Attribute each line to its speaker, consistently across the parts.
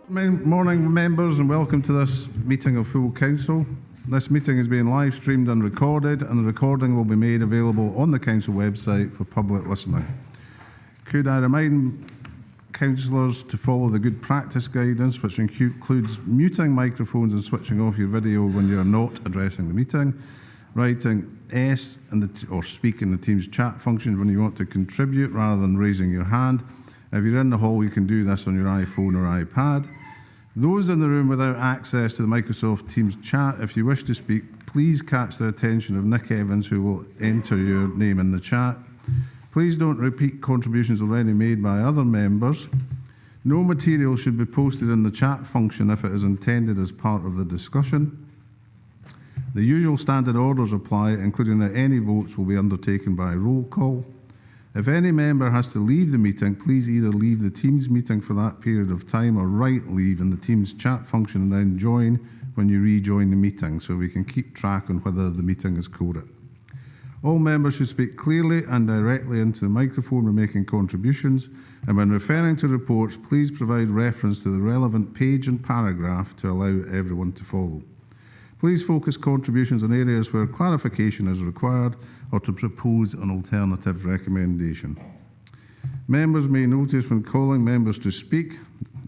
Speaker 1: Morning, members, and welcome to this meeting of full council. This meeting is being live streamed and recorded, and the recording will be made available on the council website for public listening. Could I remind councillors to follow the good practice guidance, which includes muting microphones and switching off your video when you are not addressing the meeting, writing S or speak in the Teams chat function when you want to contribute rather than raising your hand. If you're in the hall, you can do this on your iPhone or iPad. Those in the room without access to the Microsoft Teams chat, if you wish to speak, please catch the attention of Nick Evans, who will enter your name in the chat. Please don't repeat contributions already made by other members. No material should be posted in the chat function if it is intended as part of the discussion. The usual standard orders apply, including that any votes will be undertaken by roll call. If any member has to leave the meeting, please either leave the Teams meeting for that period of time or write leave in the Teams chat function and then join when you rejoin the meeting so we can keep track on whether the meeting is quorate. All members should speak clearly and directly into the microphone when making contributions, and when referring to reports, please provide reference to the relevant page and paragraph to allow everyone to follow. Please focus contributions on areas where clarification is required or to propose an alternative recommendation. Members may notice when calling members to speak,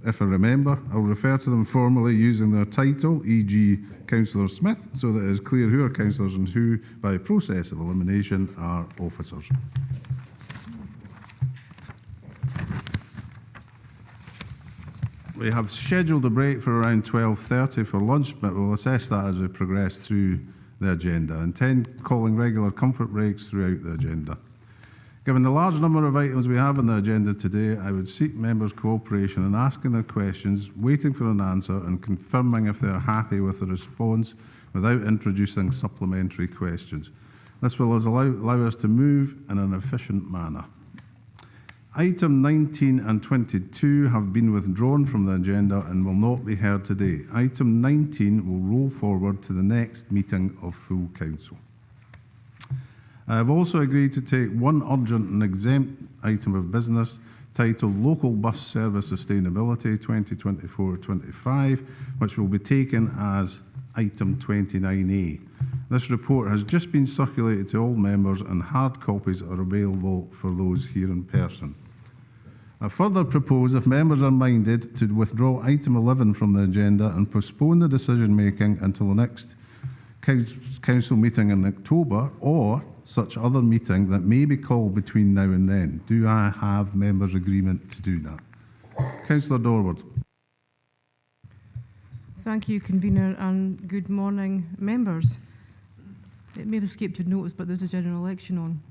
Speaker 1: if I remember, I'll refer to them formally using their title, e.g. Councillor Smith, so that it is clear who are councillors and who, by process of elimination, are officers. We have scheduled a break for around 12:30 for lunch, but we'll assess that as we progress through the agenda. Intend calling regular comfort breaks throughout the agenda. Given the large number of items we have on the agenda today, I would seek members' cooperation in asking their questions, waiting for an answer, and confirming if they are happy with the response without introducing supplementary questions. This will allow us to move in an efficient manner. Item 19 and 22 have been withdrawn from the agenda and will not be heard today. Item 19 will roll forward to the next meeting of full council. I have also agreed to take one urgent and exempt item of business titled Local Bus Service Sustainability 2024-25, which will be taken as item 29A. This report has just been circulated to all members and hard copies are available for those here in person. I further propose, if members are minded, to withdraw item 11 from the agenda and postpone the decision making until the next council meeting in October or such other meeting that may be called between now and then. Do I have members' agreement to do that? Councillor Dorward.
Speaker 2: Thank you, Convener, and good morning, members. It may have escaped your notice, but there's a general election on.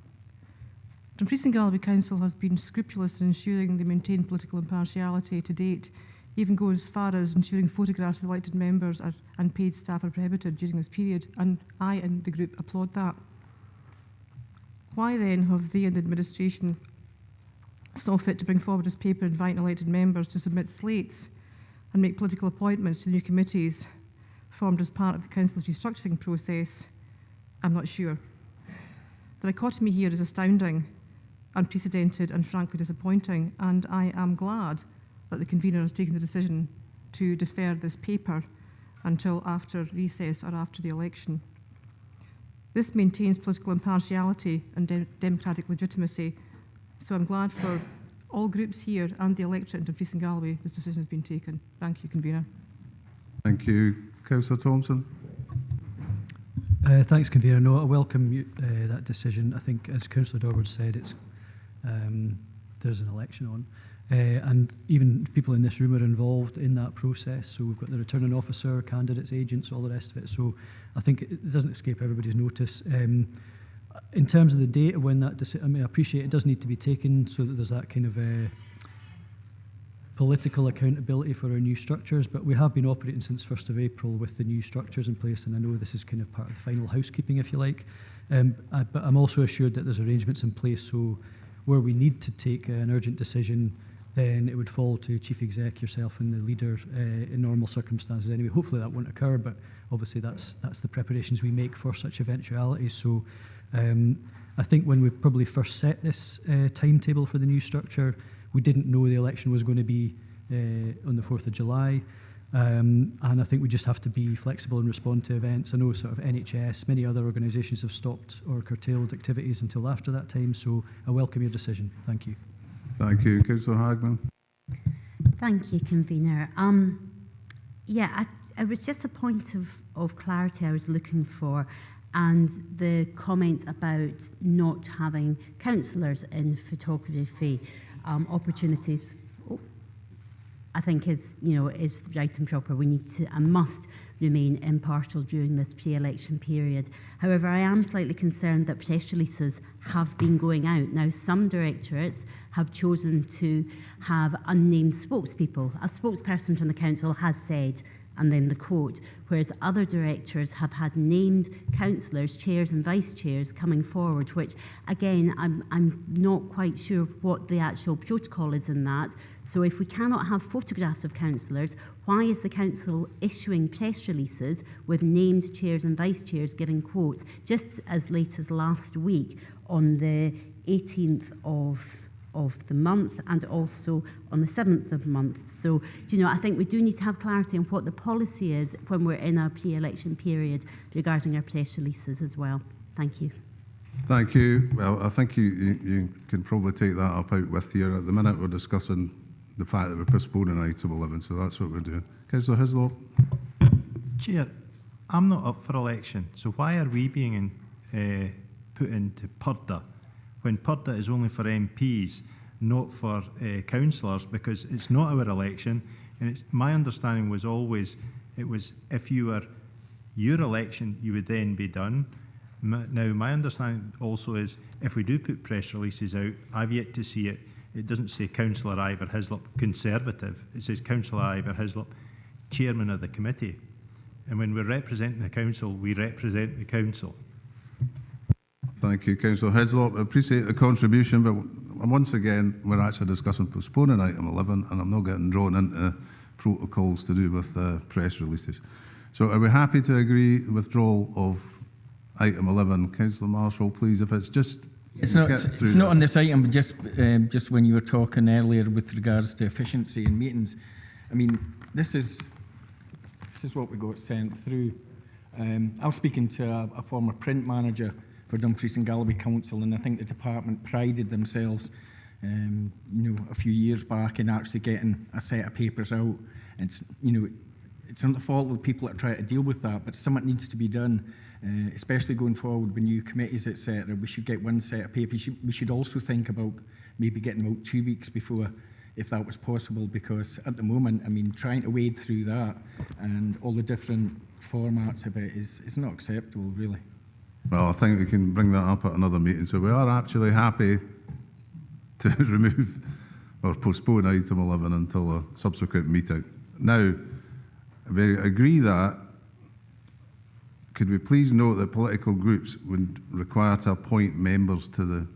Speaker 2: Dumfries and Galloway Council has been scrupulous in ensuring they maintain political impartiality to date, even go as far as ensuring photographs of elected members and paid staff are prohibited during this period, and I and the group applaud that. Why then have they and the administration saw fit to bring forward this paper inviting elected members to submit slates and make political appointments to new committees formed as part of the council's restructuring process? I'm not sure. The dichotomy here is astounding, unprecedented and frankly disappointing, and I am glad that the convener has taken the decision to defer this paper until after recess or after the election. This maintains political impartiality and democratic legitimacy, so I'm glad for all groups here and the electorate in Dumfries and Galloway this decision has been taken. Thank you, convener.
Speaker 1: Thank you. Councillor Thompson.
Speaker 3: Thanks, convener. No, I welcome that decision. I think, as Councillor Dorward said, it's there's an election on, and even people in this room are involved in that process. So we've got the returning officer, candidates, agents, all the rest of it. So I think it doesn't escape everybody's notice. In terms of the date of when that decision, I appreciate it does need to be taken so that there's that kind of political accountability for our new structures, but we have been operating since 1st of April with the new structures in place, and I know this is kind of part of the final housekeeping, if you like. But I'm also assured that there's arrangements in place, so where we need to take an urgent decision, then it would fall to Chief Exec, yourself and the leader in normal circumstances anyway. Hopefully that won't occur, but obviously that's the preparations we make for such eventualities. So I think when we probably first set this timetable for the new structure, we didn't know the election was going to be on the 4th of July. And I think we just have to be flexible and respond to events. I know sort of NHS, many other organisations have stopped or curtailed activities until after that time, so I welcome your decision. Thank you.
Speaker 1: Thank you. Councillor Hagman.
Speaker 4: Thank you, convener. It was just a point of clarity I was looking for, and the comments about not having councillors in photography opportunities. I think is right and proper. We need to and must remain impartial during this pre-election period. However, I am slightly concerned that press releases have been going out. Now, some directorates have chosen to have unnamed spokespeople. A spokesperson from the council has said, and then the quote, whereas other directors have had named councillors, chairs and vice chairs coming forward, which again, I'm not quite sure what the actual protocol is in that. So if we cannot have photographs of councillors, why is the council issuing press releases with named chairs and vice chairs giving quotes just as late as last week on the 18th of the month and also on the 7th of the month? So, I think we do need to have clarity on what the policy is when we're in our pre-election period regarding our press releases as well. Thank you.
Speaker 1: Thank you. Well, I think you can probably take that up out with you. At the minute, we're discussing the fact that we're postponing item 11, so that's what we're doing. Councillor Hislop.
Speaker 5: Chair, I'm not up for election, so why are we being put into PURDA when PURDA is only for MPs, not for councillors, because it's not our election, and my understanding was always it was if you were your election, you would then be done. Now, my understanding also is if we do put press releases out, I've yet to see it. It doesn't say Councillor Ivor Hislop Conservative. It says Councillor Ivor Hislop Chairman of the committee. And when we're representing the council, we represent the council.
Speaker 1: Thank you, Councillor Hislop. I appreciate the contribution, but once again, we're actually discussing postponing item 11, and I'm not getting drawn into protocols to do with press releases. So are we happy to agree withdrawal of item 11? Councillor Marshall, please, if it's just...
Speaker 6: It's not on this item, but just when you were talking earlier with regards to efficiency in meetings, I mean, this is what we got sent through. I was speaking to a former print manager for Dumfries and Galloway Council, and I think the department prided themselves, a few years back in actually getting a set of papers out. It's not the fault of the people that try to deal with that, but something needs to be done. Especially going forward with new committees, etc. We should get one set of papers. We should also think about maybe getting them out 2 weeks before, if that was possible, because at the moment, I mean, trying to wade through that and all the different formats of it is not acceptable, really.
Speaker 1: Well, I think we can bring that up at another meeting. So we are actually happy to remove or postpone item 11 until a subsequent meeting. Now, if we agree that, could we please note that political groups would require to appoint members to the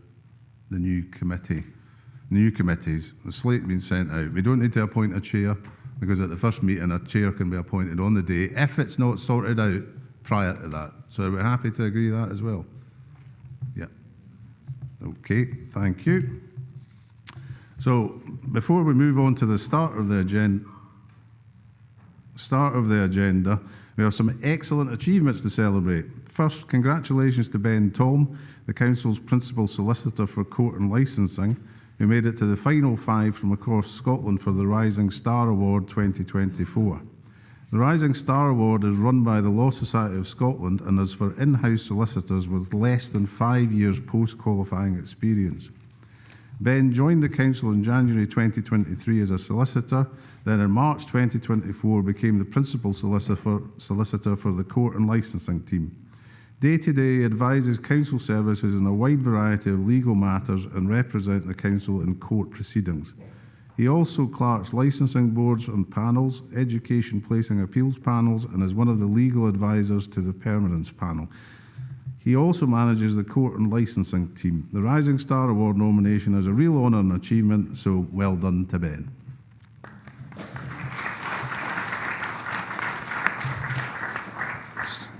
Speaker 1: new committees? The slate being sent out. We don't need to appoint a chair, because at the first meeting a chair can be appointed on the day if it's not sorted out prior to that. So are we happy to agree that as well? Yeah. Okay, thank you. So before we move on to the start of the agenda, we have some excellent achievements to celebrate. First, congratulations to Ben Tom, the Council's Principal Solicitor for Court and Licensing, who made it to the final 5 from across Scotland for the Rising Star Award 2024. The Rising Star Award is run by the Law Society of Scotland and is for in-house solicitors with less than 5 years post-qualifying experience. Ben joined the Council in January 2023 as a solicitor, then in March 2024 became the Principal Solicitor for the Court and Licensing team. Day-to-day he advises Council services in a wide variety of legal matters and represents the Council in court proceedings. He also clerks licensing boards and panels, education placing appeals panels, and is one of the legal advisors to the Permanence panel. He also manages the Court and Licensing team. The Rising Star Award nomination is a real honour and achievement, so well done to Ben.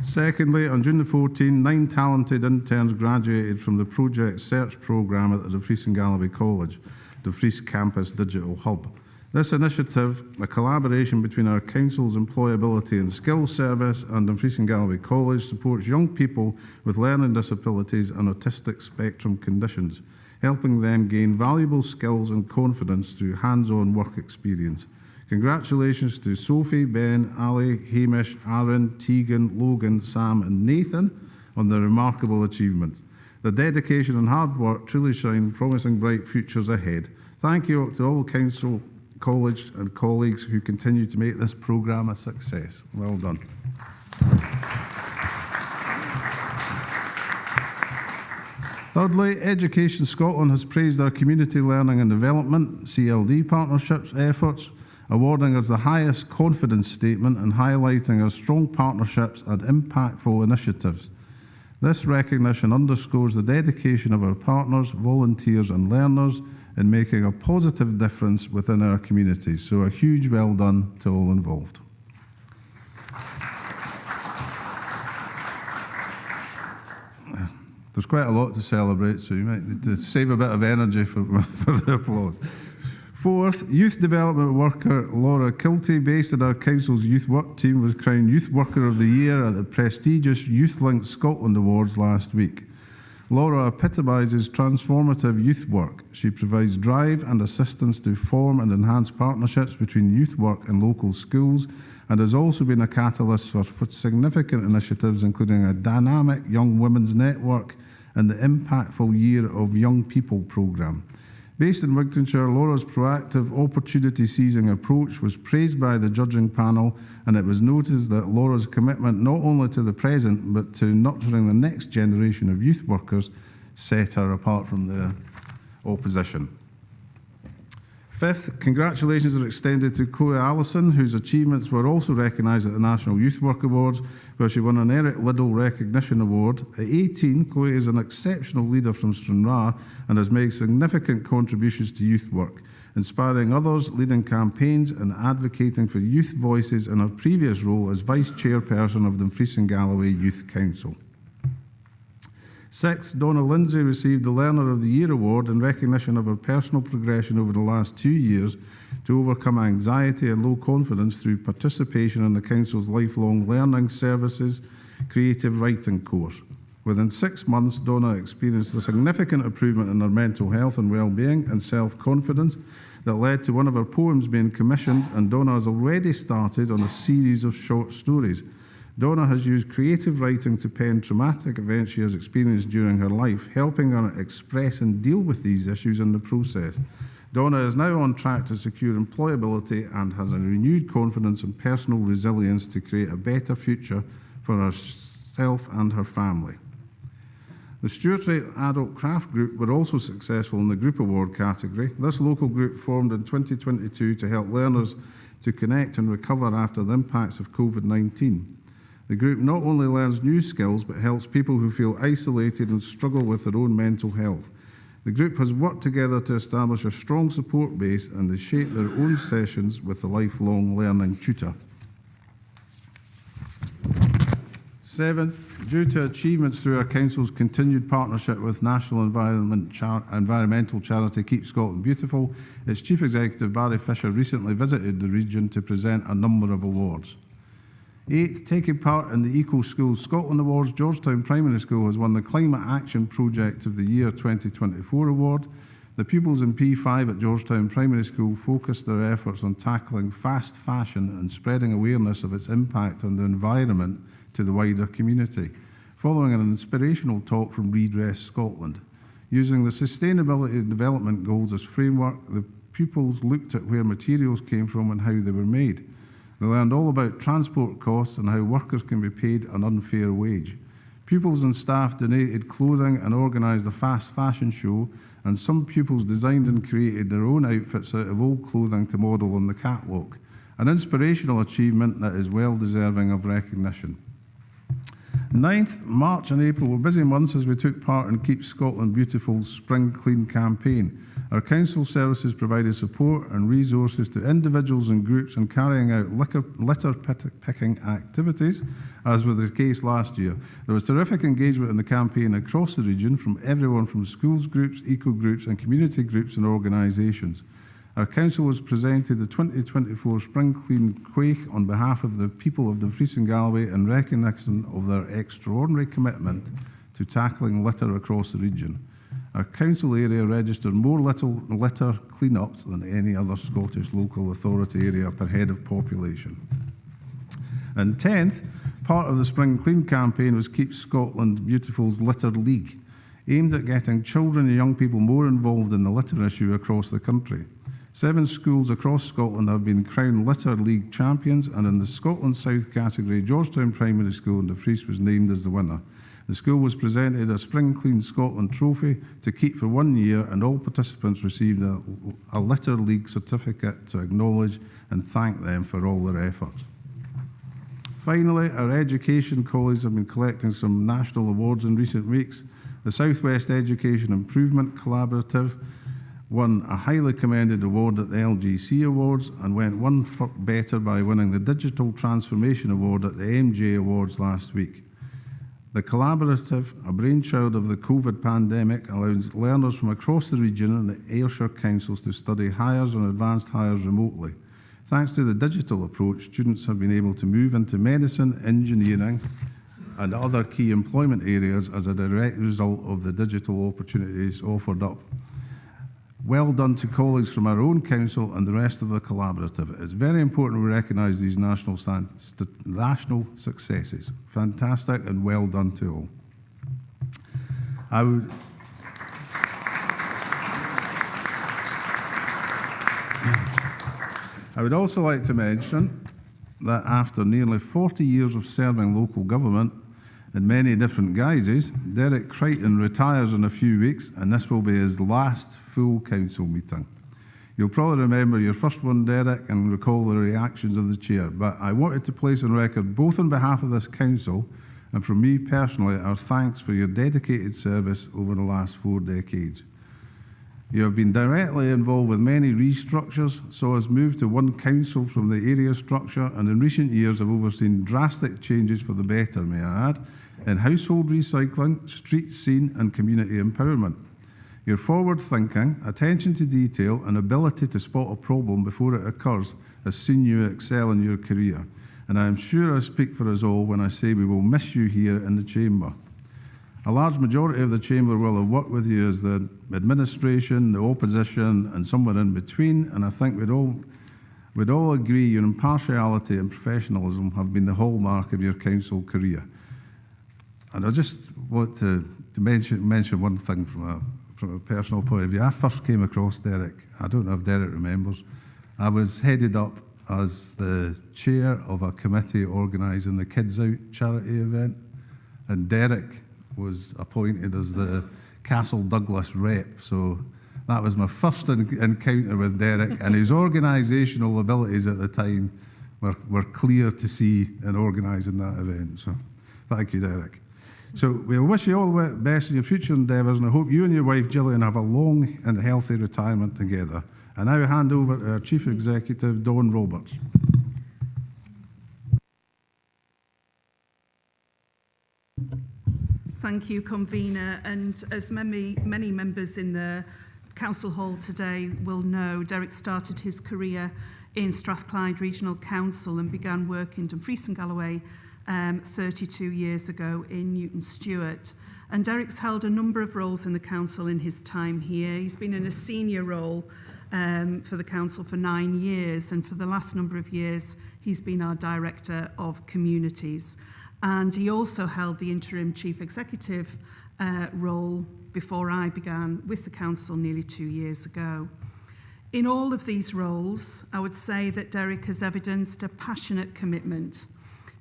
Speaker 1: Secondly, on June the 14th, 9 talented interns graduated from the Project Search programme at the Dumfries and Galloway College, Dumfries Campus Digital Hub. This initiative, a collaboration between our Council's Employability and Skills Service and Dumfries and Galloway College, supports young people with learning disabilities and autistic spectrum conditions, helping them gain valuable skills and confidence through hands-on work experience. Congratulations to Sophie, Ben, Ali, Hamish, Aaron, Tegan, Logan, Sam and Nathan on their remarkable achievements. Their dedication and hard work truly shine promising bright futures ahead. Thank you to all Council, College and colleagues who continue to make this programme a success. Well done. Thirdly, Education Scotland has praised our community learning and development CLD partnerships efforts, awarding us the highest confidence statement and highlighting our strong partnerships and impactful initiatives. This recognition underscores the dedication of our partners, volunteers and learners in making a positive difference within our communities. So a huge well done to all involved. There's quite a lot to celebrate, so you might need to save a bit of energy for the applause. Fourth, youth development worker Laura Kilty, based in our council's youth work team, was crowned Youth Worker of the Year at the prestigious YouthLink Scotland Awards last week. Laura epitomises transformative youth work. She provides drive and assistance to form and enhance partnerships between youth work and local schools, and has also been a catalyst for significant initiatives including a dynamic young women's network and the impactful Year of Young People programme. Based in Wigtownshire, Laura's proactive, opportunity-seizing approach was praised by the judging panel, and it was noticed that Laura's commitment not only to the present but to nurturing the next generation of youth workers set her apart from the opposition. Fifth, congratulations are extended to Chloe Allison, whose achievements were also recognised at the National Youth Work Awards, where she won an Eric Liddell Recognition Award. At 18, Chloe is an exceptional leader from Stranraer and has made significant contributions to youth work, inspiring others, leading campaigns and advocating for youth voices in her previous role as Vice Chairperson of Dumfries and Galloway Youth Council. Sixth, Donna Lindsay received the Learner of the Year Award in recognition of her personal progression over the last 2 years to overcome anxiety and low confidence through participation in the Council's lifelong learning services creative writing course. Within 6 months, Donna experienced a significant improvement in her mental health and well-being and self-confidence that led to one of her poems being commissioned, and Donna has already started on a series of short stories. Donna has used creative writing to pen traumatic events she has experienced during her life, helping her express and deal with these issues in the process. Donna is now on track to secure employability and has a renewed confidence and personal resilience to create a better future for herself and her family. The Stuart Rate Adult Craft Group were also successful in the Group Award category. This local group formed in 2022 to help learners to connect and recover after the impacts of COVID-19. The group not only learns new skills, but helps people who feel isolated and struggle with their own mental health. The group has worked together to establish a strong support base, and they shape their own sessions with a lifelong learning tutor. Seventh, due to achievements through our Council's continued partnership with National Environmental Charity Keep Scotland Beautiful, its Chief Executive Barry Fisher recently visited the region to present a number of awards. Eighth, taking part in the Eco Schools Scotland Awards, Georgetown Primary School has won the Climate Action Project of the Year 2024 award. The pupils in P5 at Georgetown Primary School focused their efforts on tackling fast fashion and spreading awareness of its impact on the environment to the wider community, following an inspirational talk from Redress Scotland. Using the Sustainability and Development Goals as framework, the pupils looked at where materials came from and how they were made. They learned all about transport costs and how workers can be paid an unfair wage. Pupils and staff donated clothing and organised a fast fashion show, and some pupils designed and created their own outfits out of old clothing to model on the catwalk. An inspirational achievement that is well deserving of recognition. Ninth, March and April were busy months as we took part in Keep Scotland Beautiful's Spring Clean campaign. Our council services provided support and resources to individuals and groups in carrying out litter picking activities, as was the case last year. There was terrific engagement in the campaign across the region from everyone from schools groups, eco groups and community groups and organisations. Our council was presented the 2024 Spring Clean Quaich on behalf of the people of Dumfries and Galloway in recognition of their extraordinary commitment to tackling litter across the region. Our council area registered more litter clean-ups than any other Scottish local authority area per head of population. And 10th, part of the Spring Clean campaign was Keep Scotland Beautiful's Litter League, aimed at getting children and young people more involved in the litter issue across the country. 7 schools across Scotland have been crowned Litter League champions, and in the Scotland South category, Georgetown Primary School in Dumfries was named as the winner. The school was presented a Spring Clean Scotland trophy to keep for 1 year, and all participants received a Litter League certificate to acknowledge and thank them for all their efforts. Finally, our education colleagues have been collecting some national awards in recent weeks. The South West Education Improvement Collaborative won a highly commended award at the LGC Awards and went one better by winning the Digital Transformation Award at the MJ Awards last week. The collaborative, a brainchild of the COVID pandemic, allows learners from across the region and the Ayrshire councils to study Highers and Advanced Highers remotely. Thanks to the digital approach, students have been able to move into medicine, engineering, and other key employment areas as a direct result of the digital opportunities offered up. Well done to colleagues from our own council and the rest of the collaborative. It's very important we recognise these national successes. Fantastic and well done to all. I would also like to mention that after nearly 40 years of serving local government in many different guises, Derek Crichton retires in a few weeks, and this will be his last full council meeting. You'll probably remember your first one, Derek, and recall the reactions of the chair, but I wanted to place on record, both on behalf of this council and from me personally, our thanks for your dedicated service over the last 4 decades. You have been directly involved with many restructures, saw us move to one council from the area structure, and in recent years have overseen drastic changes for the better, may I add, in household recycling, street scene and community empowerment. Your forward thinking, attention to detail and ability to spot a problem before it occurs has seen you excel in your career, and I am sure I speak for us all when I say we will miss you here in the chamber. A large majority of the chamber will have worked with you as the administration, the opposition and somewhere in between, and I think we'd all agree your impartiality and professionalism have been the hallmark of your council career. And I just want to mention one thing from a personal point of view. I first came across Derek, I don't know if Derek remembers, I was headed up as the chair of a committee organising the Kids Out charity event, and Derek was appointed as the Castle Douglas rep, so that was my first encounter with Derek, and his organisational abilities at the time were clear to see in organising that event. So thank you, Derek. So we wish you all the best in your future endeavours, and I hope you and your wife Gillian have a long and healthy retirement together. I now hand over to our Chief Executive, Dawn Roberts.
Speaker 7: Thank you, Convener. And as many members in the Council Hall today will know, Derek started his career in Strathclyde Regional Council and began work in Dumfries and Galloway 32 years ago in Newton Stewart. And Derek's held a number of roles in the council in his time here. He's been in a senior role for the council for 9 years, and for the last number of years he's been our Director of Communities. And he also held the interim chief executive role before I began with the council nearly 2 years ago. In all of these roles, I would say that Derek has evidenced a passionate commitment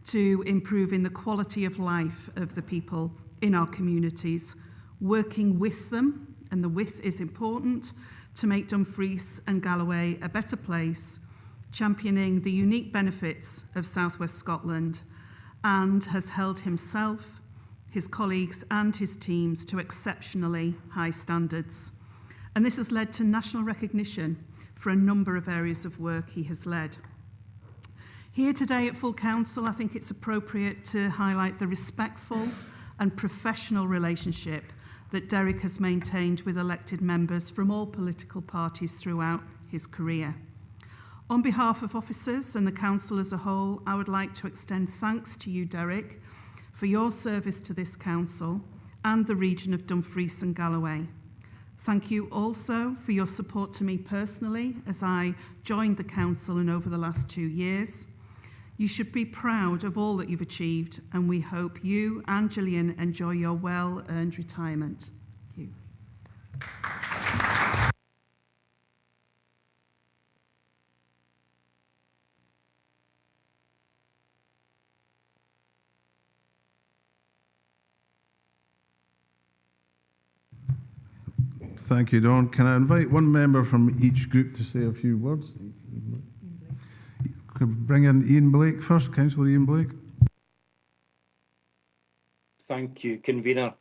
Speaker 7: to improving the quality of life of the people in our communities, working with them, and the with is important, to make Dumfries and Galloway a better place, championing the unique benefits of South West Scotland, and has held himself, his colleagues and his teams to exceptionally high standards. And this has led to national recognition for a number of areas of work he has led. Here today at Full Council, I think it's appropriate to highlight the respectful and professional relationship that Derek has maintained with elected members from all political parties throughout his career. On behalf of officers and the Council as a whole, I would like to extend thanks to you, Derek, for your service to this Council and the region of Dumfries and Galloway. Thank you also for your support to me personally as I joined the Council and over the last 2 years. You should be proud of all that you've achieved, and we hope you and Gillian enjoy your well-earned retirement. Thank you.
Speaker 1: Thank you, Dawn. Can I invite one member from each group to say a few words? Could we bring in Ian Blake first, Councillor Ian Blake?
Speaker 8: Thank you, Convener.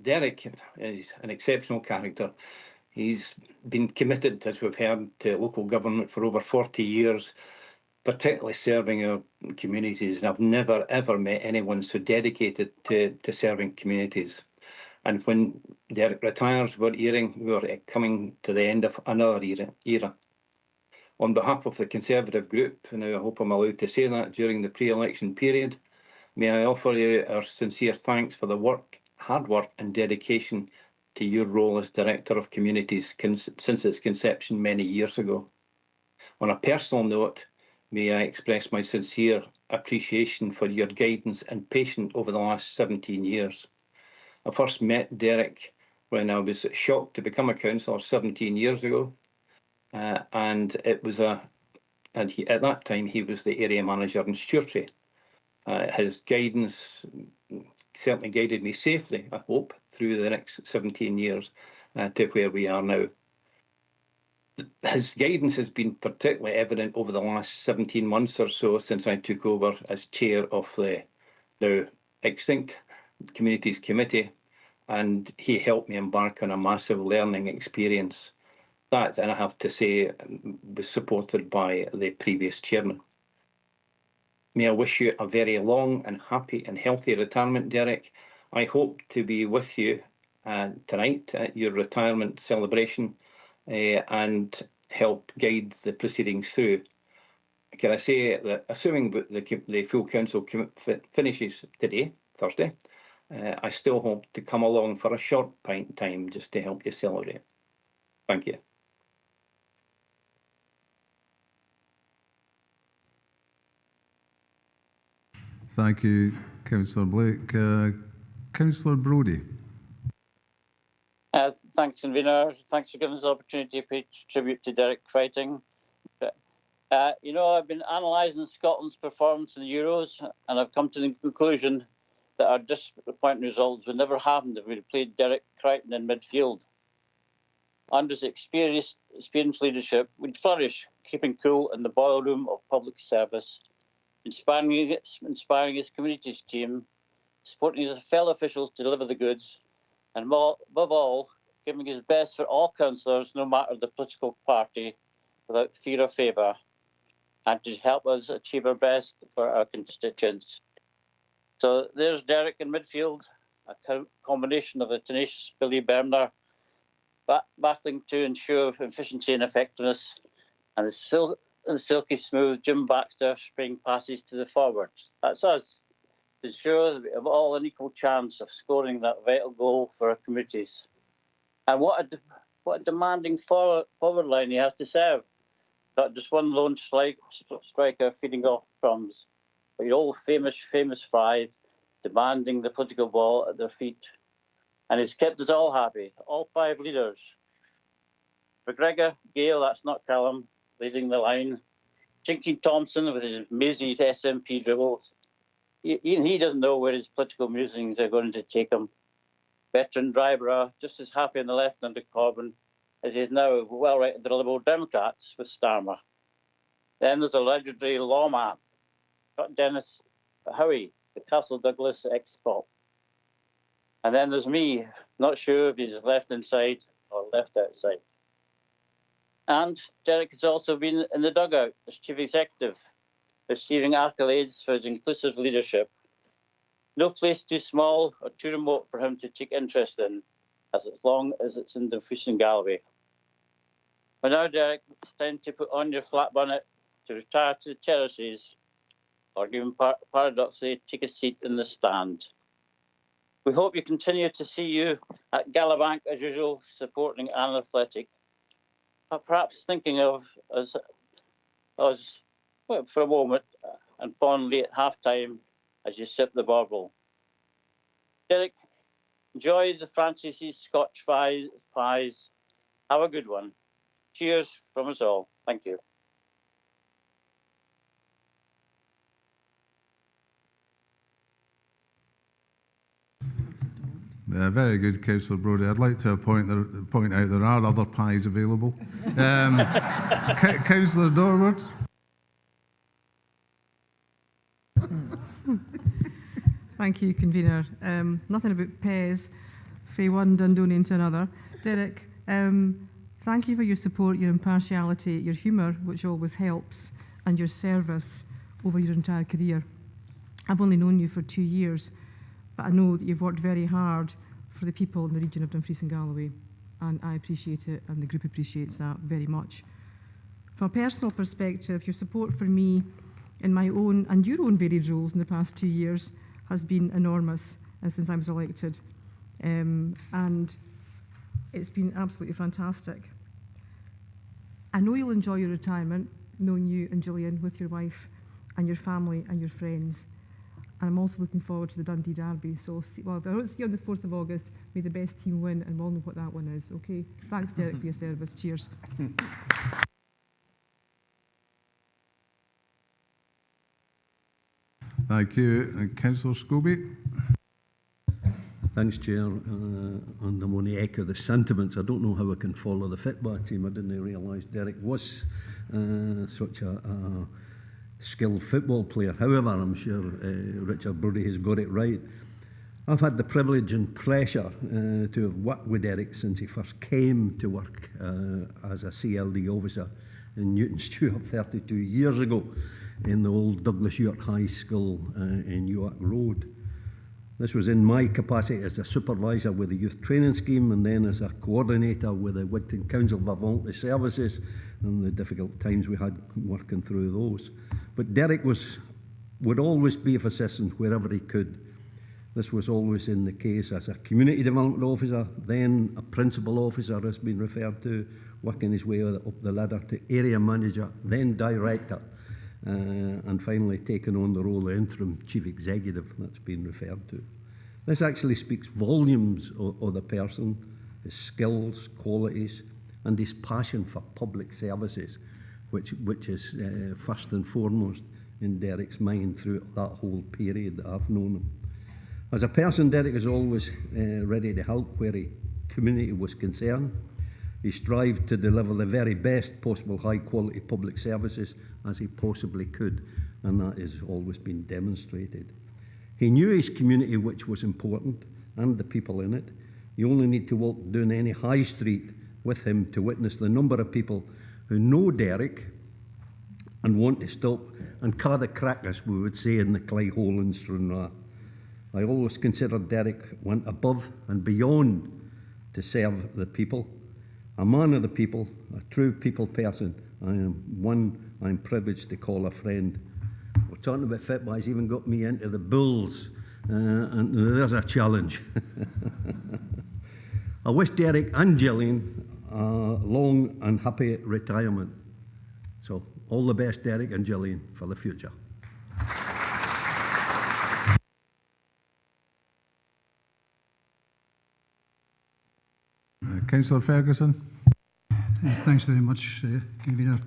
Speaker 8: Derek is an exceptional character. He's been committed, as we've heard, to local government for over 40 years, particularly serving our communities. And I've never, ever met anyone so dedicated to serving communities. And when Derek retires, we're coming to the end of another era. On behalf of the Conservative group, and I hope I'm allowed to say that during the pre-election period, may I offer you our sincere thanks for the hard work and dedication to your role as Director of Communities since its conception many years ago. On a personal note, may I express my sincere appreciation for your guidance and patience over the last 17 years. I first met Derek when I was shocked to become a councillor 17 years ago, and at that time he was the area manager in Stewartry. His guidance certainly guided me safely, I hope, through the next 17 years to where we are now. His guidance has been particularly evident over the last 17 months or so since I took over as chair of the now extinct Communities Committee, and he helped me embark on a massive learning experience. That, and I have to say, was supported by the previous chairman. May I wish you a very long and happy and healthy retirement, Derek. I hope to be with you tonight at your retirement celebration and help guide the proceedings through. Can I say that assuming the full council finishes today, Thursday, I still hope to come along for a short time just to help you celebrate. Thank you.
Speaker 1: Thank you, Councillor Blake. Councillor Brodie.
Speaker 9: Thanks, Convener. Thanks for giving us the opportunity to pay tribute to Derek Crichton. I've been analysing Scotland's performance in the Euros, and I've come to the conclusion that our disappointing results would never happen if we had played Derek Crichton in midfield. Under his experienced leadership, we'd flourish, keeping cool in the boiler room of public service, inspiring his communities team, supporting his fellow officials to deliver the goods, and above all, giving his best for all councillors, no matter the political party, without fear or favour, and to help us achieve our best for our constituents. So there's Derek in midfield, a combination of a tenacious Billy Bermner, battling to ensure efficiency and effectiveness, and the silky smooth Jim Baxter spraying passes to the forwards. That's us, to ensure that we have all an equal chance of scoring that vital goal for our communities. And what a demanding forward line he has to serve. Not just one lone striker feeding off crumbs, but your old famous five demanding the political ball at their feet. And he's kept us all happy, all five leaders. McGregor, Gale, that's not Callum, leading the line. Jinky Thompson with his mazy SNP dribbles. Even he doesn't know where his political musings are going to take him. Veteran Dryborough, just as happy on the left under Corbyn as he is now well right at the Liberal Democrats with Starmer. Then there's a legendary lawman, Dennis Howie, the Castle Douglas ex-cop. And then there's me, not sure if he's left inside or left outside. And Derek has also been in the dugout as chief executive, receiving accolades for his inclusive leadership. No place too small or too remote for him to take interest in, as long as it's in Dumfries and Galloway. But now, Derek, it's time to put on your flat bonnet to retire to the terraces, or even paradoxically take a seat in the stand. We hope you continue to see you at Galabank as usual, supporting Anne Athletic, but perhaps thinking of us well, for a moment and fondly at half-time as you sip the bauble. Derek, enjoy the Francis' Scotch pies. Have a good one. Cheers from us all. Thank you.
Speaker 1: Very good, Councillor Brodie. I'd like to point out there are other pies available. Councillor Dorward.
Speaker 2: Thank you, Convener. Nothing about Pez, from one Dundonian to another. Derek, thank you for your support, your impartiality, your humour, which always helps, and your service over your entire career. I've only known you for 2 years, but I know that you've worked very hard for the people in the region of Dumfries and Galloway, and I appreciate it, and the group appreciates that very much. From a personal perspective, your support for me in my own and your own varied roles in the past 2 years has been enormous since I was elected, and it's been absolutely fantastic. I know you'll enjoy your retirement, knowing you and Gillian with your wife and your family and your friends. And I'm also looking forward to the Dundee Derby. So, if I don't see you on the 4th of August, may the best team win, and we'll know what that one is. Okay? Thanks, Derek, for your service. Cheers.
Speaker 1: Thank you. Councillor Scobie.
Speaker 10: Thanks, Chair. And I'm going to echo the sentiments. I don't know how I can follow the Fitbar team. I didn't realise Derek was such a skilled football player. However, I'm sure Richard Brodie has got it right. I've had the privilege and pleasure to have worked with Derek since he first came to work as a CLD officer in Newton Stewart 32 years ago in the old Douglas York High School in York Road. This was in my capacity as a supervisor with the youth training scheme, and then as a coordinator with the Wigton Council for Voluntary Services, and the difficult times we had working through those. But Derek would always be of assistance wherever he could. This was always in the case as a community development officer, then a principal officer has been referred to, working his way up the ladder to area manager, then director, and finally taken on the role of interim chief executive that's been referred to. This actually speaks volumes of the person, his skills, qualities, and his passion for public services, which is first and foremost in Derek's mind through that whole period that I've known him. As a person, Derek is always ready to help where a community was concerned. He strived to deliver the very best possible high-quality public services as he possibly could, and that has always been demonstrated. He knew his community, which was important, and the people in it. You only need to walk down any high street with him to witness the number of people who know Derek and want to stop and caw the crack, as we would say in the Clyhole and Stranraer. I always considered Derek went above and beyond to serve the people. A man of the people, a true people person, I'm privileged to call a friend. We're talking about Fitbar, he's even got me into the Bulls, and there's a challenge. I wish Derek and Gillian a long and happy retirement. So all the best, Derek and Gillian, for the future.
Speaker 1: Councillor Ferguson.
Speaker 11: Thanks very much, Convener.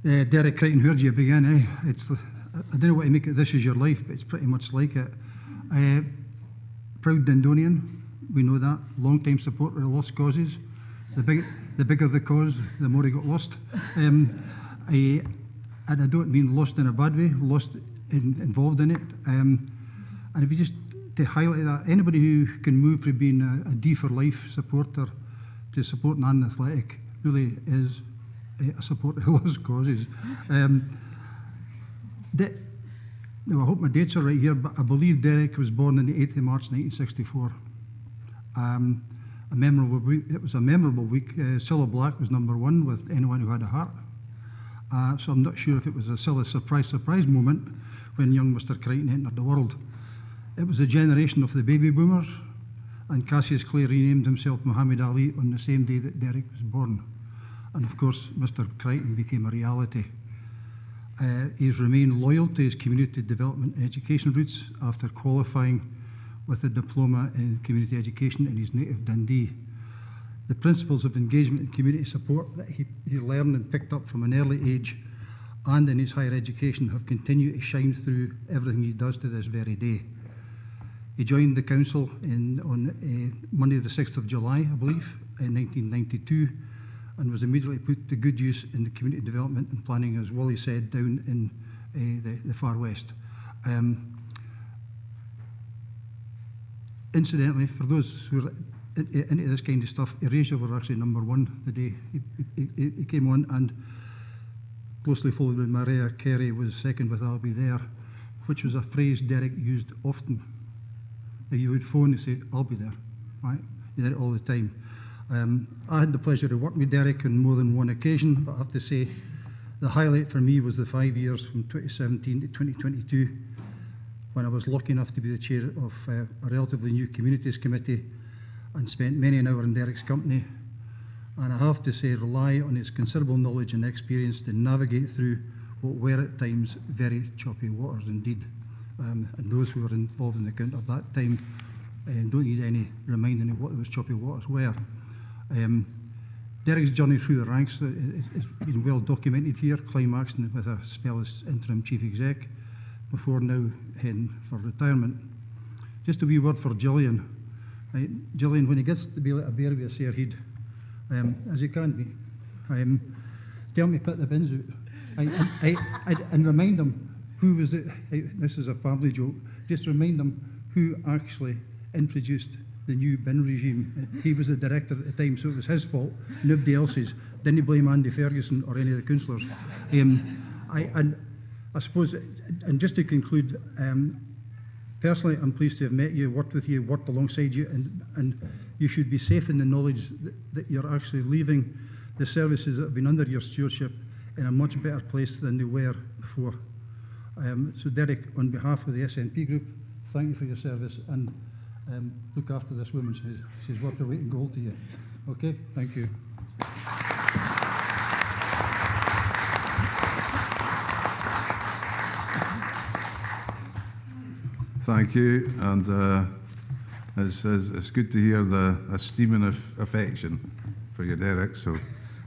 Speaker 11: Derek Crichton, where do you begin? I don't know what to make it. This is your life, but it's pretty much like it. Proud Dundonian, we know that. Long-time supporter of lost causes. The bigger the cause, the more he got lost. And I don't mean lost in a bad way, lost involved in it. And if you just to highlight that, anybody who can move from being a D for Life supporter to supporting Anne Athletic really is a supporter of lost causes. Now, I hope my dates are right here, but I believe Derek was born on the 8th of March 1964. a memorable week. It was a memorable week. Cilla Black was number one with Anyone Who Had a Heart. So I'm not sure if it was a Cilla surprise moment when young Mr. Crichton entered the world. It was a generation of the baby boomers, and Cassius Clay renamed himself Muhammad Ali on the same day that Derek was born. And of course, Mr. Crichton became a reality. He's remained loyal to his community development and education roots after qualifying with a diploma in community education in his native Dundee. The principles of engagement and community support that he learned and picked up from an early age and in his higher education have continued to shine through everything he does to this very day. He joined the council on Monday the 6th of July, I believe, in 1992, and was immediately put to good use in the community development and planning, as Wally said, down in the far west. Incidentally, for those who are into this kind of stuff, Erasure were actually number one the day he came on, and closely followed by Mariah Carey was second with I'll Be There, which was a phrase Derek used often. If you would phone and say, I'll be there, right? He did it all the time. I had the pleasure of working with Derek on more than one occasion, but I have to say the highlight for me was the 5 years from 2017 to 2022, when I was lucky enough to be the chair of a relatively new communities committee and spent many an hour in Derek's company. And I have to say, rely on his considerable knowledge and experience to navigate through what were at times very choppy waters indeed. And those who were involved in the count at that time don't need any reminding of what those choppy waters were. Derek's journey through the ranks has been well documented here, climaxing with a spell as interim chief exec before now heading for retirement. Just a wee word for Gillian. Gillian, when he gets to be like a bear with a sore head, as he can be, tell me put the bins out and remind him who was it. This is a family joke. Just remind him who actually introduced the new bin regime. He was the director at the time, so it was his fault, nobody else's. Didn't blame Andy Ferguson or any of the councillors. I suppose, and just to conclude, personally, I'm pleased to have met you, worked with you, worked alongside you, and you should be safe in the knowledge that you're actually leaving the services that have been under your stewardship in a much better place than they were before. So Derek, on behalf of the SNP group, thank you for your service, and look after this woman. She's worth her weight in gold to you. Okay, thank you.
Speaker 1: Thank you, and it's good to hear the esteem and affection for you, Derek. So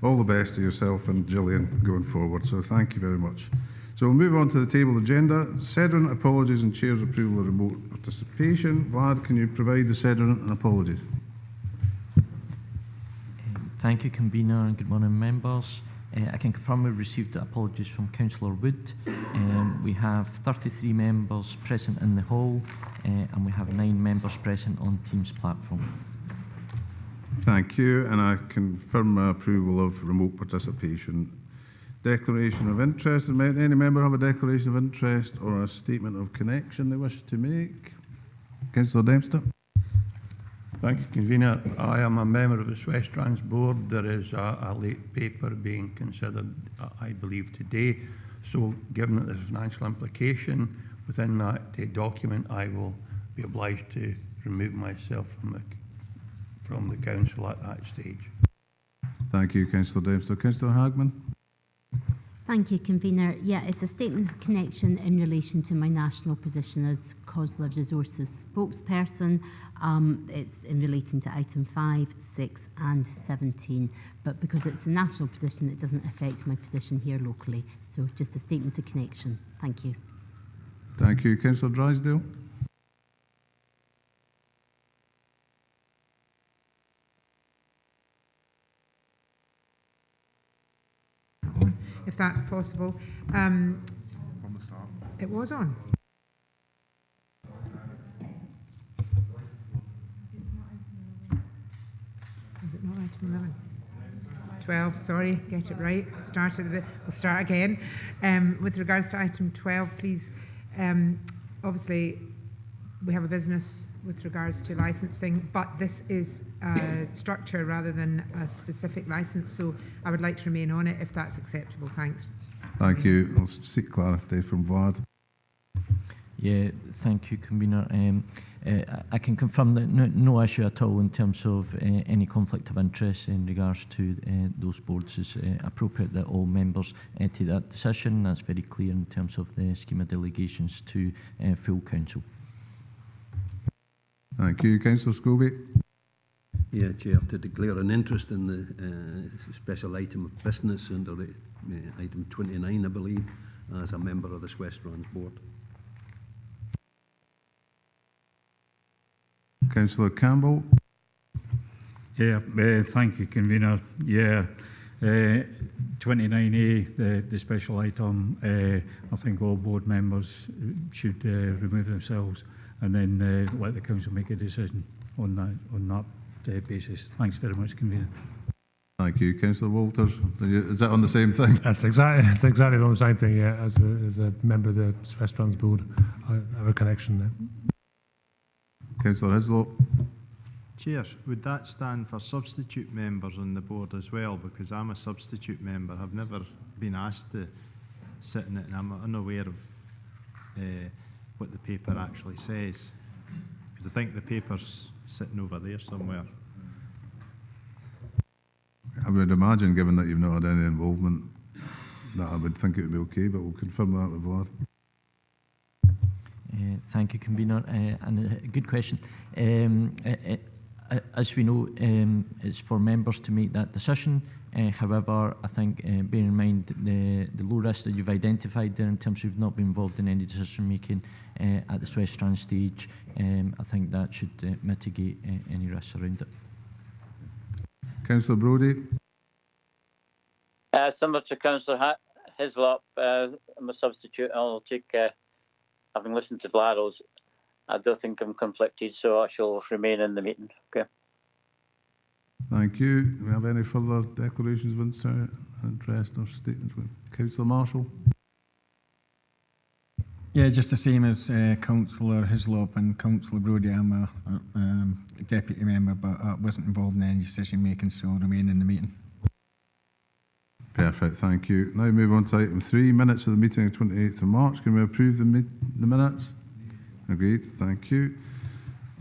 Speaker 1: all the best to yourself and Gillian going forward. So thank you very much. So we'll move on to the table agenda. Sedran, apologies, and Chair's approval of remote participation. Vlad, can you provide the Sedran and apologies?
Speaker 12: Thank you, Convener, and good morning, members. I can confirm we received apologies from Councillor Wood. We have 33 members present in the hall, and we have 9 members present on Teams platform.
Speaker 1: Thank you, and I confirm my approval of remote participation. Declaration of interest. Any member have a declaration of interest or a statement of connection they wish to make? Councillor Dempster.
Speaker 13: Thank you, Convener. I am a member of the West Trans Board. There is a late paper being considered, I believe, today. So given that there's a financial implication within that document, I will be obliged to remove myself from the council at that stage.
Speaker 1: Thank you, Councillor Dempster. Councillor Hagman.
Speaker 4: Thank you, Convener. Yeah, it's a statement of connection in relation to my national position as COSLA Resources spokesperson. It's in relating to item 5, 6 and 17, but because it's a national position, it doesn't affect my position here locally. So just a statement of connection. Thank you.
Speaker 1: Thank you. Councillor Drysdale.
Speaker 14: If that's possible. It was on. Is it not item 11? 12, sorry, get it right. We'll start again. With regards to item 12, please, obviously we have a business with regards to licensing, but this is a structure rather than a specific license, so I would like to remain on it if that's acceptable. Thanks.
Speaker 1: Thank you. I'll seek clarity from Vlad.
Speaker 12: Yeah, thank you, Convener. I can confirm that no issue at all in terms of any conflict of interest in regards to those boards. Is appropriate that all members take that decision. That's very clear in terms of the scheme of delegations to full council.
Speaker 1: Thank you. Councillor Scobie.
Speaker 10: Yeah, Chair, to declare an interest in the special item of business under item 29, I believe, as a member of the West Strands Board.
Speaker 1: Councillor Campbell.
Speaker 15: Yeah, thank you, Convener. Yeah, 29A, the special item, I think all board members should remove themselves and then let the council make a decision on that basis. Thanks very much, Convener.
Speaker 1: Thank you. Councillor Walters. Is that on the same thing?
Speaker 16: It's exactly on the same thing, yeah. As a member of the West Strands Board, I have a connection there.
Speaker 1: Councillor Hislop.
Speaker 5: Chair, would that stand for substitute members on the board as well? Because I'm a substitute member. I've never been asked to sit in it, and I'm unaware of what the paper actually says. Because I think the paper's sitting over there somewhere.
Speaker 1: I would imagine, given that you've not had any involvement, that I would think it would be okay, but we'll confirm that with Vlad.
Speaker 12: Thank you, Convener, and a good question. As we know, it's for members to make that decision. However, I think, bearing in mind the low risk that you've identified there in terms of you've not been involved in any decision making at the West Strand stage, I think that should mitigate any risks around it.
Speaker 1: Councillor Brodie.
Speaker 9: Similar to Councillor Hislop, I'm a substitute. I'll take, having listened to Vlado's, I don't think I'm conflicted, so I shall remain in the meeting. Okay.
Speaker 1: Thank you. Do we have any further declarations of interest or statements with Councillor Marshall?
Speaker 6: Yeah, just the same as Councillor Hislop and Councillor Brodie. I'm a deputy member, but I wasn't involved in any decision making, so I'll remain in the meeting.
Speaker 1: Perfect, thank you. Now move on to item 3, minutes of the meeting of 28th of March. Can we approve the minutes? Agreed, thank you.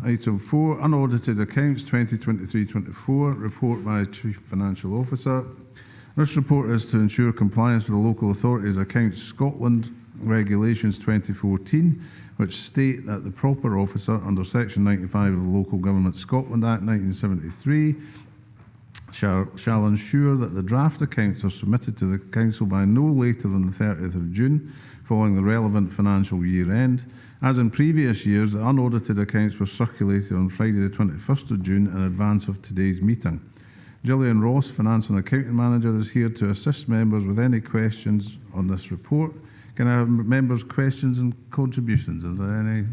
Speaker 1: Item 4, unaudited accounts 2023-24, report by Chief Financial Officer. This report is to ensure compliance with the Local Authorities Accounts Scotland Regulations 2014, which state that the proper officer under Section 95 of the Local Government Scotland Act 1973 shall ensure that the draft accounts are submitted to the Council by no later than the 30th of June, following the relevant financial year end. As in previous years, the unaudited accounts were circulated on Friday the 21st of June in advance of today's meeting. Gillian Ross, Finance and Accounting Manager, is here to assist members with any questions on this report. Can I have members' questions and contributions? Is there any?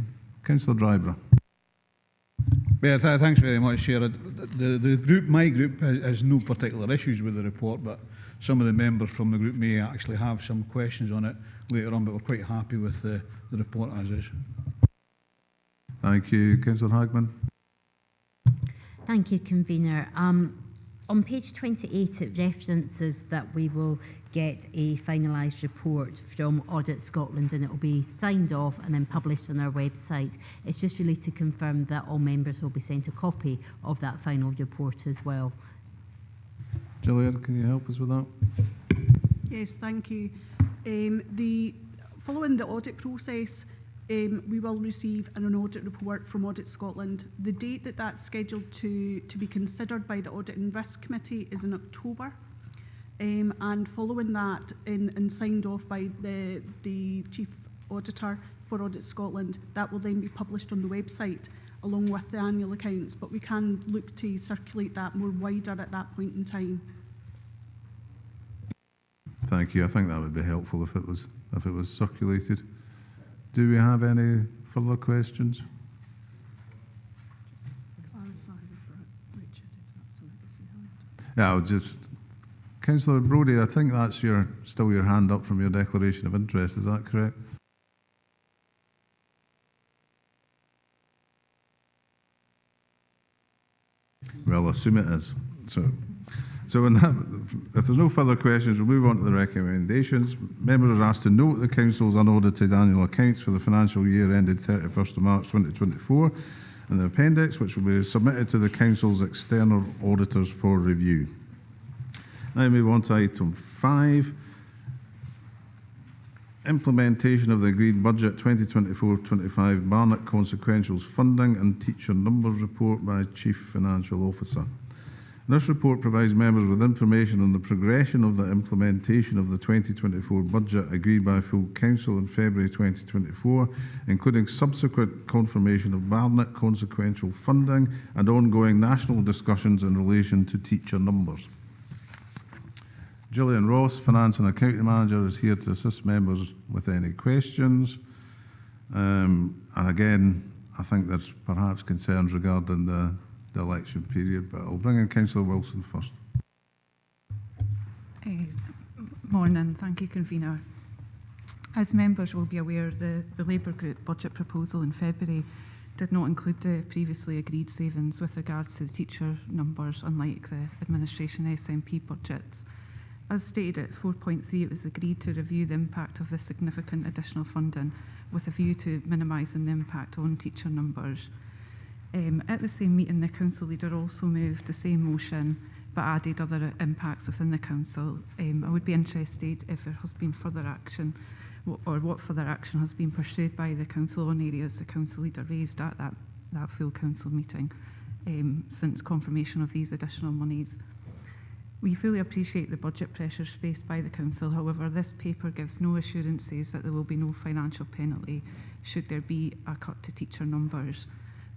Speaker 1: Councillor Dryborough.
Speaker 17: Yeah, thanks very much, Chair. The group, my group, has no particular issues with the report, but some of the members from the group may actually have some questions on it later on, but we're quite happy with the report as is.
Speaker 1: Thank you. Councillor Hagman.
Speaker 4: Thank you, Convener. On page 28, it references that we will get a finalised report from Audit Scotland, and it will be signed off and then published on our website. It's just really to confirm that all members will be sent a copy of that final report as well.
Speaker 1: Gillian, can you help us with that?
Speaker 7: Yes, thank you. Following the audit process, we will receive an audit report from Audit Scotland. The date that that's scheduled to be considered by the Audit and Risk Committee is in October. And following that and signed off by the Chief Auditor for Audit Scotland, that will then be published on the website along with the annual accounts, but we can look to circulate that more wider at that point in time.
Speaker 1: Thank you. I think that would be helpful if it was circulated. Do we have any further questions? Yeah, I'll just Councillor Brodie, I think that's still your hand up from your declaration of interest. Is that correct? I'll assume it is. So in that, if there's no further questions, we'll move on to the recommendations. Members are asked to note the Council's unaudited annual accounts for the financial year ended 31st of March 2024 in the appendix, which will be submitted to the Council's external auditors for review. Now move on to item 5. Implementation of the agreed budget 2024-25 Barnett Consequentials Funding and Teacher Numbers Report by Chief Financial Officer. This report provides members with information on the progression of the implementation of the 2024 budget agreed by full Council in February 2024, including subsequent confirmation of Barnett consequential funding and ongoing national discussions in relation to teacher numbers. Gillian Ross, Finance and Accounting Manager, is here to assist members with any questions. And again, I think there's perhaps concerns regarding the election period, but I'll bring in Councillor Wilson first.
Speaker 18: Morning, thank you, Convener. As members will be aware, the Labour Group budget proposal in February did not include the previously agreed savings with regards to the teacher numbers, unlike the administration SNP budgets. As stated at 4.3, it was agreed to review the impact of this significant additional funding with a view to minimising the impact on teacher numbers. At the same meeting, the Council Leader also moved the same motion but added other impacts within the Council. I would be interested if there has been further action or what further action has been pursued by the Council on areas the Council Leader raised at that full Council meeting since confirmation of these additional monies. We fully appreciate the budget pressures faced by the Council. However, this paper gives no assurances that there will be no financial penalty should there be a cut to teacher numbers.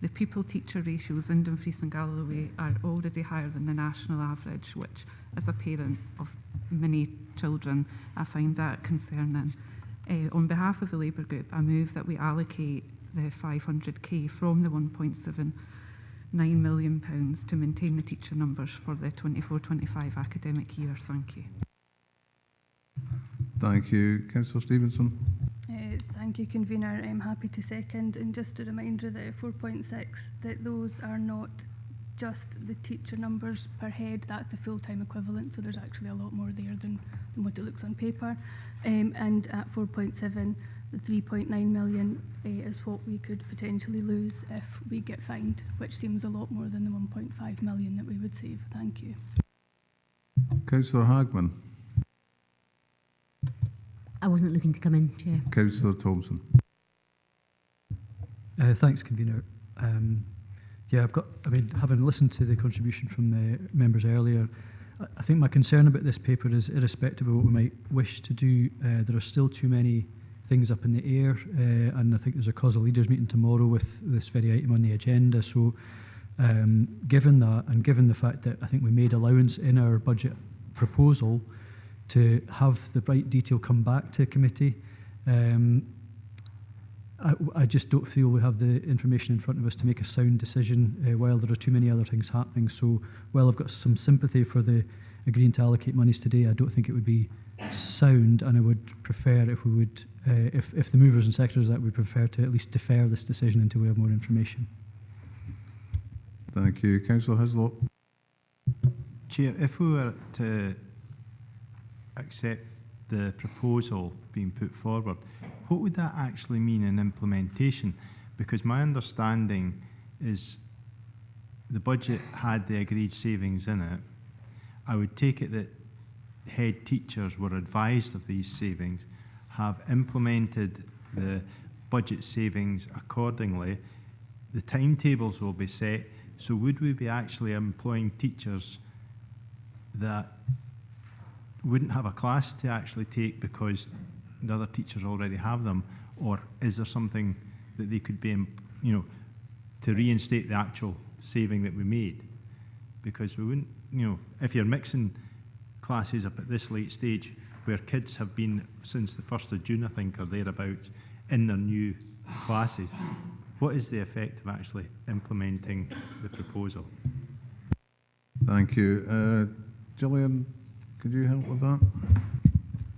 Speaker 18: The pupil-teacher ratios in Dumfries and Galloway are already higher than the national average, which, as a parent of many children, I find that concerning. On behalf of the Labour Group, I move that we allocate the 500k from the £1.79 million to maintain the teacher numbers for the 24-25 academic year. Thank you.
Speaker 1: Thank you. Councillor Stevenson.
Speaker 19: Thank you, Convener. I'm happy to second. And just a reminder that 4.6, that those are not just the teacher numbers per head, that's the full-time equivalent, so there's actually a lot more there than what it looks on paper. And at 4.7, the 3.9 million is what we could potentially lose if we get fined, which seems a lot more than the 1.5 million that we would save. Thank you.
Speaker 1: Councillor Hagman.
Speaker 4: I wasn't looking to come in, Chair.
Speaker 1: Councillor Thompson.
Speaker 3: Thanks, Convener. Yeah, having listened to the contribution from the members earlier, I think my concern about this paper is irrespective of what we might wish to do, there are still too many things up in the air, and I think there's a causal leaders meeting tomorrow with this very item on the agenda. So given that, and given the fact that I think we made allowance in our budget proposal to have the right detail come back to committee, I just don't feel we have the information in front of us to make a sound decision while there are too many other things happening. So while I've got some sympathy for the agreeing to allocate monies today, I don't think it would be sound, and I would prefer if we would, if the movers and sectors that we prefer to at least defer this decision until we have more information.
Speaker 1: Thank you. Councillor Hislop.
Speaker 5: Chair, if we were to accept the proposal being put forward, what would that actually mean in implementation? Because my understanding is the budget had the agreed savings in it. I would take it that head teachers were advised of these savings, have implemented the budget savings accordingly. The timetables will be set. So would we be actually employing teachers that wouldn't have a class to actually take because the other teachers already have them? Or is there something that they could be, to reinstate the actual saving that we made? Because we wouldn't, if you're mixing classes up at this late stage where kids have been since the 1st of June, I think, or thereabouts, in their new classes, what is the effect of actually implementing the proposal?
Speaker 1: Thank you. Gillian, could you help with that?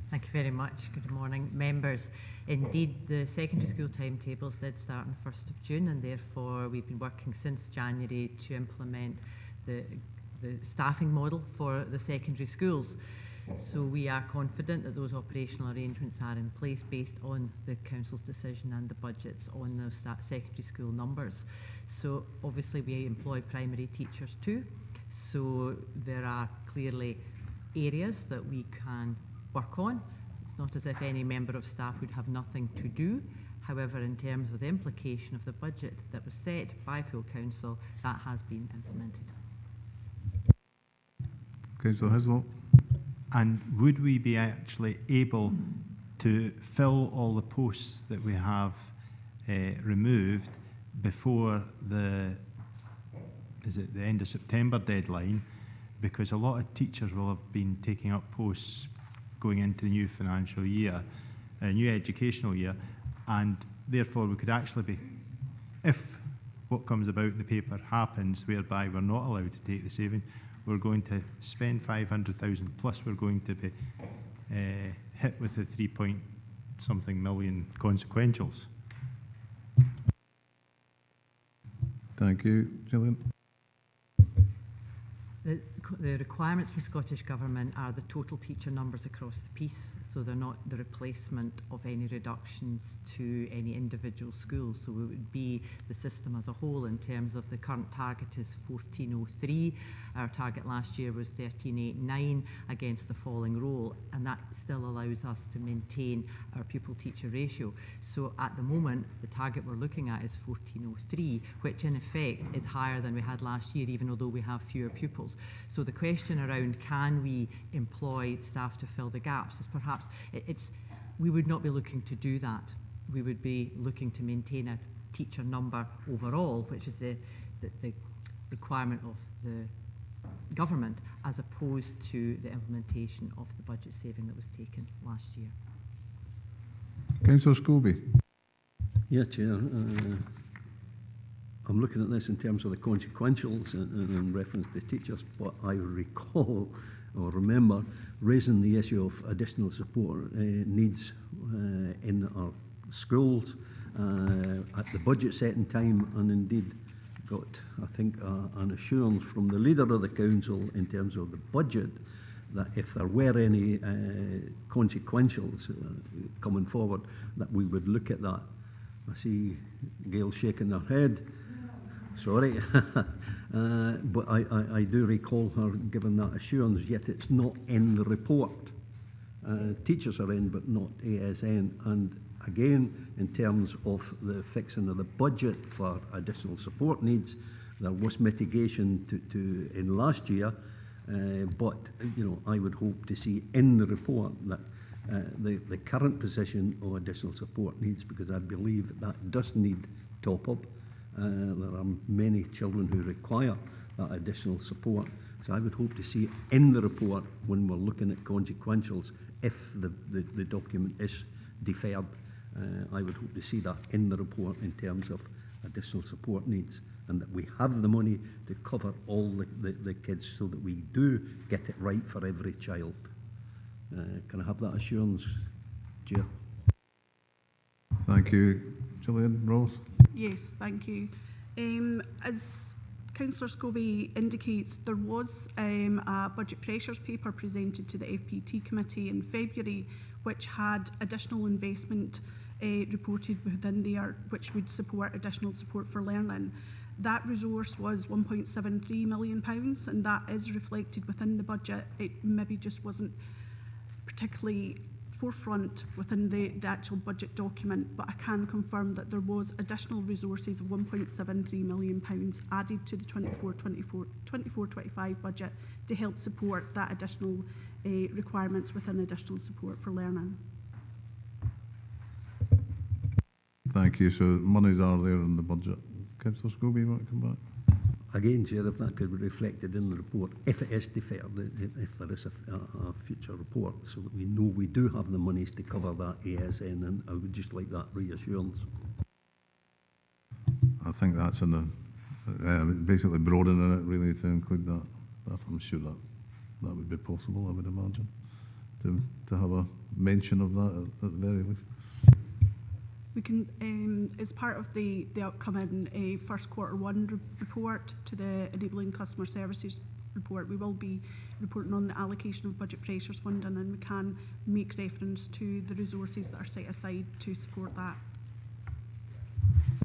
Speaker 20: Thank you very much. Good morning, members. Indeed, the secondary school timetables did start on the 1st of June, and therefore we've been working since January to implement the staffing model for the secondary schools. So we are confident that those operational arrangements are in place based on the council's decision and the budgets on those secondary school numbers. So obviously we employ primary teachers too. So there are clearly areas that we can work on. It's not as if any member of staff would have nothing to do. However, in terms of the implication of the budget that was set by full council, that has been implemented.
Speaker 1: Councillor Hislop.
Speaker 5: And would we be actually able to fill all the posts that we have removed before the end of September deadline? Because a lot of teachers will have been taking up posts going into the new financial year, new educational year, and therefore we could actually be, if what comes about in the paper happens, whereby we're not allowed to take the saving, we're going to spend 500,000 plus we're going to be hit with the 3-point-something million consequentials.
Speaker 1: Thank you. Gillian.
Speaker 20: The requirements for Scottish Government are the total teacher numbers across the piece, so they're not the replacement of any reductions to any individual school. So it would be the system as a whole. In terms of the current target is 1403. Our target last year was 1389 against the falling roll, and that still allows us to maintain our pupil-teacher ratio. So at the moment, the target we're looking at is 1403, which in effect is higher than we had last year, even although we have fewer pupils. So the question around can we employ staff to fill the gaps is perhaps, we would not be looking to do that. We would be looking to maintain a teacher number overall, which is the requirement of the government, as opposed to the implementation of the budget saving that was taken last year.
Speaker 1: Councillor Scobie.
Speaker 10: Yeah, Chair. I'm looking at this in terms of the consequentials in reference to teachers, but I recall or remember raising the issue of additional support needs in our schools at the budget setting time, and indeed got, I think, an assurance from the leader of the council in terms of the budget that if there were any consequentials coming forward, that we would look at that. I see Gail shaking her head. Sorry, but I do recall her giving that assurance, yet it's not in the report. Teachers are in, but not ASN. And again, in terms of the fixing of the budget for additional support needs, there was mitigation in last year, but I would hope to see in the report that the current position of additional support needs, because I believe that does need top up. There are many children who require that additional support. So I would hope to see in the report, when we're looking at consequentials, if the document is deferred, I would hope to see that in the report in terms of additional support needs, and that we have the money to cover all the kids so that we do get it right for every child. Can I have that assurance, Chair?
Speaker 1: Thank you. Gillian, Rose.
Speaker 7: Yes, thank you. As Councillor Scobie indicates, there was a budget pressures paper presented to the FPT committee in February, which had additional investment reported within there, which would support additional support for learning. That resource was £1.73 million, and that is reflected within the budget. It maybe just wasn't particularly forefront within the actual budget document, but I can confirm that there was additional resources of £1.73 million added to the 24-25 budget to help support that additional requirements within additional support for learning.
Speaker 1: Thank you. So monies are there in the budget. Councillor Scobie, you want to come back?
Speaker 10: Again, Chair, if that could be reflected in the report, if it is deferred, if there is a future report, so that we know we do have the monies to cover that ASN, and I would just like that reassurance.
Speaker 1: I think that's in the, basically broadening it really to include that. I'm sure that would be possible, I would imagine, to have a mention of that at the very least.
Speaker 21: We can, as part of the upcoming first quarter one report to the Enabling Customer Services report, we will be reporting on the allocation of budget pressures funding, and we can make reference to the resources that are set aside to support that.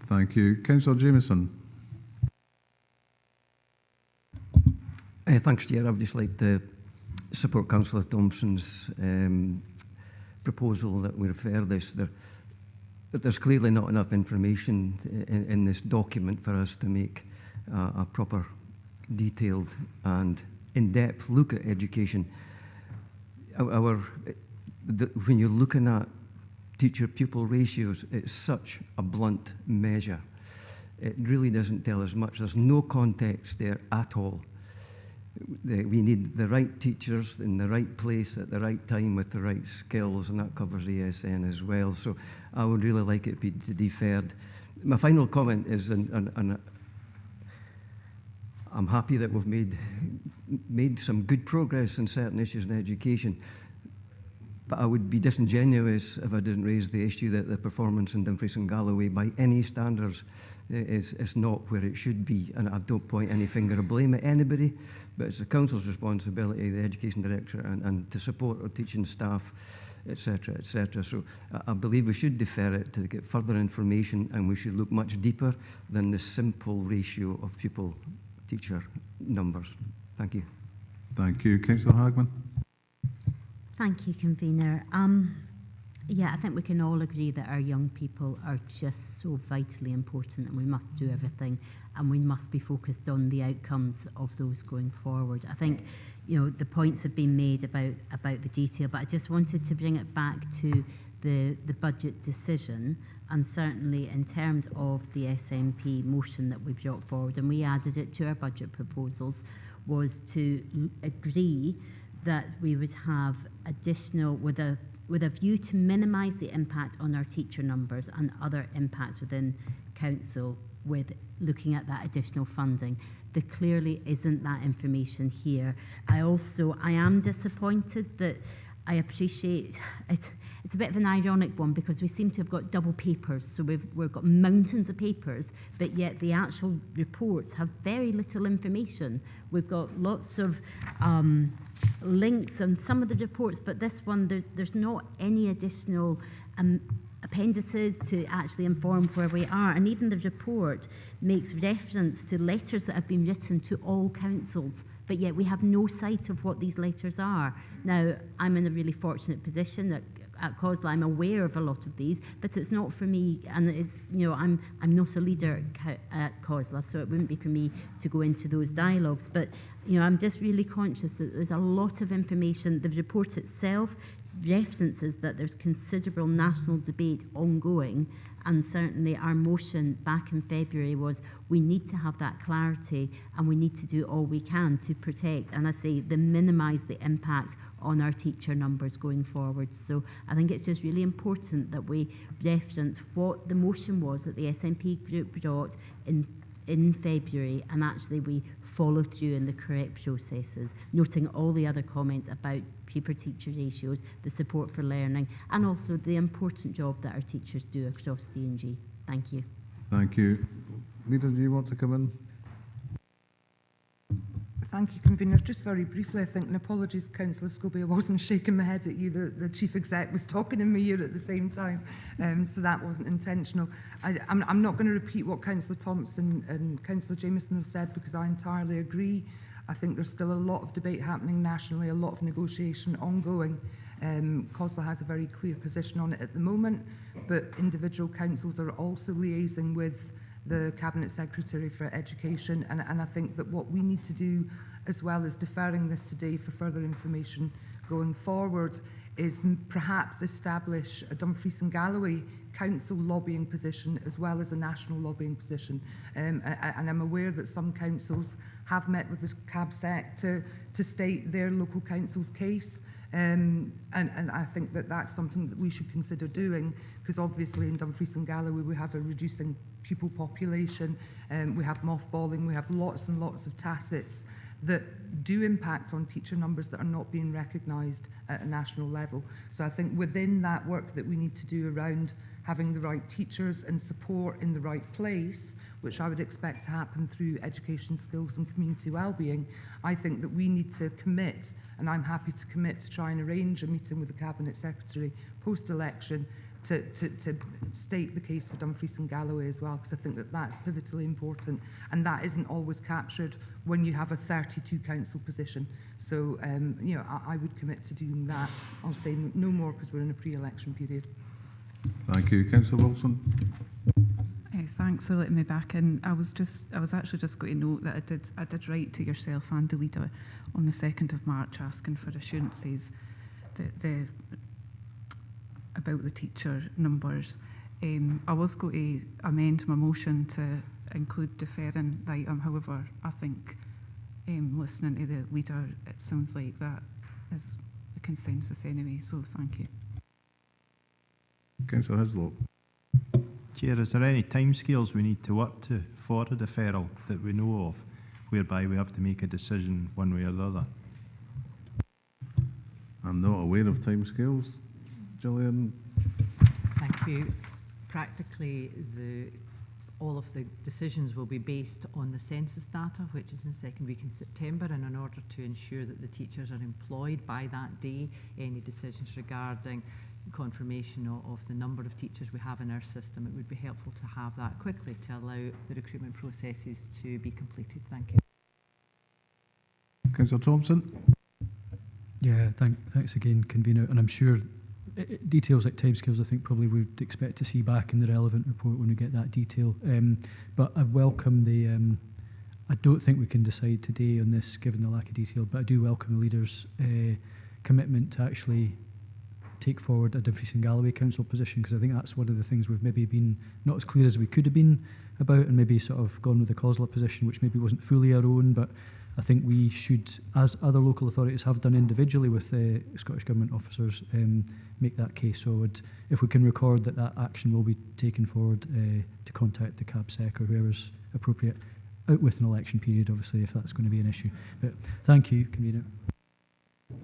Speaker 1: Thank you. Councillor Jameson.
Speaker 22: Thanks, Chair. I would just like to support Councillor Thompson's proposal that we refer this. But there's clearly not enough information in this document for us to make a proper, detailed and in-depth look at education. When you're looking at teacher-pupil ratios, it's such a blunt measure. It really doesn't tell us much. There's no context there at all. We need the right teachers in the right place at the right time with the right skills, and that covers ESN as well. So I would really like it to be deferred. My final comment is, and I'm happy that we've made some good progress in certain issues in education, but I would be disingenuous if I didn't raise the issue that the performance in Dumfries and Galloway by any standards is not where it should be. And I don't point any finger of blame at anybody, but it's the council's responsibility, the education director, and to support our teaching staff, etc., etc. So I believe we should defer it to get further information, and we should look much deeper than the simple ratio of pupil-teacher numbers. Thank you.
Speaker 1: Thank you. Councillor Hagman.
Speaker 4: Thank you, Convener. Yeah, I think we can all agree that our young people are just so vitally important, and we must do everything, and we must be focused on the outcomes of those going forward. I think, the points have been made about the detail, but I just wanted to bring it back to the budget decision, and certainly in terms of the SNP motion that we brought forward, and we added it to our budget proposals, was to agree that we would have additional, with a view to minimise the impact on our teacher numbers and other impacts within council with looking at that additional funding. There clearly isn't that information here. I am disappointed that I appreciate it. It's a bit of an ironic one because we seem to have got double papers. So we've got mountains of papers, but yet the actual reports have very little information. We've got lots of links on some of the reports, but this one, there's not any additional appendices to actually inform where we are. And even the report makes reference to letters that have been written to all councils, but yet we have no sight of what these letters are. Now, I'm in a really fortunate position that at COSLA, I'm aware of a lot of these, but it's not for me, and it's, I'm not a leader at COSLA, so it wouldn't be for me to go into those dialogues. But, I'm just really conscious that there's a lot of information. The report itself references that there's considerable national debate ongoing, and certainly our motion back in February was we need to have that clarity, and we need to do all we can to protect, and I say, minimise the impact on our teacher numbers going forward. So I think it's just really important that we reference what the motion was that the SNP group brought in February, and actually we follow through in the correct processes, noting all the other comments about pupil-teacher ratios, the support for learning, and also the important job that our teachers do across D&G. Thank you.
Speaker 1: Thank you. Leader, do you want to come in?
Speaker 14: Thank you, Convener. Just very briefly, I think, and apologies, Councillor Scobie, I wasn't shaking my head at you. The Chief Exec was talking in my ear at the same time, so that wasn't intentional. I'm not going to repeat what Councillor Thompson and Councillor Jameson have said, because I entirely agree. I think there's still a lot of debate happening nationally, a lot of negotiation ongoing. COSLA has a very clear position on it at the moment, but individual councils are also liaising with the Cabinet Secretary for Education, and I think that what we need to do, as well as deferring this today for further information going forward, is perhaps establish a Dumfries and Galloway council lobbying position as well as a national lobbying position. And I'm aware that some councils have met with the CABSEC to state their local council's case. And I think that that's something that we should consider doing, because obviously in Dumfries and Galloway we have a reducing pupil population, we have mothballing, we have lots and lots of tacits that do impact on teacher numbers that are not being recognised at a national level. So I think within that work that we need to do around having the right teachers and support in the right place, which I would expect to happen through education, skills and community wellbeing, I think that we need to commit, and I'm happy to commit to try and arrange a meeting with the Cabinet Secretary post-election to state the case for Dumfries and Galloway as well, because I think that that's pivotally important, and that isn't always captured when you have a 32 council position. So, you know, I would commit to doing that. I'll say no more because we're in a pre-election period.
Speaker 1: Thank you. Councillor Wilson.
Speaker 18: Thanks for letting me back in. I was actually just going to note that I did write to yourself and the leader on the 2nd of March asking for assurances about the teacher numbers. I was going to amend my motion to include deferring the item. However, I think listening to the leader, it sounds like that is the consensus anyway. So thank you.
Speaker 1: Councillor Hislop.
Speaker 5: Chair, is there any timescales we need to work to for a deferral that we know of, whereby we have to make a decision one way or the other?
Speaker 1: I'm not aware of timescales. Gillian.
Speaker 20: Thank you. Practically, all of the decisions will be based on the census data, which is in the second week in September, and in order to ensure that the teachers are employed by that day, any decisions regarding confirmation of the number of teachers we have in our system, it would be helpful to have that quickly to allow the recruitment processes to be completed. Thank you.
Speaker 1: Councillor Thompson.
Speaker 3: Yeah, thanks again, convener. And I'm sure details like timescales, I think probably would expect to see back in the relevant report when we get that detail. But I welcome the. I don't think we can decide today on this given the lack of detail, but I do welcome the leader's commitment to actually take forward a Dumfries and Galloway Council position, because I think that's one of the things we've maybe been not as clear as we could have been about, and maybe sort of gone with the COSLA position, which maybe wasn't fully our own, but I think we should, as other local authorities have done individually with Scottish Government officers, make that case. So if we can record that action will be taken forward, to contact the CABSEC or whoever's appropriate, out with an election period, obviously, if that's going to be an issue. But thank you, convener.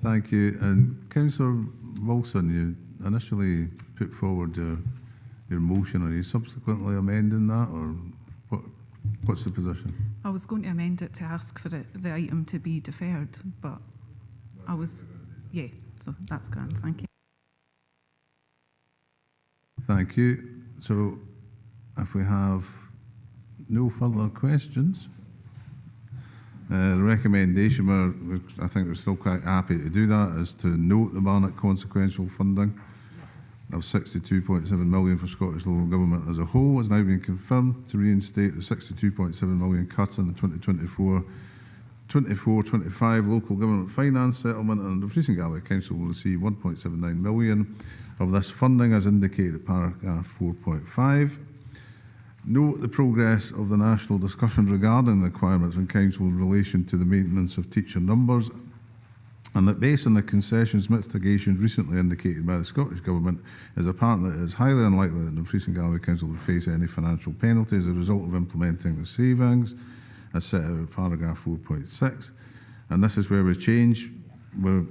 Speaker 1: Thank you. And Councillor Wilson, you initially put forward your motion. Are you subsequently amending that, or what's the position?
Speaker 18: I was going to amend it to ask for the item to be deferred, but I was, yeah, so that's grand. Thank you.
Speaker 1: Thank you. So if we have no further questions, the recommendation, I think we're still quite happy to do that, is to note the Barnett consequential funding of 62.7 million for Scottish local government as a whole has now been confirmed to reinstate the 62.7 million cut in the 24-25 local government finance settlement, and the Dumfries and Galloway Council will receive 1.79 million of this funding as indicated in paragraph 4.5. Note the progress of the national discussions regarding the requirements in Council in relation to the maintenance of teacher numbers, and that based on the concessions mitigations recently indicated by the Scottish Government, is apparent that it is highly unlikely that the Dumfries and Galloway Council will face any financial penalty as a result of implementing the savings as set out in paragraph 4.6. And this is where we change. We're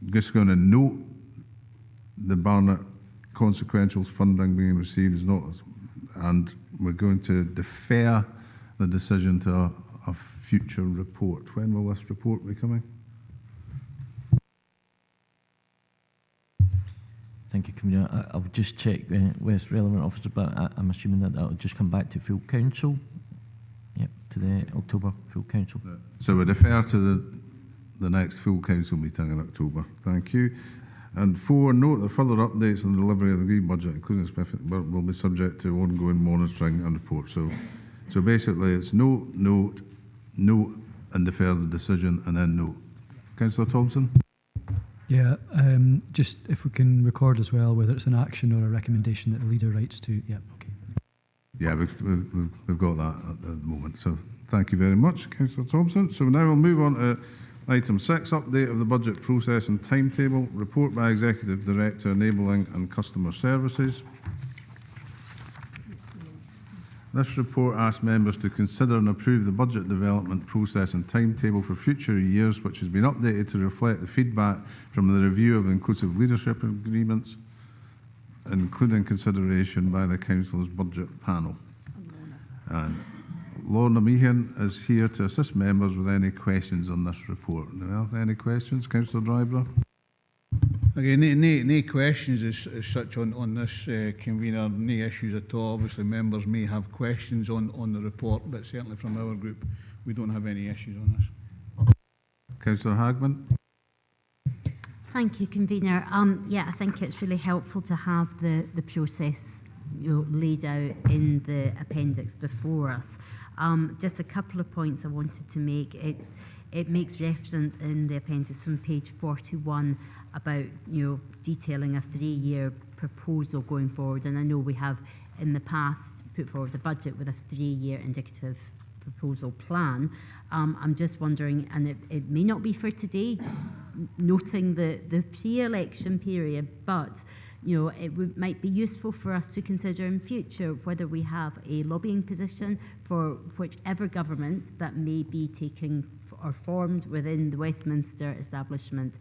Speaker 1: just going to note the Barnett consequentials funding being received is not, and we're going to defer the decision to a future report. When will this report be coming?
Speaker 12: Thank you, Convener. I'll just check with relevant officers, but I'm assuming that will just come back to full council. Yep, to the October full council.
Speaker 1: So we defer to the next full council meeting in October. Thank you. And 4, note that further updates on the delivery of the agreed budget, including specific, will be subject to ongoing monitoring and report. So basically it's note, and defer the decision, and then note. Councillor Thompson?
Speaker 3: Yeah, just if we can record as well whether it's an action or a recommendation that the leader writes to. Yeah, okay.
Speaker 1: Yeah, we've got that at the moment. So thank you very much, Councillor Thompson. So now we'll move on to item 6, update of the budget process and timetable, report by Executive Director Enabling and Customer Services. This report asks members to consider and approve the budget development process and timetable for future years, which has been updated to reflect the feedback from the review of inclusive leadership agreements, including consideration by the Council's budget panel. And Lorna Meehan is here to assist members with any questions on this report. Are there any questions? Councillor Drybrough?
Speaker 17: Again, no questions as such on this, convener, no issues at all. Obviously, members may have questions on the report, but certainly from our group, we don't have any issues on this.
Speaker 1: Councillor Hagman?
Speaker 4: Thank you, convener. Yeah, I think it's really helpful to have the process laid out in the appendix before us. Just a couple of points I wanted to make. It makes reference in the appendix on page 41 about detailing a 3-year proposal going forward, and I know we have in the past put forward a budget with a 3-year indicative proposal plan. I'm just wondering, and it may not be for today, noting the pre-election period, but it might be useful for us to consider in future whether we have a lobbying position for whichever government that may be taking or formed within the Westminster establishment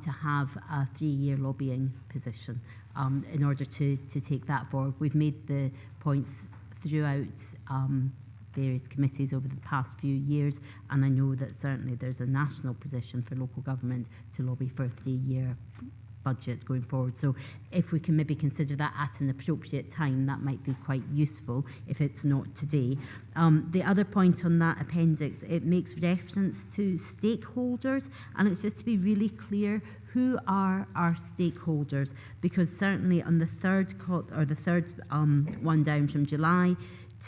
Speaker 4: to have a 3-year lobbying position in order to take that forward. We've made the points throughout various committees over the past few years, and I know that certainly there's a national position for local government to lobby for a 3-year budget going forward. So if we can maybe consider that at an appropriate time, that might be quite useful if it's not today. The other point on that appendix, it makes reference to stakeholders, and it's just to be really clear, who are our stakeholders? Because certainly on the third one down from July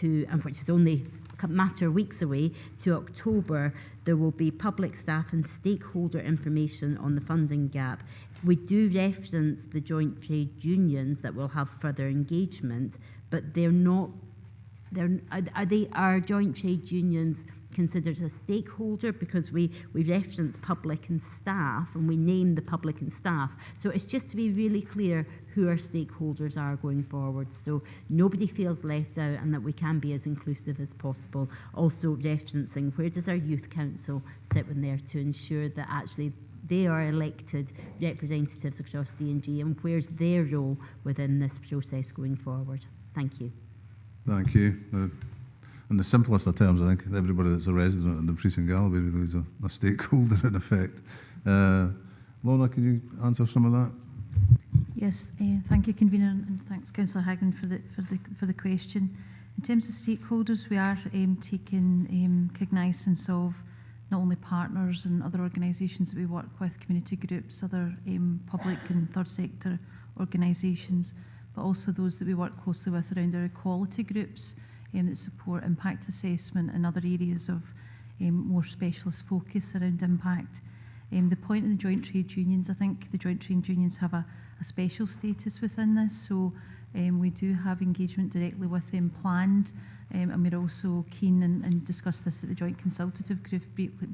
Speaker 4: to, and which is only a matter of weeks away, to October, there will be public staff and stakeholder information on the funding gap. We do reference the joint trade unions that will have further engagement, but they're not. Are joint trade unions considered a stakeholder? Because we reference public and staff, and we name the public and staff. So it's just to be really clear who our stakeholders are going forward, so nobody feels left out, and that we can be as inclusive as possible. Also referencing where does our youth council sit in there to ensure that actually they are elected representatives across D&G, and where's their role within this process going forward. Thank you.
Speaker 1: Thank you. In the simplest of terms, I think everybody that's a resident in the Dumfries and Galloway really is a stakeholder in effect. Lorna, can you answer some of that?
Speaker 2: Yes, thank you, convener, and thanks, Councillor Hagan, for the question. In terms of stakeholders, we are taking cognizance of not only partners and other organisations that we work with, community groups, other public and third sector organisations, but also those that we work closely with around our equality groups that support impact assessment and other areas of more specialist focus around impact. The point of the joint trade unions, I think the joint trade unions have a special status within this, so we do have engagement directly with them planned, and we're also keen and discuss this at the joint consultative group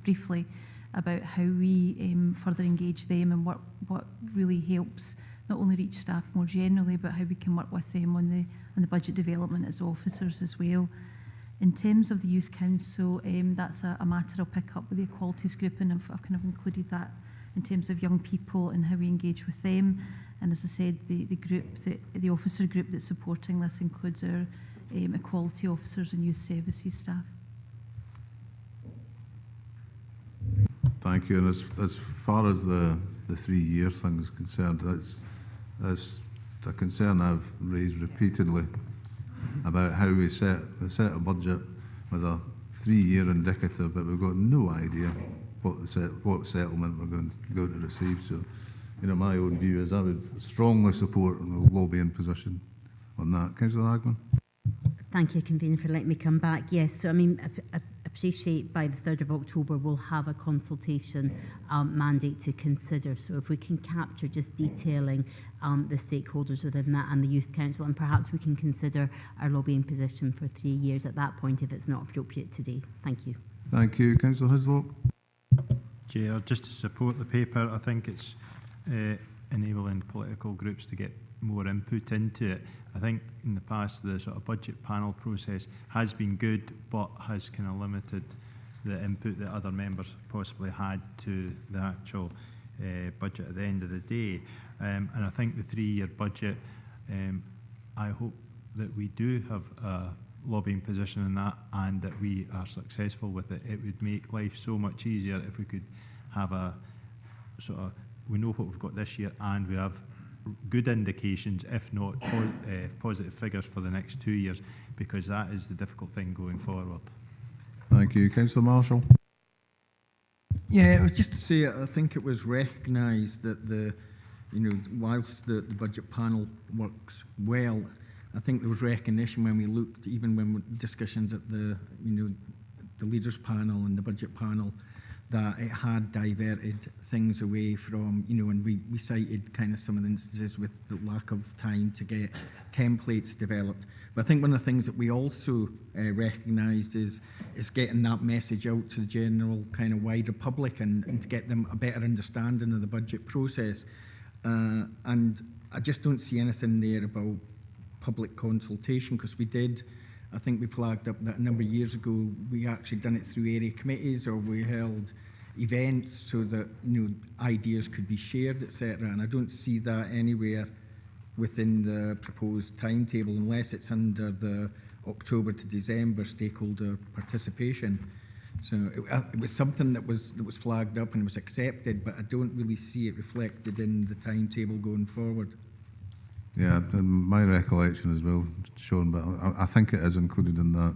Speaker 2: briefly about how we further engage them and what really helps not only reach staff more generally, but how we can work with them on the budget development as officers as well. In terms of the Youth Council, that's a matter I'll pick up with the Equalities Group, and I've kind of included that in terms of young people and how we engage with them. And as I said, the officer group that's supporting this includes our equality officers and youth services staff.
Speaker 1: Thank you. And as far as the 3-year thing is concerned, that's a concern I've raised repeatedly about how we set a budget with a 3-year indicative, but we've got no idea what settlement we're going to receive. So, my own view is I would strongly support the lobbying position on that. Councillor Hagman?
Speaker 4: Thank you, convener, for letting me come back. Yes, so I appreciate by the 3rd of October we'll have a consultation mandate to consider. So if we can capture just detailing the stakeholders within that and the Youth Council, and perhaps we can consider our lobbying position for 3 years at that point if it's not appropriate today. Thank you.
Speaker 1: Thank you. Councillor Hislop?
Speaker 5: Chair, just to support the paper, I think it's enabling political groups to get more input into it. I think in the past the sort of budget panel process has been good, but has kind of limited the input that other members possibly had to the actual budget at the end of the day. And I think the 3-year budget, I hope that we do have a lobbying position in that, and that we are successful with it. It would make life so much easier if we could have a sort of, we know what we've got this year, and we have good indications, if not positive figures for the next 2 years, because that is the difficult thing going forward.
Speaker 1: Thank you. Councillor Marshall.
Speaker 6: Yeah, it was just to say, I think it was recognised that whilst the budget panel works well, I think there was recognition when we looked, even when discussions at the leaders panel and the budget panel, that it had diverted things away from, and we cited kind of some of the instances with the lack of time to get templates developed. But I think one of the things that we also recognised is getting that message out to the general kind of wider public and to get them a better understanding of the budget process. And I just don't see anything there about public consultation, because I think we flagged up that a number of years ago, we actually done it through area committees, or we held events so that ideas could be shared, etc. And I don't see that anywhere within the proposed timetable, unless it's under the October to December stakeholder participation. So it was something that was flagged up and was accepted, but I don't really see it reflected in the timetable going forward.
Speaker 1: Yeah, my recollection as well, Sean, but I think it is included in that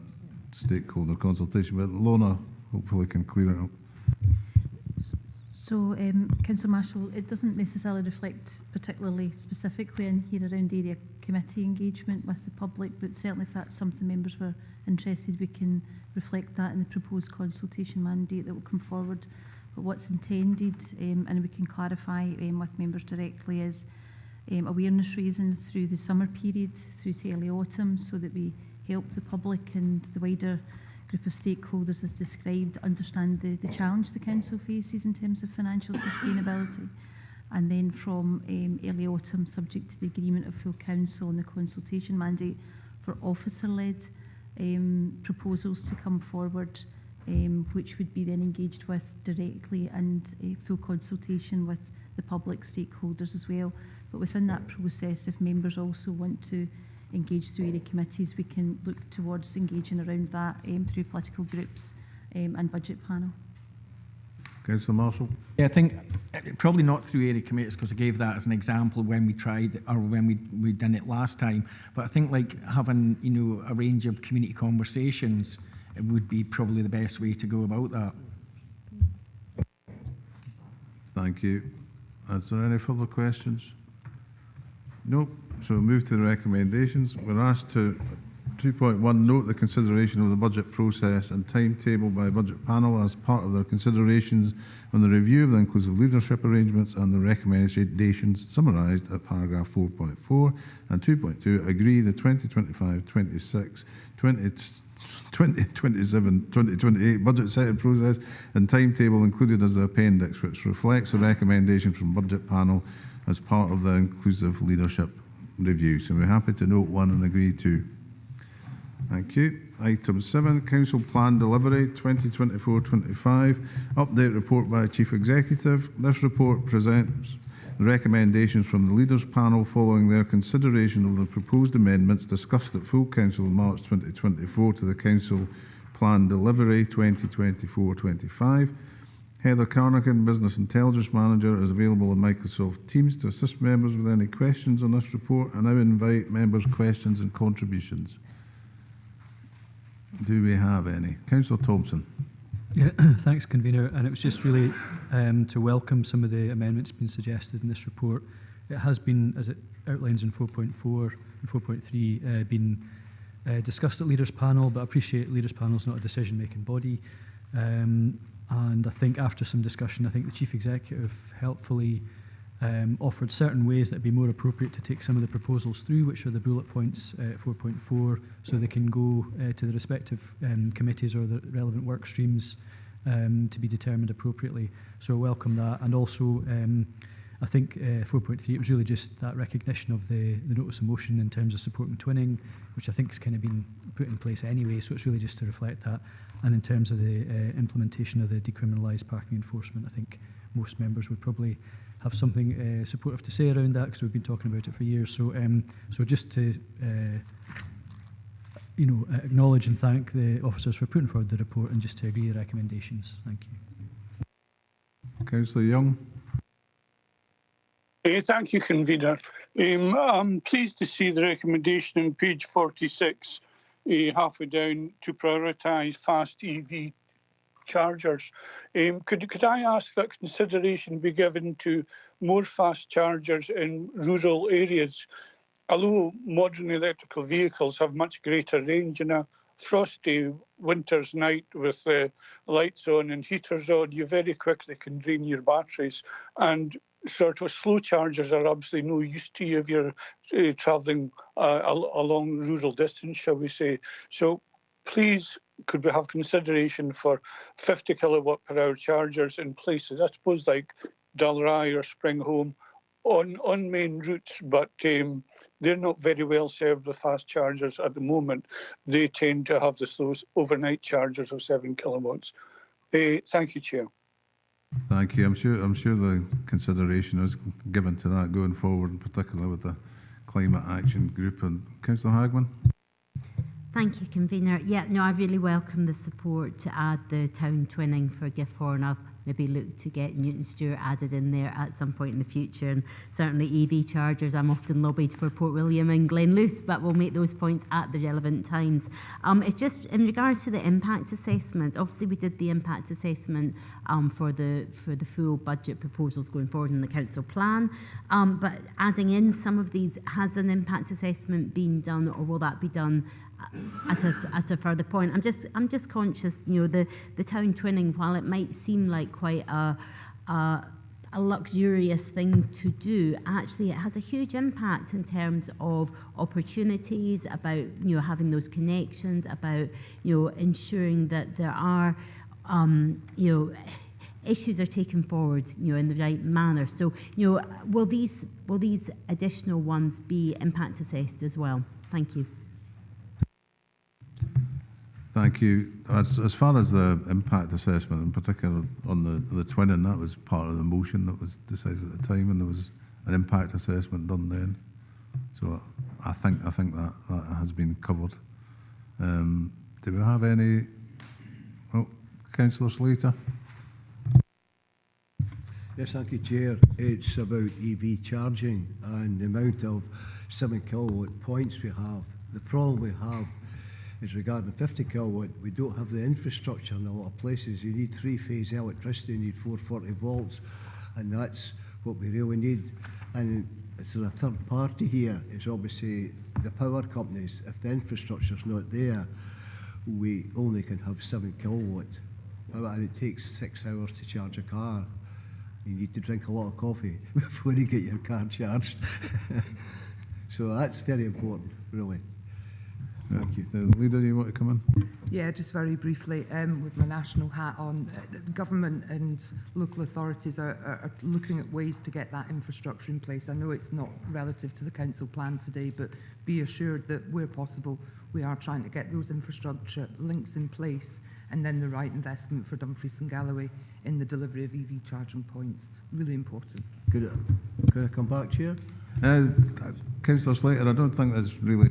Speaker 1: stakeholder consultation. But Lorna hopefully can clear it up.
Speaker 2: So, Councillor Marshall, it doesn't necessarily reflect particularly specifically in here around area committee engagement with the public, but certainly if that's something members were interested, we can reflect that in the proposed consultation mandate that will come forward. But what's intended, and we can clarify with members directly, is awareness raising through the summer period through to early autumn, so that we help the public and the wider group of stakeholders as described understand the challenge the council faces in terms of financial sustainability. And then from early autumn, subject to the agreement of full council and the consultation mandate, for officer-led proposals to come forward, which would be then engaged with directly, and full consultation with the public stakeholders as well. But within that process, if members also want to engage through area committees, we can look towards engaging around that through political groups and budget panel.
Speaker 1: Councillor Marshall.
Speaker 6: Yeah, I think probably not through area committees, because I gave that as an example when we tried, or when we done it last time. But I think like having a range of community conversations, it would be probably the best way to go about that.
Speaker 1: Thank you. Is there any further questions? Nope. So we'll move to the recommendations. We're asked to 2.1 note the consideration of the budget process and timetable by budget panel as part of their considerations on the review of the inclusive leadership arrangements and the recommendations summarised at paragraph 4.4, and 2.2 agree the 2025-26, 2027-2028 budget setting process and timetable included as the appendix, which reflects the recommendation from budget panel as part of the inclusive leadership review. So we're happy to note 1 and agree 2. Thank you. Item 7, Council Plan Delivery 2024-25, update report by Chief Executive. This report presents the recommendations from the Leaders Panel following their consideration of the proposed amendments discussed at full Council in March 2024 to the Council Plan Delivery 2024-25. Heather Carnahan, Business Intelligence Manager, is available on Microsoft Teams to assist members with any questions on this report. I now invite members' questions and contributions. Do we have any? Councillor Thompson.
Speaker 3: Yeah, thanks, Convener. And it was just really to welcome some of the amendments being suggested in this report. It has been, as it outlines in 4.4 and 4.3, been discussed at Leaders Panel, but I appreciate Leaders Panel is not a decision-making body. And I think after some discussion, I think the Chief Executive helpfully offered certain ways that would be more appropriate to take some of the proposals through, which are the bullet points 4.4, so they can go to the respective committees or the relevant work streams to be determined appropriately. So I welcome that. And also, I think 4.3, it was really just that recognition of the notice of motion in terms of supporting twinning, which I think has kind of been put in place anyway, so it's really just to reflect that. And in terms of the implementation of the decriminalised parking enforcement, I think most members would probably have something supportive to say around that, because we've been talking about it for years. So, so just to acknowledge and thank the officers for putting forward the report, and just to agree the recommendations. Thank you.
Speaker 1: Councillor Young.
Speaker 8: Thank you, Convener. I'm pleased to see the recommendation on page 46, halfway down, to prioritise fast EV chargers. Could I ask that consideration be given to more fast chargers in rural areas? Although modern electrical vehicles have much greater range, in a frosty winter's night with lights on and heaters on, you very quickly can drain your batteries. And sort of slow chargers are absolutely no use to you if you're travelling a long rural distance, shall we say. So please, could we have consideration for 50 kilowatt per hour chargers in places, I suppose, like Dalry or Springholm, on main routes, but they're not very well served with fast chargers at the moment. They tend to have those overnight chargers of 7 kilowatts. Thank you, Chair.
Speaker 1: Thank you. I'm sure the consideration is given to that going forward, particularly with the Climate Action Group. And Councillor Hagman.
Speaker 4: Thank you, Convener. Yeah, no, I really welcome the support to add the town twinning for Gifford. I've maybe look to get Newton Stewart added in there at some point in the future. And certainly EV chargers, I'm often lobbied for Port William and Glenluce, but we'll make those points at the relevant times. It's just in regards to the impact assessment. Obviously, we did the impact assessment for the full budget proposals going forward in the council plan. But adding in some of these, has an impact assessment been done, or will that be done at a further point? I'm just conscious, the town twinning, while it might seem like quite a luxurious thing to do, actually it has a huge impact in terms of opportunities, about having those connections, about ensuring that there are issues are taken forward in the right manner. So will these additional ones be impact assessed as well? Thank you.
Speaker 1: Thank you. As far as the impact assessment, in particular on the twinning, that was part of the motion that was decided at the time, and there was an impact assessment done then. So I think that has been covered. Do we have any? Oh, Councillor Slater.
Speaker 10: Yes, thank you, Chair. It's about EV charging and the amount of 7 kilowatt points we have. The problem we have is regarding 50 kilowatt, we don't have the infrastructure in a lot of places. You need 3-phase electricity, you need 440 volts, and that's what we really need. And it's a third party here. It's obviously the power companies. If the infrastructure's not there, we only can have 7 kilowatt. And it takes 6 hours to charge a car. You need to drink a lot of coffee before you get your car charged. So that's very important, really. Thank you.
Speaker 1: Leader, you want to come in?
Speaker 14: Yeah, just very briefly, with my national hat on, government and local authorities are looking at ways to get that infrastructure in place. I know it's not relative to the council plan today, but be assured that where possible, we are trying to get those infrastructure links in place, and then the right investment for Dumfries and Galloway in the delivery of EV charging points. Really important.
Speaker 10: Could I come back, Chair?
Speaker 1: Councillor Slater, I don't think that's really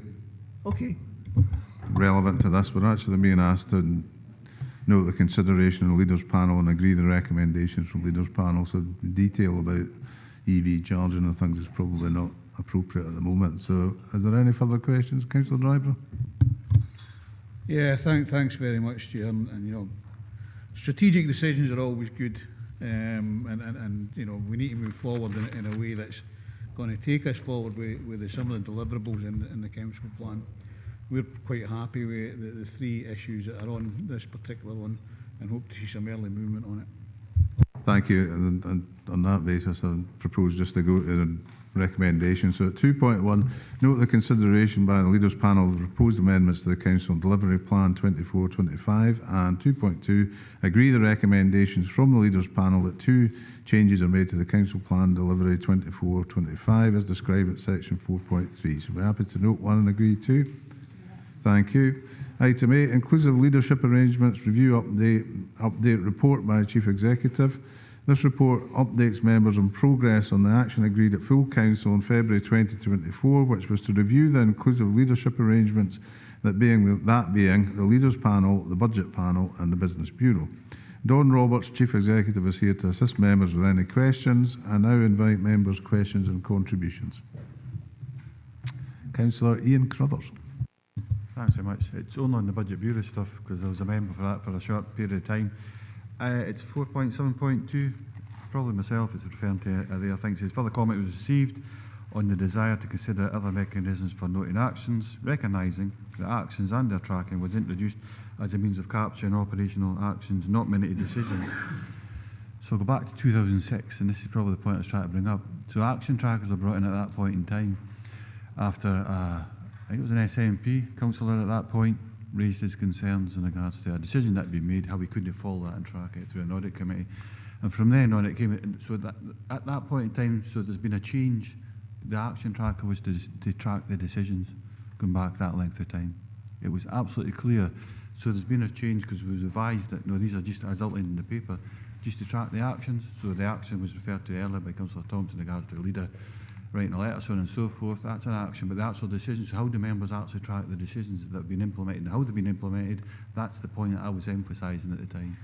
Speaker 1: relevant to this. We're actually being asked to note the consideration of the Leaders Panel and agree the recommendations from Leaders Panel. So detail about EV charging and things is probably not appropriate at the moment. So is there any further questions? Councillor Driver?
Speaker 17: Yeah, thanks very much, Chair. And strategic decisions are always good, and we need to move forward in a way that's going to take us forward with some of the deliverables in the council plan. We're quite happy with the 3 issues that are on this particular one, and hope to see some early movement on it.
Speaker 1: Thank you. And on that basis, I propose just to go to recommendation. So at 2.1, note the consideration by the Leaders Panel of the proposed amendments to the Council Delivery Plan 24-25, and 2.2, agree the recommendations from the Leaders Panel that 2 changes are made to the Council Plan Delivery 24-25 as described at section 4.3. So we're happy to note 1 and agree 2. Thank you. Item 8, inclusive leadership arrangements, review update report by Chief Executive. This report updates members on progress on the action agreed at full council in February 2024, which was to review the inclusive leadership arrangements, that being the Leaders Panel, the Budget Panel and the Business Bureau. Don Roberts, Chief Executive, is here to assist members with any questions. I now invite members' questions and contributions. Councillor Ian Crothers.
Speaker 11: Thanks very much. It's only on the Budget Bureau stuff because I was a member for that for a short period of time. It's 4.7.2. Probably myself is referring to there. I think it says further comment was received on the desire to consider other mechanisms for noting actions, recognising that actions and their tracking was introduced as a means of capturing operational actions, not minute decisions. So I'll go back to 2006, and this is probably the point I was trying to bring up. So action trackers were brought in at that point in time after, I think it was an SNP councillor at that point, raised his concerns in regards to a decision that had been made, how we couldn't follow that and track it through an audit committee. And from then on it came, so that at that point in time, so there's been a change. The action tracker was to track the decisions going back that length of time. It was absolutely clear. So there's been a change because it was advised that, no, these are just as outlined in the paper, just to track the actions. So the action was referred to earlier by Councillor Thompson in regards to the leader writing a letter, so on and so forth. That's an action, but the actual decisions, how do members actually track the decisions that have been implemented and how they've been implemented, that's the point that I was emphasising at the time.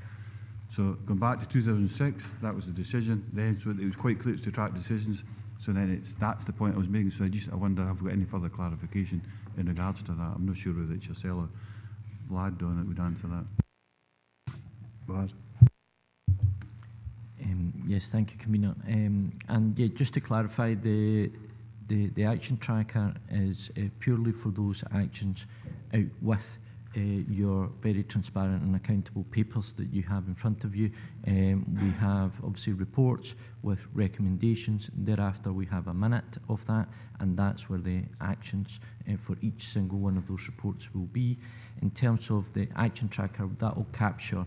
Speaker 11: So going back to 2006, that was the decision then, so it was quite clear to track decisions. So then that's the point I was making. So I wonder, have we got any further clarification in regards to that? I'm not sure whether it's yourself or Vlad Don that would answer that.
Speaker 1: Vlad.
Speaker 12: Yes, thank you, Convener. And yeah, just to clarify, the action tracker is purely for those actions out with your very transparent and accountable papers that you have in front of you. We have obviously reports with recommendations. Thereafter, we have a minute of that, and that's where the actions for each single one of those reports will be. In terms of the action tracker, that will capture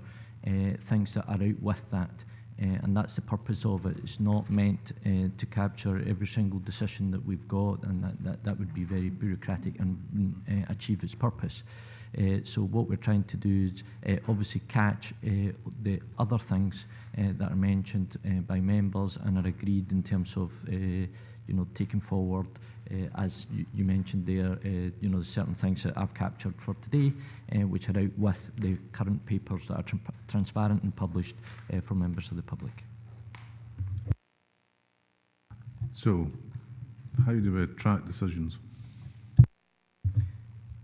Speaker 12: things that are out with that. And that's the purpose of it. It's not meant to capture every single decision that we've got, and that would be very bureaucratic and achieve its purpose. So what we're trying to do is obviously catch the other things that are mentioned by members and are agreed in terms of taking forward, as you mentioned there, certain things that I've captured for today, which are out with the current papers that are transparent and published for members of the public.
Speaker 1: So, how do we track decisions?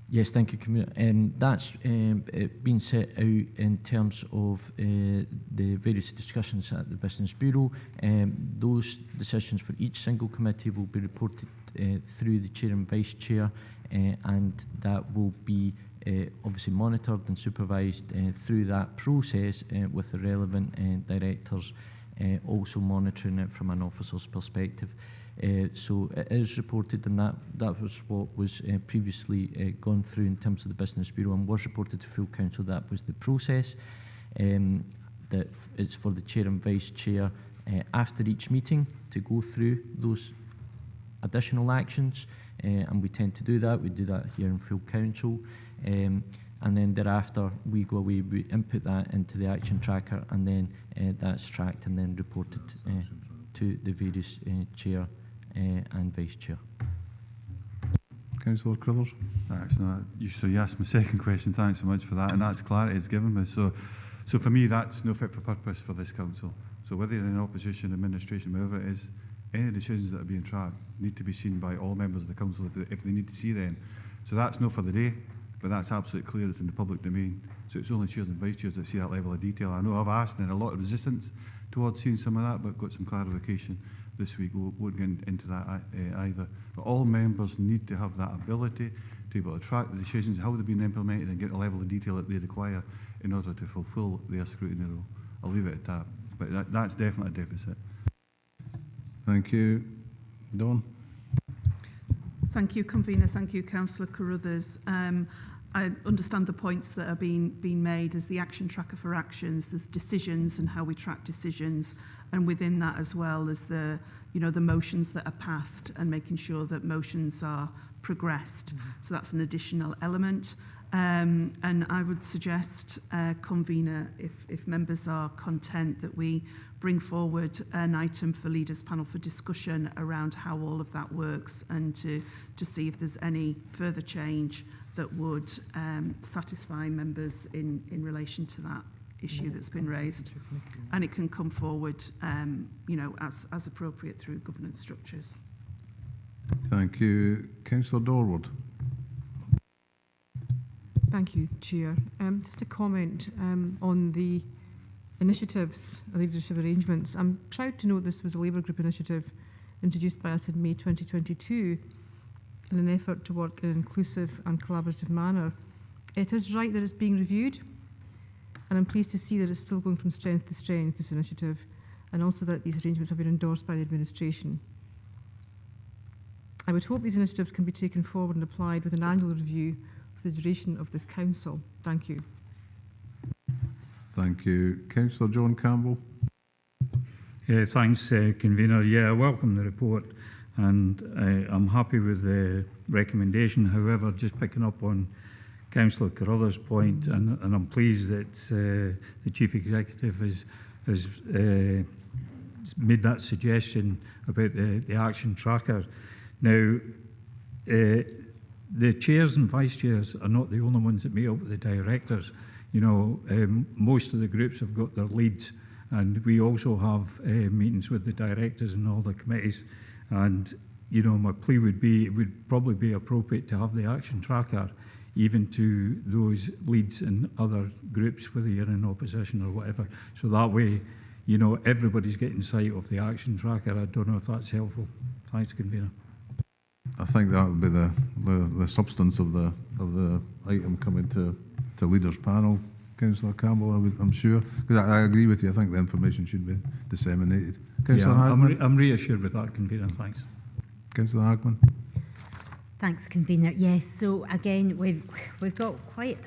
Speaker 12: Yes, thank you, Commissioner. That's been set out in terms of the various discussions at the Business Bureau. Those decisions for each single committee will be reported through the Chair and Vice Chair, and that will be obviously monitored and supervised through that process with the relevant directors also monitoring it from an officer's perspective. So it is reported, and that was what was previously gone through in terms of the Business Bureau and was reported to full council. That was the process. That it's for the Chair and Vice Chair after each meeting to go through those additional actions, and we tend to do that. We do that here in full council. And then thereafter we go away, we input that into the action tracker, and then that's tracked and then reported to the various chair and vice chair.
Speaker 1: Councillor Crothers.
Speaker 11: Thanks. No, so you asked my second question. Thanks so much for that, and that's clarity it's given me. So for me, that's no fit for purpose for this council. So whether you're in opposition, administration, whatever it is, any decisions that are being tracked need to be seen by all members of the council if they need to see them. So that's no for the day, but that's absolutely clear. It's in the public domain. So it's only chairs and vice chairs that see that level of detail. I know I've asked, and a lot of resistance towards seeing some of that, but got some clarification this week. We won't get into that either. But all members need to have that ability to be able to track the decisions, how they've been implemented, and get the level of detail that they require in order to fulfil their scrutiny role. I'll leave it at that. But that's definitely a deficit.
Speaker 1: Thank you. Dawn?
Speaker 7: Thank you, Convener. Thank you, Councillor Carruthers. I understand the points that are being made. There's the action tracker for actions, there's decisions and how we track decisions, and within that as well as the motions that are passed and making sure that motions are progressed. So that's an additional element. And I would suggest, Convener, if members are content, that we bring forward an item for Leaders Panel for discussion around how all of that works, and to see if there's any further change that would satisfy members in relation to that issue that's been raised. And it can come forward as appropriate through governance structures.
Speaker 1: Thank you. Councillor Dorward.
Speaker 13: Thank you, Chair. Just a comment on the initiatives, leadership arrangements. I'm proud to note this was a Labour Group initiative introduced by us in May 2022 in an effort to work in an inclusive and collaborative manner. It is right that it's being reviewed, and I'm pleased to see that it's still going from strength to strength, this initiative, and also that these arrangements have been endorsed by the administration. I would hope these initiatives can be taken forward and applied with an annual review for the duration of this council. Thank you.
Speaker 1: Thank you. Councillor John Campbell.
Speaker 15: Thanks, Convener. Yeah, I welcome the report, and I'm happy with the recommendation. However, just picking up on Councillor Carruthers' point, and I'm pleased that the Chief Executive has made that suggestion about the action tracker. Now, the chairs and vice chairs are not the only ones that meet up with the directors. Most of the groups have got their leads, and we also have meetings with the directors and all the committees. And my plea would be, it would probably be appropriate to have the action tracker even to those leads in other groups, whether you're in opposition or whatever. So that way, everybody's getting sight of the action tracker. I don't know if that's helpful. Thanks, Convener.
Speaker 1: I think that would be the substance of the item coming to Leaders Panel, Councillor Campbell, I'm sure. Because I agree with you, I think the information should be disseminated. Councillor Hagman?
Speaker 15: I'm reassured with that, Convener, thanks.
Speaker 1: Councillor Hagman?
Speaker 4: Thanks, Convener. Yes, so again, we've got quite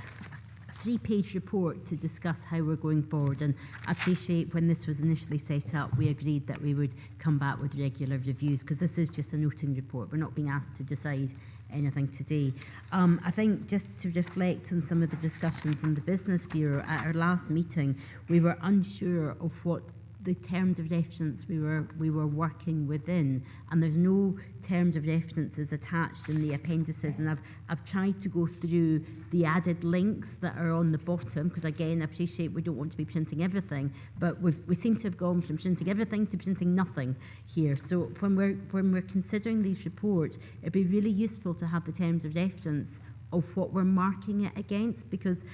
Speaker 4: a 3-page report to discuss how we're going forward, and I appreciate when this was initially set up, we agreed that we would come back with regular reviews, because this is just a noting report. We're not being asked to decide anything today. I think just to reflect on some of the discussions in the Business Bureau, at our last meeting, we were unsure of what the terms of reference we were working within, and there's no terms of references attached in the appendices, and I've tried to go through the added links that are on the bottom, because again, I appreciate we don't want to be printing everything, but we seem to have gone from printing everything to printing nothing here. So when we're considering these reports, it'd be really useful to have the terms of reference of what we're marking it against, because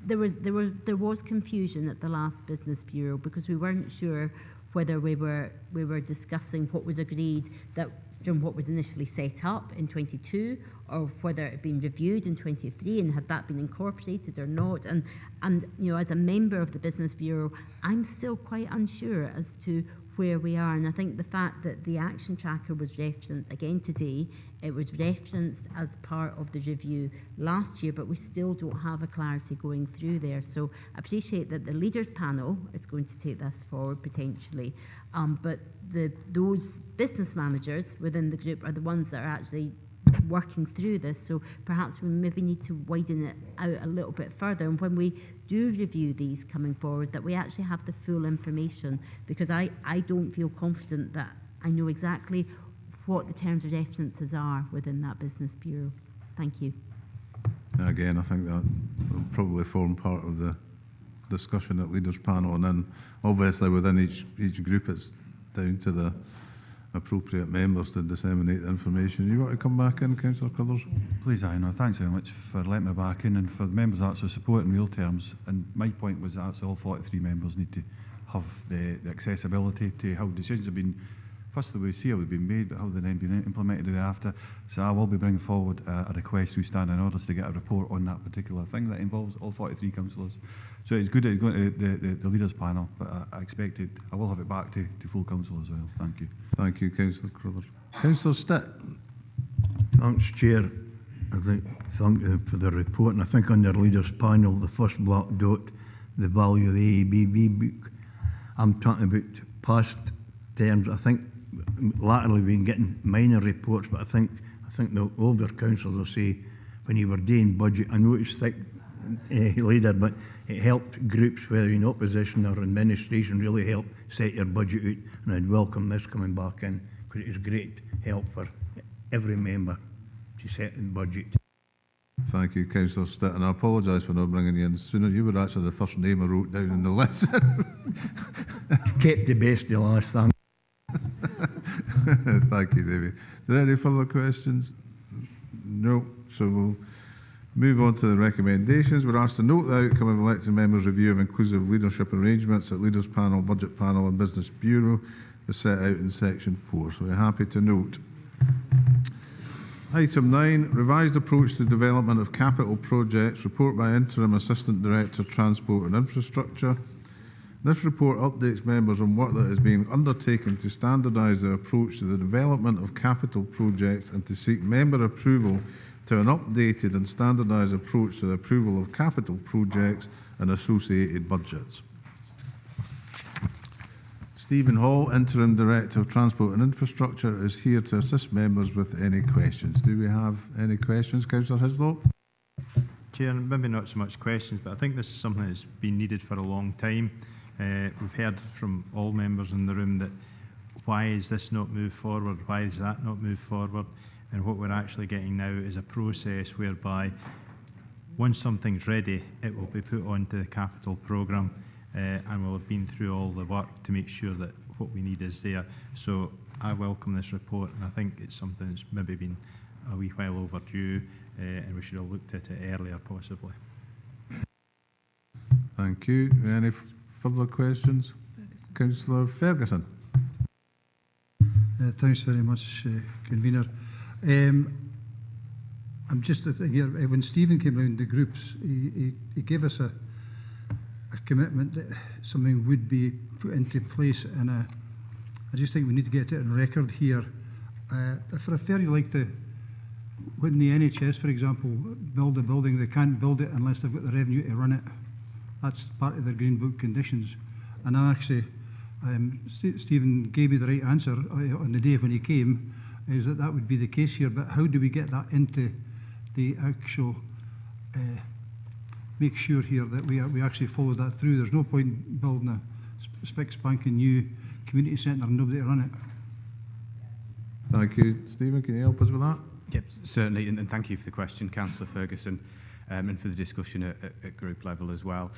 Speaker 4: there was confusion at the last Business Bureau, because we weren't sure whether we were discussing what was agreed that from what was initially set up in 22, or whether it had been reviewed in 23 and had that been incorporated or not. And as a member of the Business Bureau, I'm still quite unsure as to where we are. And I think the fact that the action tracker was referenced again today, it was referenced as part of the review last year, but we still don't have a clarity going through there. So I appreciate that the Leaders Panel is going to take this forward potentially, but those business managers within the group are the ones that are actually working through this, so perhaps we maybe need to widen it out a little bit further, and when we do review these coming forward, that we actually have the full information, because I don't feel confident that I know exactly what the terms of references are within that Business Bureau. Thank you.
Speaker 1: Again, I think that will probably form part of the discussion at Leaders Panel, and then obviously within each group it's down to the appropriate members to disseminate the information. You want to come back in, Councillor Carruthers?
Speaker 11: Please, thanks very much for letting me back in, and for the members that actually support in real terms. And my point was that all 43 members need to have the accessibility to how decisions have been firstly we see it would be made, but how they then been implemented thereafter. So I will be bringing forward a request through standing orders to get a report on that particular thing that involves all 43 councillors. So it's good that it's going to the leaders panel, but I will have it back to full council as well. Thank you.
Speaker 1: Thank you, Councillor Crothers. Councillor Stitt.
Speaker 10: Thanks, Chair. I think thank you for the report. And I think under leaders panel, the first black dot, the value of the AABB book. I'm talking about past terms. I think latterly we've been getting minor reports, but I think the older councillors will say when you were doing budget, I know it's thick, leader, but it helped groups, whether in opposition or administration, really help set your budget out. And I'd welcome this coming back in because it is great help for every member to set in budget.
Speaker 1: Thank you, Councillor Stitt, and I apologise for not bringing you in sooner. You were actually the first name I wrote down in the list.
Speaker 10: Kept the best to last, thank
Speaker 1: Thank you, David. Are there any further questions? No. So we'll move on to the recommendations. We're asked to note the outcome of elected members' review of inclusive leadership arrangements at Leaders Panel, Budget Panel and Business Bureau as set out in Section 4. So we're happy to note. Item 9, revised approach to development of capital projects, report by Interim Assistant Director, Transport and Infrastructure. This report updates members on work that is being undertaken to standardise the approach to the development of capital projects and to seek member approval to an updated and standardised approach to the approval of capital projects and associated budgets. Stephen Hall, Interim Director of Transport and Infrastructure, is here to assist members with any questions. Do we have any questions, Councillor Hislop?
Speaker 5: Chair, maybe not so much questions, but I think this is something that's been needed for a long time. We've heard from all members in the room that why is this not moved forward, why is that not moved forward, and what we're actually getting now is a process whereby once something's ready, it will be put onto the capital programme. And we'll have been through all the work to make sure that what we need is there. So I welcome this report, and I think it's something that's maybe been a wee while overdue, and we should have looked at it earlier, possibly.
Speaker 1: Thank you. Any further questions? Councillor Ferguson.
Speaker 9: Thanks very much, Convener. I'm just thinking, when Stephen came around the groups, he gave us a commitment that something would be put into place, and I just think we need to get it on record here. For a fair, you like to, when the NHS, for example, build a building, they can't build it unless they've got the revenue to run it. That's part of their Green Book conditions. And I actually, Stephen gave me the right answer on the day when he came, is that that would be the case here. But how do we get that into the actual make sure here that we actually follow that through? There's no point building a spick spanking new community centre and nobody to run it.
Speaker 1: Thank you. Stephen, can you help us with that?
Speaker 16: Yep, certainly, and thank you for the question, Councillor Ferguson, and for the discussion at group level as well.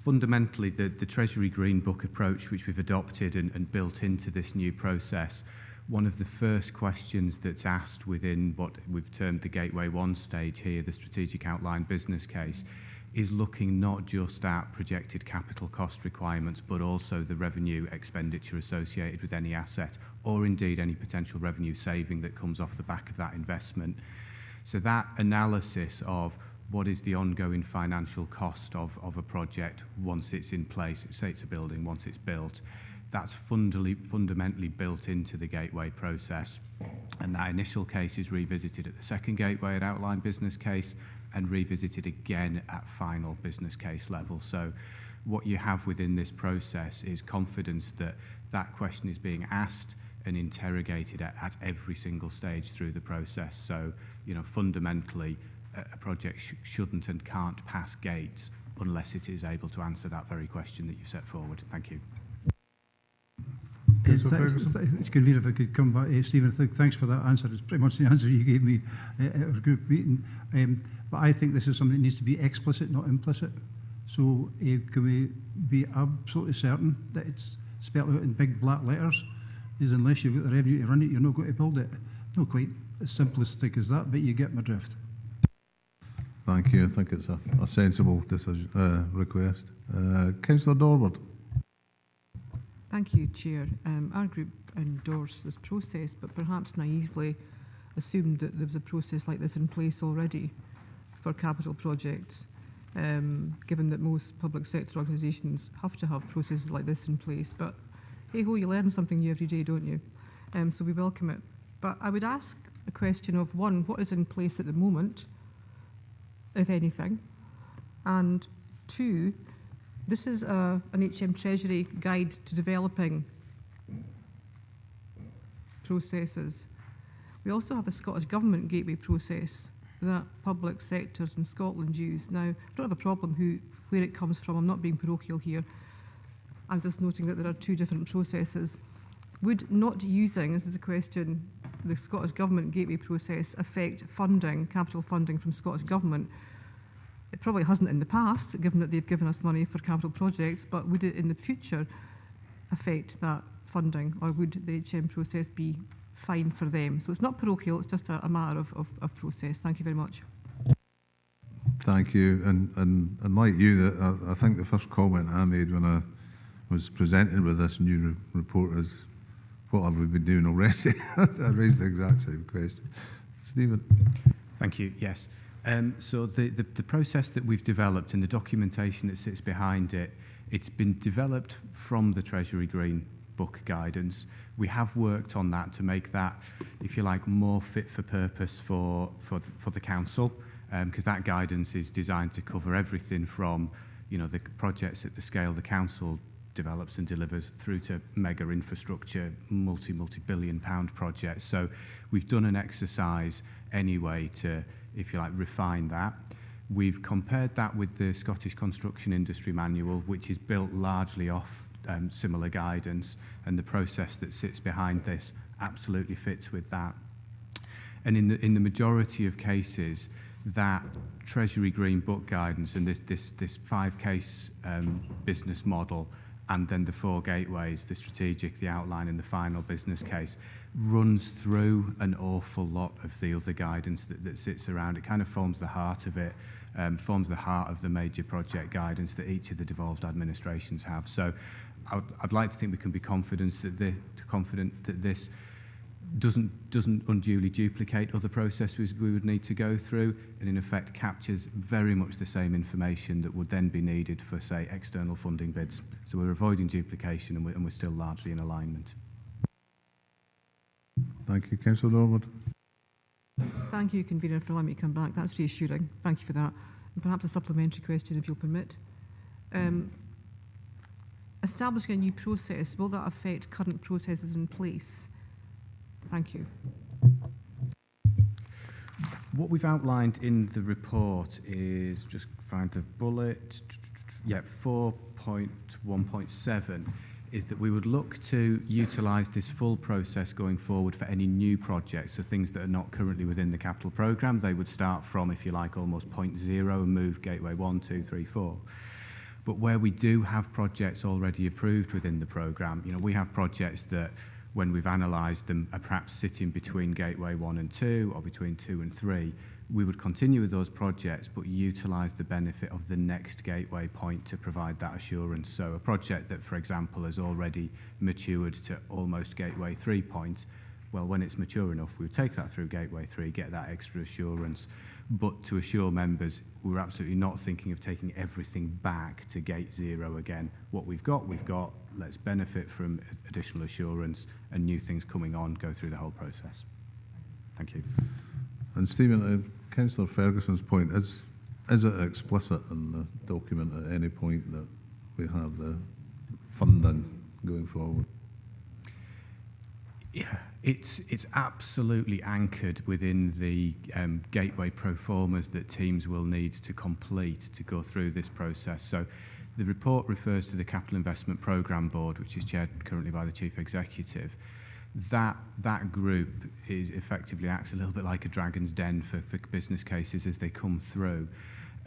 Speaker 16: Fundamentally, the Treasury Green Book approach, which we've adopted and built into this new process, one of the first questions that's asked within what we've termed the Gateway 1 stage here, the strategic outline business case, is looking not just at projected capital cost requirements, but also the revenue expenditure associated with any asset, or indeed any potential revenue saving that comes off the back of that investment. So that analysis of what is the ongoing financial cost of a project once it's in place, say it's a building, once it's built, that's fundamentally built into the Gateway process. And that initial case is revisited at the second Gateway at outline business case and revisited again at final business case level. So what you have within this process is confidence that that question is being asked and interrogated at every single stage through the process. So, you know, fundamentally, a project shouldn't and can't pass gates unless it is able to answer that very question that you set forward. Thank you.
Speaker 9: It's convenient if I could come back. Stephen, thanks for that answer. It's pretty much the answer you gave me at our group meeting. But I think this is something that needs to be explicit, not implicit. So can we be absolutely certain that it's spelled out in big black letters? Is unless you've got the revenue to run it, you're not going to build it. Not quite as simplistic as that, but you get my drift.
Speaker 1: Thank you. I think it's a sensible decision, request. Councillor Dorward.
Speaker 13: Thank you, Chair. Our group endorsed this process, but perhaps naively assumed that there was a process like this in place already for capital projects, given that most public sector organisations have to have processes like this in place. But hey-ho, you learn something new every day, don't you? So we welcome it. But I would ask a question of, one, what is in place at the moment, if anything? And two, this is an HM Treasury guide to developing processes. We also have a Scottish Government gateway process that public sectors in Scotland use. Now, I don't have a problem where it comes from. I'm not being parochial here. I'm just noting that there are two different processes. Would not using, this is a question, the Scottish Government gateway process affect funding, capital funding from Scottish Government? It probably hasn't in the past, given that they've given us money for capital projects, but would it in the future affect that funding, or would the HM process be fine for them? So it's not parochial, it's just a matter of process. Thank you very much.
Speaker 1: Thank you. And like you, I think the first comment I made when I was presented with this new report is, what have we been doing already? I raised the exact same question. Stephen.
Speaker 16: Thank you. Yes. So the process that we've developed and the documentation that sits behind it, it's been developed from the Treasury Green Book guidance. We have worked on that to make that, if you like, more fit for purpose for the council, because that guidance is designed to cover everything from, you know, the projects at the scale the council develops and delivers through to mega infrastructure, multi-billion pound projects. So we've done an exercise anyway to, if you like, refine that. We've compared that with the Scottish Construction Industry Manual, which is built largely off similar guidance, and the process that sits behind this absolutely fits with that. And in the majority of cases, that Treasury Green Book guidance and this 5-case business model, and then the 4 gateways, the strategic, the outline, and the final business case, runs through an awful lot of the other guidance that sits around. It kind of forms the heart of it, forms the heart of the major project guidance that each of the devolved administrations have. So I'd like to think we can be confident that this doesn't unduly duplicate other processes we would need to go through, and in effect captures very much the same information that would then be needed for, say, external funding bids. So we're avoiding duplication, and we're still largely in alignment.
Speaker 1: Thank you. Councillor Norwood.
Speaker 13: Thank you, Convener, for allowing me to come back. That's reassuring. Thank you for that. And perhaps a supplementary question, if you'll permit. Establishing a new process, will that affect current processes in place? Thank you.
Speaker 16: What we've outlined in the report is, just find the bullet, 4.1.7, is that we would look to utilise this full process going forward for any new projects, so things that are not currently within the capital programme. They would start from, if you like, almost point 0 and move Gateway 1, 2, 3, 4. But where we do have projects already approved within the programme, you know, we have projects that, when we've analysed them, are perhaps sitting between Gateway 1 and 2 or between 2 and 3, we would continue with those projects but utilise the benefit of the next gateway point to provide that assurance. So a project that, for example, has already matured to almost Gateway 3 point, well, when it's mature enough, we would take that through Gateway 3, get that extra assurance. But to assure members, we're absolutely not thinking of taking everything back to Gate 0 again. What we've got, let's benefit from additional assurance, and new things coming on go through the whole process. Thank you.
Speaker 1: And Stephen, Councillor Ferguson's point, is it explicit in the document at any point that we have the funding going forward?
Speaker 16: Yeah, it's absolutely anchored within the gateway pro formas that teams will need to complete to go through this process. So the report refers to the Capital Investment Programme Board, which is chaired currently by the Chief Executive. That group is effectively acts a little bit like a dragon's den for business cases as they come through.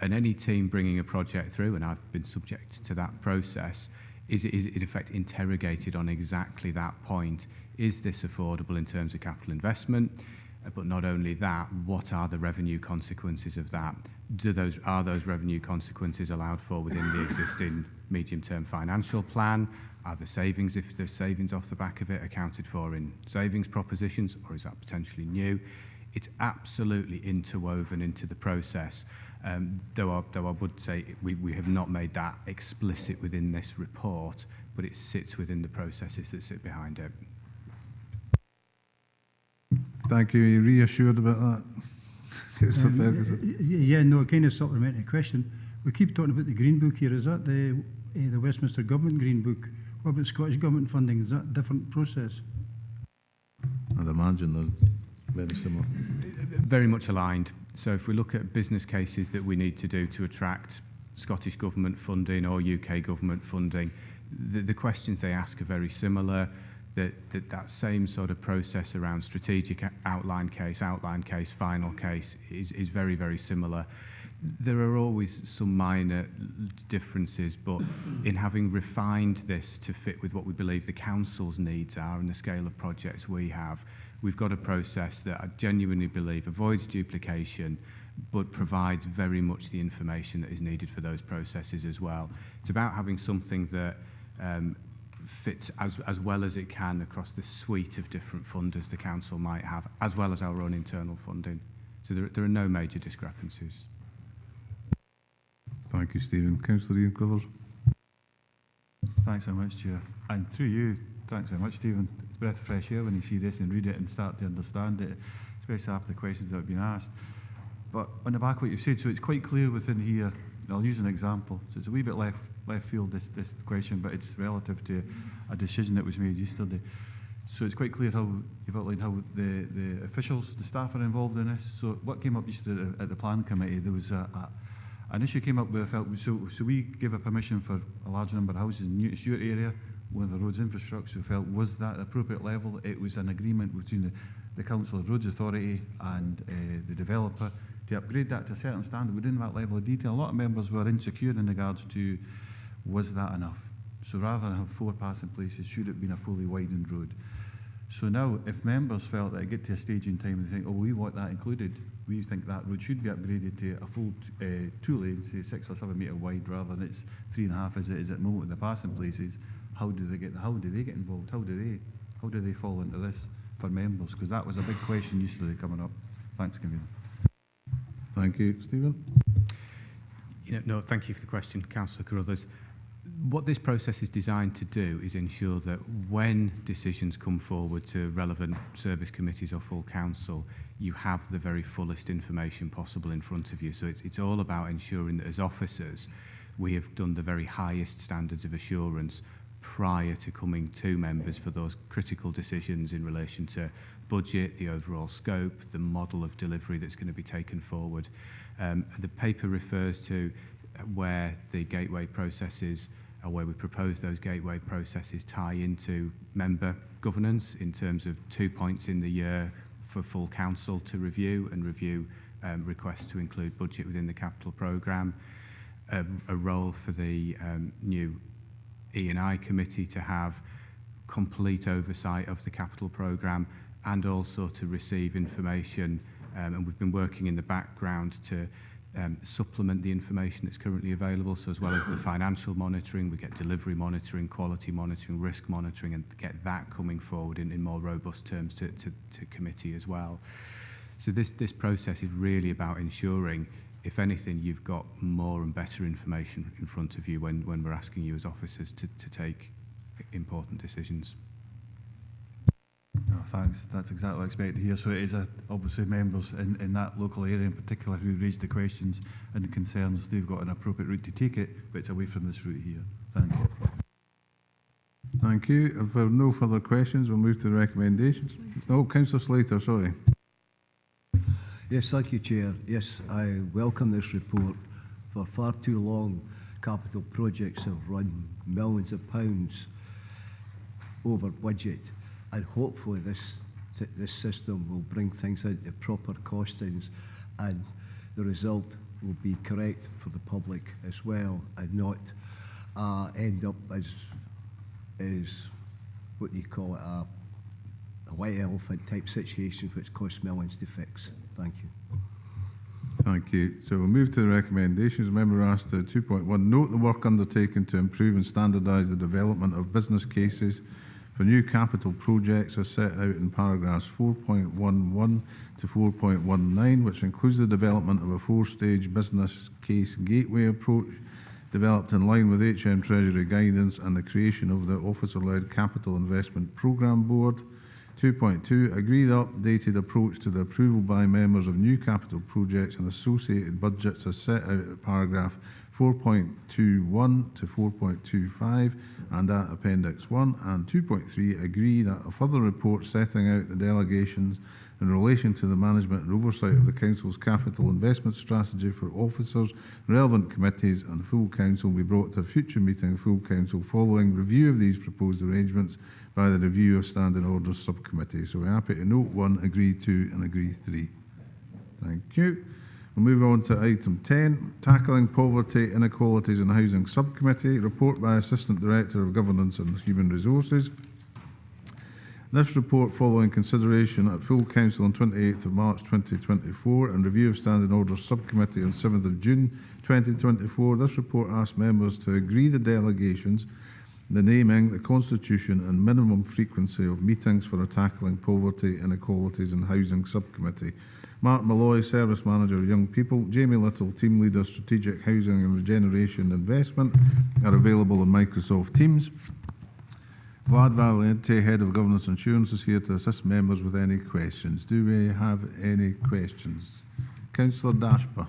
Speaker 16: And any team bringing a project through, and I've been subject to that process, is in effect interrogated on exactly that point. Is this affordable in terms of capital investment? But not only that, what are the revenue consequences of that? Are those revenue consequences allowed for within the existing medium-term financial plan? Are the savings, if there's savings off the back of it, accounted for in savings propositions, or is that potentially new? It's absolutely interwoven into the process. Though I would say we have not made that explicit within this report, but it sits within the processes that sit behind it.
Speaker 1: Thank you. Are you reassured about that? Councillor Ferguson?
Speaker 9: Yeah, no, kind of supplementary question. We keep talking about the Green Book here. Is that the Westminster Government Green Book? What about Scottish Government funding? Is that a different process?
Speaker 1: I'd imagine they're very similar.
Speaker 16: Very much aligned. So if we look at business cases that we need to do to attract Scottish Government funding or UK Government funding, the questions they ask are very similar. That same sort of process around strategic outline case, final case is very, very similar. There are always some minor differences, but in having refined this to fit with what we believe the council's needs are and the scale of projects we have, we've got a process that I genuinely believe avoids duplication, but provides very much the information that is needed for those processes as well. It's about having something that fits as well as it can across the suite of different funders the council might have, as well as our own internal funding. So there are no major discrepancies.
Speaker 1: Thank you, Stephen. Councillor Ian Crothers.
Speaker 11: Thanks so much, Chair. And through you, thanks very much, Stephen. It's a breath of fresh air when you see this and read it and start to understand it, especially after the questions that have been asked. But on the back of what you've said, so it's quite clear within here, and I'll use an example. So it's a wee bit left field, this question, but it's relative to a decision that was made yesterday. So it's quite clear how you've outlined how the officials, the staff are involved in this. So what came up yesterday at the plan committee, there was an issue came up where I felt, so we gave a permission for a large number of houses in Newton Stewart area, one of the roads infrastructure, we felt was that appropriate level. It was an agreement between the Council of Roads Authority and the developer to upgrade that to a certain standard within that level of detail. A lot of members were insecure in regards to, was that enough? So rather than have 4 passing places, should it have been a fully widened road? So now, if members felt that it get to a stage in time and they think, oh, we want that included, we think that road should be upgraded to a full 2 lanes, say 6 or 7 metre wide, rather than it's 3.5 as it is at the moment in the passing places. How do they get involved? How do they fall into this for members? Because that was a big question yesterday coming up. Thanks, Convener.
Speaker 1: Thank you, Stephen.
Speaker 16: No, thank you for the question, Councillor Carruthers. What this process is designed to do is ensure that when decisions come forward to relevant service committees or full council, you have the very fullest information possible in front of you. So it's all about ensuring that as officers, we have done the very highest standards of assurance prior to coming to members for those critical decisions in relation to budget, the overall scope, the model of delivery that's going to be taken forward. The paper refers to where the gateway processes, or where we propose those gateway processes tie into member governance in terms of 2 points in the year for full council to review and review requests to include budget within the capital programme, a role for the new E&I committee to have complete oversight of the capital programme and also to receive information, and we've been working in the background to supplement the information that's currently available. So as well as the financial monitoring, we get delivery monitoring, quality monitoring, risk monitoring, and get that coming forward in more robust terms to committee as well. So this process is really about ensuring, if anything, you've got more and better information in front of you when we're asking you as officers to take important decisions.
Speaker 11: No, thanks. That's exactly what I expected to hear. So it is obviously members in that local area in particular who raised the questions and the concerns. They've got an appropriate route to take it, but it's away from this route here. Thank you.
Speaker 1: Thank you. If there are no further questions, we'll move to the recommendations. Oh, Councillor Slater, sorry.
Speaker 10: Yes, thank you, Chair. Yes, I welcome this report. For far too long, capital projects have run millions of pounds over budget. And hopefully this system will bring things into proper costings, and the result will be correct for the public as well, and not end up as what do you call it, a white elephant type situation which costs millions to fix. Thank you.
Speaker 1: Thank you. So we'll move to the recommendations. Member asked 2.1, note the work undertaken to improve and standardise the development of business cases for new capital projects as set out in paragraphs 4.11 to 4.19, which includes the development of a 4-stage business case gateway approach developed in line with HM Treasury guidance and the creation of the Officer-led Capital Investment Programme Board. 2.2, agree the updated approach to the approval by members of new capital projects and associated budgets as set out at paragraph 4.21 to 4.25 and at Appendix 1. And 2.3, agree that a further report setting out the delegations in relation to the management and oversight of the Council's capital investment strategy for officers, relevant committees and full Council will be brought to a future meeting of full Council following review of these proposed arrangements by the Review of Standing Orders Subcommittee. So we're happy to note 1, agree 2 and agree 3. Thank you. We'll move on to item 10, Tackling Poverty, Inequalities and Housing Subcommittee, report by Assistant Director of Governance and Human Resources. This report, following consideration at full Council on 28th of March 2024 and review of Standing Orders Subcommittee on 7th of June 2024, this report asks members to agree the delegations, the naming, the constitution and minimum frequency of meetings for a Tackling Poverty, Inequalities and Housing Subcommittee. Mark Malloy, Service Manager, Young People, Jamie Little, Team Leader, Strategic Housing and Regeneration Investment, are available on Microsoft Teams. Vlad Valiente, Head of Governance Insurance, is here to assist members with any questions. Do we have any questions? Councillor Dashper.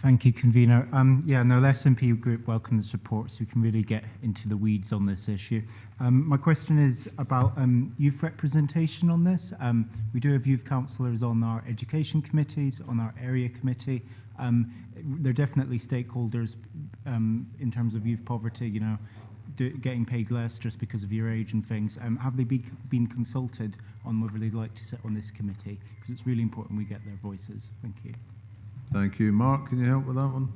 Speaker 19: Thank you, Convener. Yeah, no, the SNP group welcome the support so we can really get into the weeds on this issue. My question is about youth representation on this. We do have youth councillors on our education committees, on our area committee. They're definitely stakeholders in terms of youth poverty, you know, getting paid less just because of your age and things. Have they been consulted on whether they'd like to sit on this committee? Because it's really important we get their voices. Thank you.
Speaker 1: Thank you. Mark, can you help with that one?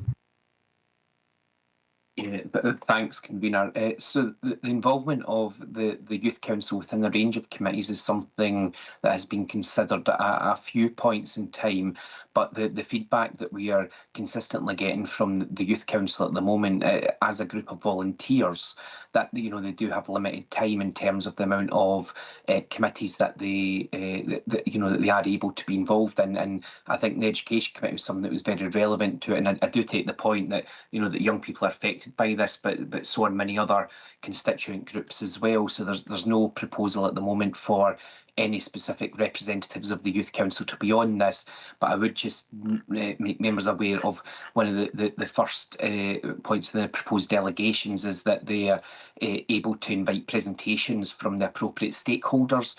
Speaker 21: Yeah, thanks, Convener. So the involvement of the Youth Council within a range of committees is something that has been considered at a few points in time, but the feedback that we are consistently getting from the Youth Council at the moment, as a group of volunteers, that they do have limited time in terms of the amount of committees that they that they are able to be involved in. And I think the Education Committee was something that was very relevant to it. And I do take the point that that young people are affected by this, but so are many other constituent groups as well. So there's no proposal at the moment for any specific representatives of the Youth Council to be on this, but I would just make members aware of one of the first points of the proposed delegations is that they are able to invite presentations from the appropriate stakeholders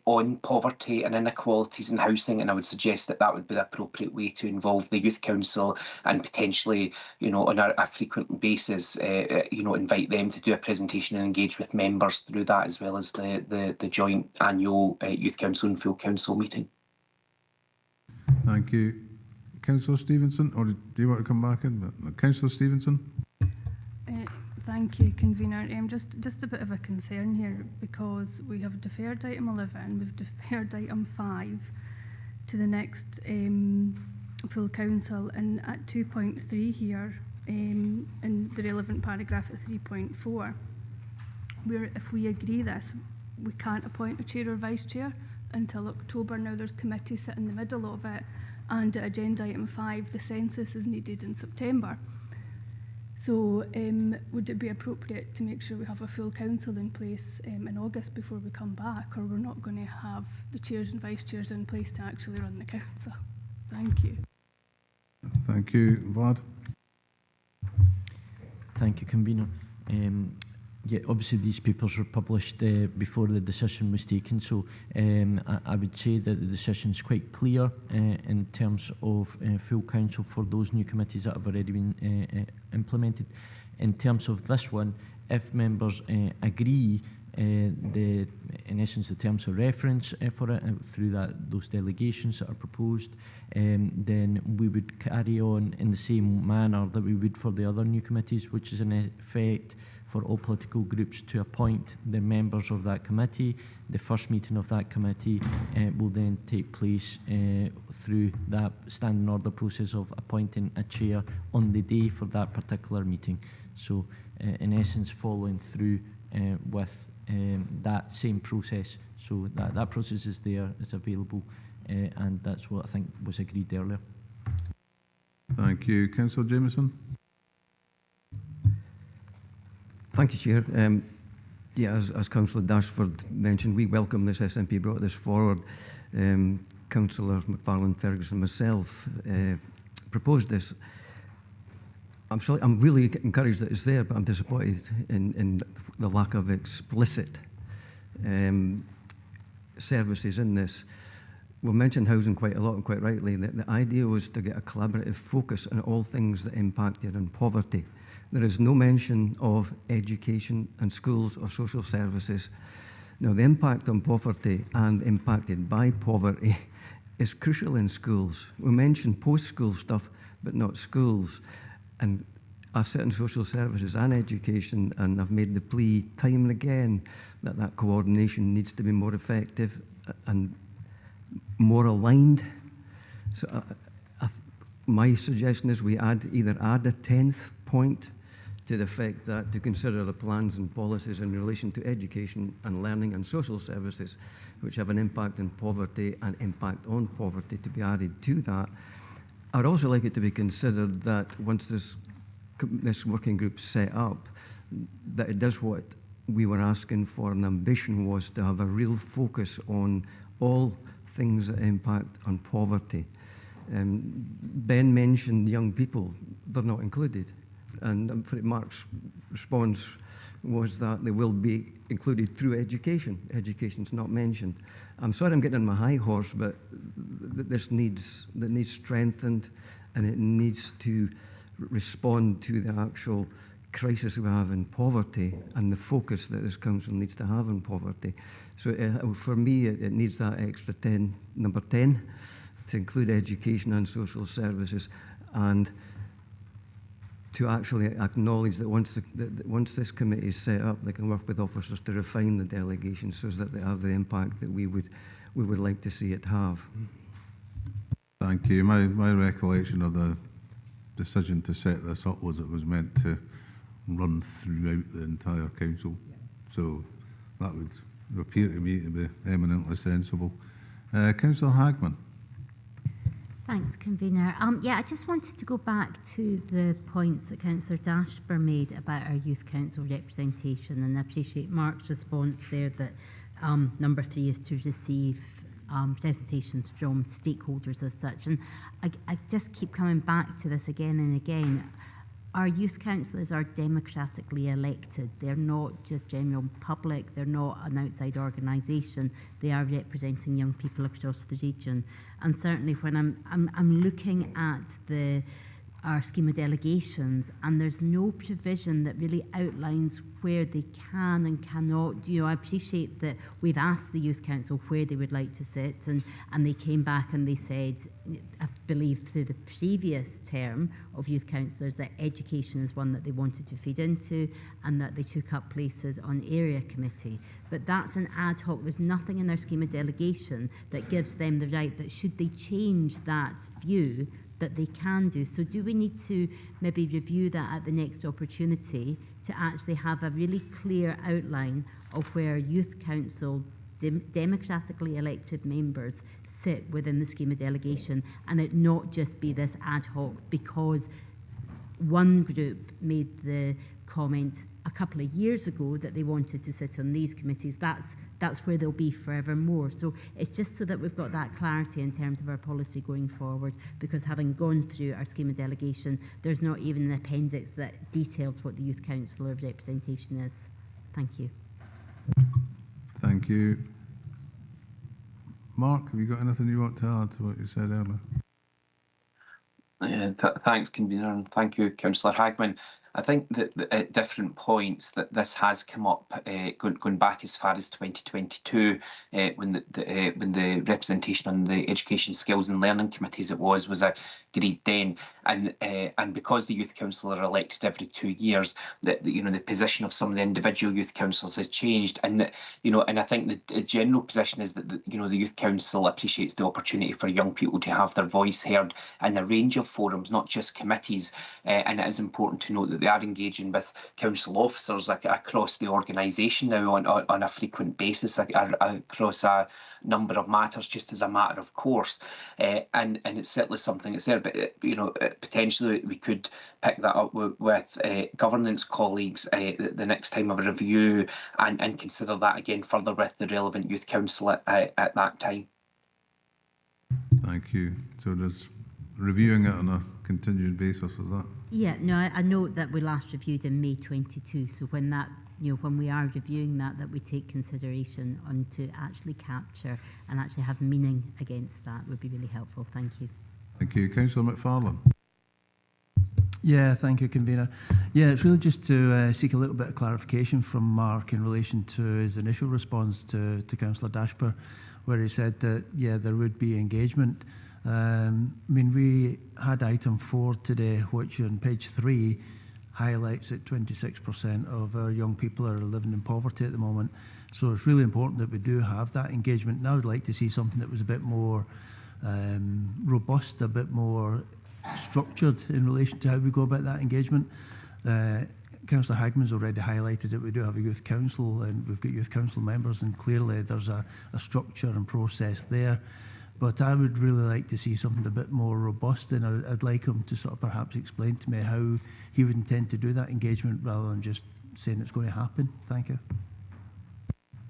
Speaker 21: on poverty and inequalities in housing, and I would suggest that that would be the appropriate way to involve the Youth Council and potentially, on a frequent basis, invite them to do a presentation and engage with members through that, as well as the joint annual Youth Council and Full Council meeting.
Speaker 1: Thank you. Councillor Stevenson, or do you want to come back in? Councillor Stevenson?
Speaker 23: Thank you, Convener. Just a bit of a concern here, because we have deferred item 11, we've deferred item 5 to the next Full Council, and at 2.3 here, in the relevant paragraph at 3.4, where if we agree this, we can't appoint a chair or vice chair until October. Now there's committees sitting in the middle of it, and at agenda item 5, the census is needed in September. So would it be appropriate to make sure we have a full council in place in August before we come back, or we're not going to have the chairs and vice chairs in place to actually run the council? Thank you.
Speaker 1: Thank you. Vlad?
Speaker 12: Thank you, Convener. Yeah, obviously these papers were published before the decision was taken, so I would say that the decision is quite clear in terms of full council for those new committees that have already been implemented. In terms of this one, if members agree the in essence, the terms of reference for it through those delegations that are proposed, then we would carry on in the same manner that we would for the other new committees, which is in effect for all political groups to appoint the members of that committee. The first meeting of that committee will then take place through that standing order process of appointing a chair on the day for that particular meeting. So in essence, following through with that same process. So that process is there, it's available, and that's what I think was agreed earlier.
Speaker 1: Thank you. Councillor Jameson.
Speaker 18: Thank you, Chair. Yeah, as Councillor Dashford mentioned, we welcome this. SNP brought this forward. Councillor McFarlane Ferguson and myself proposed this. I'm really encouraged that it's there, but I'm disappointed in the lack of explicit services in this. We've mentioned housing quite a lot, and quite rightly. The idea was to get a collaborative focus on all things that impacted on poverty. There is no mention of education and schools or social services. Now, the impact on poverty and impacted by poverty is crucial in schools. We mentioned post-school stuff, but not schools. And I sit in social services and education, and I've made the plea time and again that that coordination needs to be more effective and more aligned. So my suggestion is we either add a 10th point to the effect that to consider the plans and policies in relation to education and learning and social services, which have an impact on poverty and impact on poverty, to be added to that. I'd also like it to be considered that once this working group's set up, that it does what we were asking for. An ambition was to have a real focus on all things that impact on poverty. Ben mentioned young people. They're not included. And Mark's response was that they will be included through education. Education's not mentioned. I'm sorry I'm getting on my high horse, but this needs strengthened, and it needs to respond to the actual crisis we have in poverty and the focus that this council needs to have on poverty. So for me, it needs that extra 10, number 10, to include education and social services, and to actually acknowledge that once this committee is set up, they can work with officers to refine the delegation so that they have the impact that we would like to see it have.
Speaker 1: Thank you. My recollection of the decision to set this up was it was meant to run throughout the entire council. So that would appear to me to be eminently sensible. Councillor Hagman.
Speaker 4: Thanks, Convener. Yeah, I just wanted to go back to the points that Councillor Dashburn made about our Youth Council representation, and I appreciate Mark's response there that number 3 is to receive presentations from stakeholders as such. And I just keep coming back to this again and again. Our youth councillors are democratically elected. They're not just general public. They're not an outside organisation. They are representing young people across the region. And certainly when I'm looking at our scheme of delegations, and there's no provision that really outlines where they can and cannot. You know, I appreciate that we've asked the Youth Council where they would like to sit, and they came back and they said, I believe through the previous term of youth councillors, that education is one that they wanted to feed into, and that they took up places on area committee. But that's an ad hoc. There's nothing in their scheme of delegation that gives them the right that should they change that view, that they can do. So do we need to maybe review that at the next opportunity to actually have a really clear outline of where youth council democratically elected members sit within the scheme of delegation, and it not just be this ad hoc because one group made the comment a couple of years ago that they wanted to sit on these committees. That's where they'll be forevermore. So it's just so that we've got that clarity in terms of our policy going forward, because having gone through our scheme of delegation, there's not even an appendix that details what the youth councillor representation is. Thank you.
Speaker 1: Thank you. Mark, have you got anything you want to add to what you said earlier?
Speaker 21: Thanks, Convener, and thank you, Councillor Hagman. I think that at different points that this has come up, going back as far as 2022, when the representation on the Education, Skills and Learning committees was agreed then, and because the youth council are elected every 2 years, that the position of some of the individual youth councils has changed, and that and I think the general position is that the youth council appreciates the opportunity for young people to have their voice heard in a range of forums, not just committees, and it is important to note that they are engaging with council officers across the organisation now on a frequent basis across a number of matters, just as a matter of course, and it's certainly something that's there. But potentially we could pick that up with governance colleagues the next time of a review, and consider that again further with the relevant youth council at that time.
Speaker 1: Thank you. So there's reviewing it on a continued basis, was that?
Speaker 4: Yeah, no, I note that we last reviewed in May 22, so when that, when we are reviewing that we take consideration on to actually capture and actually have meaning against that would be really helpful. Thank you.
Speaker 1: Thank you. Councillor McFarlane.
Speaker 2: Yeah, thank you, Convener. Yeah, it's really just to seek a little bit of clarification from Mark in relation to his initial response to Councillor Dashper, where he said that, yeah, there would be engagement. I mean, we had item 4 today, which on page 3 highlights that 26% of our young people are living in poverty at the moment. So it's really important that we do have that engagement. Now I'd like to see something that was a bit more robust, a bit more structured in relation to how we go about that engagement. Councillor Hagman's already highlighted that we do have a youth council and we've got youth council members, and clearly there's a structure and process there. But I would really like to see something a bit more robust, and I'd like him to sort of perhaps explain to me how he would intend to do that engagement rather than just saying it's going to happen. Thank you.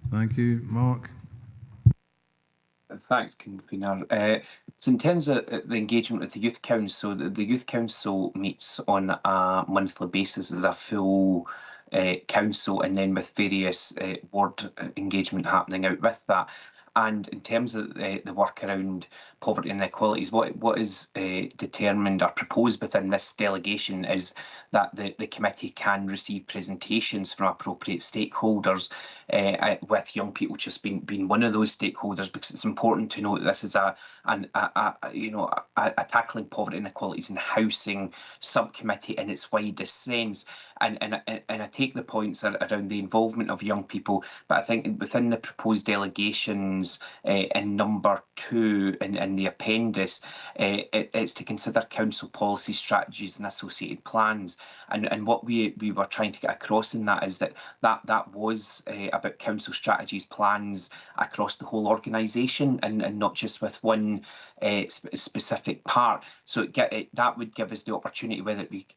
Speaker 1: Thank you. Mark.
Speaker 21: Thanks, Convener. So in terms of the engagement with the Youth Council, the Youth Council meets on a monthly basis as a full council, and then with various ward engagement happening out with that. And in terms of the work around poverty and inequalities, what is determined or proposed within this delegation is that the committee can receive presentations from appropriate stakeholders, with young people just being one of those stakeholders, because it's important to know that this is a tackling poverty and inequalities in housing subcommittee in its widest sense. And I take the points around the involvement of young people, but I think within the proposed delegations in number 2 in the appendix, it's to consider council policy strategies and associated plans. And what we were trying to get across in that is that was about council strategies, plans across the whole organisation, and not just with one specific part. So that would give us the opportunity, whether it be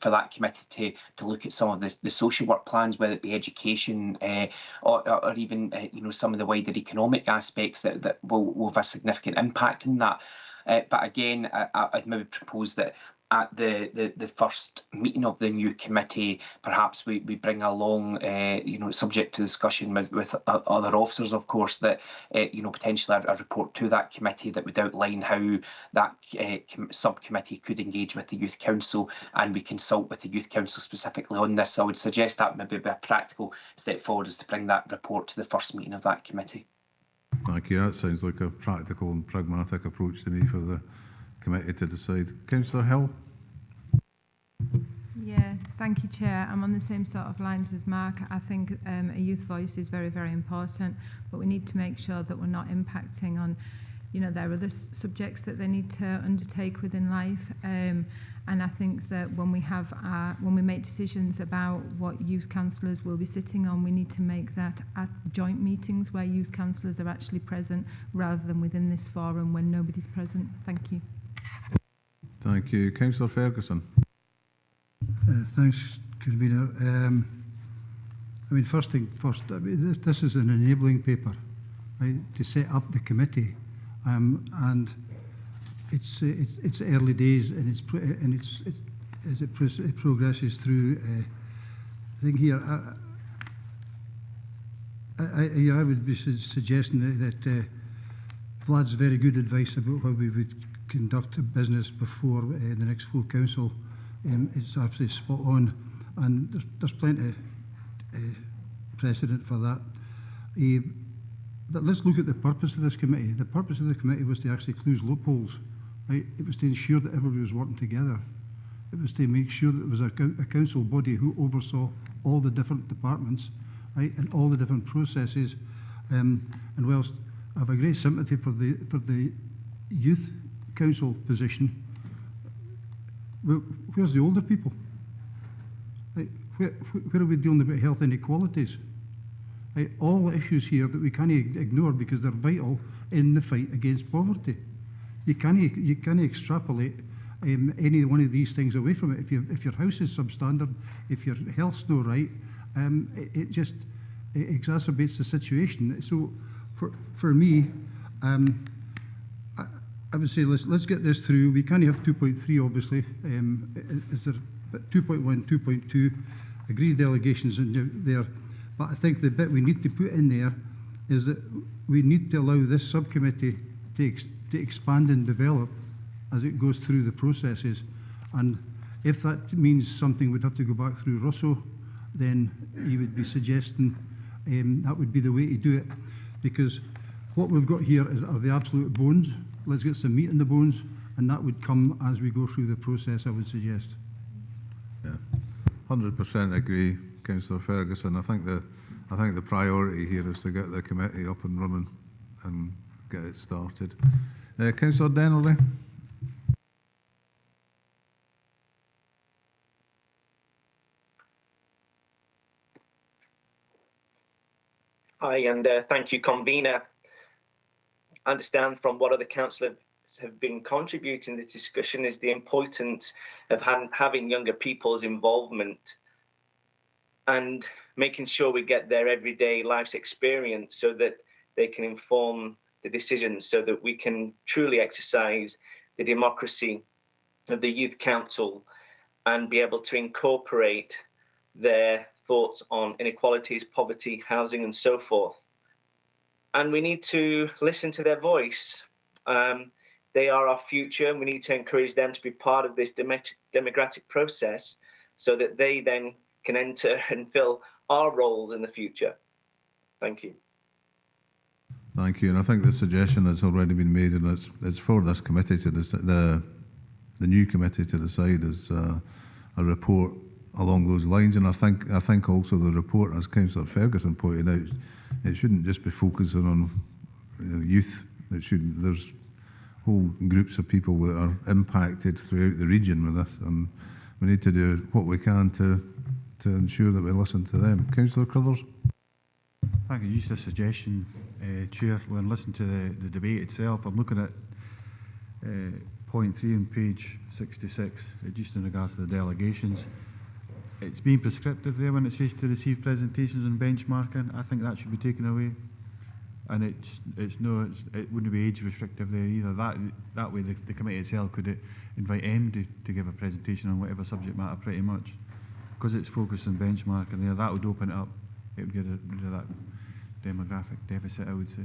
Speaker 21: for that committee to look at some of the social work plans, whether it be education or even some of the wider economic aspects that will have a significant impact in that. But again, I'd maybe propose that at the first meeting of the new committee, perhaps we bring along, subject to discussion with other officers, of course, that potentially a report to that committee that would outline how that subcommittee could engage with the Youth Council, and we consult with the Youth Council specifically on this. So I would suggest that maybe a practical step forward is to bring that report to the first meeting of that committee.
Speaker 1: Thank you. That sounds like a practical and pragmatic approach to me for the committee to decide. Councillor Hill.
Speaker 20: Yeah, thank you, Chair. I'm on the same sort of lines as Mark. I think a youth voice is very, very important, but we need to make sure that we're not impacting on, their other subjects that they need to undertake within life. And I think that when we make decisions about what youth councillors will be sitting on, we need to make that at joint meetings where youth councillors are actually present, rather than within this forum when nobody's present. Thank you.
Speaker 1: Thank you. Councillor Ferguson.
Speaker 9: Thanks, Convener. First thing first, this is an enabling paper, right, to set up the committee, and it's early days, and as it progresses through. I think here, I would be suggesting that Vlad's very good advice about how we would conduct a business before the next full council It's absolutely spot on, and there's plenty of precedent for that. But let's look at the purpose of this committee. The purpose of the committee was to actually close loopholes. Right? It was to ensure that everybody was working together. It was to make sure that there was a council body who oversaw all the different departments, right, and all the different processes. And whilst I have a great sympathy for the youth council position, where's the older people? Right? Where are we dealing about health inequalities? Right? All issues here that we can't ignore because they're vital in the fight against poverty. You can't extrapolate any one of these things away from it. If your house is substandard, if your health's not right, it just exacerbates the situation. So for me, I would say let's get this through. We can't have 2.3, obviously. Is there 2.1, 2.2? Agreed delegations in there. But I think the bit we need to put in there is that we need to allow this subcommittee to expand and develop as it goes through the processes. And if that means something would have to go back through Russell, then he would be suggesting that would be the way to do it. Because what we've got here are the absolute bones. Let's get some meat in the bones, and that would come as we go through the process, I would suggest.
Speaker 1: Yeah, 100% agree, Councillor Ferguson. I think the priority here is to get the committee up and running and get it started. Councillor Dennerley.
Speaker 3: Hi, and thank you, convener. I understand from what other councillors have been contributing to the discussion is the importance of having younger people's involvement and making sure we get their everyday life's experience so that they can inform the decisions, so that we can truly exercise the democracy of the Youth Council and be able to incorporate their thoughts on inequalities, poverty, housing, and so forth. And we need to listen to their voice. They are our future, and we need to encourage them to be part of this democratic process so that they then can enter and fill our roles in the future. Thank you.
Speaker 1: Thank you. And I think the suggestion has already been made, and it's for this committee to the new committee to decide is a report along those lines. And I think also the report, as Councillor Ferguson pointed out, it shouldn't just be focusing on youth. There's whole groups of people that are impacted throughout the region with this, and we need to do what we can to ensure that we listen to them. Councillor Crothers.
Speaker 11: Thank you. Just a suggestion, Chair. When listening to the debate itself, I'm looking at point 3 on page 66, just in regards to the delegations. It's being prescriptive there when it says to receive presentations and benchmarking. I think that should be taken away. And it wouldn't be age restrictive there either. That way the committee itself could invite MD to give a presentation on whatever subject matter pretty much. Because it's focused on benchmarking there, that would open it up. It would get rid of that demographic deficit, I would say.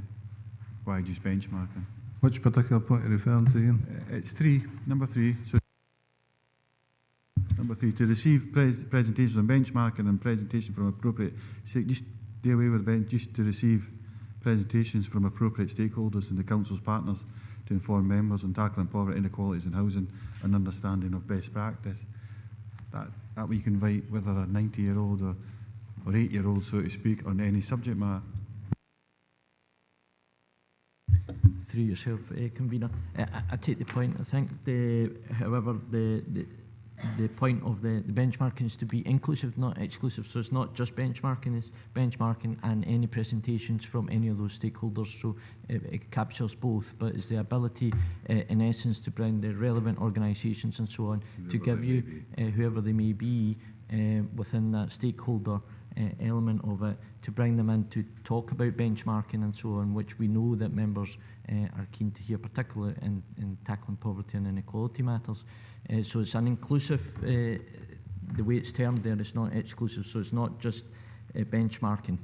Speaker 11: Why just benchmarking?
Speaker 1: Which particular point are you referring to, Ian?
Speaker 11: It's number 3. So number 3, to receive presentations on benchmarking and presentation from appropriate, just do away with just to receive presentations from appropriate stakeholders and the council's partners to inform members on tackling poverty, inequalities in housing and understanding of best practice. That way you can invite whether a 90-year-old or 8-year-old, so to speak, on any subject matter.
Speaker 12: Through yourself, convener. I take the point. I think, however, the point of the benchmarking is to be inclusive, not exclusive. So it's not just benchmarking, it's benchmarking and any presentations from any of those stakeholders. So it captures both, but it's the ability, in essence, to bring the relevant organisations and so on to give you, whoever they may be, within that stakeholder element of it, to bring them in to talk about benchmarking and so on, which we know that members are keen to hear, particularly in tackling poverty and inequality matters. So it's an inclusive, the way it's termed there, it's not exclusive, so it's not just benchmarking,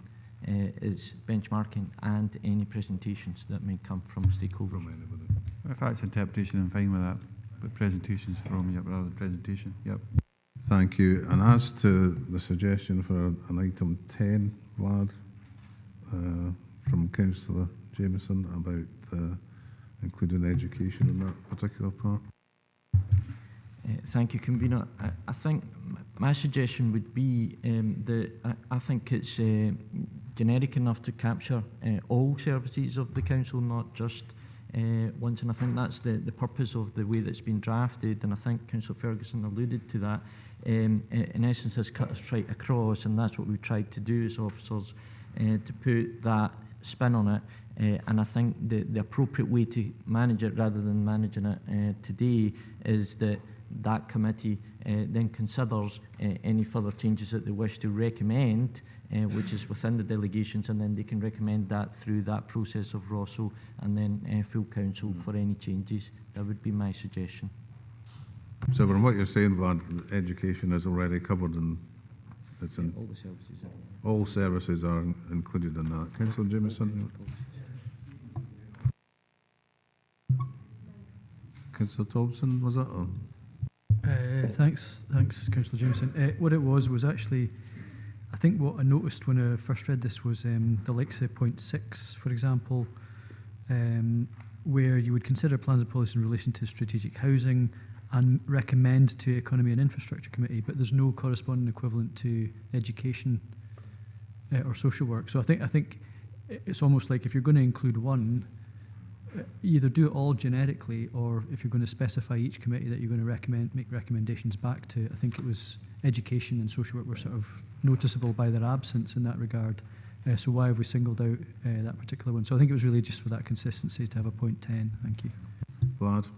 Speaker 12: it's benchmarking and any presentations that may come from stakeholders.
Speaker 11: If that's interpretation, I'm fine with that, but presentations from, rather than presentation, yep.
Speaker 1: Thank you. And as to the suggestion for an item 10, Vlad, from Councillor Jameson about including education in that particular part.
Speaker 12: Thank you, Convener. I think my suggestion would be that I think it's generic enough to capture all services of the council, not just ones. And I think that's the purpose of the way that's been drafted. And I think Councillor Ferguson alluded to that. In essence, has cut us right across, and that's what we've tried to do as officers, to put that spin on it. And I think the appropriate way to manage it, rather than managing it today, is that that committee then considers any further changes that they wish to recommend, which is within the delegations, and then they can recommend that through that process of ROSO and then full council for any changes. That would be my suggestion.
Speaker 1: So from what you're saying, Vlad, education is already covered and it's in
Speaker 12: all the services.
Speaker 1: All services are included in that. Councillor Jameson. Councillor Thompson, was that? Or?
Speaker 6: Thanks, Councillor Jameson. What it was actually, I think what I noticed when I first read this was the likes of point 6, for example, where you would consider plans and policies in relation to strategic housing and recommend to Economy and Infrastructure Committee, but there's no corresponding equivalent to education or social work. So I think it's almost like if you're going to include one, either do it all generically, or if you're going to specify each committee that you're going to make recommendations back to. I think it was education and social work were sort of noticeable by their absence in that regard. So why have we singled out that particular one? So I think it was really just for that consistency to have a point 10. Thank you.
Speaker 1: Vlad.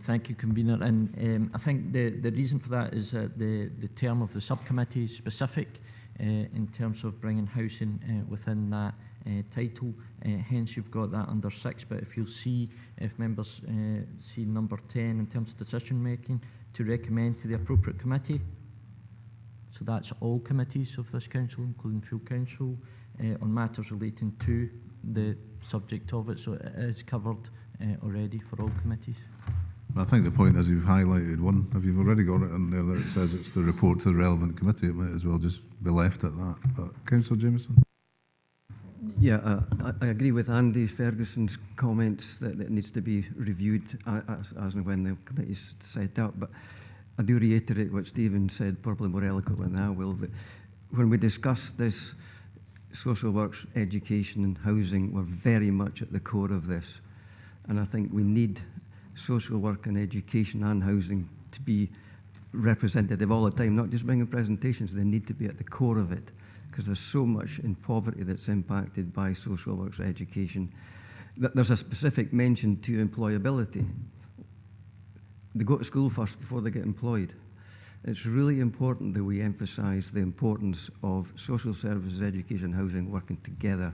Speaker 12: Thank you, Convener. And I think the reason for that is that the term of the subcommittee is specific in terms of bringing housing within that title. Hence, you've got that under 6. But if you'll see, if members see number 10 in terms of decision making, to recommend to the appropriate committee. So that's all committees of this council, including full council, on matters relating to the subject of it. So it is covered already for all committees.
Speaker 1: I think the point is you've highlighted one. If you've already got it in there that it says it's to report to the relevant committee, it might as well just be left at that. But Councillor Jameson?
Speaker 18: Yeah, I agree with Andy Ferguson's comments that it needs to be reviewed as and when the committee's set up. But I do reiterate what Stephen said, probably more eloquently than I will, that when we discuss this, social works, education and housing were very much at the core of this. And I think we need social work and education and housing to be representative all the time, not just bringing presentations. They need to be at the core of it, because there's so much in poverty that's impacted by social works, education. There's a specific mention to employability. They go to school first before they get employed. It's really important that we emphasise the importance of social services, education, housing working together.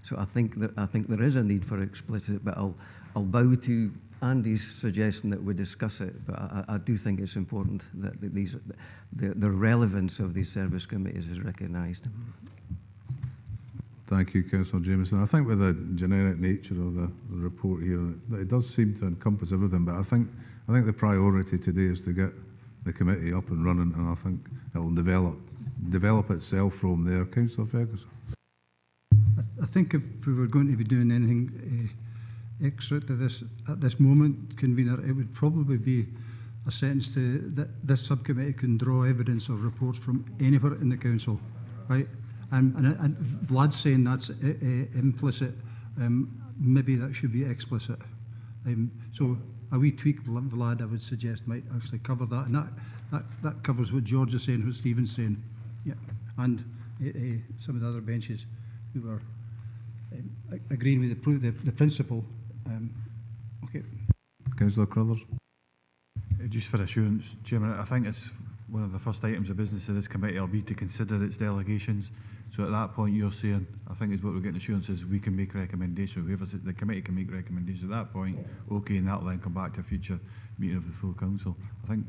Speaker 18: So I think there is a need for explicit, but I'll bow to Andy's suggestion that we discuss it. But I do think it's important that the relevance of these service committees is recognised.
Speaker 1: Thank you, Councillor Jameson. I think with the generic nature of the report here, it does seem to encompass everything. But I think the priority today is to get the committee up and running, and I think it'll develop itself from there. Councillor Ferguson.
Speaker 9: I think if we were going to be doing anything extra to this at this moment, Convener, it would probably be a sentence to that this subcommittee can draw evidence of reports from anywhere in the council, right? And Vlad's saying that's implicit. Maybe that should be explicit. So a wee tweak, Vlad, I would suggest might actually cover that, and that covers what George is saying, what Stephen's saying, yeah, and some of the other benches who were agreeing with the principle. Okay.
Speaker 1: Councillor Crothers.
Speaker 11: Just for assurance, Chairman, I think it's one of the first items of business of this committee will be to consider its delegations. So at that point, you're saying, I think is what we're getting assurance is we can make recommendations. The committee can make recommendations at that point. Okay, and that'll then come back to a future meeting of the full council. I think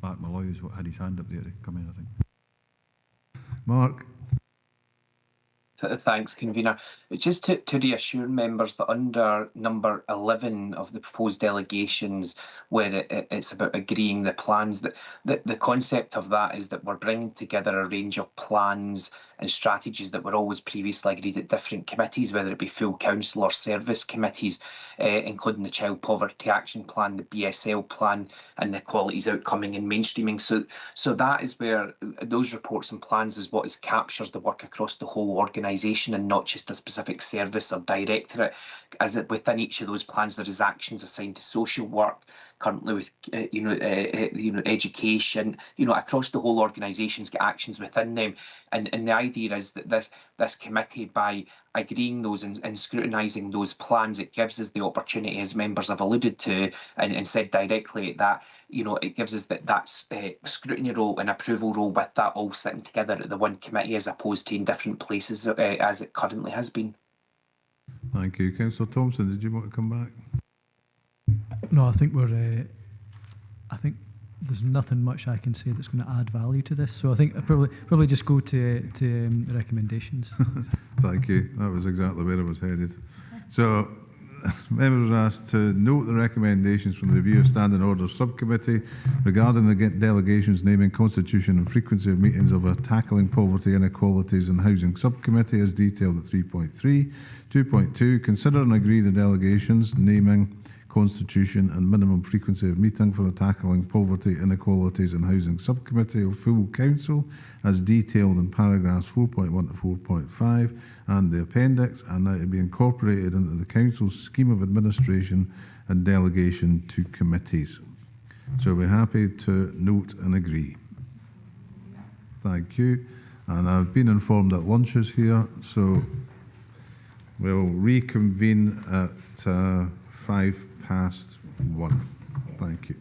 Speaker 11: Mark Malloy is what had his hand up there to come in, I think.
Speaker 1: Mark.
Speaker 21: Thanks, Convener. Just to reassure members that under number 11 of the proposed delegations, where it's about agreeing the plans, that the concept of that is that we're bringing together a range of plans and strategies that were always previously agreed at different committees, whether it be full council or service committees, including the Child Poverty Action Plan, the BSL plan, and the Equalities Outcoming and Mainstreaming. So that is where those reports and plans is what captures the work across the whole organisation and not just a specific service or directorate. As that within each of those plans there is actions assigned to social work, currently with education, across the whole organisation's got actions within them, and the idea is that this committee, by agreeing those and scrutinising those plans, it gives us the opportunity, as members have alluded to and said directly, that it gives us that scrutiny role and approval role with that all sitting together at the one committee as opposed to in different places as it currently has been.
Speaker 1: Thank you. Councillor Thompson, did you want to come back?
Speaker 6: No, I think I think there's nothing much I can say that's going to add value to this. So I think I probably just go to the recommendations.
Speaker 1: Thank you. That was exactly where I was headed. So members are asked to note the recommendations from the Review of Standing Orders Subcommittee regarding the delegations naming constitution and frequency of meetings of a Tackling Poverty, Inequalities and Housing Subcommittee as detailed at 3.3. 2.2. Consider and agree the delegations naming constitution and minimum frequency of meeting for a Tackling Poverty, Inequalities and Housing Subcommittee of Full Council as detailed in paragraphs 4.1 to 4.5 and the appendix, and that it be incorporated into the Council's scheme of administration and delegation to committees. So we're happy to note and agree. Thank you. And I've been informed that lunch is here, so we'll reconvene at 1:05. Thank you.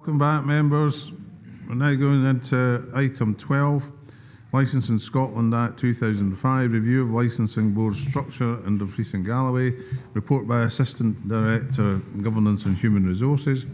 Speaker 1: Welcome back, members. We're now going into item 12, Licensing Scotland Act 2005, Review of Licensing Board Structure in Dumfries and Galloway, report by Assistant Director, Governance and Human Resources.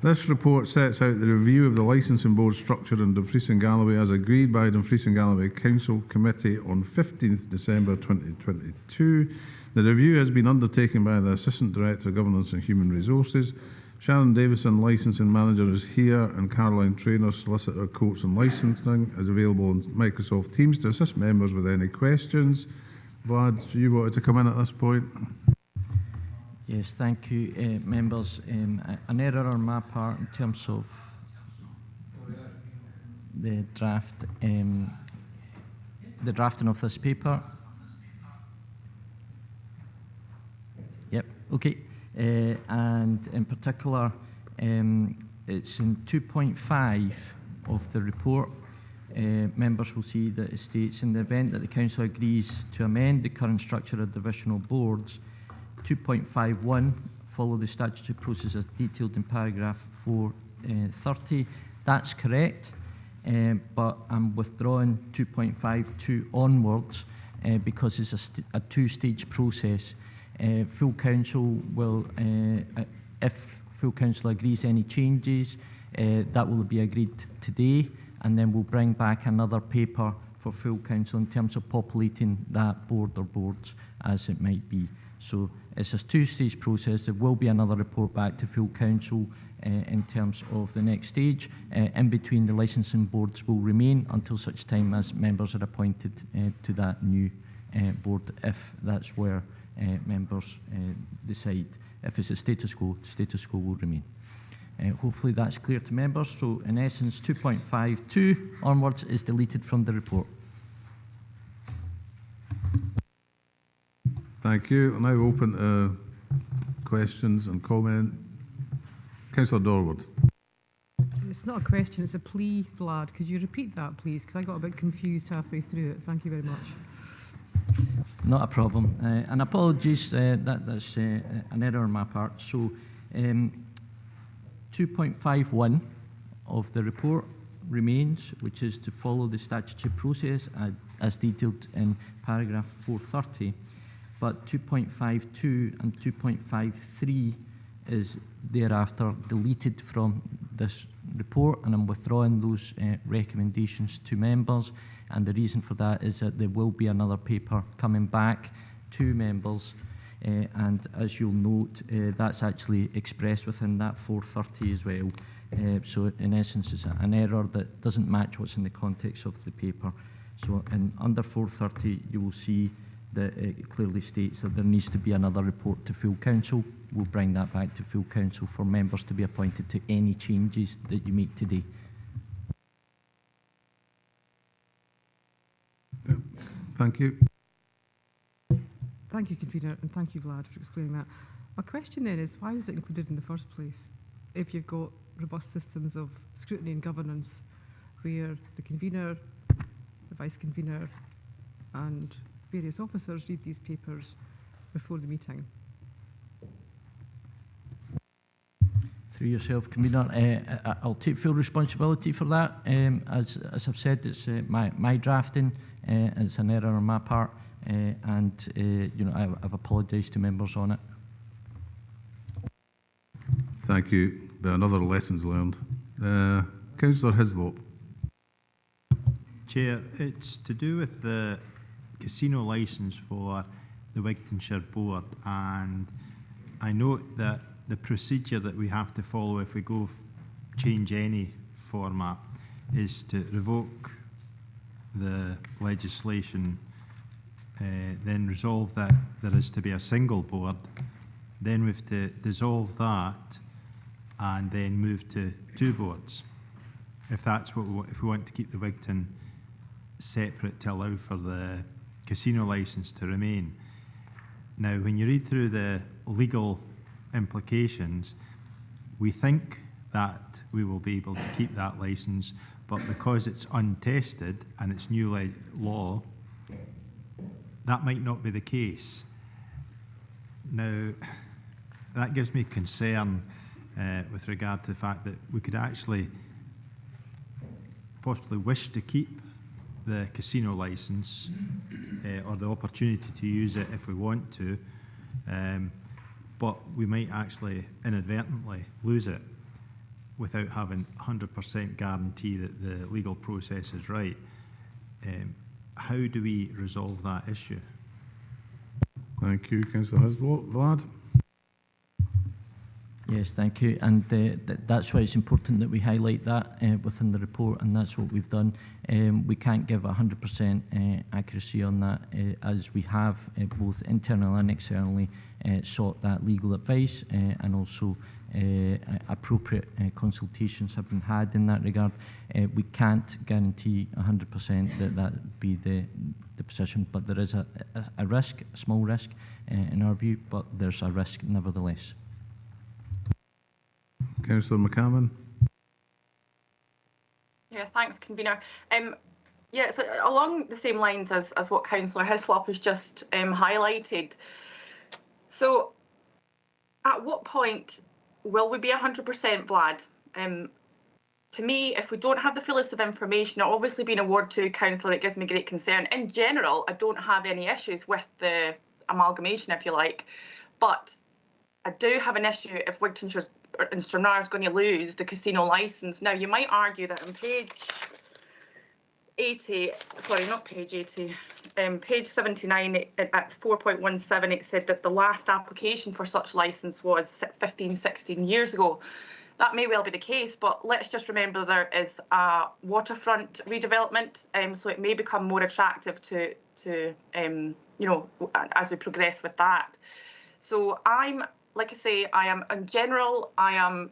Speaker 1: This report sets out the review of the Licensing Board structure in Dumfries and Galloway as agreed by Dumfries and Galloway Council Committee on 15th December 2022. The review has been undertaken by the Assistant Director, Governance and Human Resources. Sharon Davison, Licensing Manager, is here, and Caroline Traynor, Solicitor, Courts and Licensing, is available on Microsoft Teams to assist members with any questions. Vlad, you wanted to come in at this point?
Speaker 12: Yes, thank you, members. An error on my part in terms of the drafting of this paper. Yep, okay. And in particular, it's in 2.5 of the report. Members will see that it states, in the event that the Council agrees to amend the current structure of divisional boards, 2.51, follow the statutory process as detailed in paragraph 430. That's correct, but I'm withdrawing 2.52 onwards because it's a two-stage process. Full Council will, if Full Council agrees any changes, that will be agreed today, and then we'll bring back another paper for Full Council in terms of populating that board or boards as it might be. So it's a two-stage process. There will be another report back to Full Council in terms of the next stage. In between, the licensing boards will remain until such time as members are appointed to that new board, if that's where members decide. If it's a status quo will remain. Hopefully that's clear to members. So in essence, 2.52 onwards is deleted from the report.
Speaker 1: Thank you. I'll now open to questions and comment. Councillor Dorward.
Speaker 13: It's not a question, it's a plea, Vlad. Could you repeat that, please? Because I got a bit confused halfway through it. Thank you very much.
Speaker 12: Not a problem. And apologies, that's an error on my part. So 2.51 of the report remains, which is to follow the statutory process as detailed in paragraph 430. But 2.52 and 2.53 is thereafter deleted from this report, and I'm withdrawing those recommendations to members. And the reason for that is that there will be another paper coming back to members, and as you'll note, that's actually expressed within that 430 as well. So in essence, it's an error that doesn't match what's in the context of the paper. So under 430, you will see that it clearly states that there needs to be another report to Full Council. We'll bring that back to Full Council for members to be appointed to any changes that you make today.
Speaker 1: Thank you.
Speaker 13: Thank you, Convener, and thank you, Vlad, for explaining that. My question then is, why was it included in the first place if you've got robust systems of scrutiny and governance where the convener, the vice convener and various officers read these papers before the meeting?
Speaker 12: Through yourself, Convener, I'll take full responsibility for that. As I've said, it's my drafting. It's an error on my part, and you know, I've apologised to members on it.
Speaker 1: Thank you. Another lessons learned. Councillor Hislop.
Speaker 5: Chair, it's to do with the casino licence for the Wigtonshire Board, and I note that the procedure that we have to follow if we go change any format is to revoke the legislation, then resolve that there is to be a single board, then we have to dissolve that and then move to two boards. If that's what if we want to keep the Wigton separate to allow for the casino licence to remain. Now, when you read through the legal implications, we think that we will be able to keep that licence, but because it's untested and it's new law, that might not be the case. Now, that gives me concern with regard to the fact that we could actually possibly wish to keep the casino licence or the opportunity to use it if we want to, but we might actually inadvertently lose it without having 100% guarantee that the legal process is right. How do we resolve that issue?
Speaker 1: Thank you, Councillor Hasbro. Vlad?
Speaker 12: Yes, thank you. And that's why it's important that we highlight that within the report, and that's what we've done. We can't give 100% accuracy on that, as we have both internally and externally sought that legal advice, and also appropriate consultations have been had in that regard. We can't guarantee 100% that that would be the position, but there is a risk, a small risk in our view, but there's a risk nevertheless.
Speaker 1: Councillor McCammon.
Speaker 8: Yeah, thanks, convener. Yeah, so along the same lines as what Councillor Hislop has just highlighted. So, at what point will we be 100%, Vlad? To me, if we don't have the full list of information, obviously being a Ward 2 councillor, it gives me great concern. In general, I don't have any issues with the amalgamation, if you like, but I do have an issue if Wigtonshire and Stranraer is going to lose the casino licence. Now, you might argue that on page 80, sorry, not page 80, page 79 at 4.17, it said that the last application for such licence was 15, 16 years ago. That may well be the case, but let's just remember there is a waterfront redevelopment, so it may become more attractive to you know, as we progress with that. So like I say, I am in general, I'm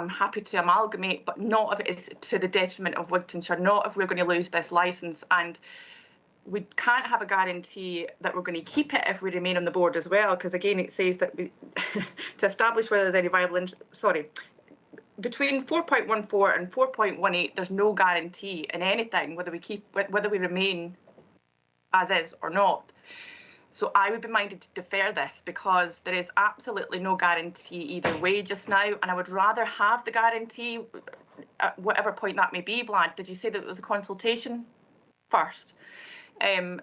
Speaker 8: happy to amalgamate, but not if it is to the detriment of Wigtonshire, not if we're going to lose this licence. And we can't have a guarantee that we're going to keep it if we remain on the board as well, because again, it says that we to establish whether there's any viable between 4.14 and 4.18, there's no guarantee in anything whether we remain as is or not. So I would be minded to defer this because there is absolutely no guarantee either way just now, and I would rather have the guarantee at whatever point that may be. Vlad, did you say that it was a consultation first? I'm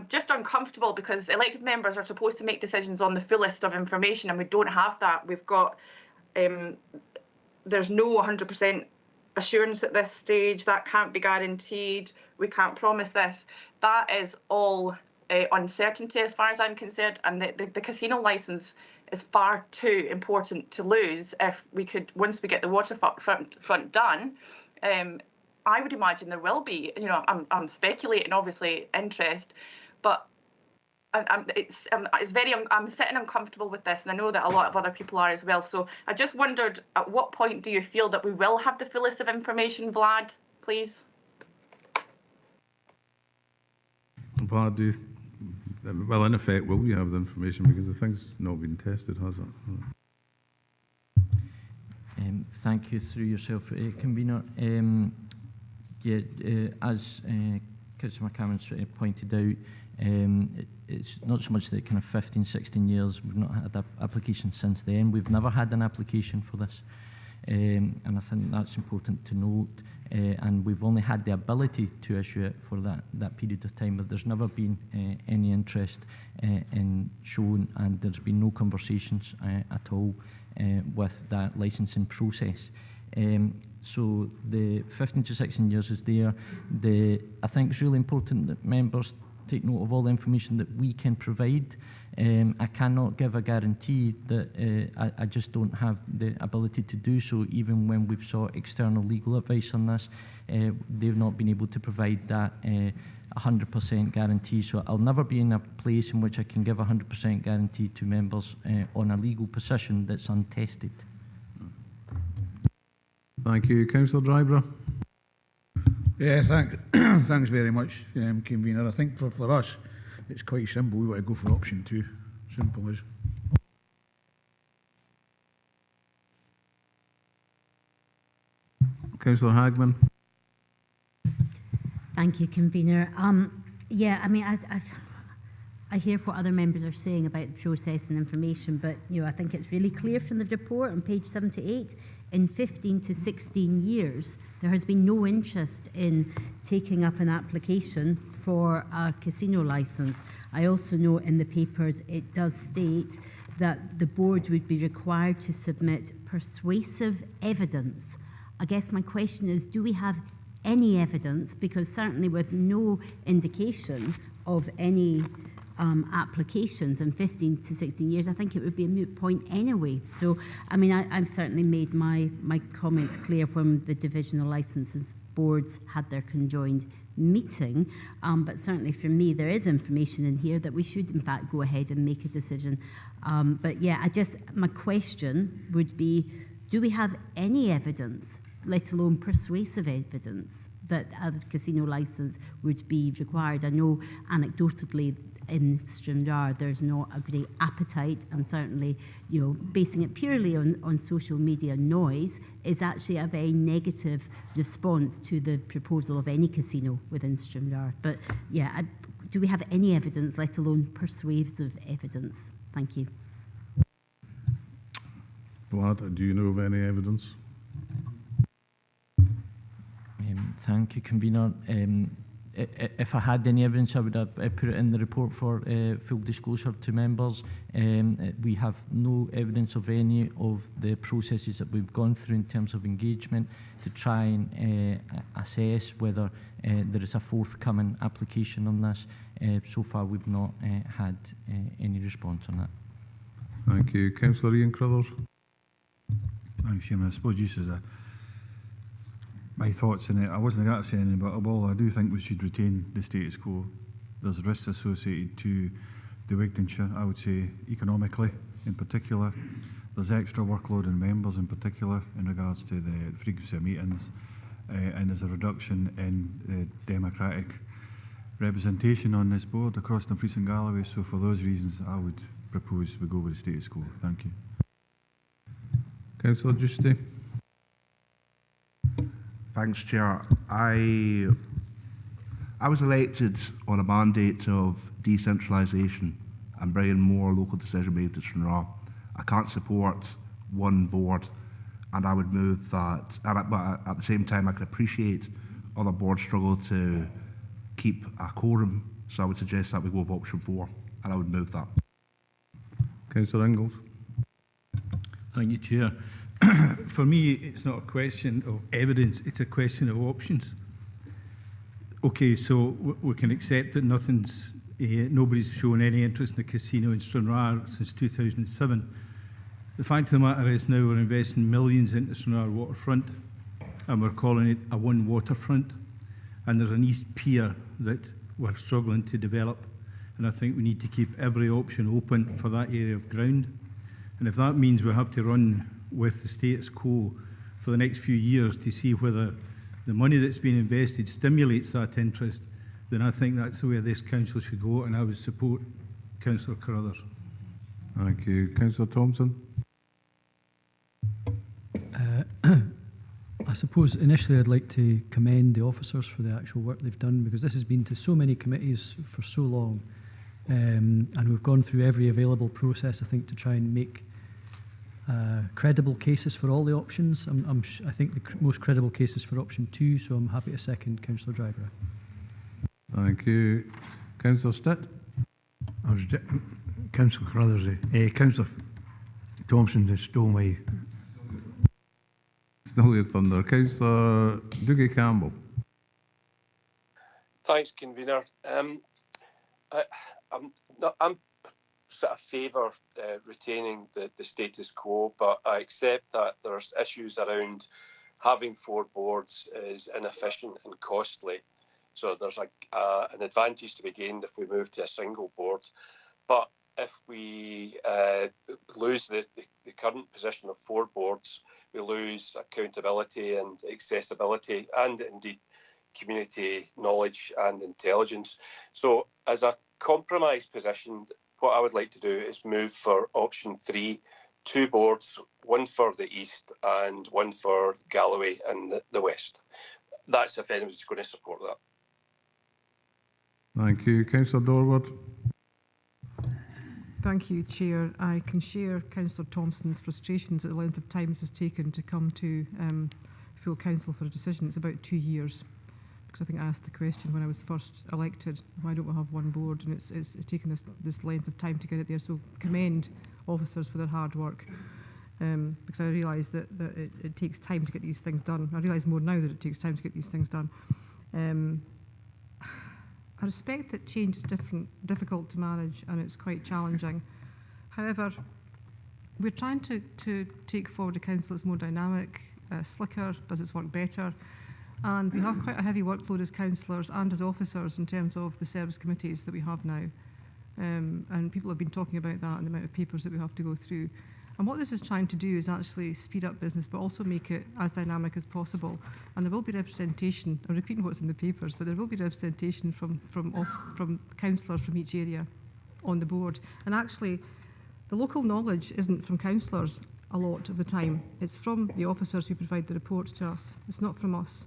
Speaker 8: just uncomfortable because elected members are supposed to make decisions on the full list of information, and we don't have that. We've got, there's no 100% assurance at this stage. That can't be guaranteed. We can't promise this. That is all uncertainty as far as I'm concerned, and the casino licence is far too important to lose. If we could, once we get the waterfront done, I would imagine there will be, you know, I'm speculating obviously interest, but I'm sitting uncomfortable with this, and I know that a lot of other people are as well. So I just wondered, at what point do you feel that we will have the full list of information, Vlad, please?
Speaker 1: Vlad, well, in effect, will we have the information because the thing's not been tested, has it?
Speaker 12: Thank you through yourself, convener. As Councillor McCammon pointed out, it's not so much that kind of 15, 16 years, we've not had an application since then. We've never had an application for this. And I think that's important to note. And we've only had the ability to issue it for that period of time, but there's never been any interest in shown, and there's been no conversations at all with that licensing process. So the 15 to 16 years is there. I think it's really important that members take note of all the information that we can provide. I cannot give a guarantee that I just don't have the ability to do so. Even when we've sought external legal advice on this, they've not been able to provide that 100% guarantee. So I'll never be in a place in which I can give a 100% guarantee to members on a legal position that's untested.
Speaker 1: Thank you. Councillor Dryborough.
Speaker 17: Yeah, thanks very much, convener. I think for us, it's quite simple. We want to go for option 2. Simple as.
Speaker 1: Councillor Hagman.
Speaker 4: Thank you, convener. Yeah, I mean, I I hear what other members are saying about the process and information, but I think it's really clear from the report on page 78, in 15 to 16 years, there has been no interest in taking up an application for a casino licence. I also know in the papers it does state that the board would be required to submit persuasive evidence. I guess my question is, do we have any evidence? Because certainly with no indication of any applications in 15 to 16 years, I think it would be a moot point anyway. So, I mean, I've certainly made my comments clear when the Divisional Licences Boards had their conjoined meeting, but certainly for me there is information in here that we should in fact go ahead and make a decision. But yeah, my question would be, do we have any evidence, let alone persuasive evidence, that a casino licence would be required? I know anecdotally in Stranraer there's not a great appetite, and certainly basing it purely on social media noise is actually a very negative response to the proposal of any casino within Stranraer. But yeah, do we have any evidence, let alone persuasive evidence? Thank you.
Speaker 1: Vlad, do you know of any evidence?
Speaker 12: Thank you, Convener. If I had any evidence, I would have put it in the report for full disclosure to members. We have no evidence of any of the processes that we've gone through in terms of engagement to try and assess whether there is a forthcoming application on this. So far, we've not had any response on that.
Speaker 1: Thank you. Councillor Ian Crothers.
Speaker 11: Thanks, Chairman. I suppose just as my thoughts in it, I wasn't going to say anything, but all I do think we should retain the status quo. There's risks associated to the Wigtonshire, I would say, economically in particular. There's extra workload in members in particular in regards to the frequency of meetings, and there's a reduction in democratic representation on this board across Dumfries and Galloway. So for those reasons, I would propose we go with the status quo. Thank you.
Speaker 1: Councillor Giusti.
Speaker 7: Thanks, Chair. I was elected on a mandate of decentralisation and bringing more local decision making to Stranraer. I can't support one board, and I would move that. But at the same time, I could appreciate other boards struggle to keep a quorum, so I would suggest that we go with option 4, and I would move that.
Speaker 1: Councillor Ingalls.
Speaker 17: Thank you, Chair. For me, it's not a question of evidence, it's a question of options. Okay, so we can accept that nobody's shown any interest in the casino in Stranraer since 2007. The fact of the matter is now we're investing millions into Stranraer waterfront, and we're calling it a one waterfront, and there's an East Pier that we're struggling to develop, and I think we need to keep every option open for that area of ground. And if that means we have to run with the status quo for the next few years to see whether the money that's been invested stimulates that interest, then I think that's the way this council should go, and I would support Councillor Carruthers.
Speaker 1: Thank you. Councillor Thompson.
Speaker 6: I suppose initially I'd like to commend the officers for the actual work they've done, because this has been to so many committees for so long, and we've gone through every available process, I think, to try and make credible cases for all the options. I think the most credible case is for option 2, so I'm happy to second Councillor Drybrough.
Speaker 1: Thank you. Councillor Stitt.
Speaker 14: Councillor Carruthers, Councillor Thompson has stole my...
Speaker 1: Still your thunder. Councillor Dougie Campbell.
Speaker 22: Thanks, Convener. I'm sort of favour retaining the status quo, but I accept that there's issues around having 4 boards is inefficient and costly. So there's an advantage to be gained if we move to a single board. But if we lose the current position of 4 boards, we lose accountability and accessibility, and indeed community knowledge and intelligence. So as a compromise position, what I would like to do is move for option 3, 2 boards, one for the east and one for Galloway and the west. That's if anyone's going to support that.
Speaker 1: Thank you. Councillor Dorward.
Speaker 13: Thank you, Chair. I can share Councillor Thompson's frustrations at the length of time this has taken to come to full council for a decision. It's about 2 years. Because I think I asked the question when I was first elected, why don't we have one board? And it's taken this length of time to get it there. So commend officers for their hard work. Because I realise that it takes time to get these things done. I realise more now that it takes time to get these things done. I respect that change is difficult to manage and it's quite challenging. However, we're trying to take forward a council that's more dynamic, slicker, does its work better. And we have quite a heavy workload as councillors and as officers in terms of the service committees that we have now. And people have been talking about that and the amount of papers that we have to go through. And what this is trying to do is actually speed up business, but also make it as dynamic as possible. And there will be representation, I'm repeating what's in the papers, but there will be representation from councillors from each area on the board. And actually, the local knowledge isn't from councillors a lot of the time. It's from the officers who provide the reports to us. It's not from us.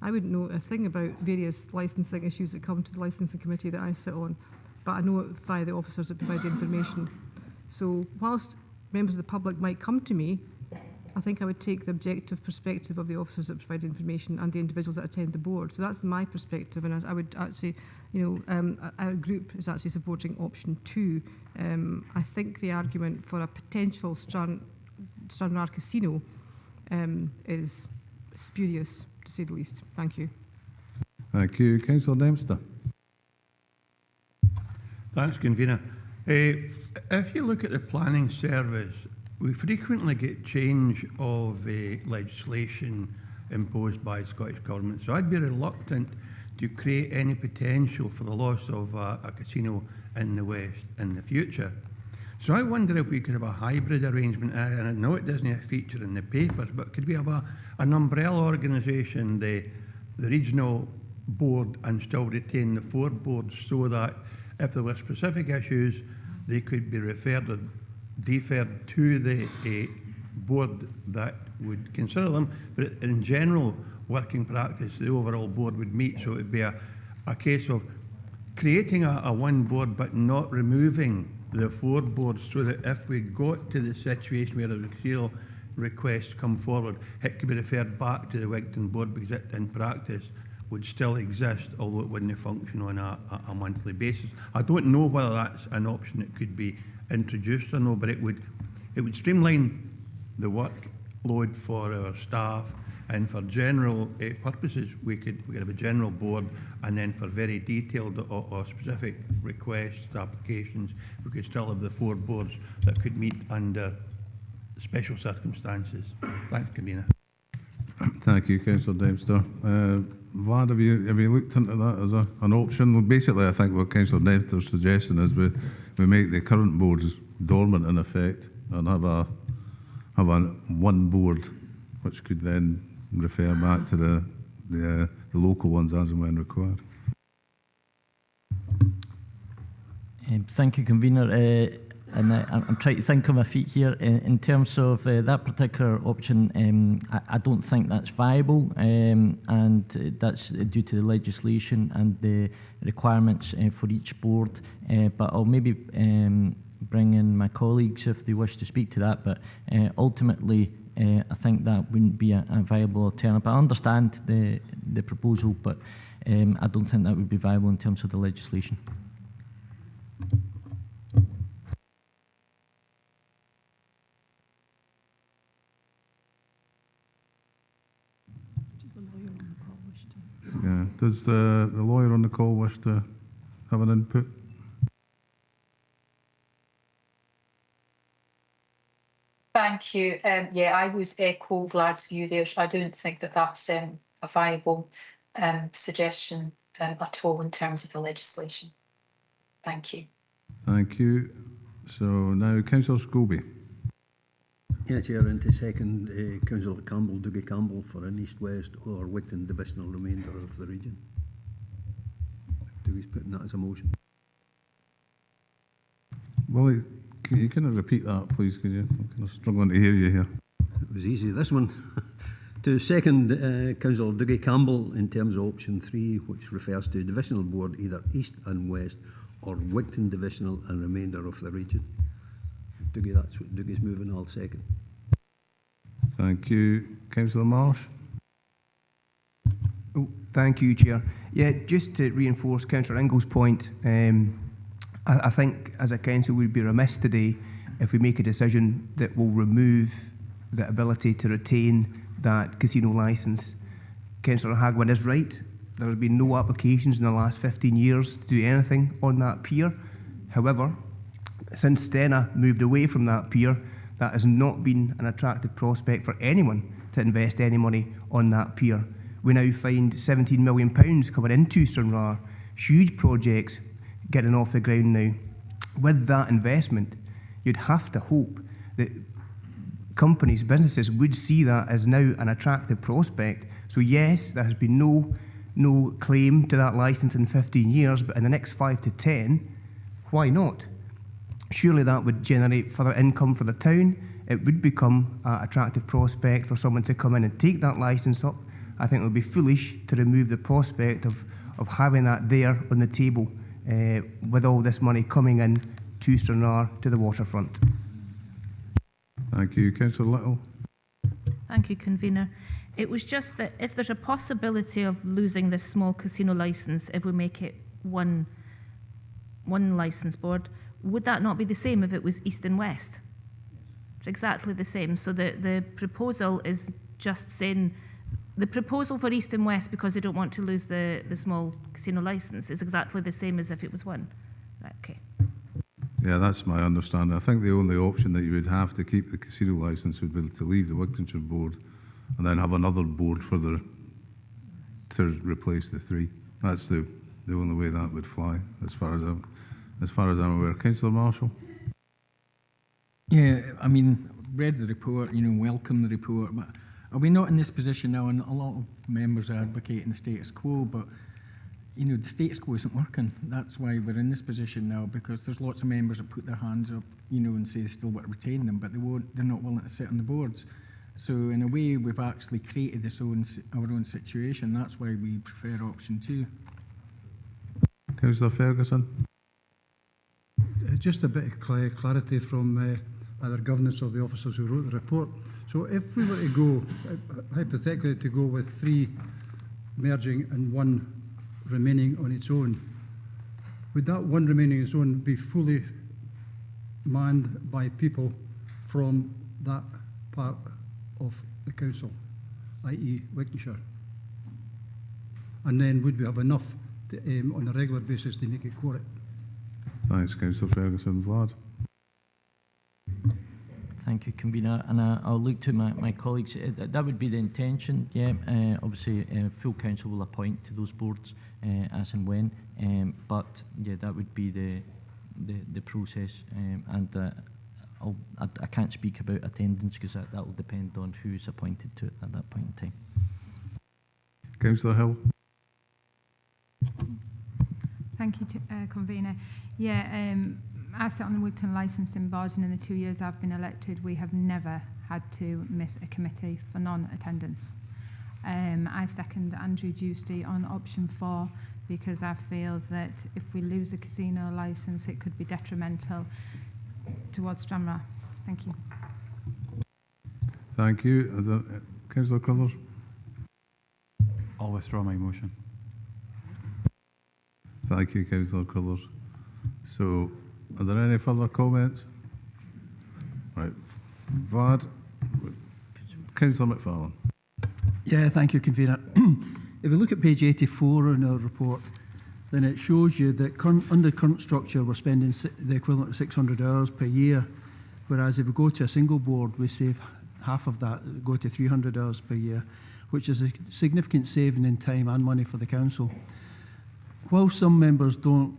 Speaker 13: I wouldn't know a thing about various licensing issues that come to the licensing committee that I sit on, but I know it via the officers that provide the information. So whilst members of the public might come to me, I think I would take the objective perspective of the officers that provide information and the individuals that attend the board. So that's my perspective, and I would actually, our group is actually supporting option 2. I think the argument for a potential Stranraer casino is spurious, to say the least. Thank you.
Speaker 1: Thank you. Councillor Dempster.
Speaker 14: Thanks, Convener. If you look at the planning service, we frequently get change of legislation imposed by Scottish Government. So I'd be reluctant to create any potential for the loss of a casino in the West in the future. So I wonder if we could have a hybrid arrangement, and I know it doesn't feature in the papers, but could we have an umbrella organisation, the regional board, and still retain the 4 boards, so that if there were specific issues, they could be referred or deferred to the board that would consider them. But in general working practice, the overall board would meet, so it would be a case of creating a one board but not removing the 4 boards, so that if we got to the situation where a casino request come forward, it could be referred back to the Wigton board, because it in practice would still exist, although it wouldn't function on a monthly basis. I don't know whether that's an option that could be introduced or no, but it would streamline the workload for our staff, and for general purposes we could have a general board, and then for very detailed or specific requests, applications, we could still have the 4 boards that could meet under special circumstances. Thanks, Convener.
Speaker 1: Thank you, Councillor Dempster. Vlad, have you looked into that as an option? Well, basically, I think what Councillor Dempster's suggesting is we make the current boards dormant in effect and have a one board, which could then refer back to the local ones as and when required.
Speaker 12: Thank you, Convener. And I'm trying to think on my feet here. In terms of that particular option, I don't think that's viable, and that's due to the legislation and the requirements for each board. But I'll maybe bring in my colleagues if they wish to speak to that. But ultimately, I think that wouldn't be a viable alternative. I understand the proposal, but I don't think that would be viable in terms of the legislation.
Speaker 1: Yeah. Does the lawyer on the call wish to have an input?
Speaker 10: Thank you. Yeah, I would echo Vlad's view there. I don't think that that's a viable suggestion at all in terms of the legislation. Thank you.
Speaker 1: Thank you. So now, Councillor Scobie.
Speaker 15: Yeah, Chair, and to second Councillor Campbell, Dougie Campbell, for an East-West or Wigton divisional remainder of the region. Dougie's putting that as a motion.
Speaker 1: Well, can you kind of repeat that, please? Could you? I'm kind of struggling to hear you here.
Speaker 15: It was easy, this one. To second Councillor Dougie Campbell in terms of option 3, which refers to divisional board, either East and West, or Wigton Divisional and remainder of the region. Dougie, that's what Dougie's moving. I'll second.
Speaker 1: Thank you. Councillor Marsh.
Speaker 16: Oh, thank you, Chair. Yeah, just to reinforce Councillor Ingall's point, I think as a council we'd be remiss today if we make a decision that will remove the ability to retain that casino licence. Councillor Hagwin is right. There have been no applications in the last 15 years to do anything on that pier. However, since Stena moved away from that pier, that has not been an attractive prospect for anyone to invest any money on that pier. We now find £17 million coming into Stranraer, huge projects getting off the ground now. With that investment, you'd have to hope that companies, businesses would see that as now an attractive prospect. So yes, there has been no claim to that licence in 15 years, but in the next 5 to 10, why not? Surely that would generate further income for the town. It would become an attractive prospect for someone to come in and take that licence up. I think it would be foolish to remove the prospect of having that there on the table with all this money coming in to Stranraer, to the waterfront.
Speaker 1: Thank you. Councillor Little.
Speaker 19: Thank you, Convener. It was just that if there's a possibility of losing this small casino licence, if we make it one licence board, would that not be the same if it was East and West? It's exactly the same. So the proposal is just saying, the proposal for East and West, because they don't want to lose the small casino licence, is exactly the same as if it was one. Right, okay.
Speaker 1: Yeah, that's my understanding. I think the only option that you would have to keep the casino licence would be to leave the Wigtonshire board and then have another board to replace the three. That's the only way that would fly, as far as I'm aware. Councillor Marshall.
Speaker 23: Yeah, I mean, read the report, welcome the report, but are we not in this position now? And a lot of members are advocating the status quo, but the status quo isn't working. That's why we're in this position now, because there's lots of members that put their hands up, and say they still want to retain them, but they're not willing to sit on the boards. So in a way, we've actually created our own situation. That's why we prefer option 2.
Speaker 1: Councillor Ferguson.
Speaker 9: Just a bit of clarity from either governance or the officers who wrote the report. So if we were to go, hypothetically, to go with 3 merging and 1 remaining on its own, would that 1 remaining on its own be fully manned by people from that part of the council, i.e. Wigtonshire? And then would we have enough to, on a regular basis to make it quorum?
Speaker 1: Thanks, Councillor Ferguson. Vlad.
Speaker 12: Thank you, Convener. And I'll look to my colleagues. That would be the intention, yeah. Obviously, full council will appoint to those boards as and when. But, yeah, that would be the process. I can't speak about attendance because that will depend on who's appointed to it at that point in time.
Speaker 1: Councillor Hill.
Speaker 20: Thank you, Convener. Yeah, I sit on the Wigton licensing board, and in the 2 years I've been elected, we have never had to miss a committee for non-attendance. I second Andrew Dewsty on option 4 because I feel that if we lose a casino licence, it could be detrimental towards Stranraer. Thank you.
Speaker 1: Thank you. Councillor Crothers.
Speaker 11: I'll withdraw my motion.
Speaker 1: Thank you, Councillor Crothers. So, are there any further comments? Right. Vlad. Councillor McFarlane.
Speaker 2: Yeah, thank you, Convener. If you look at page 84 in our report, then it shows you that under current structure, we're spending the equivalent of 600 hours per year, whereas if we go to a single board, we save half of that, go to 300 hours per year, which is a significant saving in time and money for the council. While some members don't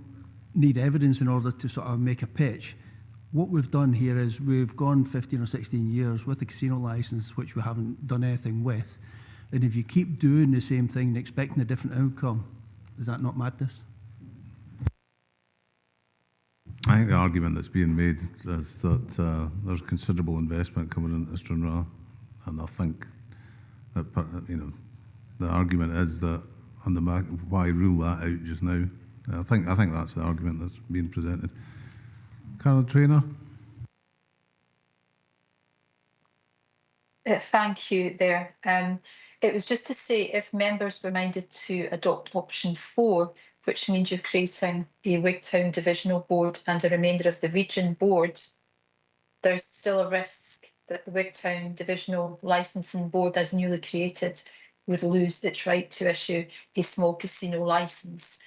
Speaker 2: need evidence in order to sort of make a pitch, what we've done here is we've gone 15 or 16 years with the casino licence, which we haven't done anything with. And if you keep doing the same thing and expecting a different outcome, is that not madness?
Speaker 1: I think the argument that's being made is that there's considerable investment coming into Stranraer, and I think that the argument is that on the why rule that out just now I think that's the argument that's being presented. Carol Traynor.
Speaker 10: Thank you there. It was just to say, if members were minded to adopt option 4, which means you're creating a Wigtown Divisional Board and a remainder of the region board, there's still a risk that the Wigtown Divisional Licensing Board, as newly created, would lose its right to issue a small casino licence.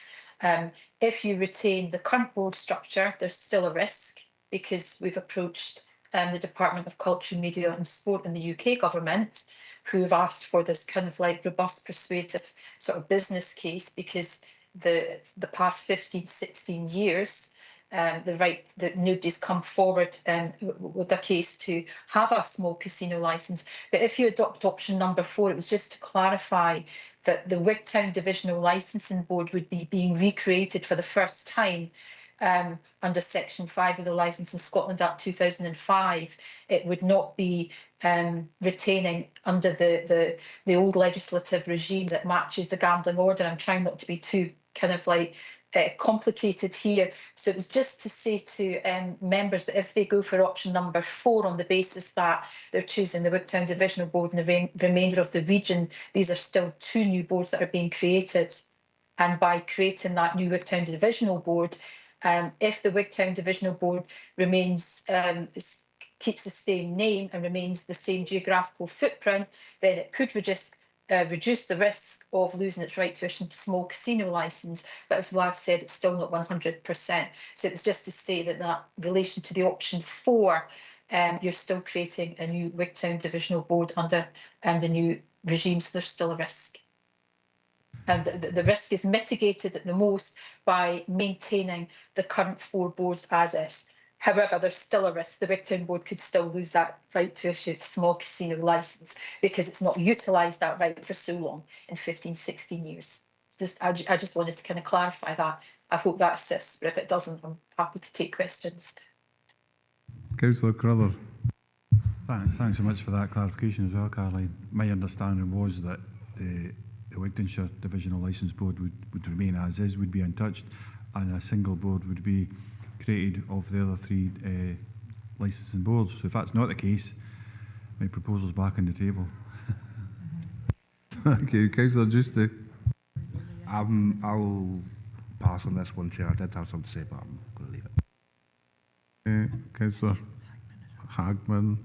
Speaker 10: If you retain the current board structure, there's still a risk, because we've approached the Department of Culture, Media and Sport in the UK government, who have asked for this kind of like robust, persuasive sort of business case, because the past 15, 16 years, that nobody's come forward with a case to have a small casino licence. But if you adopt option number 4, it was just to clarify that the Wigtown Divisional Licensing Board would be being recreated for the first time under Section 5 of the Licensing Scotland Act 2005. It would not be retaining under the old legislative regime that matches the gambling order. I'm trying not to be too kind of like complicated here. So it was just to say to members that if they go for option number 4 on the basis that they're choosing the Wigtown Divisional Board and the remainder of the region, these are still 2 new boards that are being created. And by creating that new Wigtown Divisional Board, if the Wigtown Divisional Board remains keeps the same name and remains the same geographical footprint, then it could reduce the risk of losing its right to issue a small casino licence. But as Vlad said, it's still not 100%. So it was just to say that in relation to the option 4, you're still creating a new Wigtown Divisional Board under the new regime, so there's still a risk. And the risk is mitigated at the most by maintaining the current 4 boards as is. However, there's still a risk. The Wigtown Board could still lose that right to issue a small casino licence because it's not utilised that right for so long, in 15, 16 years. I just wanted to kind of clarify that. I hope that assists, but if it doesn't, I'm happy to take questions.
Speaker 1: Councillor Crowther.
Speaker 11: Thanks so much for that clarification as well, Caroline. My understanding was that the Wigtownshire Divisional Licence Board would remain as is, would be untouched, and a single board would be created of the other 3 licensing boards. So if that's not the case, my proposal's back on the table.
Speaker 1: Thank you. Councillor Giusti.
Speaker 7: I'll pass on this one, Chair. I did have something to say, but I'm going to leave it.
Speaker 1: Councillor Hagman.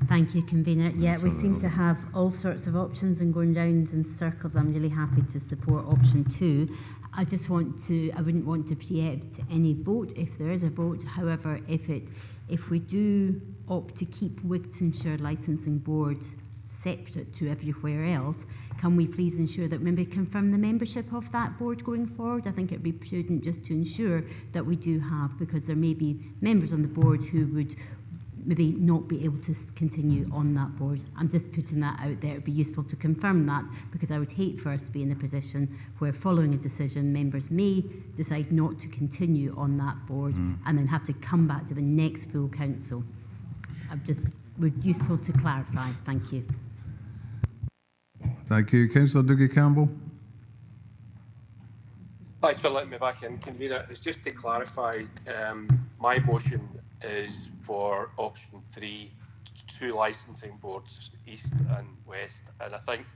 Speaker 4: Thank you, Convener. Yeah, we seem to have all sorts of options and going round in circles. I'm really happy to support option 2. I wouldn't want to preempt any vote if there is a vote. However, if we do opt to keep Wigtownshire Licensing Board separate to everywhere else, can we please ensure that maybe confirm the membership of that board going forward? I think it would be prudent just to ensure that we do have, because there may be members on the board who would maybe not be able to continue on that board. I'm just putting that out there. It would be useful to confirm that, because I would hate for us to be in a position where, following a decision, members may decide not to continue on that board and then have to come back to the next full council. Would useful to clarify. Thank you.
Speaker 1: Thank you. Councillor Dougie Campbell.
Speaker 22: Thanks for letting me back in, Convener. It's just to clarify, my motion is for option 3, 2 licensing boards, east and west. And I think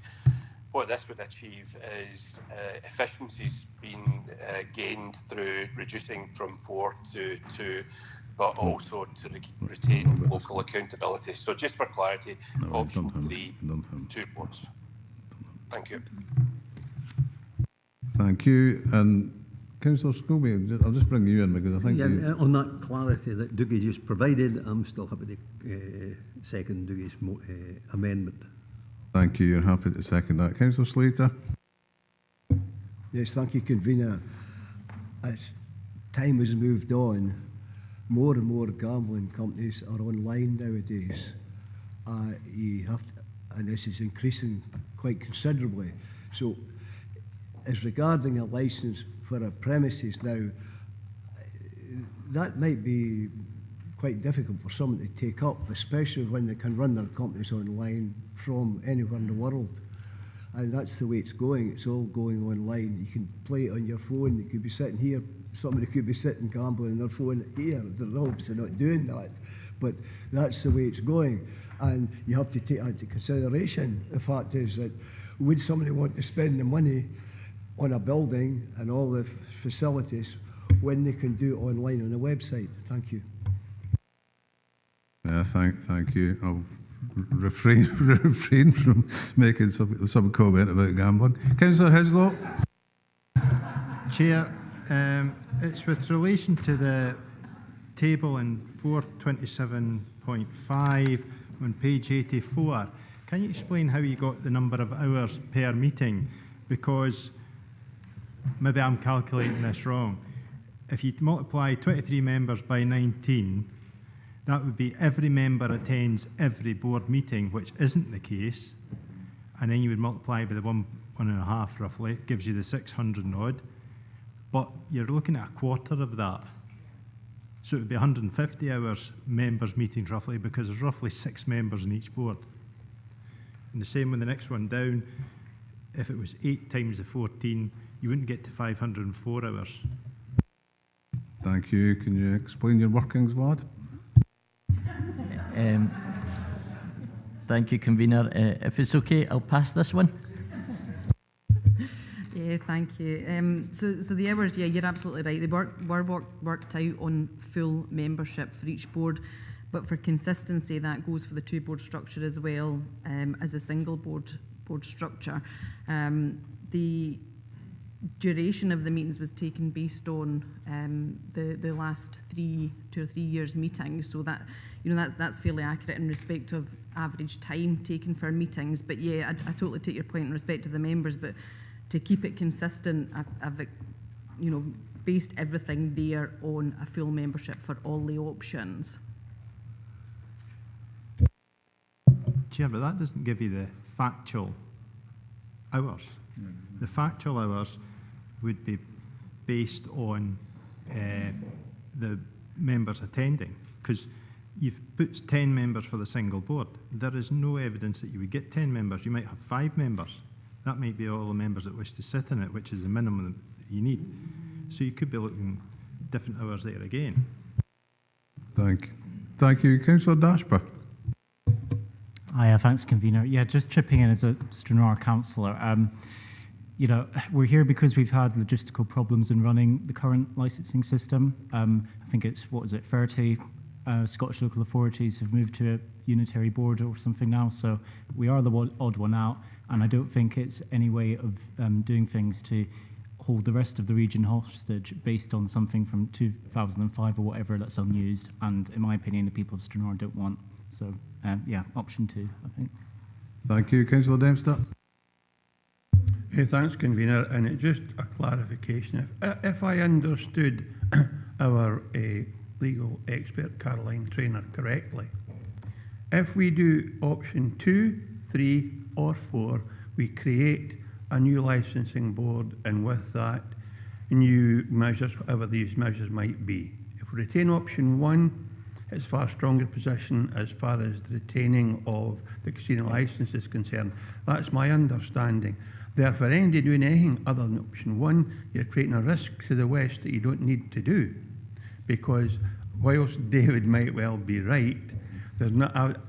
Speaker 22: what this would achieve is efficiencies being gained through reducing from 4 to 2, but also to retain local accountability. So just for clarity, option 3, 2 boards. Thank you.
Speaker 1: Thank you. And Councillor Scobie, I'll just bring you in, because I think
Speaker 15: on that clarity that Dougie just provided, I'm still happy to second Dougie's amendment.
Speaker 1: Thank you. You're happy to second that. Councillor Slater.
Speaker 15: Yes, thank you, Convener. As time has moved on, more and more gambling companies are online nowadays. You have to, and this is increasing quite considerably. So, as regarding a licence for a premises now, that might be quite difficult for someone to take up, especially when they can run their companies online from anywhere in the world. And that's the way it's going. It's all going online. You can play it on your phone. You could be sitting here. Somebody could be sitting gambling on their phone here. They're obviously not doing that. But that's the way it's going. And you have to take into consideration the fact is that would somebody want to spend the money on a building and all the facilities when they can do it online on a website? Thank you.
Speaker 1: Thank you. I'll refrain from making some comment about gambling. Councillor Hislop.
Speaker 5: Chair, it's with relation to the table in 427.5 on page 84. Can you explain how you got the number of hours per meeting? Because maybe I'm calculating this wrong. If you multiply 23 members by 19, that would be every member attends every board meeting, which isn't the case. And then you would multiply by the one and a half roughly, it gives you the 600 and odd. But you're looking at a quarter of that. So it would be 150 hours members meetings roughly, because there's roughly 6 members in each board. And the same with the next one down, if it was 8 times the 14, you wouldn't get to 504 hours.
Speaker 1: Thank you. Can you explain your workings, Vlad?
Speaker 12: Thank you, Convener. If it's okay, I'll pass this one.
Speaker 3: Yeah, thank you. So the hours, yeah, you're absolutely right. They were worked out on full membership for each board, but for consistency, that goes for the 2-board structure as well as a single board structure. The duration of the meetings was taken based on the last 2 or 3 years meetings, so that that's fairly accurate in respect of average time taken for meetings. But yeah, I totally take your point in respect to the members, but to keep it consistent, I've based everything there on a full membership for all the options.
Speaker 5: Chair, but that doesn't give you the factual hours. The factual hours would be based on the members attending, because you've put 10 members for the single board. There is no evidence that you would get 10 members. You might have 5 members. That might be all the members that wish to sit in it, which is the minimum that you need. So you could be looking different hours there again.
Speaker 1: Thank you. Councillor Dashper.
Speaker 18: Hi, thanks, Convener. Yeah, just chipping in as a Stranraer councillor. We're here because we've had logistical problems in running the current licensing system. I think it's, 30 Scottish local authorities have moved to a unitary board or something now, so we are the odd one out, and I don't think it's any way of doing things to hold the rest of the region hostage based on something from 2005 or whatever that's unused, and in my opinion the people of Stranraer don't want. So option 2, I think.
Speaker 1: Thank you. Councillor Dempster.
Speaker 14: Hey, thanks, Convener. And it's just a clarification. If I understood our legal expert, Caroline Traynor, correctly, if we do option 2, 3 or 4, we create a new licensing board, and with that, new measures, whatever these measures might be. If we retain option 1, it's far stronger position as far as the retaining of the casino licence is concerned. That's my understanding. Therefore, anybody doing anything other than option 1, you're creating a risk to the West that you don't need to do. Because whilst David might well be right, there's not.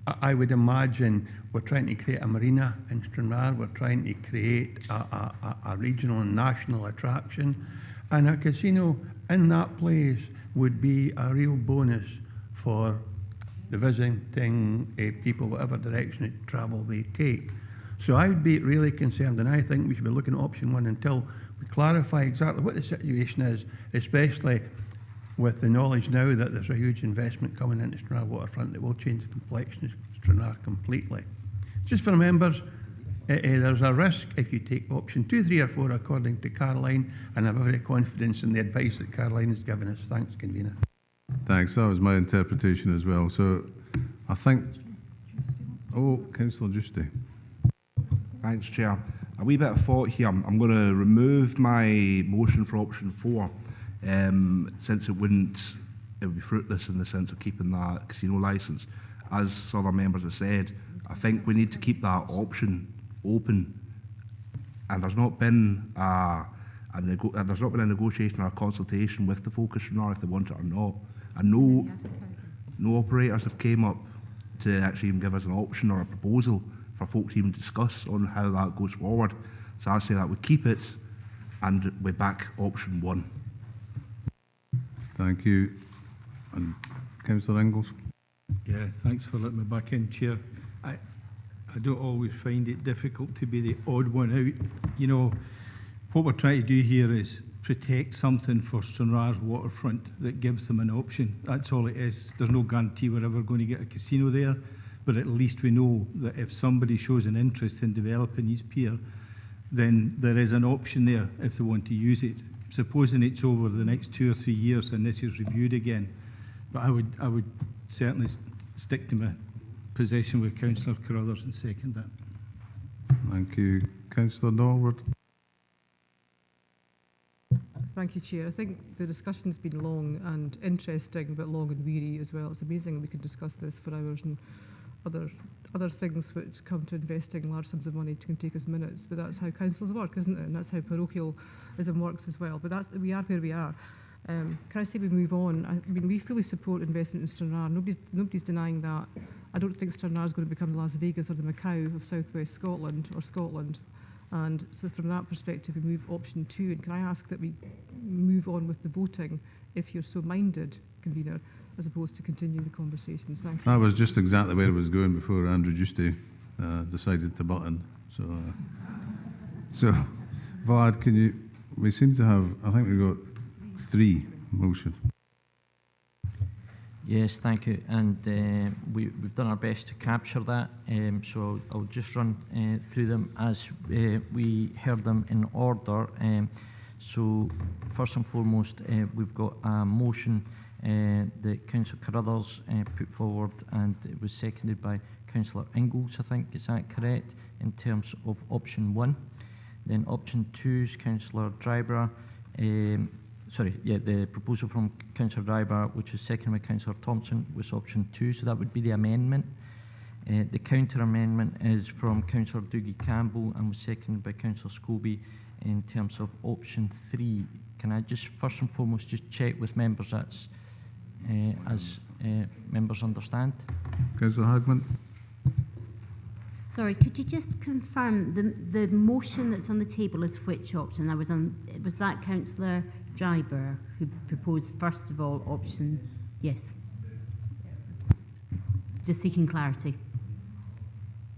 Speaker 14: I would imagine we're trying to create a marina in Stranraer. We're trying to create a regional and national attraction, and a casino in that place would be a real bonus for the visiting people, whatever direction of travel they take. So I would be really concerned, and I think we should be looking at option 1 until we clarify exactly what the situation is, especially with the knowledge now that there's a huge investment coming into Stranraer waterfront that will change the complexion of Stranraer completely. Just for members, there's a risk if you take option 2, 3 or 4 according to Caroline, and I have every confidence in the advice that Caroline has given us. Thanks, Convener.
Speaker 1: Thanks. That was my interpretation as well. So I think... Councillor Giusti.
Speaker 7: Thanks, Chair. A wee bit of thought here. I'm going to remove my motion for option 4, since it would be fruitless in the sense of keeping that casino licence. As other members have said, I think we need to keep that option open and there's not been there's not been a negotiation or a consultation with the Focus Stranraer if they want it or not. And no operators have came up to actually even give us an option or a proposal for folks to even discuss on how that goes forward. So I say that we keep it and we back option 1.
Speaker 1: Thank you. And Councillor Ingalls.
Speaker 8: Yeah, thanks for letting me back in, Chair. I don't always find it difficult to be the odd one out. You know, what we're trying to do here is protect something for Stranraer's waterfront that gives them an option. That's all it is. There's no guarantee we're ever going to get a casino there, but at least we know that if somebody shows an interest in developing his pier, then there is an option there if they want to use it. Supposing it's over the next 2 or 3 years and this is reviewed again. But I would certainly stick to my position with Councillor Carruthers and second that.
Speaker 1: Thank you. Councillor Norwood.
Speaker 13: Thank you, Chair. I think the discussion's been long and interesting, but long and weary as well. It's amazing we can discuss this for hours, and other things which come to investing large sums of money can take us minutes. But that's how councils work, isn't it? And that's how parochialism works as well. But we are where we are. Can I say we move on? I mean, we fully support investment in Stranraer. Nobody's denying that. I don't think Stranraer is going to become Las Vegas or the Macau of southwest Scotland or Scotland. And so from that perspective, we move option 2. And can I ask that we move on with the voting, if you're so minded, convener, as opposed to continue the conversations? Thank you.
Speaker 1: That was just exactly where it was going before Andrew Justy decided to button. So Vlad, we seem to have, I think we've got 3 motions.
Speaker 12: Yes, thank you. And we've done our best to capture that. So I'll just run through them as we heard them in order. So first and foremost, we've got a motion that Councillor Carruthers put forward, and it was seconded by Councillor Ingalls, I think. Is that correct? In terms of option 1. Then option 2 is Councillor Dryburgh. The proposal from Councillor Dryburgh, which was seconded by Councillor Thompson, was option 2, so that would be the amendment. The counter amendment is from Councillor Dougie Campbell and was seconded by Councillor Scobie in terms of option 3. Can I just first and foremost just check with members that's as members understand?
Speaker 1: Councillor Hagman.
Speaker 4: Sorry, could you just confirm the motion that's on the table is which option? Was that Councillor Dryburgh who proposed first of all option? Yes. Just seeking clarity.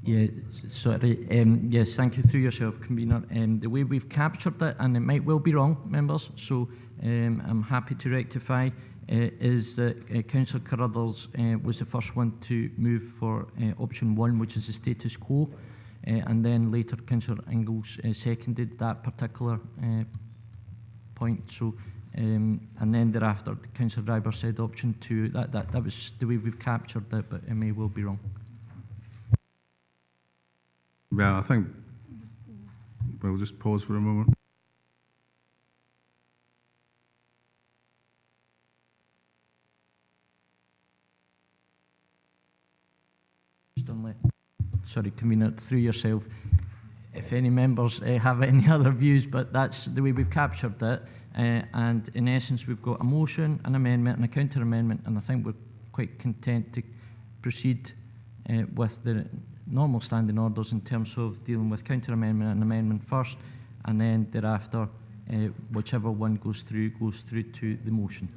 Speaker 12: Yeah, sorry. Yes, thank you through yourself, convener. The way we've captured it, and it might well be wrong, members, so I'm happy to rectify, is that Councillor Carruthers was the first one to move for option 1, which is the status quo, and then later Councillor Ingalls seconded that particular point. So, and then thereafter, Councillor Dryburgh said option 2. That was the way we've captured it, but it may well be wrong.
Speaker 1: Yeah, I think we'll just pause for a moment.
Speaker 12: Sorry, convener, through yourself. If any members have any other views, but that's the way we've captured it. And in essence, we've got a motion, an amendment, and a counter amendment, and I think we're quite content to proceed with the normal standing orders in terms of dealing with counter amendment and amendment first, and then thereafter, whichever one goes through to the motion.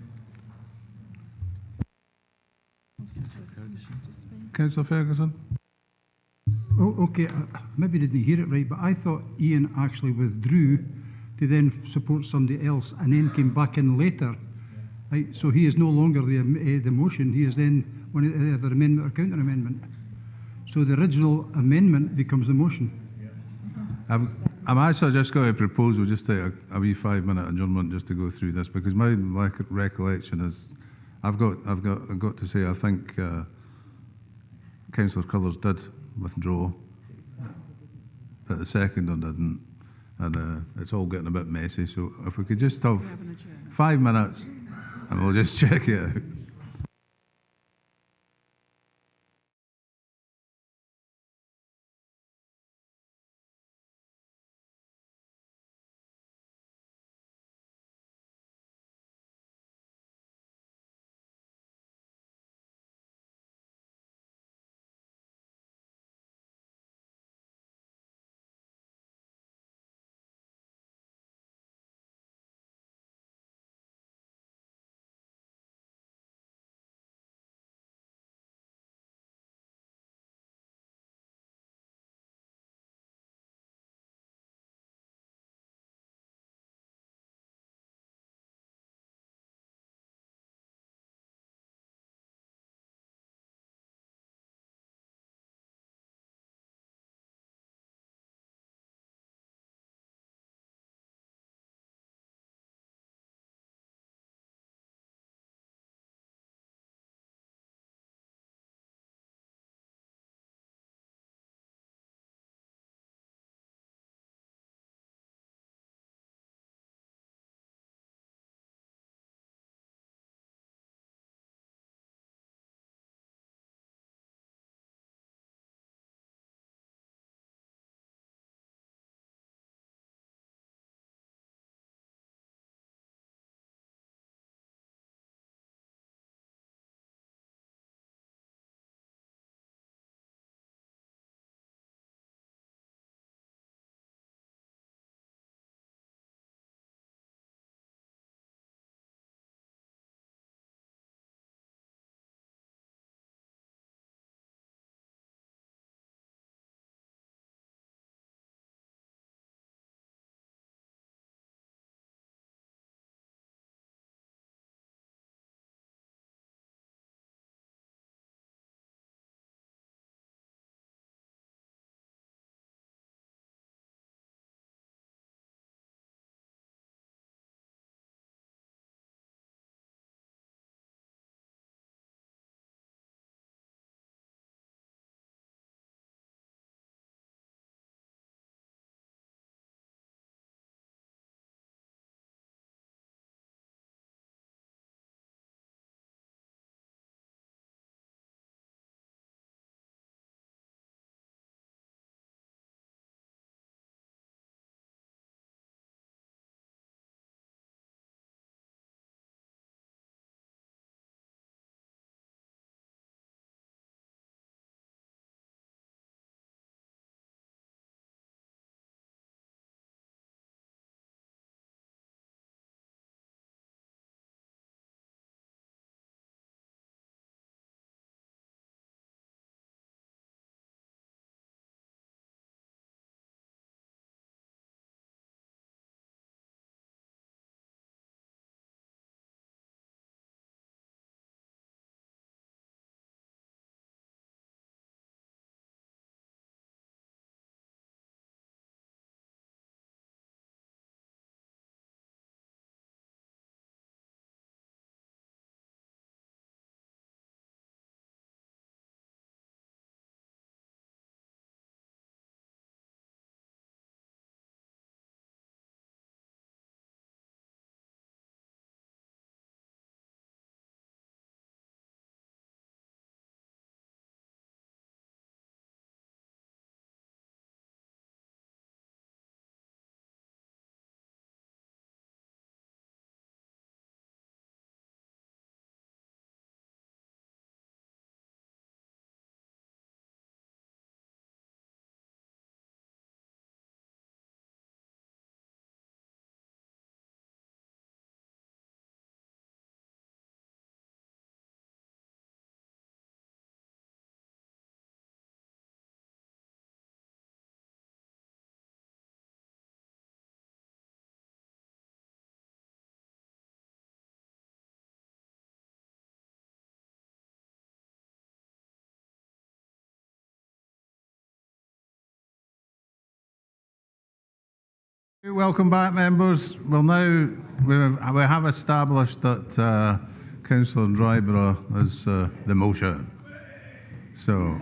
Speaker 1: Councillor Ferguson.
Speaker 9: Oh, okay, I maybe didn't hear it right, but I thought Ian actually withdrew to then support somebody else and then came back in later. Right, so he is no longer the motion, he is then one of the other amendment or counter amendment. So the original amendment becomes the motion.
Speaker 1: I'm actually just going to propose we just take a wee 5-minute adjournment just to go through this, because my recollection is I've got to say I think Councillor Carruthers did withdraw, but the seconder didn't, and it's all getting a bit messy. So if we could just have 5 minutes and we'll just check it out. Welcome back, members. Well, now we have established that Councillor Dryborough is the motion. So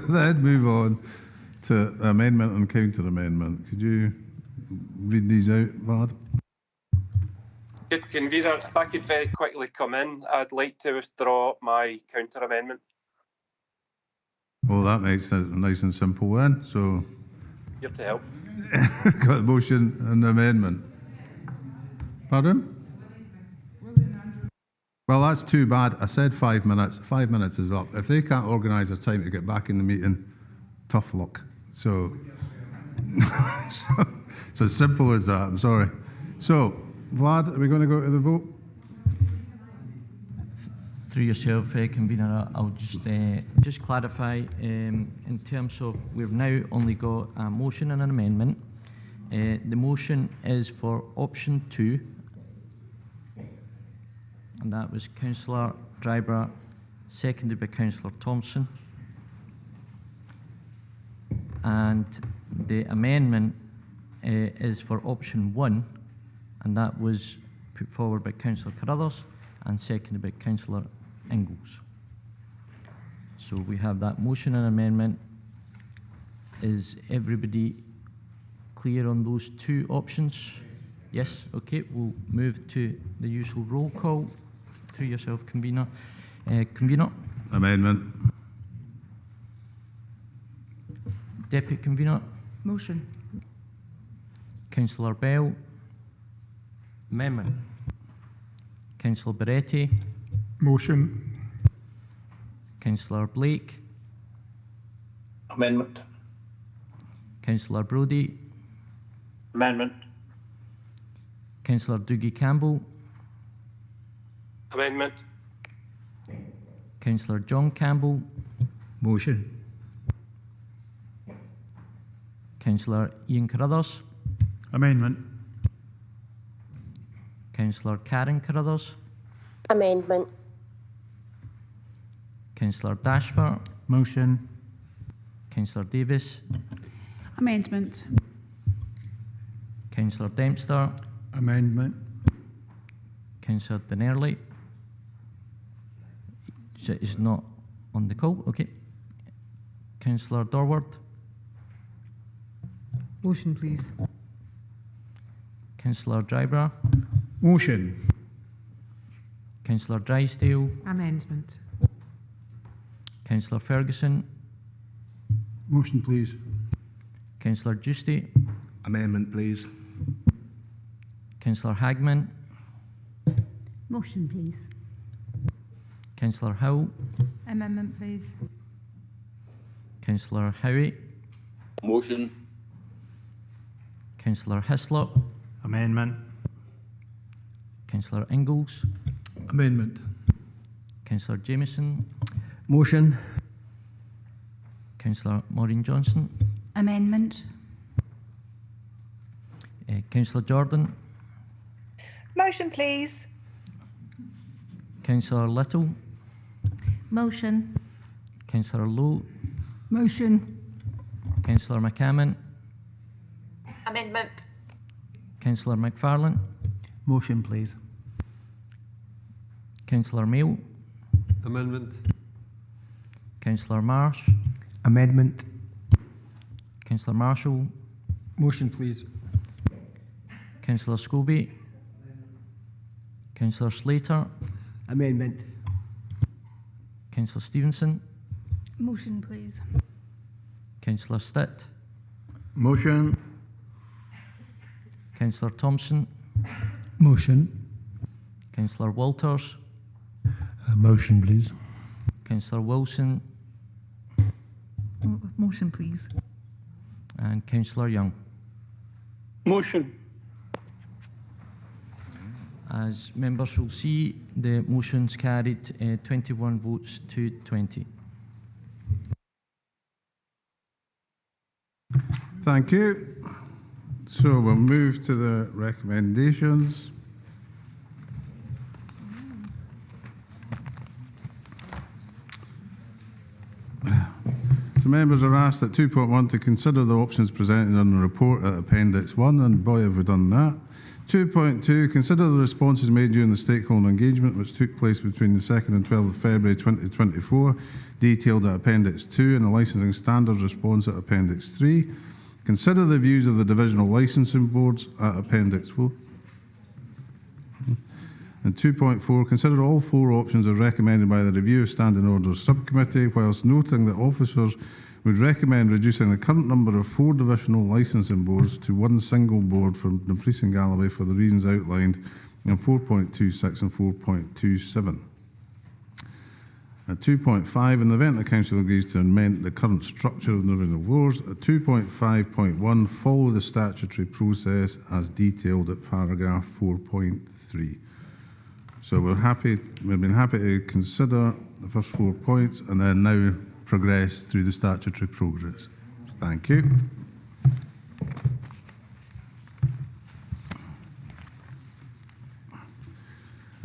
Speaker 1: then move on to amendment and counter amendment. Could you read these out, Vlad?
Speaker 22: Good convener, if I could very quickly come in, I'd like to withdraw my counter amendment.
Speaker 1: Well, that makes it nice and simple then. So
Speaker 22: Here to help.
Speaker 1: got the motion and the amendment. Pardon? Well, that's too bad. I said 5 minutes. 5 minutes is up. If they can't organise a time to get back in the meeting, tough luck. So, it's as simple as that. I'm sorry. So, Vlad, are we going to go to the vote?
Speaker 12: Through yourself, convener, I'll just clarify in terms of we've now only got a motion and an amendment. The motion is for option 2, and that was Councillor Dryborough, seconded by Councillor Thompson. And the amendment is for option 1, and that was put forward by Councillor Carruthers and seconded by Councillor Ingalls. So we have that motion and amendment. Is everybody clear on those two options? Yes, okay, we'll move to the usual roll call. Through yourself, convener. Convener?
Speaker 1: Amendment.
Speaker 12: Deputy convener?
Speaker 3: Motion.
Speaker 12: Councillor Bell? Amendment. Councillor Beretti?
Speaker 14: Motion.
Speaker 12: Councillor Blake?
Speaker 22: Amendment.
Speaker 12: Councillor Brodie?
Speaker 22: Amendment.
Speaker 12: Councillor Doogie Campbell?
Speaker 22: Amendment.
Speaker 12: Councillor John Campbell?
Speaker 14: Motion.
Speaker 12: Councillor Ian Carruthers?
Speaker 14: Amendment.
Speaker 12: Councillor Karen Carruthers?
Speaker 6: Amendment.
Speaker 12: Councillor Dashper?
Speaker 18: Motion.
Speaker 12: Councillor Davis?
Speaker 6: Amendment.
Speaker 12: Councillor Dempster?
Speaker 14: Amendment.
Speaker 12: Councillor Dennerley? Is not on the call, okay. Councillor Dorward?
Speaker 13: Motion, please.
Speaker 12: Councillor Dryborough?
Speaker 14: Motion.
Speaker 12: Councillor Drysdale?
Speaker 13: Amendment.
Speaker 12: Councillor Ferguson?
Speaker 9: Motion, please.
Speaker 12: Councillor Giusti?
Speaker 7: Amendment, please.
Speaker 12: Councillor Hagman?
Speaker 4: Motion, please.
Speaker 12: Councillor Howe?
Speaker 20: Amendment, please.
Speaker 12: Councillor Howie?
Speaker 22: Motion.
Speaker 12: Councillor Hislop?
Speaker 5: Amendment.
Speaker 12: Councillor Ingalls?
Speaker 8: Amendment.
Speaker 12: Councillor Jameson?
Speaker 16: Motion.
Speaker 12: Councillor Maureen Johnson?
Speaker 6: Amendment.
Speaker 12: Councillor Jordan?
Speaker 6: Motion, please.
Speaker 12: Councillor Little?
Speaker 19: Motion.
Speaker 12: Councillor Lowe?
Speaker 6: Motion.
Speaker 12: Councillor McCammon?
Speaker 6: Amendment.
Speaker 12: Councillor McFarlane?
Speaker 2: Motion, please.
Speaker 12: Councillor Mail?
Speaker 17: Amendment.
Speaker 12: Councillor Marsh?
Speaker 16: Amendment.
Speaker 12: Councillor Marshall?
Speaker 23: Motion, please.
Speaker 12: Councillor Scobie? Councillor Slater?
Speaker 15: Amendment.
Speaker 12: Councillor Stevenson?
Speaker 6: Motion, please.
Speaker 12: Councillor Stitt?
Speaker 14: Motion.
Speaker 12: Councillor Thompson?
Speaker 14: Motion.
Speaker 12: Councillor Walters?
Speaker 14: Motion, please.
Speaker 12: Councillor Wilson?
Speaker 6: Motion, please.
Speaker 12: And Councillor Young.
Speaker 22: Motion.
Speaker 12: As members will see, the motion's carried 21 votes to 20.
Speaker 1: Thank you. So we'll move to the recommendations. So So members are asked at 2.1 to consider the options presented in the report at Appendix 1, and boy have we done that. 2.2, consider the responses made during the stakeholder engagement which took place between the 2nd and 12th of February 2024, detailed at Appendix 2, and the licensing standards response at Appendix 3. Consider the views of the divisional licensing boards at Appendix 4. And 2.4, consider all 4 options as recommended by the Review of Standing Orders Subcommittee, whilst noting that officers would recommend reducing the current number of 4 divisional licensing boards to 1 single board for Dumfries and Galloway for the reasons outlined in 4.26 and 4.27. At 2.5, in the event the Council agrees to amend the current structure of the divisional boards, at 2.5.1, follow the statutory process as detailed at paragraph 4.3. So we've been happy to consider the first 4 points and then now progress through the statutory progress. Thank you.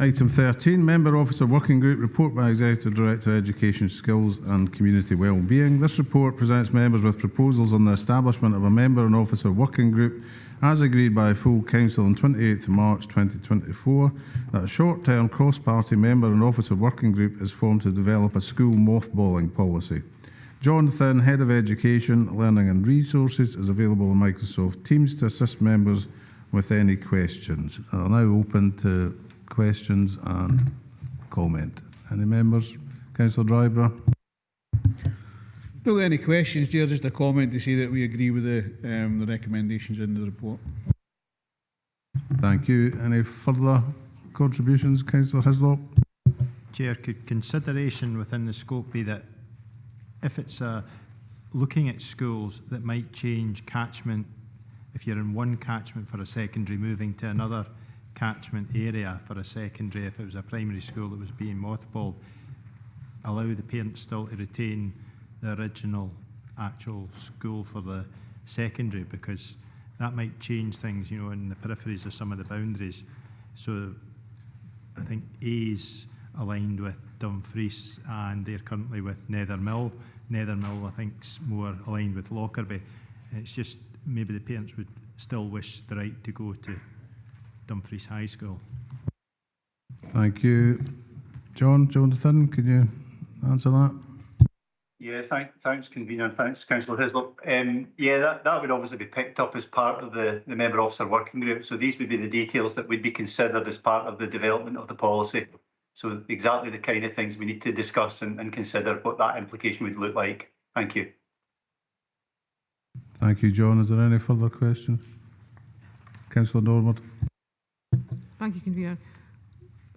Speaker 1: Item 13, Member Officer Working Group Report by Executive Director Education, Skills and Community Wellbeing. This report presents members with proposals on the establishment of a Member and Officer Working Group as agreed by full Council on 28th March 2024, that a short-term cross-party Member and Officer Working Group is formed to develop a school mothballing policy. John Thin, Head of Education, Learning and Resources, is available on Microsoft Teams to assist members with any questions. I'll now open to questions and comment. Any members? Councillor Dryborough.
Speaker 10: Don't got any questions, Chair. Just a comment to say that we agree with the recommendations in the report.
Speaker 1: Thank you. Any further contributions, Councillor Hislop?
Speaker 5: Chair, could consideration within the scope be that if it's looking at schools that might change catchment, if you're in one catchment for a secondary, moving to another catchment area for a secondary, if it was a primary school that was being mothballed, allow the parents still to retain the original actual school for the secondary, because that might change things, you know, in the peripheries of some of the boundaries. So I think A's aligned with Dumfries and they're currently with Nethermill. Nethermill, I think, is more aligned with Lockerbie. It's just maybe the parents would still wish the right to go to Dumfries High School.
Speaker 1: Thank you. Jonathan, can you answer that?
Speaker 17: Yeah, thanks, Convener, and thanks, Councillor Hislop. Yeah, that would obviously be picked up as part of the Member Officer Working Group. So these would be the details that would be considered as part of the development of the policy. So exactly the kind of things we need to discuss and consider what that implication would look like. Thank you.
Speaker 1: Thank you, John. Is there any further questions? Councillor Dormant.
Speaker 13: Thank you, Convener.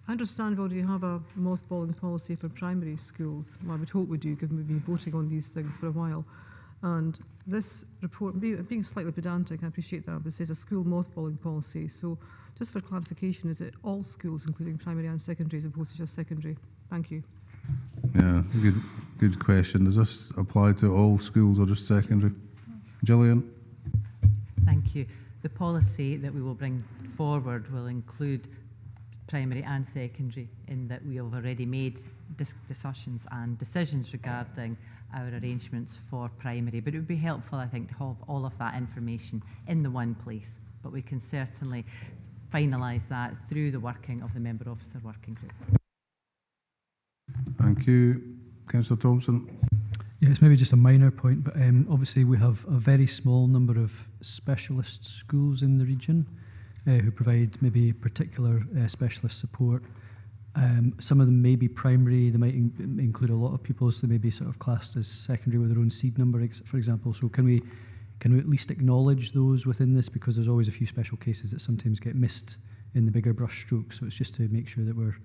Speaker 13: I understand we already have a mothballing policy for primary schools. Well, I would hope we do, given we've been voting on these things for a while. And this report, being slightly pedantic, I appreciate that, but it says a school mothballing policy. So just for clarification, is it all schools, including primary and secondary, as opposed to just secondary? Thank you.
Speaker 1: Yeah, good question. Does this apply to all schools or just secondary? Gillian?
Speaker 21: Thank you. The policy that we will bring forward will include primary and secondary, in that we have already made discussions and decisions regarding our arrangements for primary. But it would be helpful, I think, to have all of that information in the one place. But we can certainly finalise that through the working of the Member Officer Working Group.
Speaker 1: Thank you. Councillor Thompson.
Speaker 24: Yeah, it's maybe just a minor point, but obviously we have a very small number of specialist schools in the region who provide maybe particular specialist support. Some of them may be primary, they might include a lot of pupils, they may be sort of classed as secondary with their own seed number, for example. So can we at least acknowledge those within this, because there's always a few special cases that sometimes get missed in the bigger brush strokes. So it's just to make sure that we're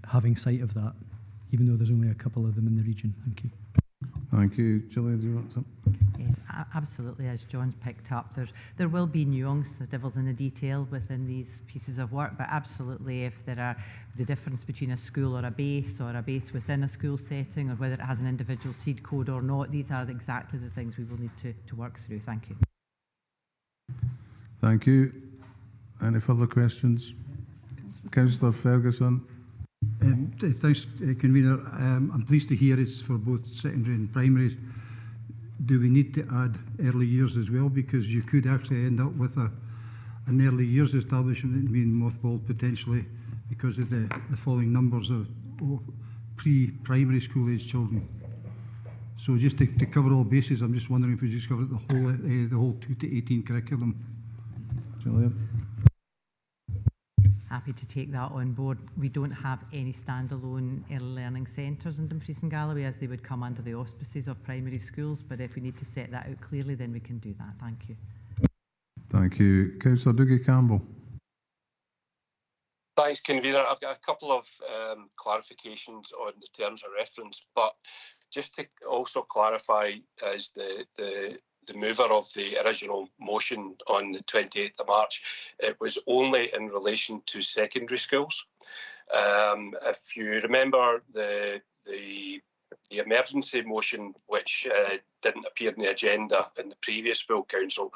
Speaker 24: having sight of that, even though there's only a couple of them in the region. Thank you.
Speaker 1: Thank you. Gillian, do you want to?
Speaker 21: Yes, absolutely. As John's picked up, there will be nuance, the devil's in the detail within these pieces of work, but absolutely, if there are the difference between a school or a base within a school setting, or whether it has an individual seed code or not, these are exactly the things we will need to work through. Thank you.
Speaker 1: Thank you. Any further questions? Councillor Ferguson.
Speaker 3: Thanks, Convener. I'm pleased to hear it's for both secondary and primaries. Do we need to add early years as well? Because you could actually end up with an early years establishment being mothballed potentially because of the falling numbers of pre-primary school age children. So just to cover all bases, I'm just wondering if we just cover the whole 2 to 18 curriculum.
Speaker 1: Julia.
Speaker 21: Happy to take that on board. We don't have any standalone early learning centres in Dumfries and Galloway, as they would come under the auspices of primary schools, but if we need to set that out clearly, then we can do that. Thank you.
Speaker 1: Thank you. Councillor Dougie Campbell.
Speaker 22: Thanks, Convener. I've got a couple of clarifications on the terms of reference, but just to also clarify, as the mover of the original motion on the 28th of March, it was only in relation to secondary schools. If you remember the emergency motion, which didn't appear in the agenda in the previous full council,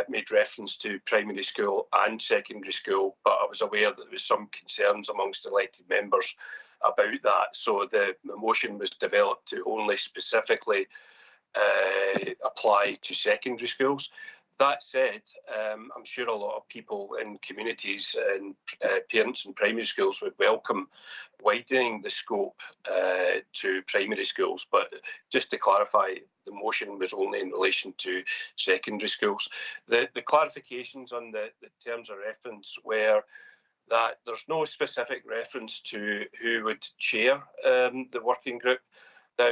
Speaker 22: made reference to primary school and secondary school, but I was aware that there was some concerns amongst elected members about that. So the motion was developed to only specifically apply to secondary schools. That said, I'm sure a lot of people in communities and parents in primary schools would welcome widening the scope to primary schools. But just to clarify, the motion was only in relation to secondary schools. The clarifications on the terms of reference were that there's no specific reference to who would chair the working group. Now,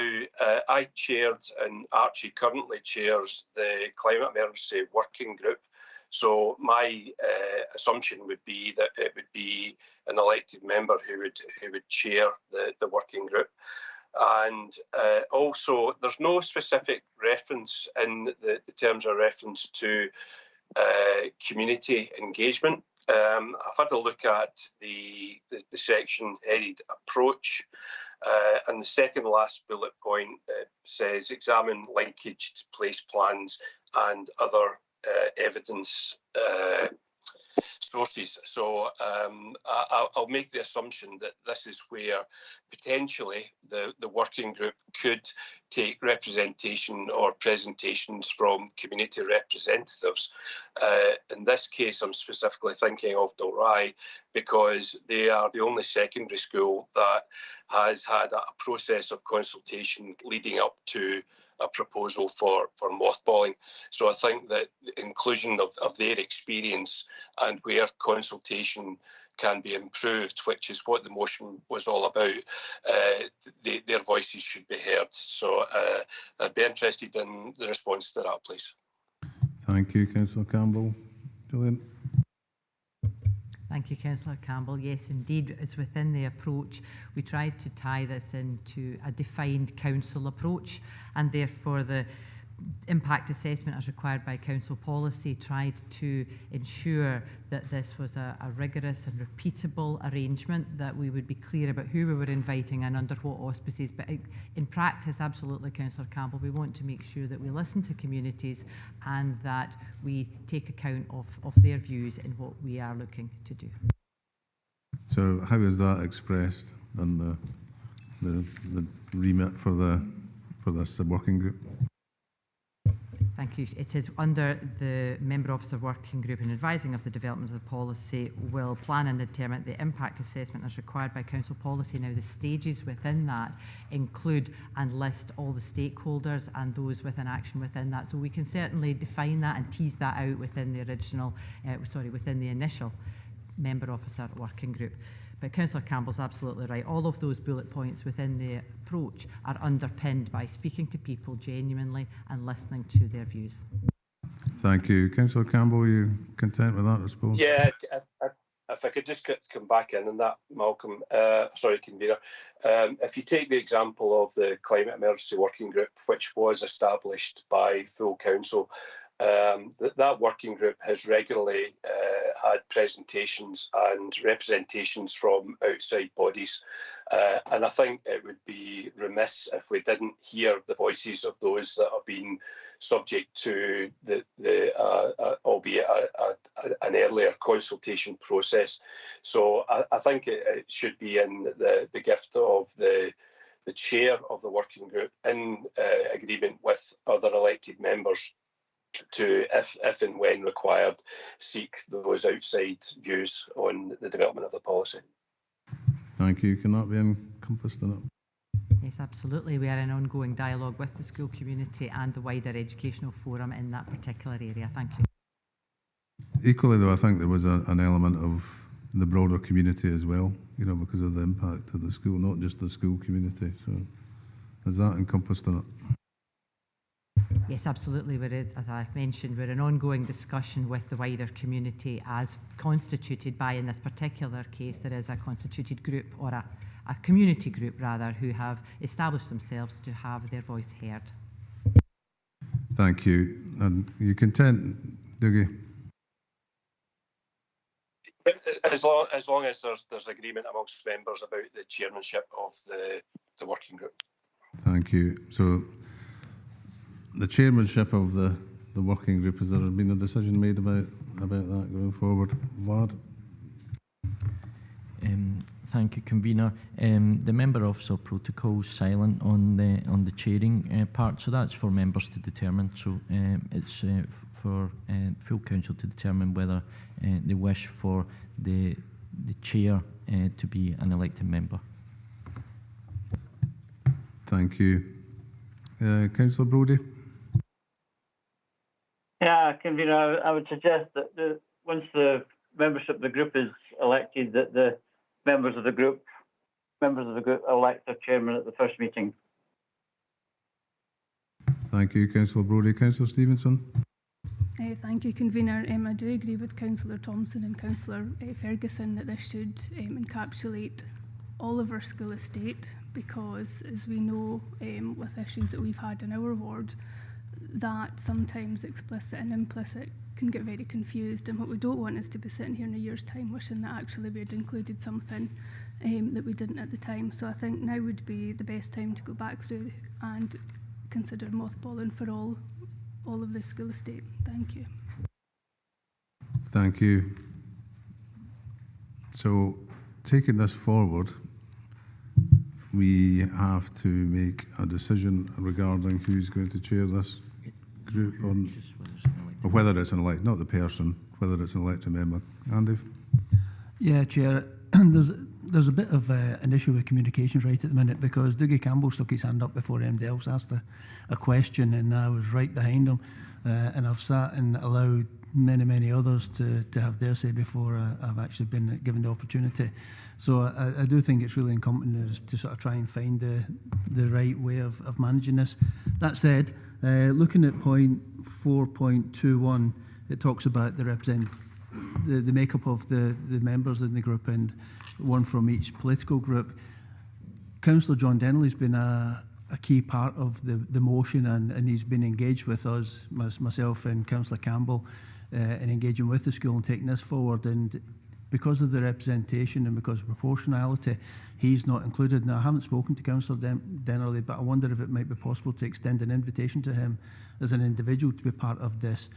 Speaker 22: I chaired, and Archie currently chairs, the Climate Emergency Working Group. So my assumption would be that it would be an elected member who would chair the working group. And also, there's no specific reference in the terms of reference to community engagement. I've had a look at the section headed approach. And the second last bullet point says examine linkage to place plans and other evidence sources. So I'll make the assumption that this is where potentially the working group could take representation or presentations from community representatives. In this case, I'm specifically thinking of Dalry because they are the only secondary school that has had a process of consultation leading up to a proposal for mothballing. So I think that the inclusion of their experience and where consultation can be improved, which is what the motion was all about, their voices should be heard. So I'd be interested in the response to that, please.
Speaker 1: Thank you, Councillor Campbell. Julian.
Speaker 21: Thank you, Councillor Campbell. Yes, indeed, it's within the approach. We tried to tie this into a defined council approach, and therefore the impact assessment as required by council policy tried to ensure that this was a rigorous and repeatable arrangement, that we would be clear about who we were inviting and under what auspices. But in practice, absolutely, Councillor Campbell, we want to make sure that we listen to communities and that we take account of their views in what we are looking to do.
Speaker 1: So how is that expressed in the remit for this working group?
Speaker 21: Thank you. It is under the Member Officer Working Group in advising of the development of the policy will plan and determine the impact assessment as required by council policy. Now, the stages within that include and list all the stakeholders and those with an action within that. So we can certainly define that and tease that out within the original, within the initial Member Officer Working Group. But Councillor Campbell's absolutely right. All of those bullet points within the approach are underpinned by speaking to people genuinely and listening to their views.
Speaker 1: Thank you. Councillor Campbell, are you content with that, I suppose?
Speaker 22: Yeah, if I could just come back in on that, Malcolm, Convener. If you take the example of the Climate Emergency Working Group, which was established by full council, That working group has regularly had presentations and representations from outside bodies, and I think it would be remiss if we didn't hear the voices of those that have been subject to albeit an earlier consultation process. So I think it should be in the gift of the chair of the working group, in agreement with other elected members, to, if and when required, seek those outside views on the development of the policy.
Speaker 1: Thank you. Can that be encompassed in it?
Speaker 21: Yes, absolutely. We are in ongoing dialogue with the school community and the wider educational forum in that particular area. Thank you.
Speaker 1: Equally, though, I think there was an element of the broader community as well, you know, because of the impact of the school, not just the school community. So is that encompassed in it?
Speaker 21: Yes, absolutely. As I mentioned, we're in ongoing discussion with the wider community, as constituted by, in this particular case, there is a constituted group, or a community group rather, who have established themselves to have their voice heard.
Speaker 1: Thank you. And you content, Dougie?
Speaker 22: As long as there's agreement amongst members about the chairmanship of the working group.
Speaker 1: Thank you. So the chairmanship of the working group, has there been a decision made about that going forward? Vlad?
Speaker 12: Thank you, convener. The member officer protocol is silent on the chairing part, so that's for members to determine. So it's for full council to determine whether they wish for the chair to be an elected member.
Speaker 1: Thank you. Councillor Brodie?
Speaker 7: Yeah, convener, I would suggest that once the membership of the group is elected, that the members of the group elect their chairman at the first meeting.
Speaker 1: Thank you, Councillor Brodie. Councillor Stevenson?
Speaker 6: Thank you, convener. I do agree with Councillor Thompson and Councillor Ferguson that this should encapsulate all of our school estate, because, as we know, with issues that we've had in our ward, that sometimes explicit and implicit can get very confused, and what we don't want is to be sitting here in a year's time wishing that actually we had included something that we didn't at the time. So I think now would be the best time to go back through and consider mothballing for all of the school estate. Thank you.
Speaker 1: Thank you. So, taking this forward, we have to make a decision regarding who's going to chair this group, or whether it's an elected, not the person, whether it's an elected member. Andy?
Speaker 2: Yeah, Chair. There's a bit of an issue with communications right at the minute, because Dougie Campbell stuck his hand up before anybody else asked a question, and I was right behind him, and I've sat and allowed many others to have their say before I've actually been given the opportunity. So I do think it's really incumbent on us to sort of try and find the right way of managing this. That said, looking at point 4.21, it talks about the makeup of the members in the group, and one from each political group. Councillor John Denley's been a key part of the motion, and he's been engaged with us, myself and Councillor Campbell, in engaging with the school and taking this forward. And because of the representation and because of proportionality, he's not included. Now, I haven't spoken to Councillor Dennerley, but I wonder if it might be possible to extend an invitation to him as an individual to be part of this.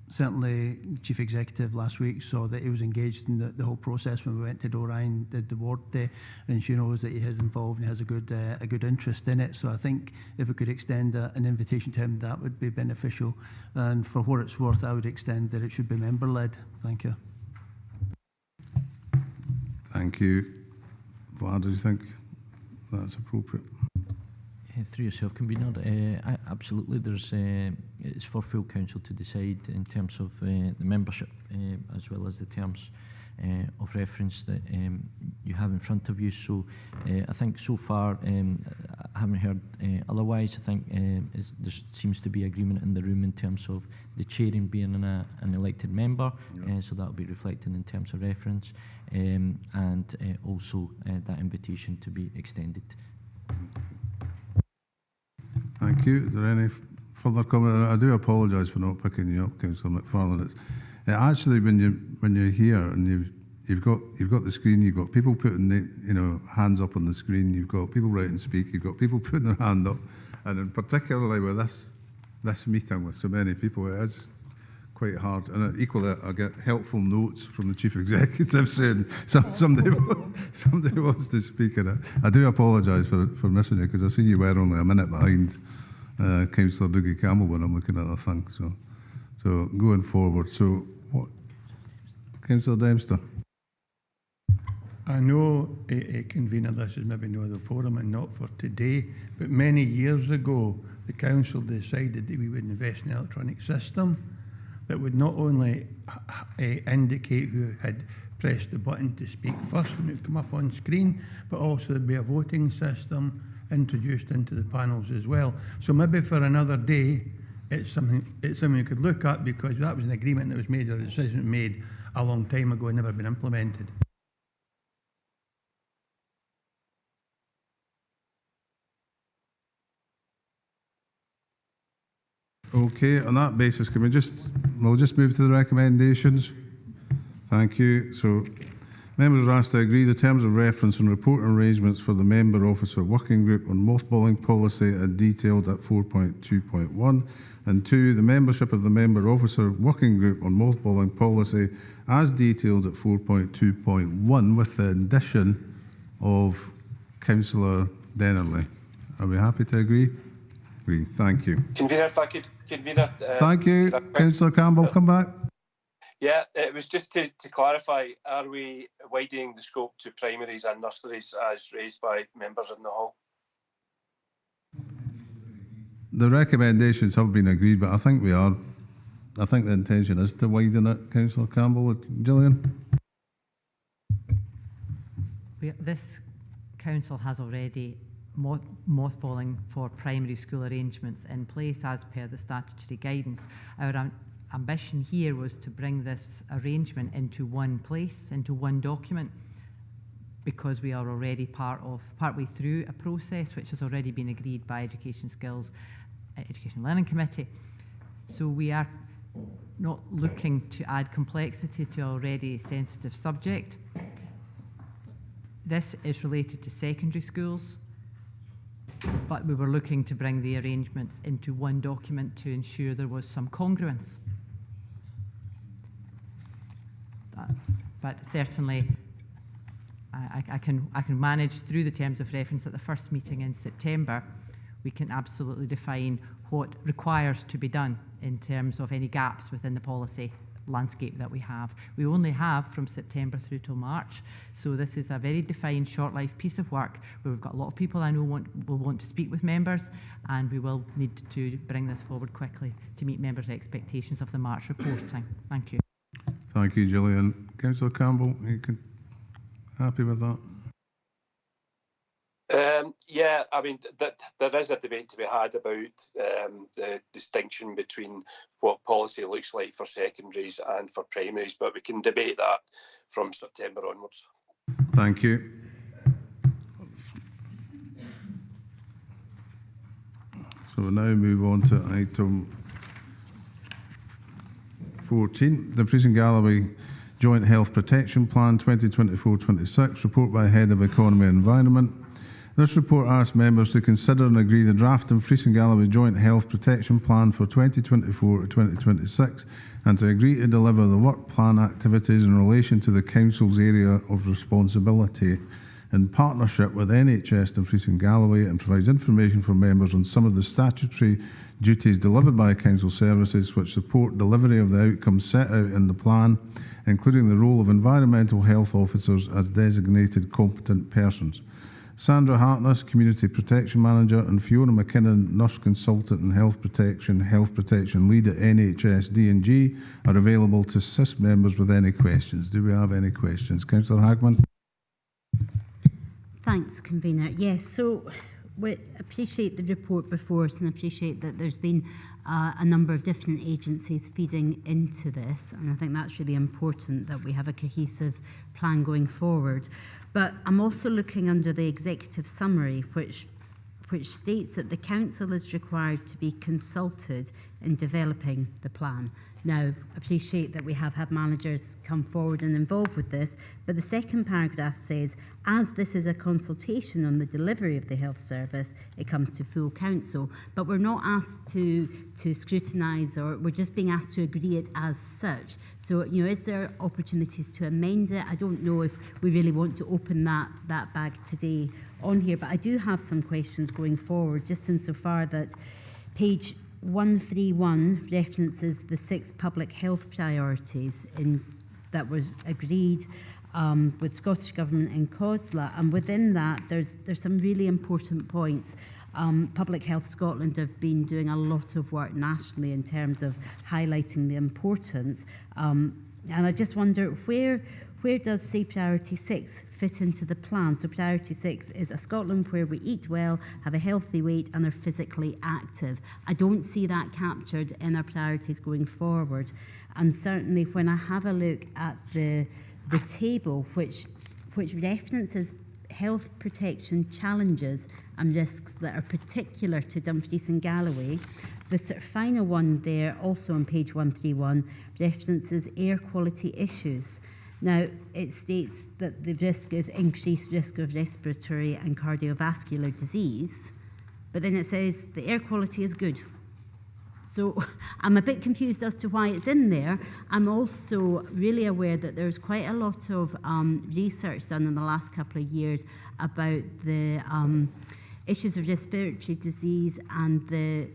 Speaker 2: Certainly, the Chief Executive last week saw that he was engaged in the whole process when we went to Dorine, did the ward day, and she knows that he is involved and has a good interest in it. So I think if we could extend an invitation to him, that would be beneficial. And for what it's worth, I would extend that it should be member-led. Thank you.
Speaker 1: Thank you. Vlad, do you think that's appropriate?
Speaker 12: Through yourself, convener, absolutely. It's for full council to decide in terms of the membership, as well as the terms of reference that you have in front of you. So I think so far I haven't heard otherwise. I think there seems to be agreement in the room in terms of the chairing being an elected member, so that will be reflected in terms of reference, and also that invitation to be extended.
Speaker 1: Thank you. Is there any further comment? I do apologise for not picking you up, Councillor McFarlane. It's actually when you're here and you've got the screen, you've got people putting hands up on the screen, you've got people writing speak, you've got people putting their hand up, and in particularly with this meeting with so many people, it is quite hard. And equally, I get helpful notes from the chief executive saying somebody wants to speak. And I do apologise for missing you, because I see you were only a minute behind Councillor Dougie Campbell when I'm looking at the thing. So going forward, so what, Councillor Dempster?
Speaker 14: I know, convener, this is maybe no other forum and not for today, but many years ago, the council decided that we would invest in an electronic system that would not only indicate who had pressed the button to speak first and it would come up on screen, but also there'd be a voting system introduced into the panels as well. So maybe for another day, it's something you could look at, because that was an agreement that was made, or a decision made a long time ago and never been implemented.
Speaker 1: Okay, on that basis, we'll just move to the recommendations. Thank you. So, members are asked to agree the terms of reference and report arrangements for the Member Officer Working Group on Mothballing Policy as detailed at 4.2.1, and 2, the membership of the Member Officer Working Group on Mothballing Policy as detailed at 4.2.1, with the addition of Councillor Dennerley. Are we happy to agree? Agree. Thank you.
Speaker 22: Convener, if I could, Convener.
Speaker 1: Thank you. Councillor Campbell, come back.
Speaker 22: Yeah, it was just to clarify, are we widening the scope to primaries and nurseries as raised by members in the hall?
Speaker 1: The recommendations have been agreed, but I think we are. I think the intention is to widen it, Councillor Campbell. Gillian?
Speaker 21: This council has already mothballing for primary school arrangements in place as per the statutory guidance. Our ambition here was to bring this arrangement into one place, into one document, because we are already partway through a process which has already been agreed by Education Learning Committee. So we are not looking to add complexity to an already sensitive subject. This is related to secondary schools, but we were looking to bring the arrangements into one document to ensure there was some congruence. But certainly I can manage through the terms of reference at the first meeting in September. We can absolutely define what requires to be done in terms of any gaps within the policy landscape that we have. We only have from September through till March, so this is a very defined short life piece of work where we've got a lot of people I know will want to speak with members, and we will need to bring this forward quickly to meet members' expectations of the March reporting. Thank you.
Speaker 1: Thank you, Gillian. Councillor Campbell, are you happy with that?
Speaker 22: Yeah, I mean, there is a debate to be had about the distinction between what policy looks like for secondaries and for primaries, but we can debate that from September onwards.
Speaker 1: Thank you. So we'll now move on to item 14, the Frees and Galloway Joint Health Protection Plan 2024-26, report by Head of Economy and Environment. This report asks members to consider and agree the draft of Frees and Galloway Joint Health Protection Plan for 2024 to 2026 and to agree to deliver the work plan activities in relation to the Council's area of responsibility in partnership with NHS and Frees and Galloway, and provides information for members on some of the statutory duties delivered by Council services which support delivery of the outcomes set out in the plan, including the role of environmental health officers as designated competent persons. Sandra Hartness, Community Protection Manager, and Fiona McKinnon, Nurse Consultant and Health Protection Lead at NHS D&G, are available to assist members with any questions. Do we have any questions? Councillor Hagman.
Speaker 4: Thanks, Convener. Yes, so we appreciate the report before us and appreciate that there's been a number of different agencies feeding into this, and I think that's really important that we have a cohesive plan going forward. But I'm also looking under the executive summary, which which states that the council is required to be consulted in developing the plan. Now, appreciate that we have had managers come forward and involved with this, but the second paragraph says, as this is a consultation on the delivery of the health service, it comes to full council. But we're not asked to scrutinise, or we're just being asked to agree it as such. So, you know, is there opportunities to amend it? I don't know if we really want to open that bag today on here, but I do have some questions going forward, just insofar that page 131 references the 6 public health priorities that was agreed with Scottish Government and COSLA, and within that there's some really important points. Public Health Scotland have been doing a lot of work nationally in terms of highlighting the importance, and I just wonder where does, say, priority 6 fit into the plan? So priority 6 is a Scotland where we eat well, have a healthy weight and are physically active. I don't see that captured in our priorities going forward. And certainly when I have a look at the table which references health protection challenges and risks that are particular to Dumfries and Galloway, the sort of final one there, also on page 131, references air quality issues. Now, it states that the risk is increased risk of respiratory and cardiovascular disease, but then it says the air quality is good. So I'm a bit confused as to why it's in there. I'm also really aware that there's quite a lot of research done in the last couple of years about the issues of respiratory disease and the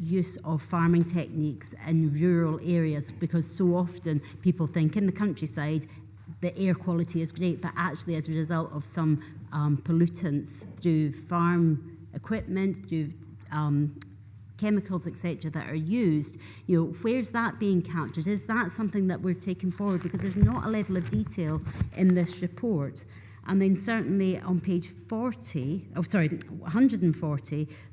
Speaker 4: use of farming techniques in rural areas, because so often people think in the countryside the air quality is great, but actually as a result of some pollutants through farm equipment, through chemicals, etc., that are used, you know, where's that being captured? Is that something that we're taking forward? Because there's not a level of detail in this report. And then certainly on page 140,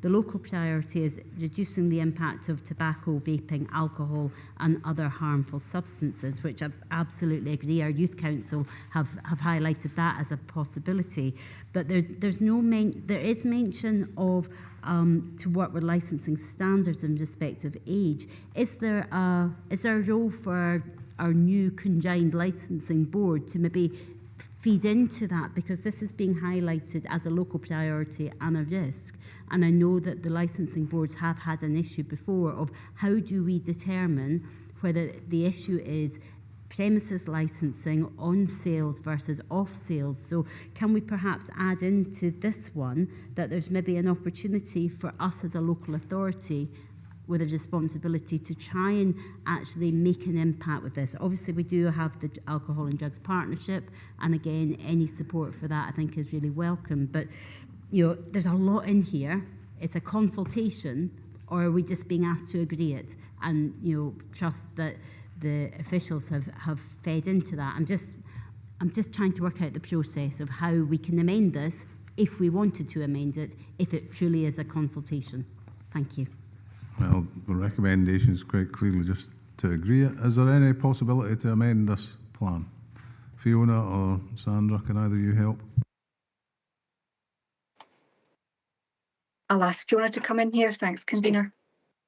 Speaker 4: the local priority is reducing the impact of tobacco, vaping, alcohol and other harmful substances, which I absolutely agree. Our Youth Council have highlighted that as a possibility. But there is mention of to work with licensing standards in respect of age. Is there a role for our new conjoined licensing board to maybe feed into that, because this is being highlighted as a local priority and a risk? And I know that the licensing boards have had an issue before of how do we determine whether the issue is premises licensing on sales versus off sales. So can we perhaps add into this one that there's maybe an opportunity for us as a local authority with a responsibility to try and actually make an impact with this? Obviously, we do have the Alcohol and Drugs Partnership, and again, any support for that I think is really welcome. But, you know, there's a lot in here. It's a consultation, or are we just being asked to agree it and, you know, trust that the officials have fed into that? I'm just trying to work out the process of how we can amend this, if we wanted to amend it, if it truly is a consultation. Thank you.
Speaker 1: Well, the recommendation is quite clearly just to agree it. Is there any possibility to amend this plan? Fiona or Sandra, can either of you help?
Speaker 9: I'll ask Fiona to come in here. Thanks, convener.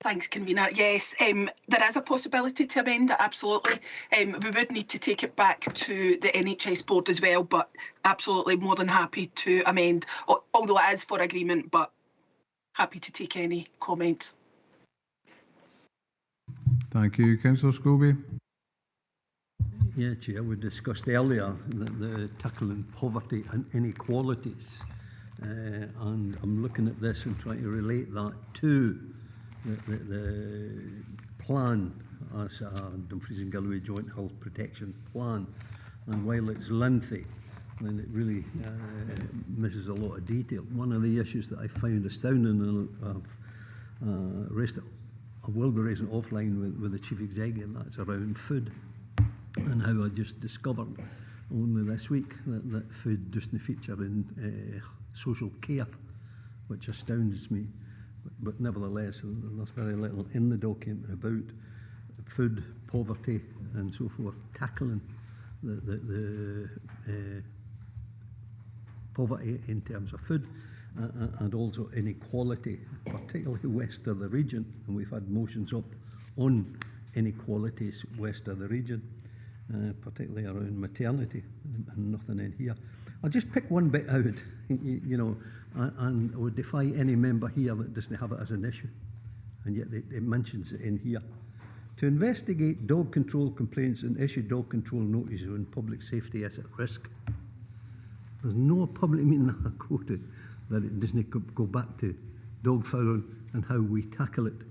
Speaker 11: Thanks, convener. Yes, there is a possibility to amend it, absolutely. We would need to take it back to the NHS board as well, but absolutely more than happy to amend, although it is for agreement, but happy to take any comments.
Speaker 1: Thank you. Councillor Scobie.
Speaker 18: Yeah, Chair, we discussed earlier the tackling poverty and inequalities, and I'm looking at this and trying to relate that to the plan as a Dumfries and Galloway Joint Health Protection Plan, and while it's lengthy, then it really misses a lot of detail. One of the issues that I found astounding, and I will be raising offline with the Chief Executive, that's around food, and how I just discovered only this week that food doesn't feature in social care, which astounds me. But nevertheless, there's very little in the document about food, poverty and so forth, tackling the poverty in terms of food. and also inequality, particularly west of the region. And we've had motions up on inequalities west of the region, particularly around maternity, and nothing in here. I'll just pick one bit out, you know, and I would defy any member here that doesn't have it as an issue, and yet it mentions it in here. To investigate dog control complaints and issue dog control notices when public safety is at risk. There's no public meeting that I go to that it doesn't go back to dog fouling and how we tackle it.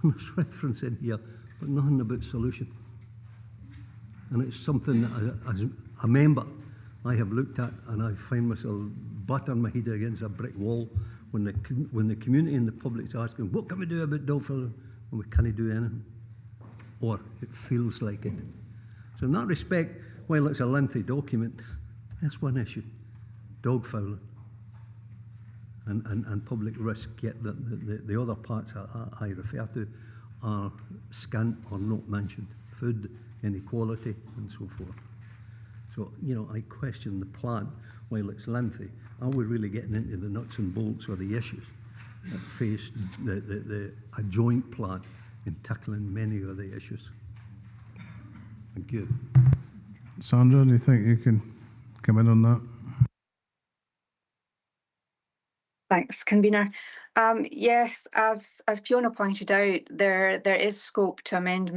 Speaker 18: And there's reference in here, but nothing about solution. And it's something that as a member I have looked at, and I find myself battering my head against a brick wall when the community and the public's asking, what can we do about dog fouling? And we can't do anything. Or it feels like it. So in that respect, while it's a lengthy document, that's one issue, dog fouling and public risk, yet the other parts I refer to are scant or not mentioned, food, inequality and so forth. So, you know, I question the plan, while it's lengthy, are we really getting into the nuts and bolts or the issues that face a joint plan in tackling many of the issues? Thank you.
Speaker 1: Sandra, do you think you can come in on that?
Speaker 9: Thanks, convener. Yes, as Fiona pointed out, there is scope to amend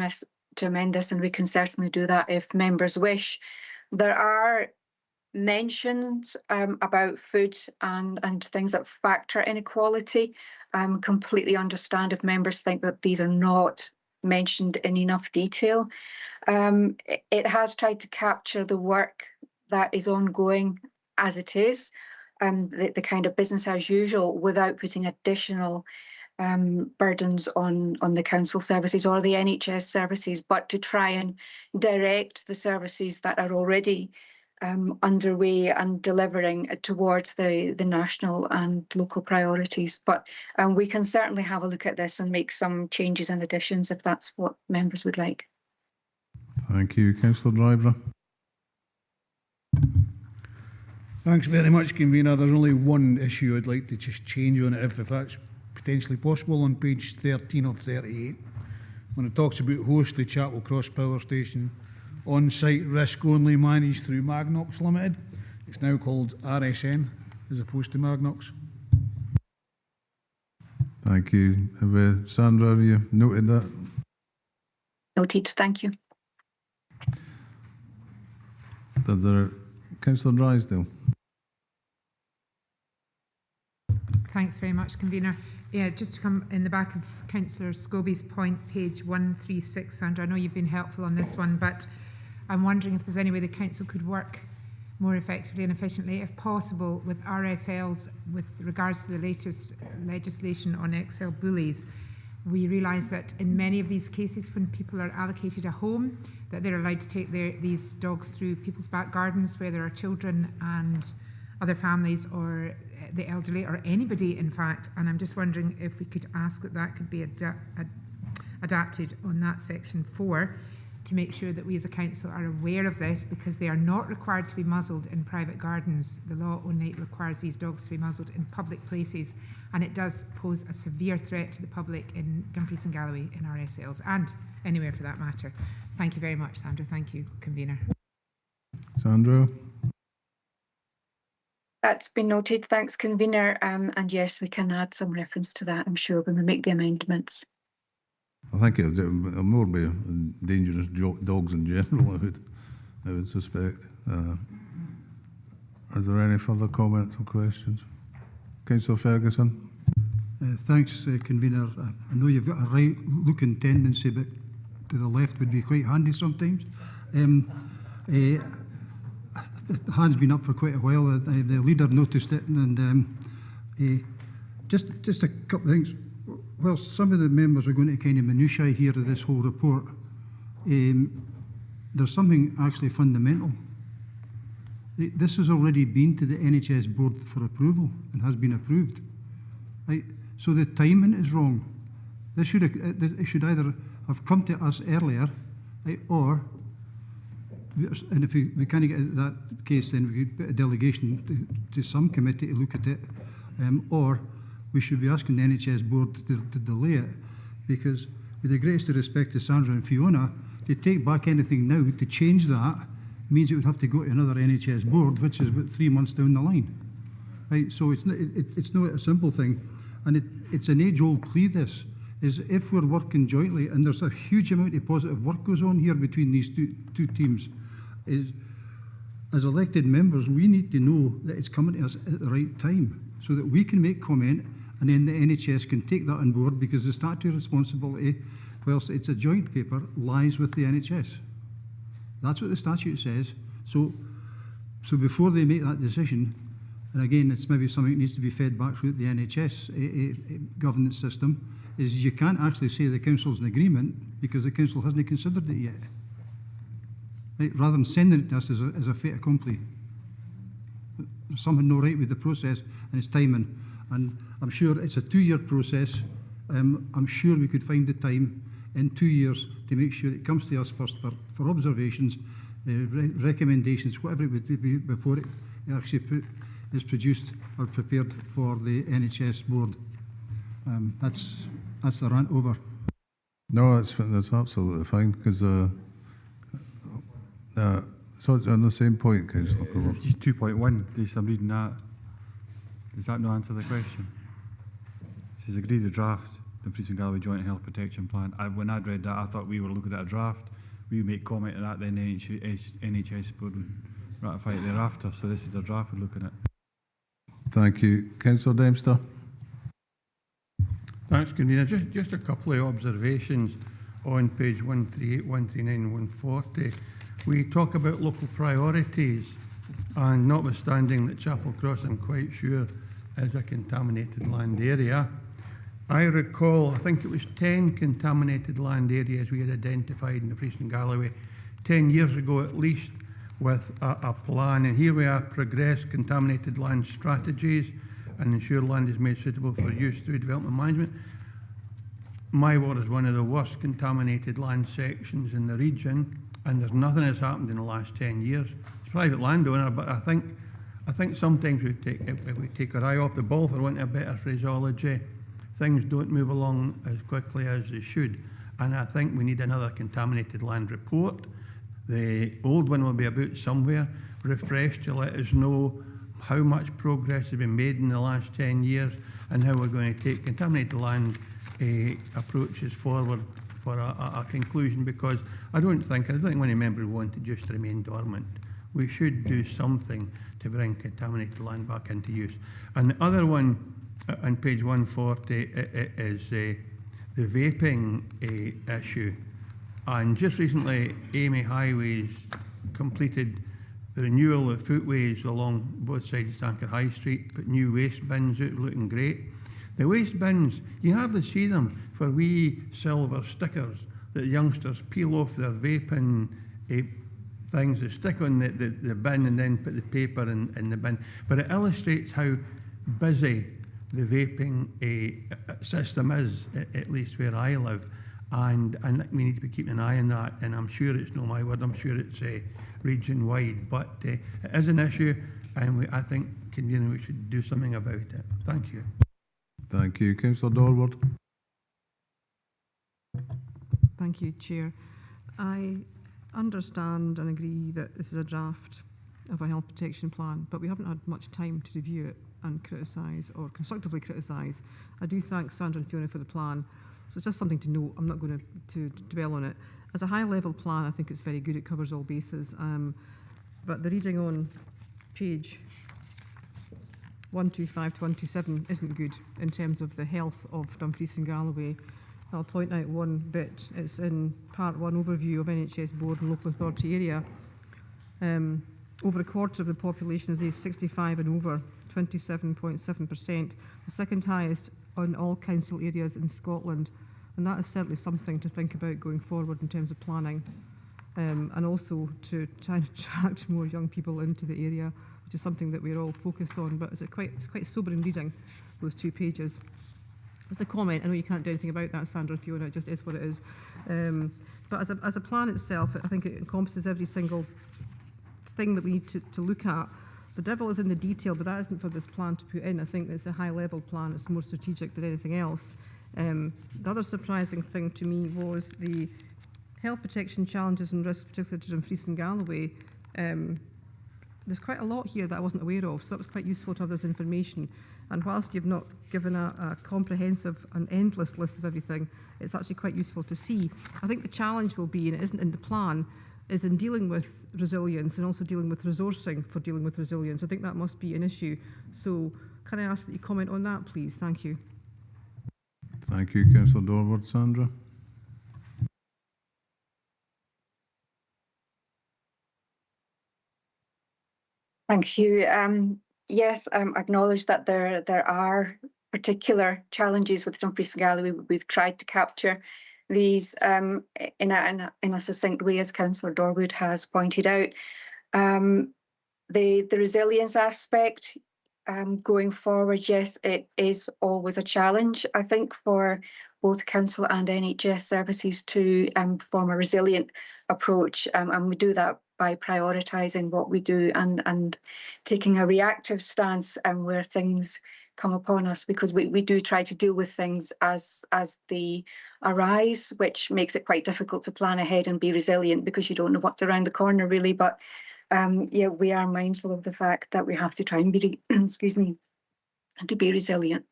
Speaker 9: this, and we can certainly do that if members wish. There are mentions about food and things that factor inequality. Completely understand if members think that these are not mentioned in enough detail. It has tried to capture the work that is ongoing as it is, the kind of business as usual, without putting additional burdens on the council services or the NHS services, but to try and direct the services that are already underway and delivering towards the national and local priorities. But we can certainly have a look at this and make some changes and additions if that's what members would like.
Speaker 1: Thank you. Councillor Driver.
Speaker 10: Thanks very much, convener. There's only one issue I'd like to just change on it, if that's potentially possible, on page 13 of 38, when it talks about host the Chapel Cross Power Station, on-site risk only managed through Magnox Limited. It's now called RSN as opposed to Magnox.
Speaker 1: Thank you. Sandra, have you noted that?
Speaker 9: Noted, thank you.
Speaker 1: Councillor Drysdale.
Speaker 8: Thanks very much, convener. Yeah, just to come in the back of Councillor Scobie's point, page 136, Sandra, I know you've been helpful on this one, but I'm wondering if there's any way the council could work more effectively and efficiently, if possible, with RSLs with regards to the latest legislation on XL bullies. We realise that in many of these cases, when people are allocated a home, that they're allowed to take these dogs through people's back gardens where there are children and other families or the elderly or anybody, in fact. And I'm just wondering if we could ask that could be adapted on that section 4 to make sure that we as a council are aware of this, because they are not required to be muzzled in private gardens. The law only requires these dogs to be muzzled in public places, and it does pose a severe threat to the public in Dumfries and Galloway in RSLs, and anywhere for that matter. Thank you very much, Sandra. Thank you, convener.
Speaker 1: Sandra.
Speaker 9: That's been noted. Thanks, convener. And yes, we can add some reference to that, I'm sure, when we make the amendments.
Speaker 1: I think it'll more be dangerous dogs in general, I would suspect. Is there any further comments or questions? Councillor Ferguson.
Speaker 3: Thanks, convener. I know you've got a right-looking tendency, but to the left would be quite handy sometimes. The hand's been up for quite a while. The leader noticed it, and just a couple of things. Well, some of the members are going to kind of minutiae here of this whole report. There's something actually fundamental. This has already been to the NHS board for approval and has been approved. Right? So the timing is wrong. It should either have come to us earlier, right, or, and if we can't get that case, then we could put a delegation to some committee to look at it. or we should be asking the NHS board to delay it, because with the greatest of respect to Sandra and Fiona, to take back anything now to change that means it would have to go to another NHS board, which is about 3 months down the line. Right, so it's not a simple thing, and it's an age-old plea. This is if we're working jointly, and there's a huge amount of positive work goes on here between these two teams. Is as elected members, we need to know that it's coming to us at the right time, so that we can make comment, and then the NHS can take that on board, because the statutory responsibility, whilst it's a joint paper, lies with the NHS. That's what the statute says. So before they make that decision, and again, it's maybe something that needs to be fed back through the NHS governance system, is you can't actually say the council's in agreement because the council hasn't considered it yet. Right? Rather than sending it to us as a fait accompli. There's something not right with the process and its timing. And I'm sure it's a 2-year process. I'm sure we could find the time in 2 years to make sure it comes to us first for observations, recommendations, whatever it would be before it actually is produced or prepared for the NHS board. That's the rant over.
Speaker 1: No, that's absolutely fine, because so on the same point, Councillor Cooper.
Speaker 16: Just 2.1, I'm reading that. Does that not answer the question? It says agree the draft, the Dumfries and Galloway Joint Health Protection Plan. When I'd read that, I thought we were looking at a draft. We would make comment on that, then NHS board would ratify it thereafter. So this is the draft we're looking at.
Speaker 1: Thank you. Councillor Dempster.
Speaker 14: Thanks, Convener. Just a couple of observations on page 138, 139 and 140. We talk about local priorities, and notwithstanding that Chapel Cross, I'm quite sure, is a contaminated land area. I recall, I think it was 10 contaminated land areas we had identified in the Dumfries and Galloway 10 years ago at least, with a plan. And here we are, progress contaminated land strategies and ensure land is made suitable for use through development management. My ward is one of the worst contaminated land sections in the region, and there's nothing that's happened in the last 10 years. It's a private landowner, but I think sometimes if we take our eye off the ball, for want of a better phraseology, things don't move along as quickly as they should. And I think we need another contaminated land report. The old one will be about somewhere, refreshed, to let us know how much progress has been made in the last 10 years and how we're going to take contaminated land approaches forward for a conclusion, because I don't think any member would want to just remain dormant. We should do something to bring contaminated land back into use. And the other one on page 140 is the vaping issue. And just recently, Amy Highways completed the renewal of footways along both sides of Stanker High Street, put new waste bins out, looking great. The waste bins, you hardly see them for wee silver stickers that youngsters peel off their vaping things, they stick on the bin and then put the paper in the bin. But it illustrates how busy the vaping system is, at least where I live. And we need to be keeping an eye on that. And I'm sure it's not my word, I'm sure it's region-wide. But it is an issue, and I think, Convener, we should do something about it. Thank you.
Speaker 1: Thank you. Councillor Dorward.
Speaker 13: Thank you, Chair. I understand and agree that this is a draft of a health protection plan, but we haven't had much time to review it and criticise or constructively criticise. I do thank Sandra and Fiona for the plan. So it's just something to note. I'm not going to dwell on it. As a high-level plan, I think it's very good. It covers all bases. But the reading on page 125 to 127 isn't good in terms of the health of Dumfries and Galloway. I'll point out one bit. It's in Part 1 overview of NHS Board and Local Authority area. Over a quarter of the population is aged 65 and over, 27.7%, the second highest on all council areas in Scotland. And that is certainly something to think about going forward in terms of planning, and also to try and attract more young people into the area, which is something that we're all focused on. But it's quite sobering reading, those 2 pages. As a comment, I know you can't do anything about that, Sandra and Fiona, it just is what it is. But as a plan itself, I think it encompasses every single thing that we need to look at. the devil is in the detail, but that isn't for this plan to put in. I think it's a high-level plan. It's more strategic than anything else. The other surprising thing to me was the health protection challenges and risks, particularly to Dumfries and Galloway. There's quite a lot here that I wasn't aware of, so it was quite useful to have this information. And whilst you've not given a comprehensive and endless list of everything, it's actually quite useful to see. I think the challenge will be, and it isn't in the plan, is in dealing with resilience and also dealing with resourcing for dealing with resilience. I think that must be an issue. So can I ask that you comment on that, please? Thank you.
Speaker 1: Thank you, Councillor Dorward. Sandra?
Speaker 9: Thank you. Yes, I acknowledge that there are particular challenges with Dumfries and Galloway. We've tried to capture these in a succinct way, as Councillor Dorwood has pointed out. The resilience aspect going forward, yes, it is always a challenge, I think, for both Council and NHS services to form a resilient approach, and we do that by prioritising what we do and taking a reactive stance where things come upon us, because we do try to deal with things as they arise, which makes it quite difficult to plan ahead and be resilient because you don't know what's around the corner really. But yeah, we are mindful of the fact that we have to try and be, excuse me, to be resilient.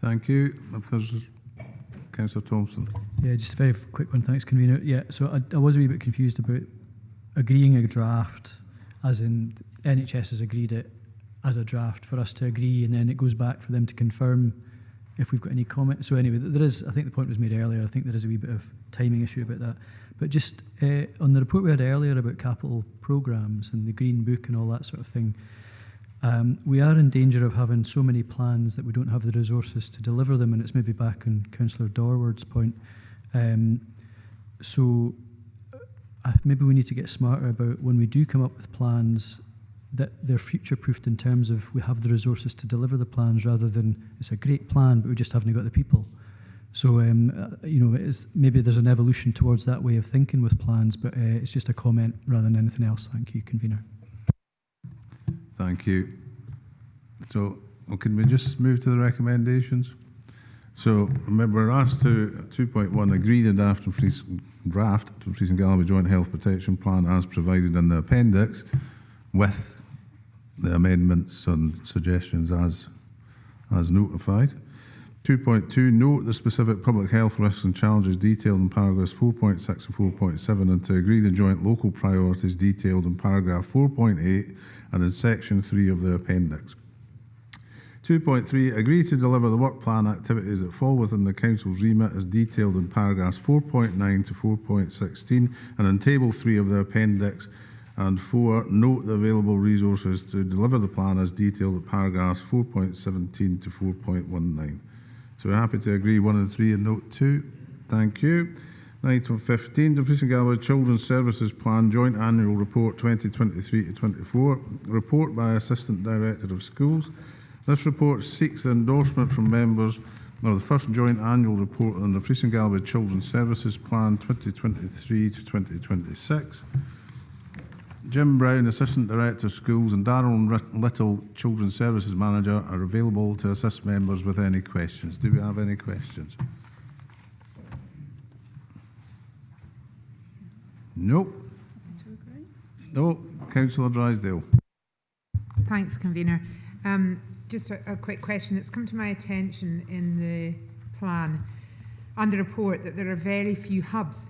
Speaker 1: Thank you. If there's Councillor Thompson.
Speaker 24: Yeah, just a very quick one. Thanks, Convener. Yeah, so I was a wee bit confused about agreeing a draft, as in NHS has agreed it as a draft for us to agree, and then it goes back for them to confirm if we've got any comment. So anyway, there is, I think the point was made earlier, I think there is a wee bit of timing issue about that. But just on the report we had earlier about capital programmes and the Green Book and all that sort of thing, we are in danger of having so many plans that we don't have the resources to deliver them, and it's maybe back on Councillor Dorward's point. So maybe we need to get smarter about when we do come up with plans that they're future-proofed in terms of we have the resources to deliver the plans, rather than it's a great plan but we just haven't got the people. So you know, maybe there's an evolution towards that way of thinking with plans, but it's just a comment rather than anything else. Thank you, Convener.
Speaker 1: Thank you. So can we just move to the recommendations? So remember, we're asked to 2.1 agree the draft Dumfries and Galloway Joint Health Protection Plan as provided in the appendix, with the amendments and suggestions as notified. 2.2, note the specific public health risks and challenges detailed in paragraphs 4.6 and 4.7, and to agree the joint local priorities detailed in paragraph 4.8 and in section 3 of the appendix. 2.3, agree to deliver the work plan activities that fall within the Council's remit as detailed in paragraphs 4.9 to 4.16 and in table 3 of the appendix. And 4, note the available resources to deliver the plan as detailed in paragraphs 4.17 to 4.19. So we're happy to agree 1 and 3 and note 2. Thank you. Item 15, Dumfries and Galloway Children's Services Plan Joint Annual Report 2023 to 24. Report by Assistant Director of Schools. This report seeks the endorsement from members of the first joint annual report on the Dumfries and Galloway Children's Services Plan 2023 to 2026. Jim Brown, Assistant Director of Schools, and Darren Little, Children's Services Manager, are available to assist members with any questions. Do we have any questions? Nope. No. Councillor Drysdale.
Speaker 8: Thanks, Convener. Just a quick question. It's come to my attention in the plan and the report that there are very few hubs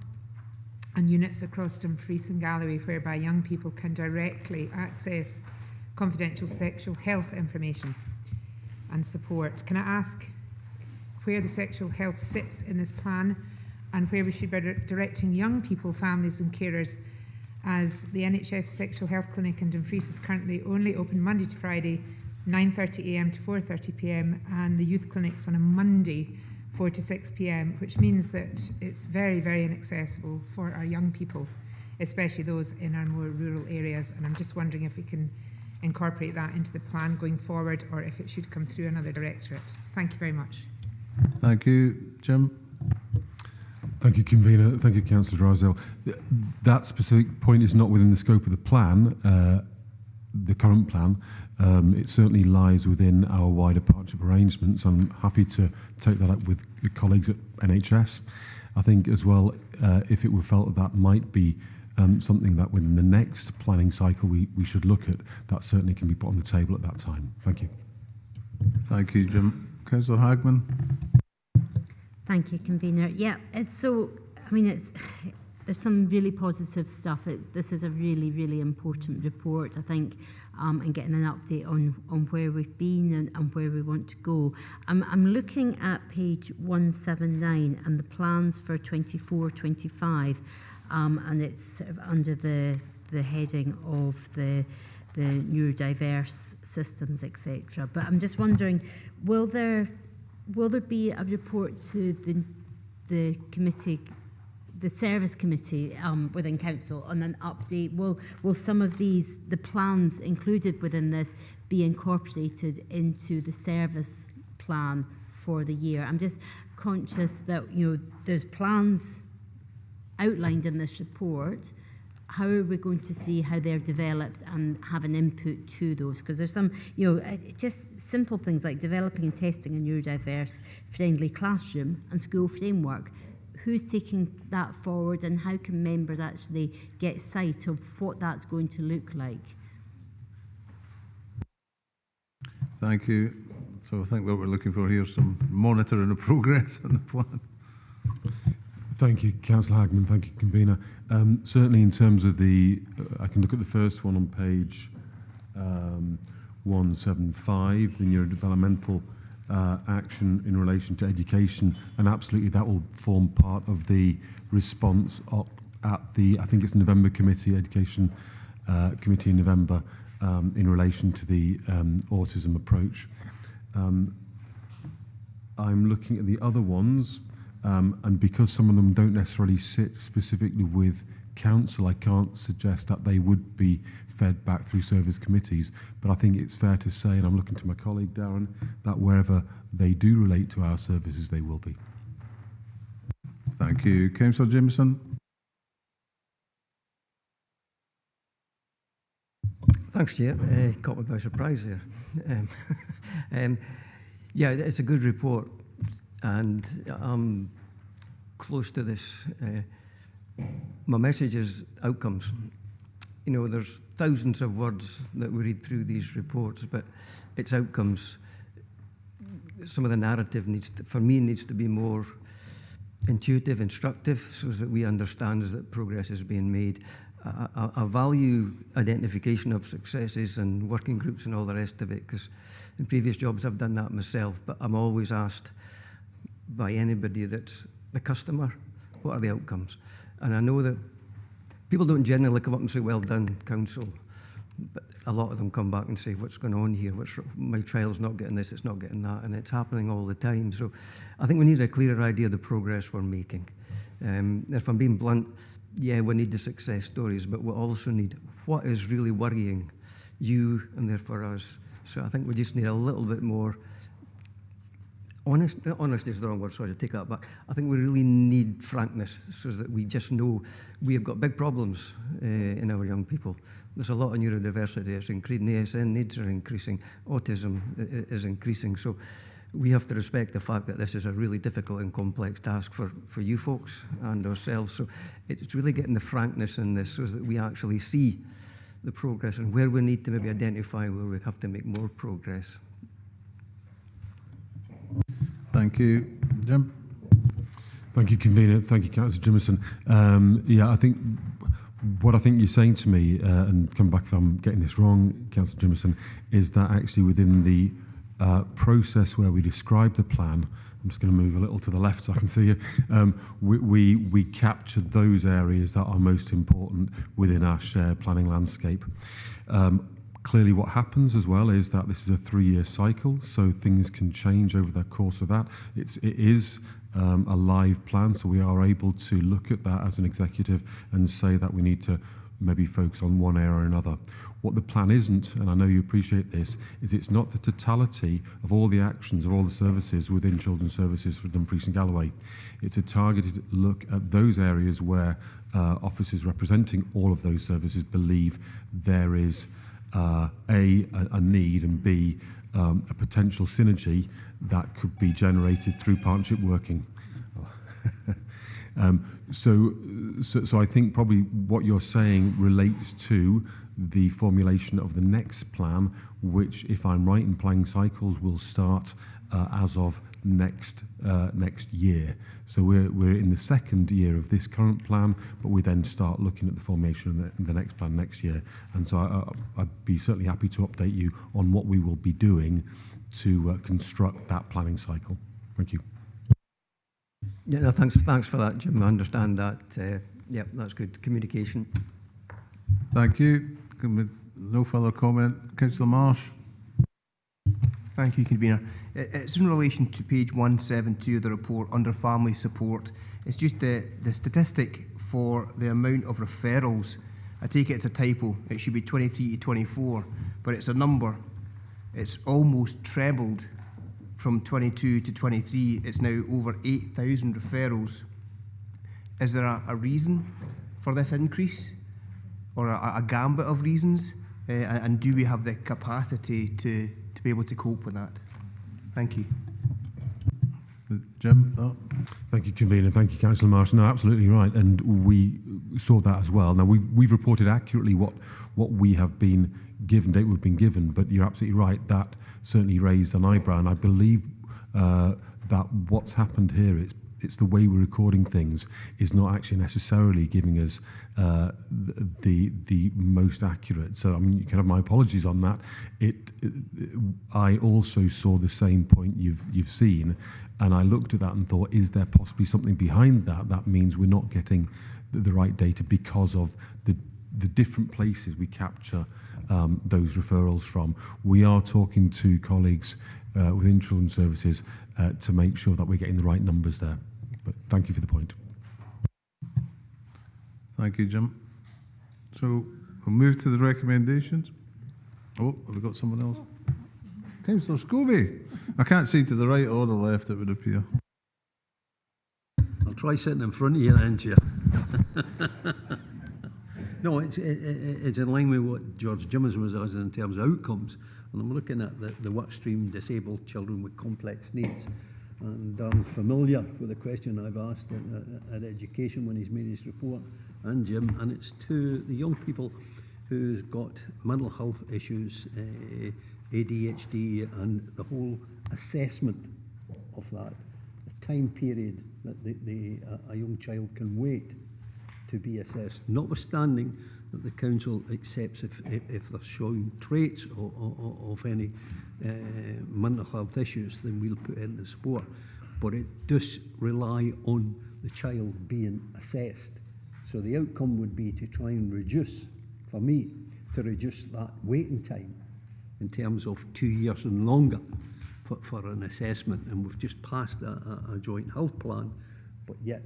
Speaker 8: and units across Dumfries and Galloway whereby young people can directly access confidential sexual health information and support. Can I ask where the sexual health sits in this plan and where we should be directing young people, families and carers, as the NHS Sexual Health Clinic in Dumfries is currently only open Monday to Friday, 9:30 a.m. to 4:30 p.m, and the youth clinic's on a Monday, 4 to 6 p.m, which means that it's very, very inaccessible for our young people, especially those in our more rural areas. And I'm just wondering if we can incorporate that into the plan going forward, or if it should come through another directorate. Thank you very much.
Speaker 1: Thank you. Jim?
Speaker 15: Thank you, Convener. Thank you, Councillor Drysdale. That specific point is not within the scope of the plan. the current plan. It certainly lies within our wider partnership arrangements. I'm happy to take that up with colleagues at NHS. I think as well, if it were felt that might be something that within the next planning cycle we should look at, that certainly can be put on the table at that time. Thank you.
Speaker 1: Thank you, Jim. Councillor Hagman.
Speaker 4: Thank you, convener. Yeah, so I mean, there's some really positive stuff. This is a really, really important report, I think, and getting an update on where we've been and where we want to go. I'm looking at page 179 and the plans for 24-25, and it's sort of under the heading of the neurodiverse systems, etc. But I'm just wondering, will there be a report to the committee, the service committee within council, on an update? Will some of the plans included within this be incorporated into the service plan for the year? I'm just conscious that there's plans outlined in this report. How are we going to see how they're developed and have an input to those? Because there's some, just simple things like developing and testing a neurodiverse friendly classroom and school framework. Who's taking that forward, and how can members actually get sight of what that's going to look like?
Speaker 1: Thank you. So I think what we're looking for here is some monitoring of progress on the plan.
Speaker 15: Thank you, Councillor Hagman. Thank you, convener. Certainly in terms of I can look at the first one on page 175, the neurodevelopmental action in relation to education, and absolutely that will form part of the response at I think it's November committee, education committee in November, in relation to the autism approach. I'm looking at the other ones, and because some of them don't necessarily sit specifically with council, I can't suggest that they would be fed back through service committees, but I think it's fair to say, and I'm looking to my colleague Darren, that wherever they do relate to our services, they will be.
Speaker 1: Thank you. Councillor Jameson.
Speaker 5: Thanks, Chair. Caught me by surprise there. Yeah, it's a good report, and I'm close to this. My message is outcomes. There's thousands of words that we read through these reports, but it's outcomes. Some of the narrative needs to be more intuitive, instructive, so that we understand that progress is being made. I value identification of successes and working groups and all the rest of it, because in previous jobs I've done that myself, but I'm always asked by anybody that's the customer, what are the outcomes? And I know that people don't generally come up and say, well done, council, but a lot of them come back and say, what's going on here? My child's not getting this, it's not getting that, and it's happening all the time. So I think we need a clearer idea of the progress we're making. If I'm being blunt, yeah, we need the success stories, but we also need what is really worrying you and therefore us. So I think we just need a little bit more honesty is the wrong word, sorry, take that back. I think we really need frankness, so that we just know we have got big problems in our young people. There's a lot of neurodiversity, it's increasing, ASN needs are increasing, autism is increasing. So we have to respect the fact that this is a really difficult and complex task for you folks and ourselves. So it's really getting the frankness in this, so that we actually see the progress and where we need to maybe identify where we have to make more progress.
Speaker 1: Thank you. Jim.
Speaker 15: Thank you, convener. Thank you, Councillor Jimison. Yeah, I think what I think you're saying to me, and come back if I'm getting this wrong, Councillor Jimison, is that actually within the process where we describe the plan, I'm just going to move a little to the left so I can see you, we captured those areas that are most important within our shared planning landscape. Clearly what happens as well is that this is a 3-year cycle, so things can change over the course of that. It is a live plan, so we are able to look at that as an executive and say that we need to maybe focus on one area or another. What the plan isn't, and I know you appreciate this, is it's not the totality of all the actions of all the services within Children's Services for Dumfries and Galloway. It's a targeted look at those areas where officers representing all of those services believe there is a need, and B, a potential synergy that could be generated through partnership working. So I think probably what you're saying relates to the formulation of the next plan, which, if I'm right in planning cycles, will start as of next year. So we're in the second year of this current plan, but we then start looking at the formation of the next plan next year. And so I'd be certainly happy to update you on what we will be doing to construct that planning cycle. Thank you.
Speaker 5: Yeah, no, thanks for that, Jim. I understand that. Yeah, that's good communication.
Speaker 1: Thank you. No further comment. Councillor Marsh.
Speaker 17: Thank you, Convener. It's in relation to page 172 of the report under family support. It's just the statistic for the amount of referrals. I take it it's a typo. It should be 23 to 24, but it's a number. It's almost trebled from 22 to 23. It's now over 8,000 referrals. Is there a reason for this increase, or a gambit of reasons? And do we have the capacity to be able to cope with that? Thank you.
Speaker 1: Jim? No?
Speaker 15: Thank you, Convener. Thank you, Councillor Marsh. No, absolutely right. And we saw that as well. Now, we've reported accurately what we have been given, date we've been given, but you're absolutely right. That certainly raised an eyebrow. And I believe that what's happened here, it's the way we're recording things is not actually necessarily giving us the most accurate. So I mean, you can have my apologies on that. I also saw the same point you've seen, and I looked at that and thought, is there possibly something behind that? That means we're not getting the right data because of the different places we capture those referrals from. We are talking to colleagues within Children's Services to make sure that we're getting the right numbers there. But thank you for the point.
Speaker 1: Thank you, Jim. So we'll move to the recommendations. Oh, have we got someone else? Councillor Scobie. I can't see to the right or the left, it would appear.
Speaker 18: I'll try sitting in front of you then, Chair. No, it's in line with what George Jimison was asking in terms of outcomes. And I'm looking at the work stream disabled children with complex needs. And Darren's familiar with the question I've asked at Education when he's made his report, and Jim, and it's to the young people who's got mental health issues, ADHD, and the whole assessment of that, the time period that a young child can wait to be assessed, notwithstanding that the council accepts if they're showing traits of any mental health issues, then we'll put in the support. But it does rely on the child being assessed. So the outcome would be to try and reduce, for me, to reduce that waiting time in terms of 2 years and longer for an assessment. And we've just passed a joint health plan, but yet,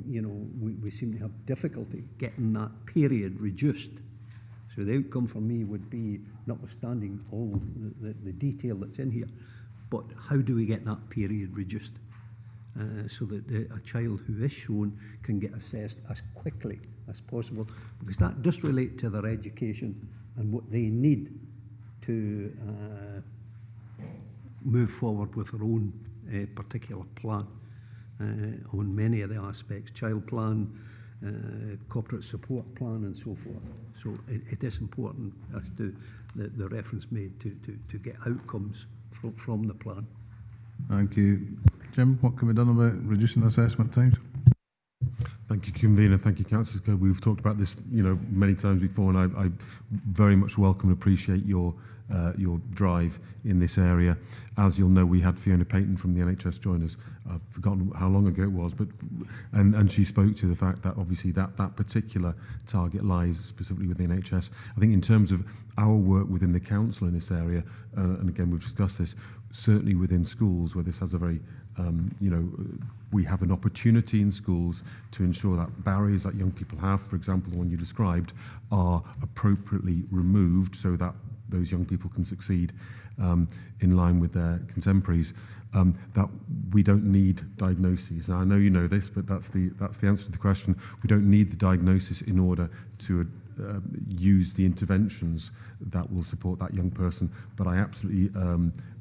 Speaker 18: you know, we seem to have difficulty getting that period reduced. So the outcome for me would be, notwithstanding all the detail that's in here, but how do we get that period reduced so that a child who is shown can get assessed as quickly as possible? Because that does relate to their education and what they need to move forward with their own particular plan on many of the aspects, child plan, corporate support plan and so forth. So it is important as to the reference made to get outcomes from the plan.
Speaker 1: Thank you. Jim, what can be done about reducing assessment times?
Speaker 15: Thank you, Convener. Thank you, Councillor. We've talked about this, many times before, and I very much welcome and appreciate your drive in this area. As you'll know, we had Fiona Payton from the NHS join us. I've forgotten how long ago it was, but and she spoke to the fact that obviously that particular target lies specifically with the NHS. I think in terms of our work within the council in this area, and again we've discussed this, certainly within schools where this has a very we have an opportunity in schools to ensure that barriers that young people have, for example, the one you described, are appropriately removed so that those young people can succeed in line with their contemporaries. That we don't need diagnoses. Now, I know you know this, but that's the answer to the question. We don't need the diagnosis in order to use the interventions that will support that young person. But I absolutely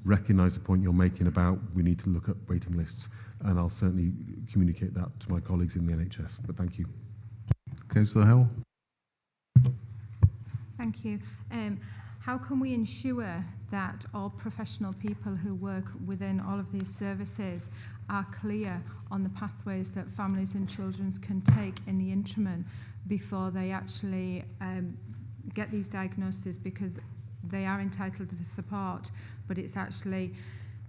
Speaker 15: recognise the point you're making about we need to look at waiting lists, and I'll certainly communicate that to my colleagues in the NHS. But thank you.
Speaker 1: Councillor Hill.
Speaker 7: Thank you. How can we ensure that all professional people who work within all of these services are clear on the pathways that families and children can take in the interim before they actually get these diagnoses, because they are entitled to the support, but it's actually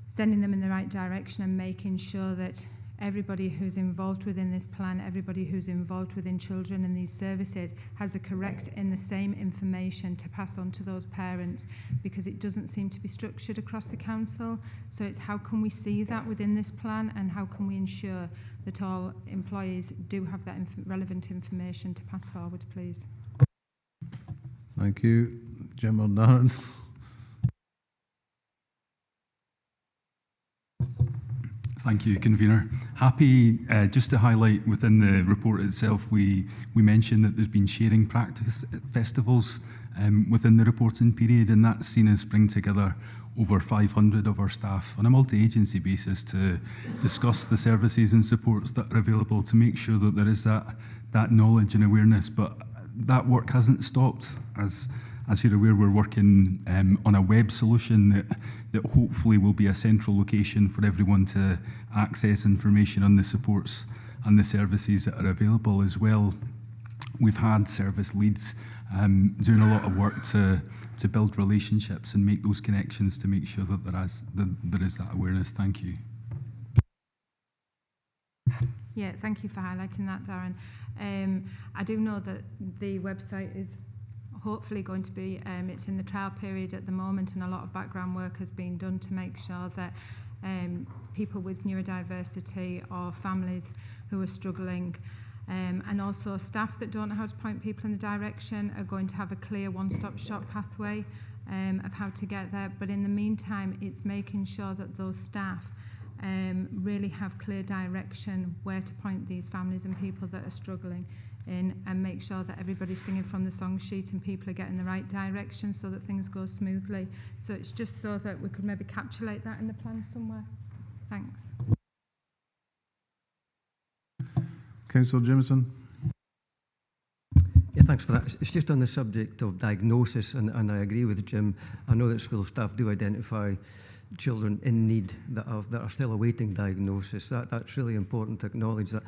Speaker 7: sending them in the right direction and making sure that everybody who's involved within this plan, everybody who's involved within children in these services has the correct and the same information to pass on to those parents, because it doesn't seem to be structured across the council. So it's how can we see that within this plan, and how can we ensure that all employees do have that relevant information to pass forward, please?
Speaker 1: Thank you. Jim or Darren?
Speaker 19: Thank you, Convener. Happy just to highlight within the report itself, we mentioned that there's been sharing practice at festivals within the reporting period, and that's seen us bring together over 500 of our staff on a multi-agency basis to discuss the services and supports that are available, to make sure that there is that knowledge and awareness. But that work hasn't stopped. As you're aware, we're working on a web solution that hopefully will be a central location for everyone to access information on the supports and the services that are available as well. We've had service leads doing a lot of work to build relationships and make those connections to make sure that there is that awareness. Thank you.
Speaker 7: Yeah, thank you for highlighting that, Darren. I do know that the website is hopefully going to be, it's in the trial period at the moment, and a lot of background work has been done to make sure that people with neurodiversity or families who are struggling and also staff that don't know how to point people in the direction are going to have a clear one-stop shop pathway of how to get there. But in the meantime, it's making sure that those staff really have clear direction where to point these families and people that are struggling in, and make sure that everybody's singing from the song sheet and people are getting the right direction so that things go smoothly. So it's just so that we could maybe capsulate that in the plan somewhere. Thanks.
Speaker 1: Councillor Jameson.
Speaker 5: Yeah, thanks for that. It's just on the subject of diagnosis, and I agree with Jim. I know that school staff do identify children in need that are still awaiting diagnosis. That's really important to acknowledge that.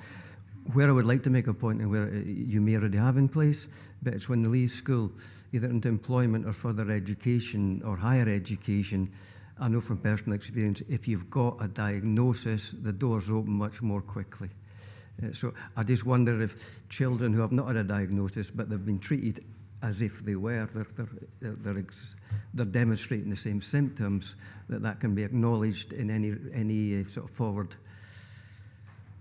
Speaker 5: Where I would like to make a point, and where you may already have in place, but it's when they leave school, either into employment or further education or higher education. I know from personal experience, if you've got a diagnosis, the doors open much more quickly. So I just wonder if children who have not had a diagnosis, but they've been treated as if they were, they're demonstrating the same symptoms, that can be acknowledged in any sort of forward.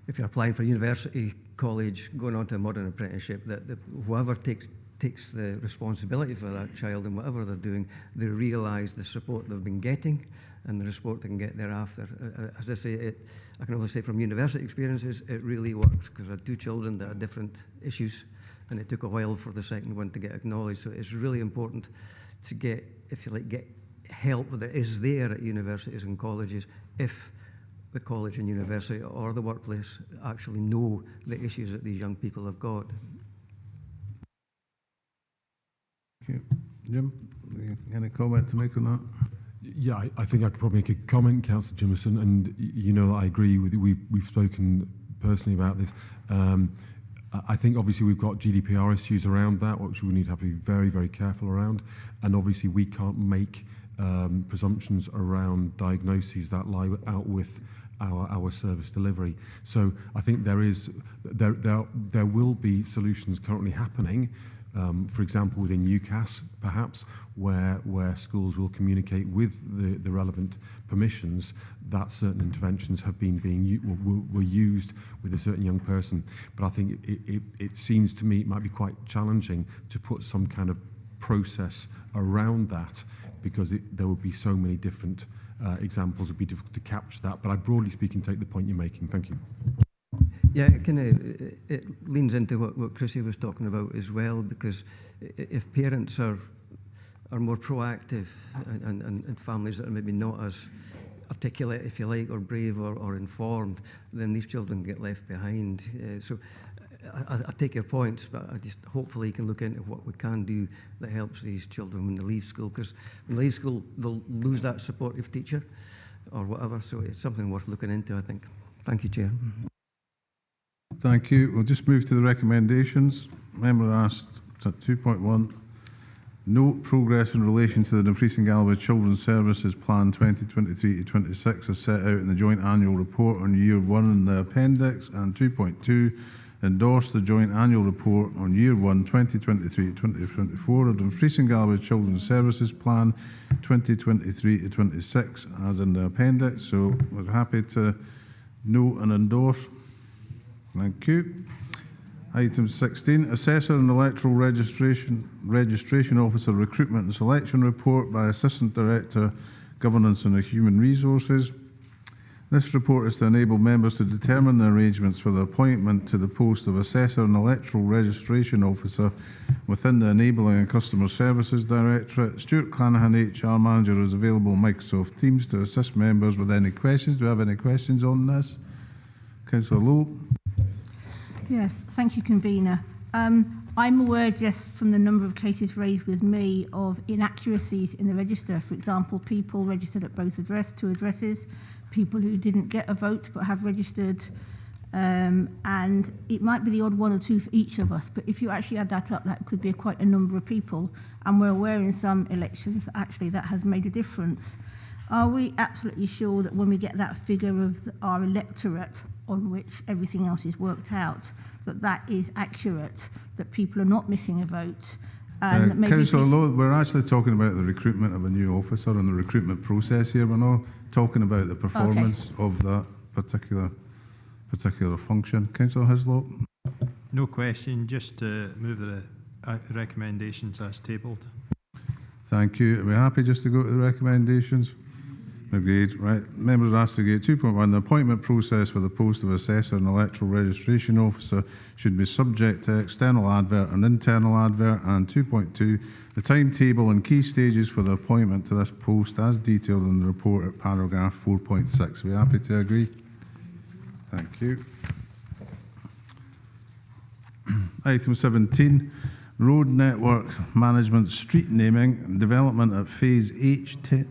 Speaker 5: If you're applying for university, college, going on to a modern apprenticeship, that whoever takes the responsibility for that child and whatever they're doing, they realise the support they've been getting and the support they can get thereafter. As I say, I can only say from university experiences, it really works, because I had two children that had different issues, and it took a while for the second one to get acknowledged. So it's really important to get, if you like, get help that is there at universities and colleges if the college and university or the workplace actually know the issues that these young people have got.
Speaker 1: Thank you. Jim, any comment to make on that?
Speaker 15: Yeah, I think I could probably make a comment, Councillor Jimmerson, and you know I agree with you. We've spoken personally about this. I think obviously we've got GDPR issues around that, which we need to have to be very, very careful around. And obviously we can't make presumptions around diagnoses that lie out with our service delivery. So I think there will be solutions currently happening. For example, within UCAS, perhaps, where schools will communicate with the relevant permissions that certain interventions have were used with a certain young person. But I think it seems to me it might be quite challenging to put some kind of process around that, because there would be so many different examples. It would be difficult to capture that. But I, broadly speaking, take the point you're making. Thank you.
Speaker 5: Yeah, it kind of it leans into what Chrissy was talking about as well, because if parents are more proactive and families that are maybe not as articulate, if you like, or brave or informed, then these children get left behind. So I take your points, but I just hopefully can look into what we can do that helps these children when they leave school, because when they leave school, they'll lose that supportive teacher or whatever. So it's something worth looking into, I think. Thank you, Chair.
Speaker 1: Thank you. We'll just move to the recommendations. Member asked at 2.1, note progress in relation to the Dumfries and Galloway Children's Services Plan 2023 to 26 as set out in the joint annual report on year 1 in the appendix, and 2.2, endorse the joint annual report on year 1 2023 to 2024 of Dumfries and Galloway Children's Services Plan 2023 to 26 as in the appendix. So we're happy to note and endorse. Thank you. Item 16, Assessor and Electoral Registration Officer Recruitment and Selection Report by Assistant Director, Governance and Human Resources. This report is to enable members to determine the arrangements for the appointment to the post of Assessor and Electoral Registration Officer within the Enabling and Customer Services Directorate. Stuart Clanahan, HR Manager, is available on Microsoft Teams to assist members with any questions. Do we have any questions on this? Councillor Lowe.
Speaker 2: Yes, thank you, Convener. I'm aware, just from the number of cases raised with me, of inaccuracies in the register. For example, people registered at both two addresses, people who didn't get a vote but have registered, and it might be the odd one or two for each of us, but if you actually add that up, that could be quite a number of people, and we're aware in some elections that actually that has made a difference. Are we absolutely sure that when we get that figure of our electorate on which everything else is worked out, that that is accurate, that people are not missing a vote? And that maybe
Speaker 1: Councillor Lowe, we're actually talking about the recruitment of a new officer and the recruitment process here. We're not talking about the performance of that particular function. Councillor Hislop.
Speaker 6: No question, just to move the recommendations as tabled.
Speaker 1: Thank you. Are we happy just to go to the recommendations? Agreed. Right. Members are asked to get 2.1. The appointment process for the post of Assessor and Electoral Registration Officer should be subject to external advert and internal advert. And 2.2. The timetable and key stages for the appointment to this post as detailed in the report at paragraph 4.6. Are we happy to agree? Thank you. Item 17. Road Network Management Street Naming Development at Phase H10.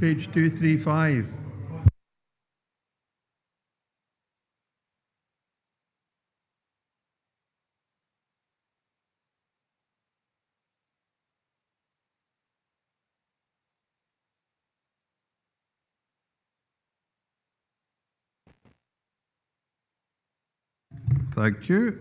Speaker 14: Page 235.
Speaker 1: Thank you.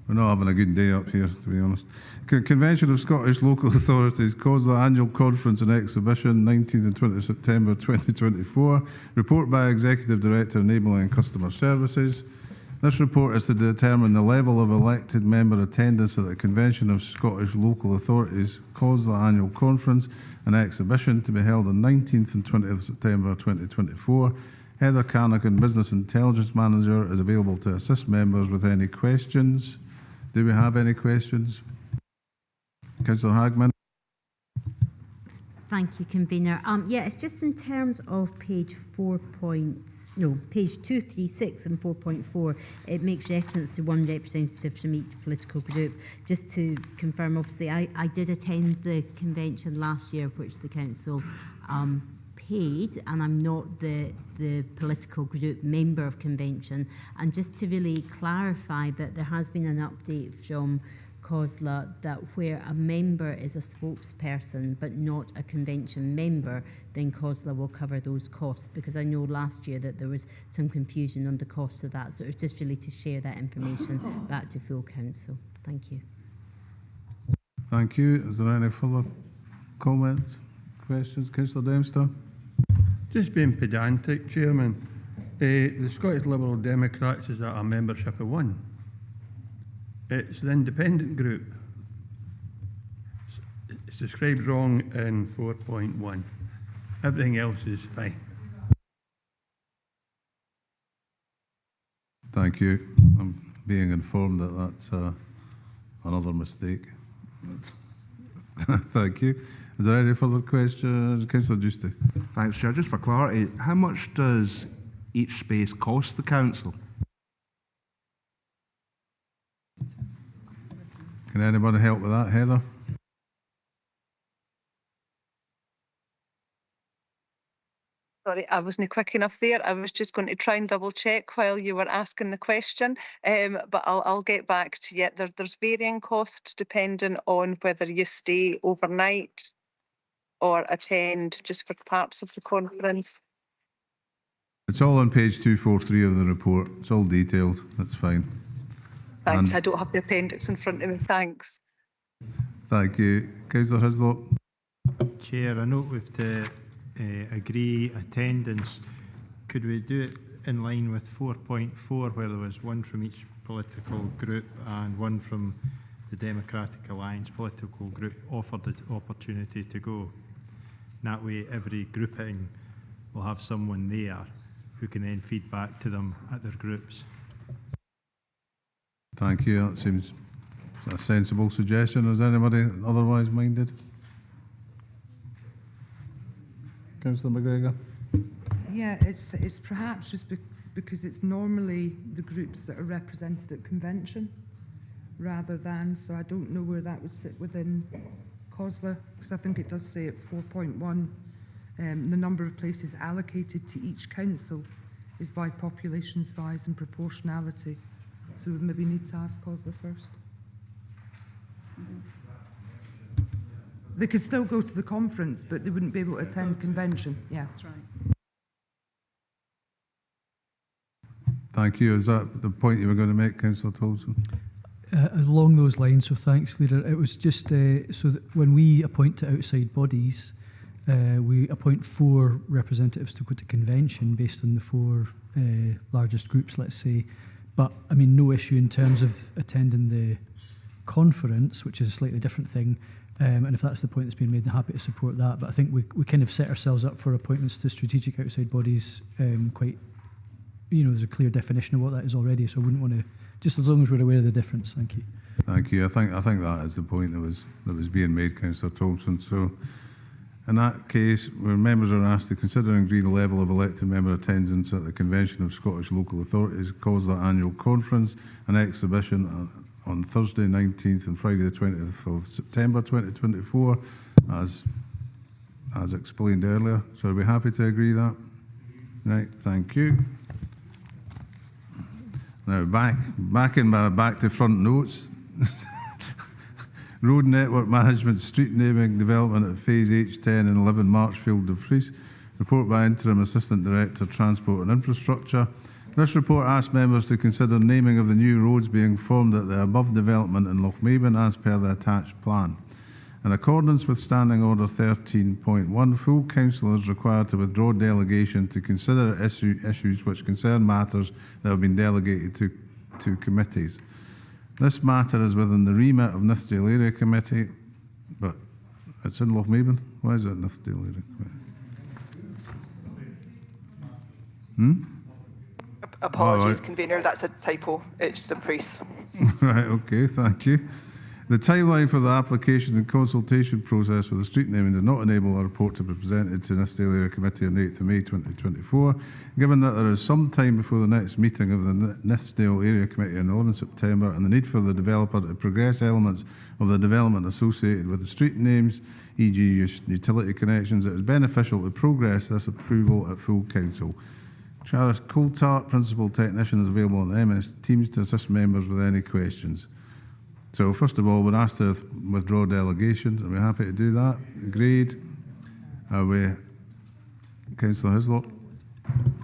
Speaker 1: We're not having a good day up here, to be honest. Convention of Scottish Local Authorities, COSLA Annual Conference and Exhibition, 19th and 20th September 2024. Report by Executive Director, Enabling and Customer Services. This report is to determine the level of elected member attendance at the Convention of Scottish Local Authorities, COSLA Annual Conference and Exhibition, to be held on 19th and 20th September 2024. Heather Carnacan, Business Intelligence Manager, is available to assist members with any questions. Do we have any questions? Councillor Hagman.
Speaker 4: Thank you, Convener. Yeah, it's just in terms of page 236 and 4.4, it makes reference to one representative from each political group. Just to confirm, obviously, I did attend the convention last year, which the council paid, and I'm not the political group member of convention. And just to really clarify that there has been an update from COSLA that where a member is a spokesperson but not a convention member, then COSLA will cover those costs, because I know last year that there was some confusion on the cost of that. So it's just really to share that information back to full council. Thank you.
Speaker 1: Thank you. Is there any further comments, questions? Councillor Dempster.
Speaker 14: Just being pedantic, Chairman, the Scottish Liberal Democrats is at a membership of one. It's the independent group. described wrong in 4.1. Everything else is fine.
Speaker 1: Thank you. I'm being informed that that's another mistake. Thank you. Is there any further questions? Councillor Giusti.
Speaker 12: Thanks, Chair. Just for clarity, how much does each space cost the council?
Speaker 1: Can anybody help with that, Heather?
Speaker 20: Sorry, I wasn't quick enough there. I was just going to try and double check while you were asking the question, but I'll get back to you. There's varying costs depending on whether you stay overnight or attend just for parts of the conference.
Speaker 1: It's all on page 243 of the report. It's all detailed. That's fine.
Speaker 20: Thanks.
Speaker 1: And
Speaker 20: I don't have the appendix in front of me. Thanks.
Speaker 1: thank you. Councillor Hislop.
Speaker 6: Chair, I note with the agree attendance, could we do it in line with 4.4 where there was one from each political group and one from the Democratic Alliance political group offered the opportunity to go? And that way every grouping will have someone there who can then feed back to them at their groups.
Speaker 1: Thank you. That seems a sensible suggestion. Is anybody otherwise minded? Councillor McGregor.
Speaker 21: Yeah, it's perhaps just because it's normally the groups that are represented at convention rather than, so I don't know where that would sit within COSLA, because I think it does say at 4.1 the number of places allocated to each council is by population size and proportionality. So we maybe need to ask COSLA first. They could still go to the conference, but they wouldn't be able to attend convention. Yeah, that's right.
Speaker 1: Thank you. Is that the point you were going to make, Councillor Tolson?
Speaker 24: Along those lines, so thanks, Leader. It was just so that when we appoint to outside bodies, we appoint 4 representatives to go to convention based on the 4 largest groups, let's say. But, I mean, no issue in terms of attending the conference, which is a slightly different thing. And if that's the point that's been made, I'm happy to support that. But I think we kind of set ourselves up for appointments to strategic outside bodies quite, there's a clear definition of what that is already. So I wouldn't want to, just as long as we're aware of the difference. Thank you.
Speaker 1: Thank you. I think that is the point that was being made, Councillor Thompson. So in that case, where members are asked to consider and agree the level of elected member attendance at the Convention of Scottish Local Authorities COSLA Annual Conference and Exhibition on Thursday 19th and Friday the 20th of September 2024, as explained earlier. So are we happy to agree that? Right, thank you. Now back to front notes. Road network management, street naming development at phase H10 and 11 Marchfield de Vries. Report by Interim Assistant Director, Transport and Infrastructure. This report asks members to consider naming of the new roads being formed at the above development in Lochmaben as per the attached plan. In accordance with Standing Order 13.1, full council is required to withdraw delegation to consider issues which concern matters that have been delegated to committees. This matter is within the remit of Nithsdale Area Committee, but it's in Lochmaben. Why is it Nithsdale Area Committee?
Speaker 23: Apologies, Convener, that's a typo. It's just a priest.
Speaker 1: Right, okay, thank you. The timeline for the application and consultation process for the street naming did not enable a report to be presented to Nithsdale Area Committee on 8th of May 2024. Given that there is some time before the next meeting of the Nithsdale Area Committee on 11 September and the need for the developer to progress elements of the development associated with the street names, e.g. utility connections, it is beneficial to progress this approval at full council. Charis Coulthart, Principal Technician, is available on MS Teams to assist members with any questions. So first of all, we're asked to withdraw delegations. Are we happy to do that? Agreed. Are we, Councillor Hislop?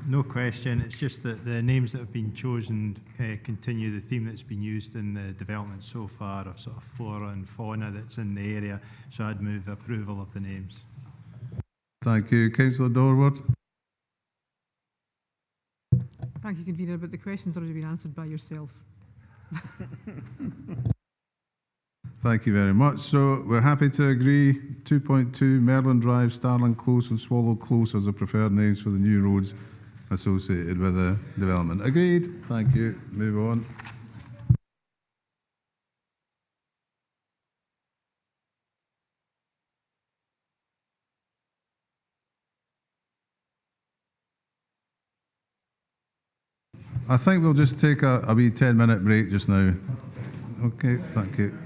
Speaker 6: No question. It's just that the names that have been chosen continue the theme that's been used in the development so far of sort of flora and fauna that's in the area. So I'd move approval of the names.
Speaker 1: Thank you. Councillor Dorward?
Speaker 13: Thank you, Convener, but the question's already been answered by yourself.
Speaker 1: Thank you very much. So we're happy to agree 2.2 Merlin Drive, Starling Close and Swallow Close as the preferred names for the new roads associated with the development. Agreed. Thank you. Move on. I think we'll just take a wee 10-minute break just now. Okay, thank you.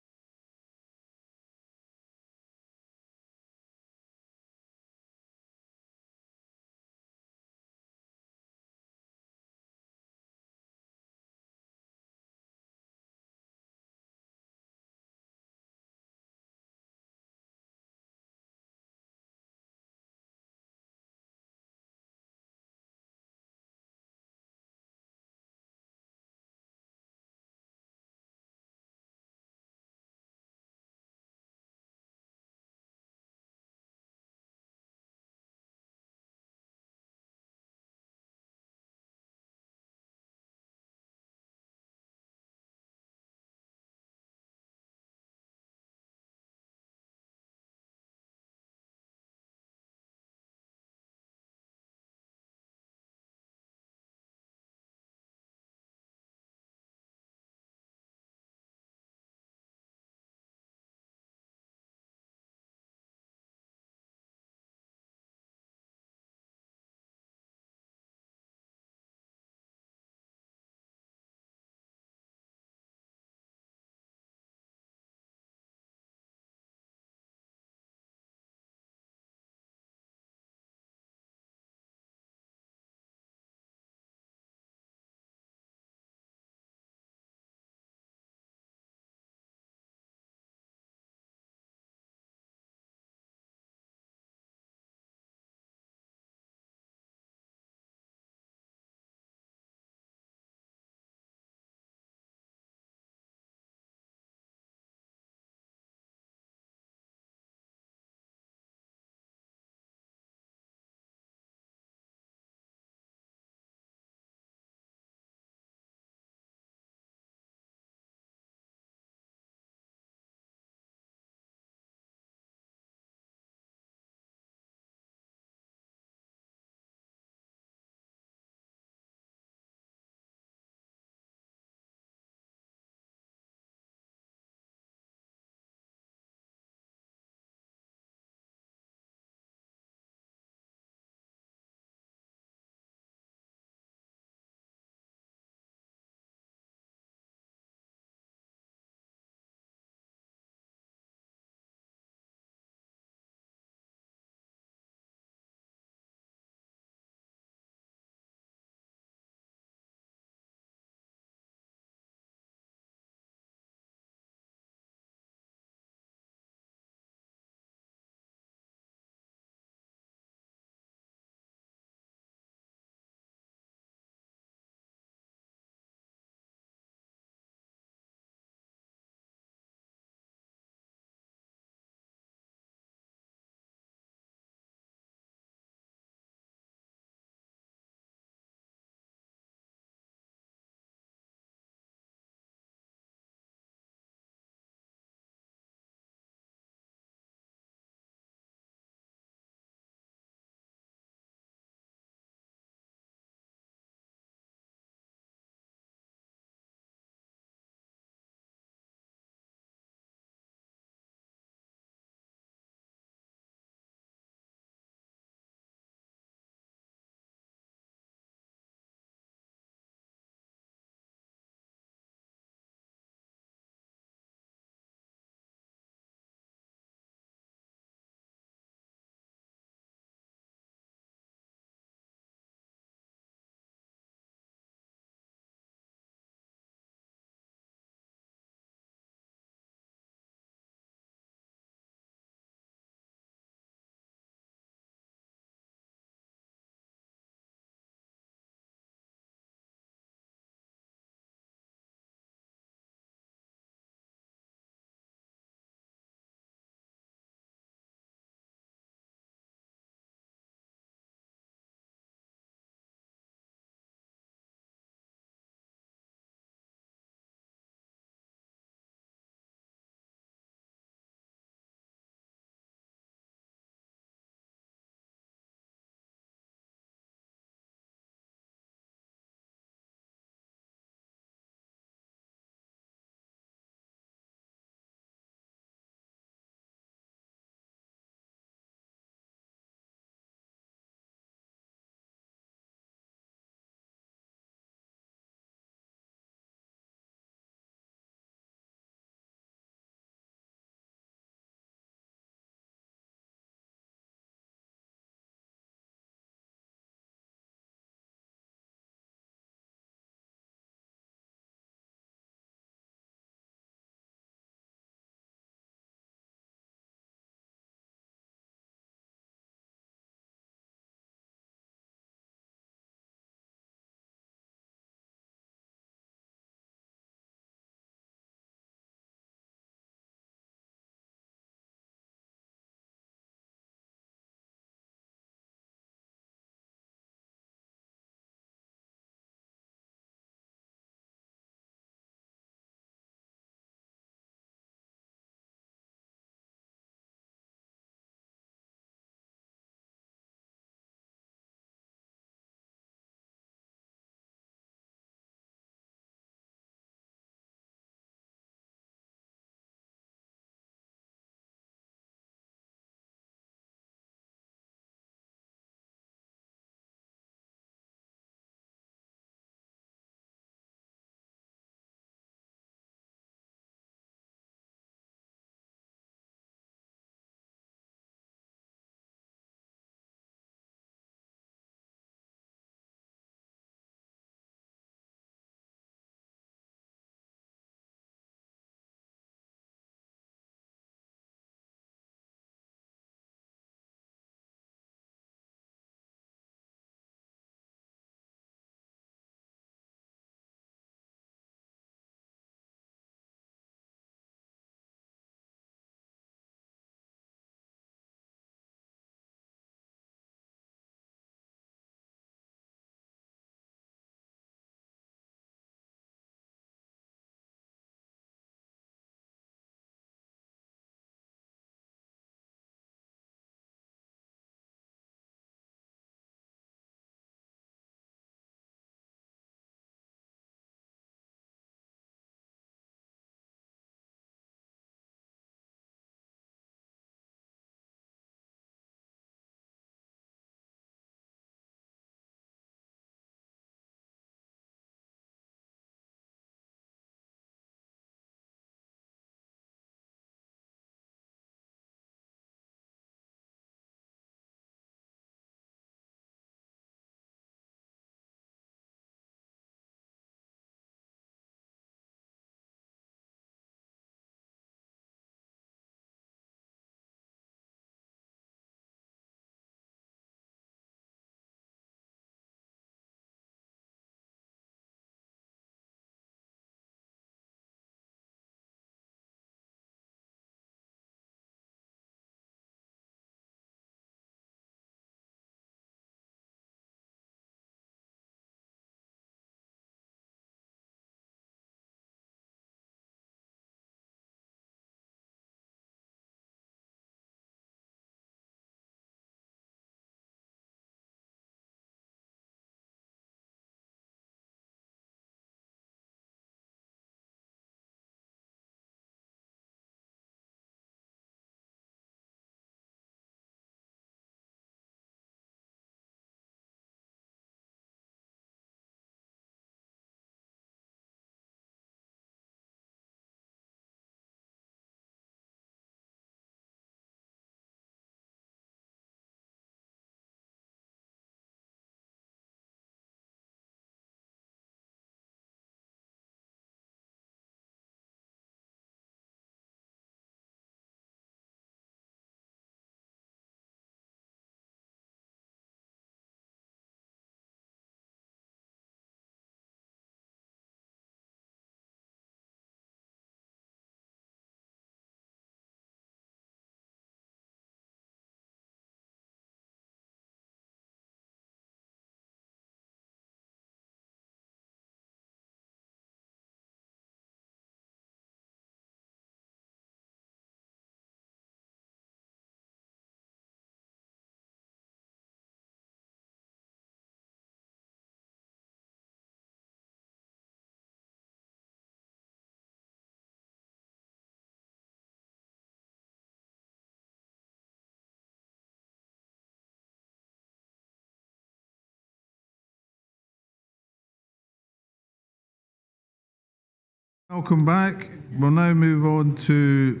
Speaker 1: Welcome back. We'll now move on to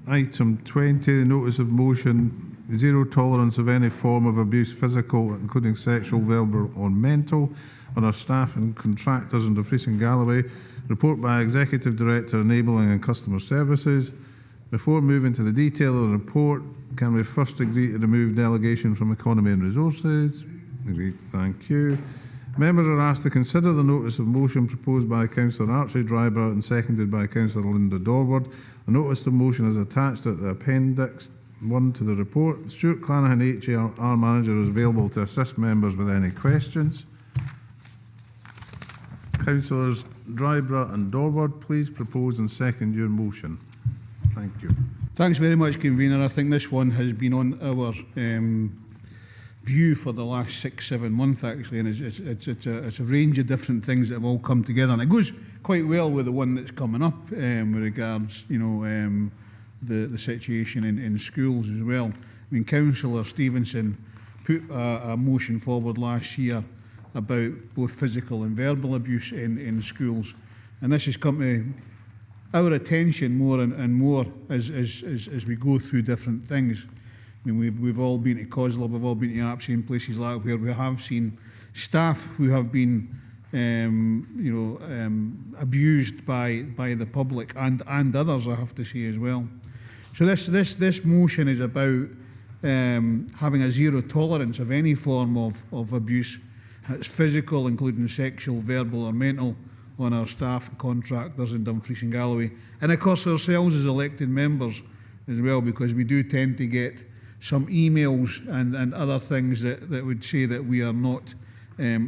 Speaker 1: item 20, the notice of motion, zero tolerance of any form of abuse, physical, including sexual, verbal or mental, on our staff and contractors under Fries and Galloway. Report by Executive Director, Enabling and Customer Services. Before moving to the detail of the report, can we first agree to remove delegation from Economy and Resources? Agreed. Thank you. Members are asked to consider the notice of motion proposed by Councillor Archie Dryburgh and seconded by Councillor Linda Dorward. The notice of motion is attached at the appendix 1 to the report. Stuart Clanahan, HAR Manager, is available to assist members with any questions. Councillors Dryburgh and Dorward, please propose and second your motion. Thank you.
Speaker 3: Thanks very much, Convener. I think this one has been on our view for the last 6-7 months, actually, and it's a range of different things that have all come together, and it goes quite well with the one that's coming up with regards, the situation in schools as well. I mean, Councillor Stevenson put a motion forward last year about both physical and verbal abuse in schools, and this has come to our attention more and more as we go through different things. I mean, we've all been to COSLA, we've all been to APSI and places like that where we have seen staff who have been, abused by the public and others, I have to say as well. So this motion is about having a zero tolerance of any form of abuse. It's physical, including sexual, verbal or mental, on our staff and contractors in Dumfries and Galloway. And of course ourselves as elected members as well, because we do tend to get some emails and other things that would say that we are not, I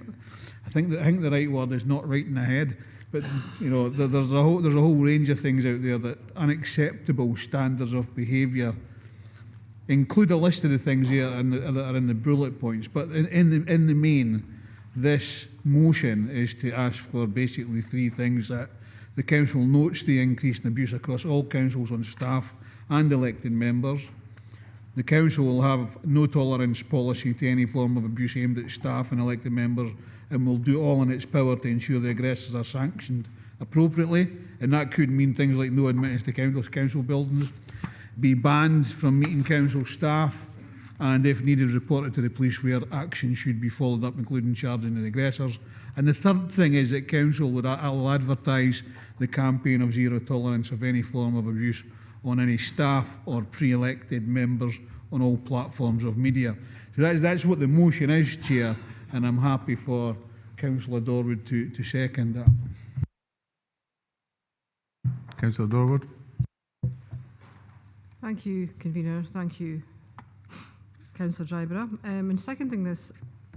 Speaker 3: think the right word is not right in the head, but there's a whole range of things out there that unacceptable standards of behaviour. Include a list of the things here that are in the bullet points, but in the main, this motion is to ask for basically 3 things: that the council notes the increase in abuse across all councils on staff and elected members. The council will have no tolerance policy to any form of abuse aimed at staff and elected members, and will do all in its power to ensure the aggressors are sanctioned appropriately. And that could mean things like no admittance to council buildings, be banned from meeting council staff, and if needed, reported to the police, where action should be followed up, including charging the aggressors. And the third thing is that council will advertise the campaign of zero tolerance of any form of abuse on any staff or pre-elected members on all platforms of media. So that's what the motion is, Chair, and I'm happy for Councillor Dorward to second that.
Speaker 1: Councillor Dorward.
Speaker 13: Thank you, Convener. Thank you, Councillor Dryburgh. In seconding this,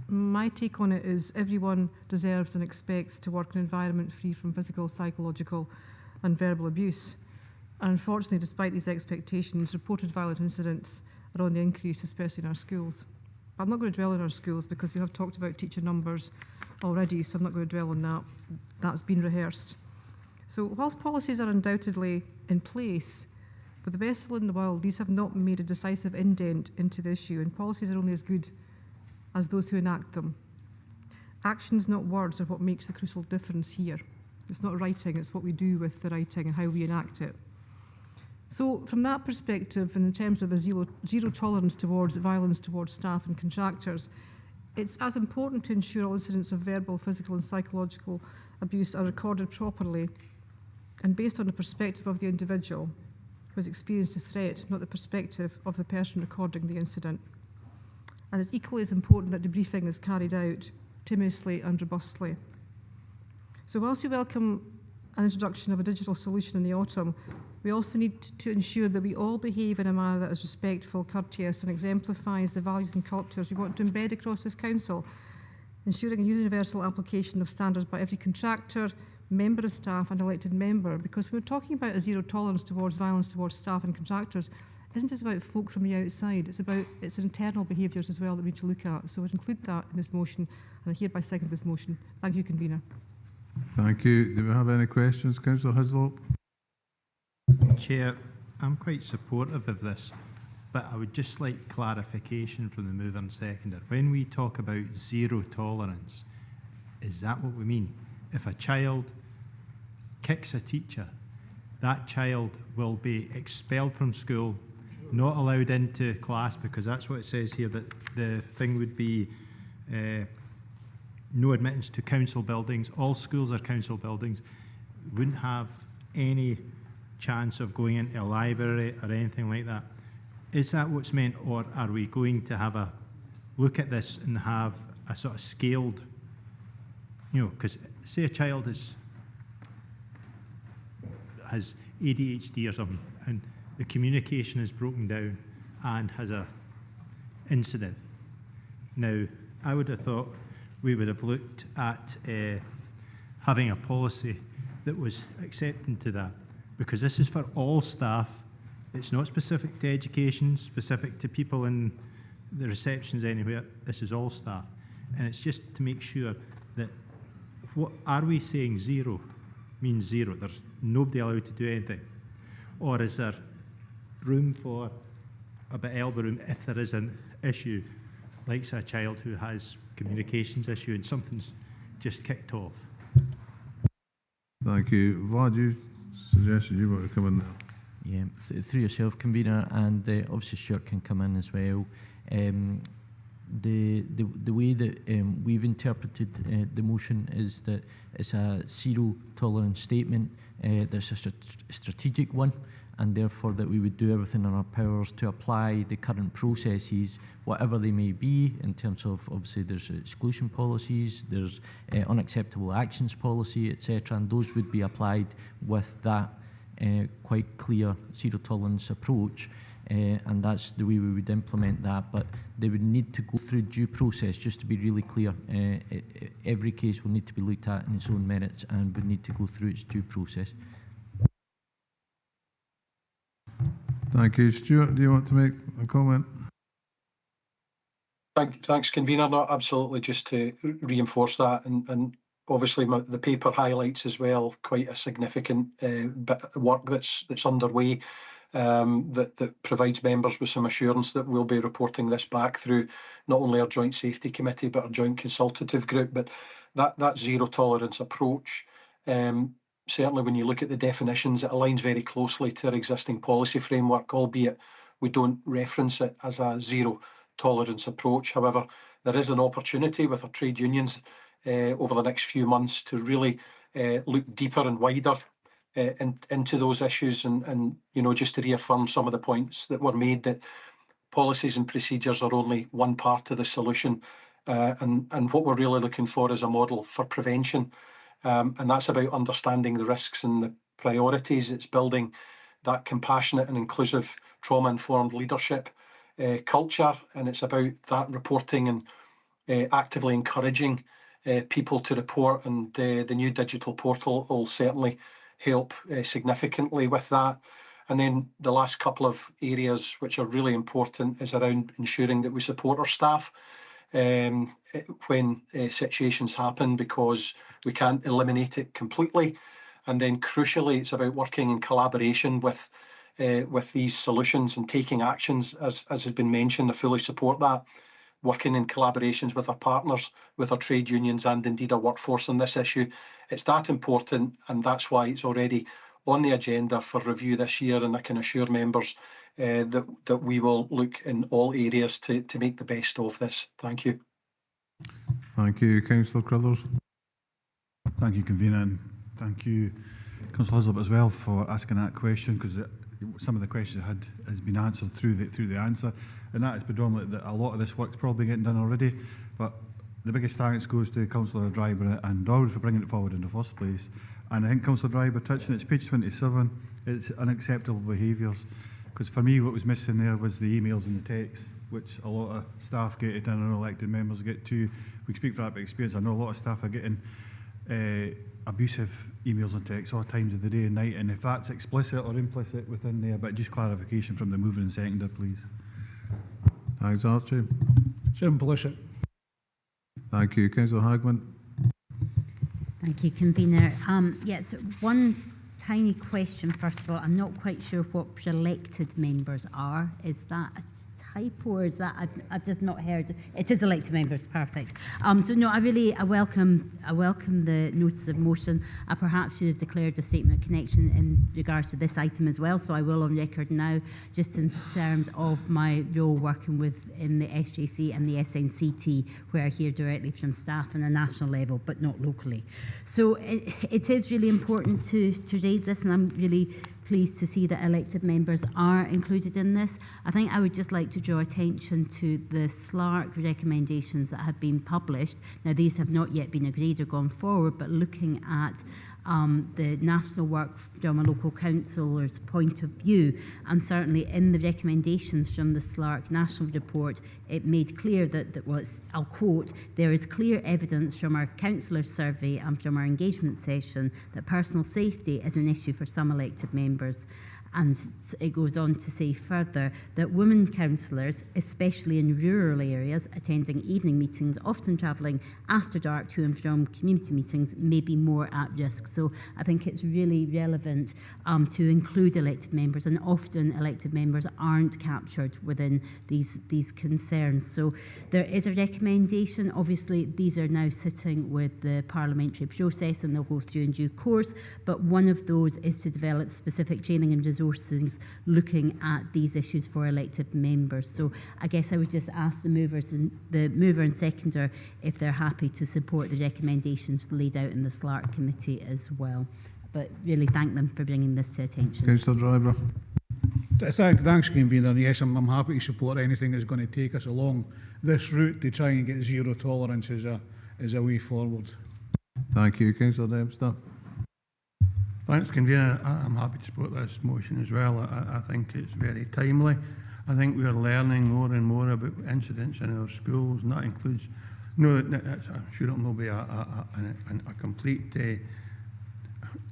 Speaker 13: my take on it is everyone deserves and expects to work in an environment free from physical, psychological and verbal abuse. And unfortunately, despite these expectations, reported violent incidents are on the increase, especially in our schools. But I'm not going to dwell on our schools because we have talked about teacher numbers already, so I'm not going to dwell on that. That's been rehearsed. So whilst policies are undoubtedly in place, with the best will in the world, these have not made a decisive indent into the issue, and policies are only as good as those who enact them. Actions, not words, are what makes the crucial difference here. It's not writing, it's what we do with the writing and how we enact it. So from that perspective, and in terms of a zero tolerance towards violence towards staff and contractors, it's as important to ensure all incidents of verbal, physical and psychological abuse are recorded properly and based on the perspective of the individual who has experienced a threat, not the perspective of the person recording the incident. And it's equally as important that debriefing is carried out timorously and robustly. So whilst we welcome an introduction of a digital solution in the autumn, we also need to ensure that we all behave in a manner that is respectful, courteous and exemplifies the values and cultures we want to embed across this council, ensuring a universal application of standards by every contractor, member of staff and elected member. Because when we're talking about a zero tolerance towards violence towards staff and contractors, isn't just about folk from the outside, it's internal behaviours as well that we need to look at. So I'd include that in this motion, and I hereby second this motion. Thank you, Convener.
Speaker 1: Thank you. Do we have any questions, Councillor Hislop?
Speaker 6: Chair, I'm quite supportive of this, but I would just like clarification from the mover and seconder. When we talk about zero tolerance, is that what we mean? If a child kicks a teacher, that child will be expelled from school, not allowed into class, because that's what it says here, that the thing would be no admittance to council buildings. All schools are council buildings. Wouldn't have any chance of going into a library or anything like that. Is that what's meant, or are we going to have a look at this and have a sort of scaled, you know, because say a child has ADHD or something, and the communication is broken down and has a incident. Now, I would have thought we would have looked at having a policy that was accepting to that, because this is for all staff. It's not specific to education, specific to people in the receptions anywhere. This is all staff. And it's just to make sure that, what are we saying zero means zero? There's nobody allowed to do anything. Or is there room for a bit of elbow room if there is an issue, like say a child who has communications issue and something's just kicked off?
Speaker 1: Thank you. Vlad, you suggested you want to come in there.
Speaker 10: Yeah, through yourself, convener, and obviously Stuart can come in as well. The way that we've interpreted the motion is that it's a zero tolerance statement. There's a strategic one, and therefore that we would do everything in our powers to apply the current processes, whatever they may be, in terms of, obviously there's exclusion policies, there's unacceptable actions policy, etc., and those would be applied with that quite clear zero tolerance approach. And that's the way we would implement that, but they would need to go through due process, just to be really clear. Every case will need to be looked at in its own merits and would need to go through its due process.
Speaker 1: Thank you. Stuart, do you want to make a comment?
Speaker 11: Thanks, convener. No, absolutely, just to reinforce that, and obviously the paper highlights as well quite a significant bit of work that's underway. That provides members with some assurance that we'll be reporting this back through not only our Joint Safety Committee but our Joint Consultative Group. But that zero tolerance approach, certainly when you look at the definitions, it aligns very closely to our existing policy framework, albeit we don't reference it as a zero tolerance approach. However, there is an opportunity with our trade unions over the next few months to really look deeper and wider into those issues, and you know, just to reaffirm some of the points that were made, that policies and procedures are only one part of the solution, and what we're really looking for is a model for prevention, and that's about understanding the risks and the priorities. It's building that compassionate and inclusive trauma-informed leadership culture, and it's about that reporting and actively encouraging people to report, and the new digital portal will certainly help significantly with that. And then the last couple of areas which are really important is around ensuring that we support our staff when situations happen, because we can't eliminate it completely. And then crucially, it's about working in collaboration with these solutions and taking actions, as has been mentioned. I fully support that. Working in collaborations with our partners, with our trade unions, and indeed our workforce on this issue. It's that important, and that's why it's already on the agenda for review this year, and I can assure members that we will look in all areas to make the best of this. Thank you.
Speaker 1: Thank you. Councillor Crothers.
Speaker 16: Thank you, convener, and thank you, Councillor Hislop, as well, for asking that question, because some of the questions I had has been answered through the answer, and that is predominantly that a lot of this work's probably getting done already. But the biggest thanks goes to Councillor Dryburgh and Dowd for bringing it forward in the first place. And I think Councillor Dryburgh touching it's page 27. It's unacceptable behaviours, because for me what was missing there was the emails and the texts, which a lot of staff get it and our elected members get too. We speak from that by experience. I know a lot of staff are getting abusive emails and texts all times of the day and night, and if that's explicit or implicit within there, but just clarification from the mover and seconder, please.
Speaker 1: Thanks, Archie.
Speaker 3: Implicit.
Speaker 1: Thank you. Councillor Hagman.
Speaker 4: Thank you, convener. Yes, one tiny question first of all. I'm not quite sure what pre-elected members are. Is that a typo, or is that I've just not heard? It is elected members, perfect. So no, I welcome the notice of motion. I perhaps should have declared a statement of connection in regards to this item as well. So I will on record now, just in terms of my role working in the SJC and the SNCT, where I hear directly from staff on a national level, but not locally. So it is really important to raise this, and I'm really pleased to see that elected members are included in this. I think I would just like to draw attention to the SLARC recommendations that have been published. Now, these have not yet been agreed or gone forward, but looking at the national work from a local councillor's point of view, and certainly in the recommendations from the SLARC national report, it made clear that I'll quote, there is clear evidence from our councillor survey and from our engagement session that personal safety is an issue for some elected members. And it goes on to say further that women councillors, especially in rural areas, attending evening meetings, often travelling after dark to and from community meetings, may be more at risk. So I think it's really relevant to include elected members, and often elected members aren't captured within these concerns. So there is a recommendation. Obviously, these are now sitting with the parliamentary process and they'll go through in due course, but one of those is to develop specific training and resources looking at these issues for elected members. So I guess I would just ask the mover and seconder if they're happy to support the recommendations laid out in the SLARC committee as well. But really thank them for bringing this to attention.
Speaker 1: Councillor Driver.
Speaker 3: Thanks, Convener. Yes, I'm happy to support anything that's going to take us along this route to try and get zero tolerance as a way forward.
Speaker 1: Thank you, Councillor Dempster.
Speaker 14: Thanks, Convener. I'm happy to support this motion as well. I think it's very timely. I think we are learning more and more about incidents in our schools, and that includes, I'm sure it'll not be a complete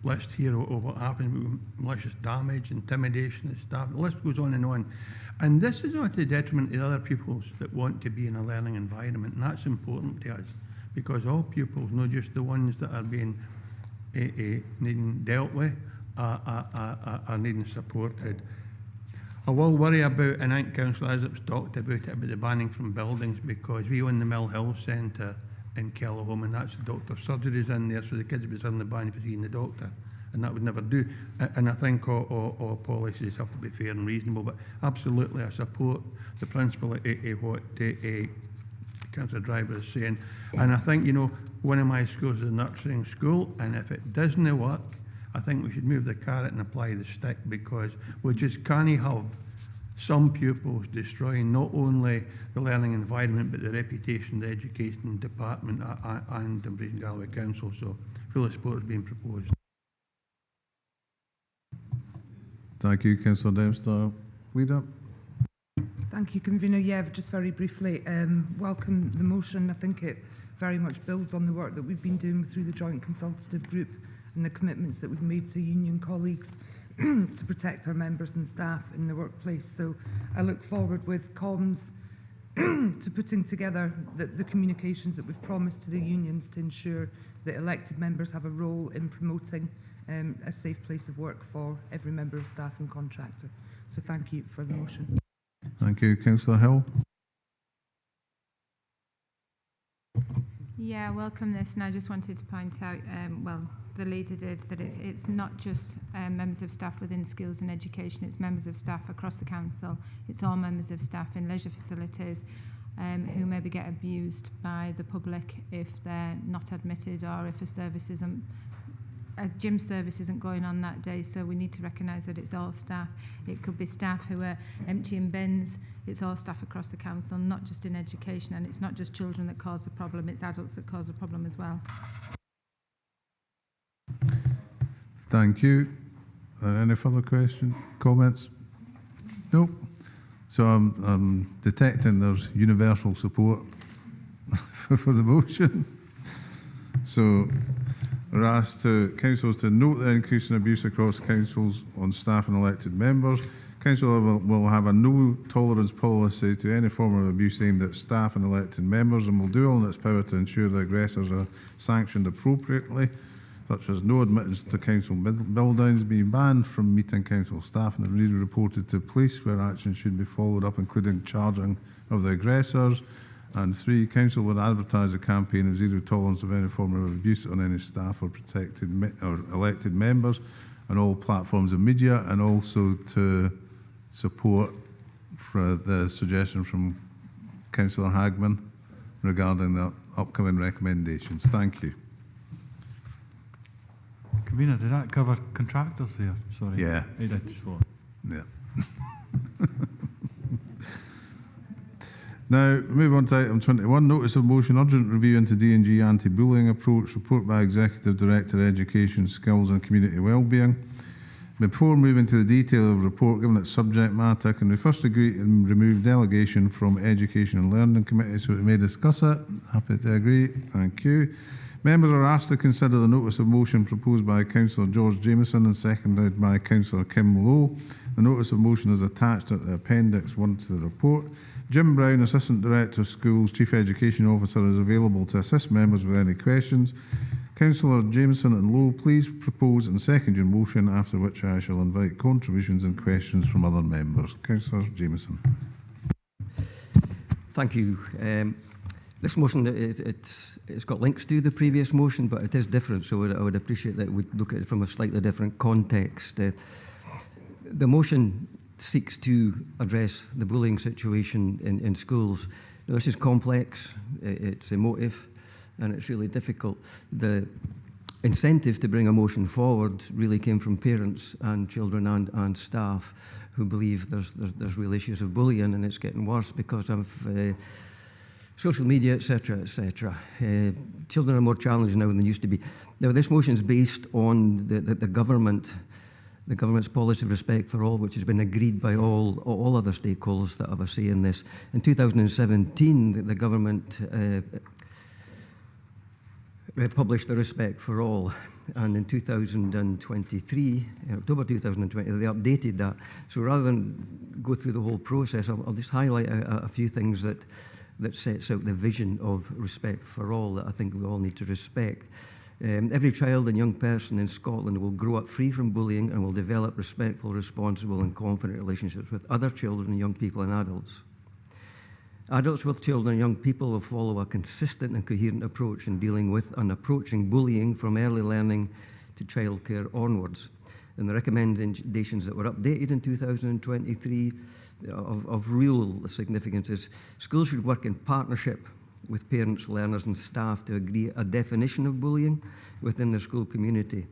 Speaker 14: list here of what happens, malicious damage, intimidation of staff, the list goes on. And this is not to the detriment of the other pupils that want to be in a learning environment, and that's important to us, because all pupils, not just the ones that are being needing dealt with, are needing supported. I will worry about, and I think Councillor Isaacs talked about the banning from buildings, because we own the Mill Hill Centre in Kellerholm, and that's the doctor's surgeries in there, so the kids would be suddenly banned for seeing the doctor, and that would never do. And I think all policies have to be fair and reasonable, but absolutely I support the principle of what Councillor Driver is saying. And I think, one of my schools is a nurturing school, and if it doesn't work, I think we should move the carrot and apply the stick, because we just can't have some pupils destroying not only the learning environment but the reputation of the education department and the Breedon Galloway Council. So full support is being proposed.
Speaker 1: Thank you, Councillor Dempster. Leader.
Speaker 21: Thank you, Convener. Yeah, just very briefly, welcome the motion. I think it very much builds on the work that we've been doing through the Joint Consultative Group and the commitments that we've made to union colleagues to protect our members and staff in the workplace. So I look forward with comms to putting together the communications that we've promised to the unions to ensure that elected members have a role in promoting a safe place of work for every member of staff and contractor. So thank you for the motion.
Speaker 1: Thank you, Councillor Hill.
Speaker 7: Yeah, I welcome this, and I just wanted to point out, the leader did, that it's not just members of staff within schools and education, it's members of staff across the council, it's all members of staff in leisure facilities who maybe get abused by the public if they're not admitted, or if a gym service isn't going on that day. So we need to recognise that it's all staff. It could be staff who are emptying bins. It's all staff across the council, not just in education, and it's not just children that cause the problem, it's adults that cause the problem as well.
Speaker 1: Thank you. Any further questions, comments? Nope. So I'm detecting there's universal support for the motion. So we're asked to councils to note the increase in abuse across councils on staff and elected members. Council will have a no tolerance policy to any form of abuse aimed at staff and elected members, and will do all in its power to ensure the aggressors are sanctioned appropriately. such as no admittance to council buildings, being banned from meeting council staff, and have been reported to police where action should be followed up, including charging of the aggressors. And 3, council would advertise a campaign of zero tolerance of any form of abuse on any staff or protected or elected members on all platforms of media, and also to support for the suggestion from Councillor Hagman regarding the upcoming recommendations. Thank you.
Speaker 16: Convener, did that cover contractors there? Sorry.
Speaker 1: Yeah.
Speaker 16: It did.
Speaker 1: Yeah. Now, move on to item 21, notice of motion, urgent review into D&G anti-bullying approach, report by Executive Director, Education, Skills and Community Wellbeing. Before moving to the detail of the report, given its subject matter, can we first agree to remove delegation from Education and Learning Committee so we may discuss it? Happy to agree. Thank you. Members are asked to consider the notice of motion proposed by Councillor George Jameson and seconded by Councillor Kim Lowe. The notice of motion is attached at the Appendix 1 to the report. Jim Brown, Assistant Director of Schools, Chief Education Officer, is available to assist members with any questions. Councillor Jameson and Lowe, please propose and second your motion, after which I shall invite contributions and questions from other members. Councillor Jameson.
Speaker 5: Thank you. This motion, it's got links to the previous motion, but it is different, so I would appreciate that we look at it from a slightly different context. The motion seeks to address the bullying situation in schools. Now, this is complex, it's emotive, and it's really difficult. The incentive to bring a motion forward really came from parents and children and staff who believe there's real issues of bullying, and it's getting worse because of social media, etc., etc. Children are more challenged now than they used to be. Now, this motion is based on the government's policy of respect for all, which has been agreed by all other stakeholders that have a say in this. In 2017, the government published the Respect for All, and in 2023, in October 2020, they updated that. So rather than go through the whole process, I'll just highlight a few things that sets out the vision of respect for all that I think we all need to respect. Every child and young person in Scotland will grow up free from bullying and will develop respectful, responsible and confident relationships with other children and young people and adults. Adults with children and young people will follow a consistent and coherent approach in dealing with and approaching bullying from early learning to childcare onwards. And the recommendations that were updated in 2023 of real significance is schools should work in partnership with parents, learners and staff to agree a definition of bullying within the school community.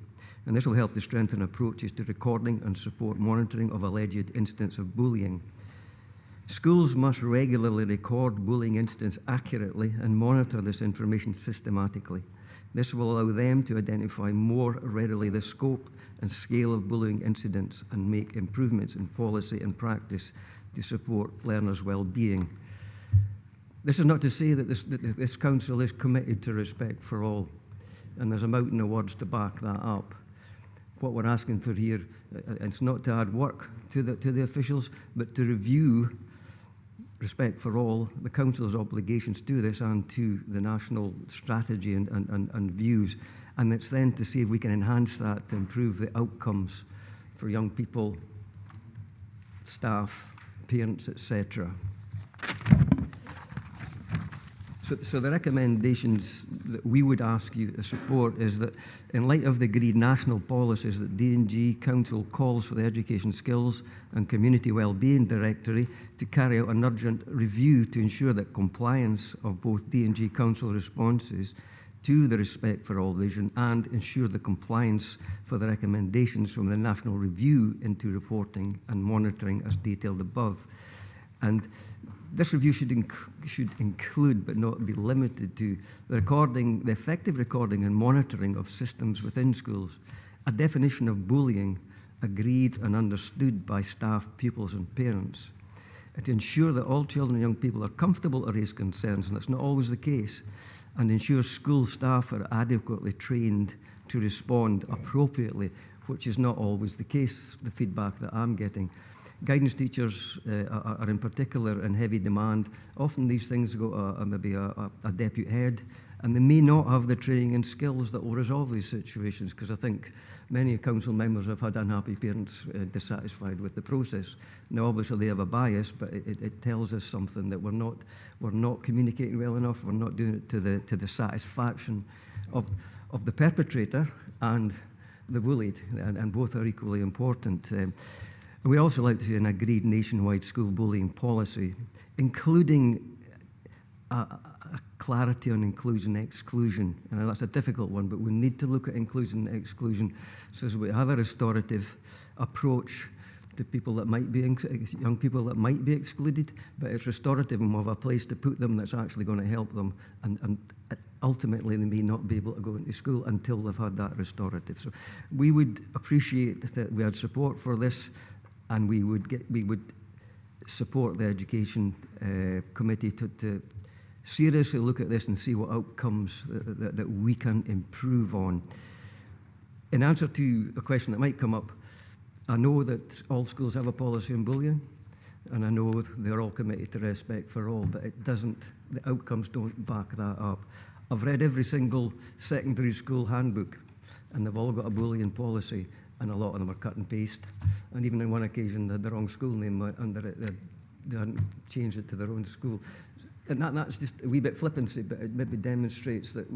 Speaker 5: And this will help to strengthen approaches to recording and support monitoring of alleged incidents of bullying. Schools must regularly record bullying incidents accurately and monitor this information systematically. This will allow them to identify more readily the scope and scale of bullying incidents and make improvements in policy and practice to support learners' well-being. This is not to say that this council is committed to respect for all, and there's a mountain of words to back that up. What we're asking for here, it's not to add work to the officials, but to review respect for all, the council's obligations to this and to the national strategy and views. And it's then to see if we can enhance that to improve the outcomes for young people, staff, parents, etc. So the recommendations that we would ask you to support is that in light of the agreed national policies that D&G Council calls for the Education, Skills and Community Wellbeing Directory to carry out an urgent review to ensure that compliance of both D&G Council responses to the Respect for All vision and ensure the compliance for the recommendations from the National Review into reporting and monitoring as detailed above. And this review should include, but not be limited to, the effective recording and monitoring of systems within schools, a definition of bullying agreed and understood by staff, pupils and parents, and to ensure that all children and young people are comfortable to raise concerns, and that's not always the case, and ensure school staff are adequately trained to respond appropriately, which is not always the case, the feedback that I'm getting. Guidance teachers are in particular in heavy demand. Often these things go to maybe a deputy head, and they may not have the training and skills that will resolve these situations, because I think many council members have had unhappy parents dissatisfied with the process. Now, obviously, they have a bias, but it tells us something, that we're not communicating well enough. We're not doing it to the satisfaction of the perpetrator and the bullied, and both are equally important. We'd also like to see an agreed nationwide school bullying policy, including a clarity on inclusion and exclusion. And that's a difficult one, but we need to look at inclusion and exclusion so that we have a restorative approach to people that might be, young people that might be excluded, but it's restorative and we have a place to put them that's actually going to help them, and ultimately they may not be able to go into school until they've had that restorative. So we would appreciate that we had support for this, and we would support the Education Committee to seriously look at this and see what outcomes that we can improve on. In answer to a question that might come up, I know that all schools have a policy on bullying, and I know they're all committed to respect for all, but the outcomes don't back that up. I've read every single secondary school handbook, and they've all got a bullying policy, and a lot of them are cut and paste. And even on one occasion, they had the wrong school name under it. They hadn't changed it to their own school. And that's just a wee bit flippancy, but it maybe demonstrates that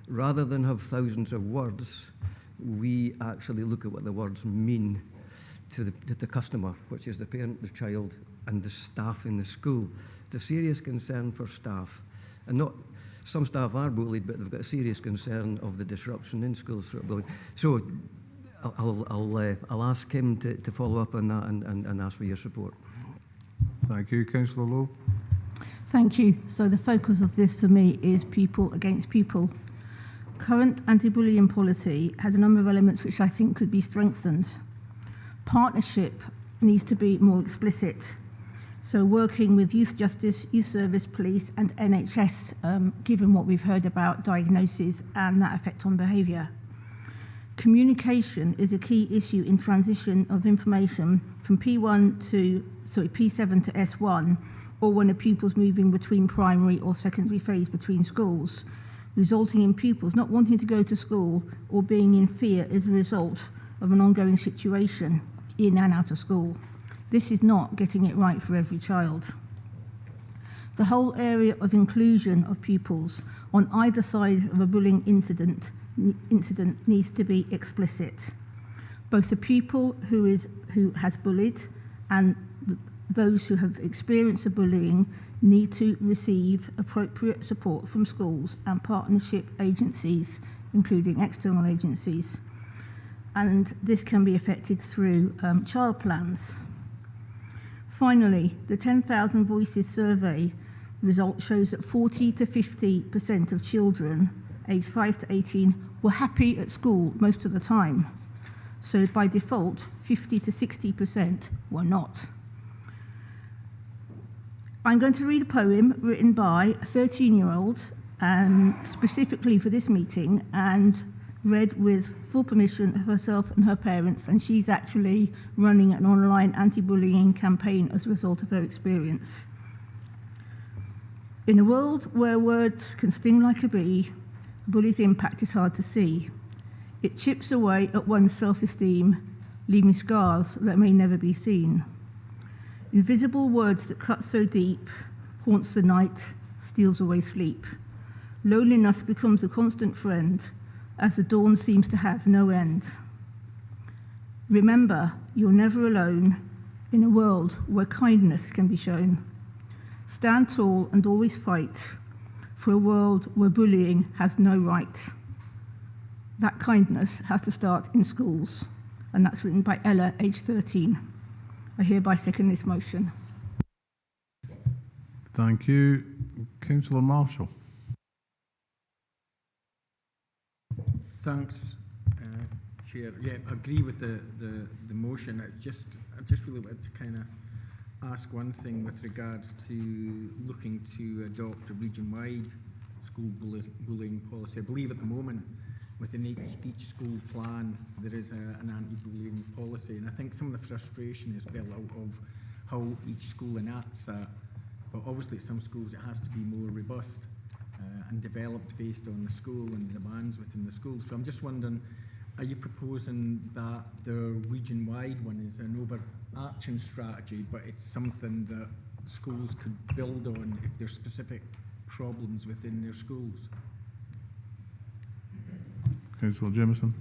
Speaker 5: rather than have thousands of words, we actually look at what the words mean to the customer, which is the parent, the child, and the staff in the school. It's a serious concern for staff. And not some staff are bullied, but they've got a serious concern of the disruption in schools through bullying. So I'll ask him to follow up on that and ask for your support.
Speaker 1: Thank you, Councillor Lowe.
Speaker 2: Thank you. So the focus of this for me is people against people. Current anti-bullying policy has a number of elements which I think could be strengthened. Partnership needs to be more explicit. So working with youth justice, youth service, police and NHS, given what we've heard about diagnosis and that effect on behaviour. Communication is a key issue in transition of information from P7 to S1, or when a pupil's moving between primary or secondary phase between schools, resulting in pupils not wanting to go to school or being in fear as a result of an ongoing situation in and out of school. This is not getting it right for every child. The whole area of inclusion of pupils on either side of a bullying incident needs to be explicit. Both the pupil who has bullied and those who have experienced the bullying need to receive appropriate support from schools and partnership agencies, including external agencies. And this can be effected through child plans. Finally, the 10,000 Voices survey result shows that 40 to 50% of children aged 5 to 18 were happy at school most of the time. So by default, 50 to 60% were not. I'm going to read a poem written by a 13-year-old, and specifically for this meeting, and read with full permission of herself and her parents, and she's actually running an online anti-bullying campaign as a result of her experience. In a world where words can sting like a bee, a bully's impact is hard to see. It chips away at one's self-esteem, leaving scars that may never be seen. Invisible words that cut so deep, haunts the night, steals away sleep. Loneliness becomes a constant friend, as the dawn seems to have no end. Remember, you're never alone in a world where kindness can be shown. Stand tall and always fight for a world where bullying has no right. That kindness has to start in schools, and that's written by Ella, age 13. I hereby second this motion.
Speaker 1: Thank you. Councillor Marshall.
Speaker 8: Thanks, Chair. Yeah, I agree with the motion. I just really wanted to kind of ask one thing with regards to looking to adopt a region-wide school bullying policy. I believe at the moment within each school plan there is an anti-bullying policy, and I think some of the frustration is built out of how each school enacts that. But obviously at some schools it has to be more robust and developed based on the school and the demands within the school. So I'm just wondering, are you proposing that the region-wide one is an overarching strategy, but it's something that schools could build on if there's specific problems within their schools?
Speaker 1: Councillor Jameson.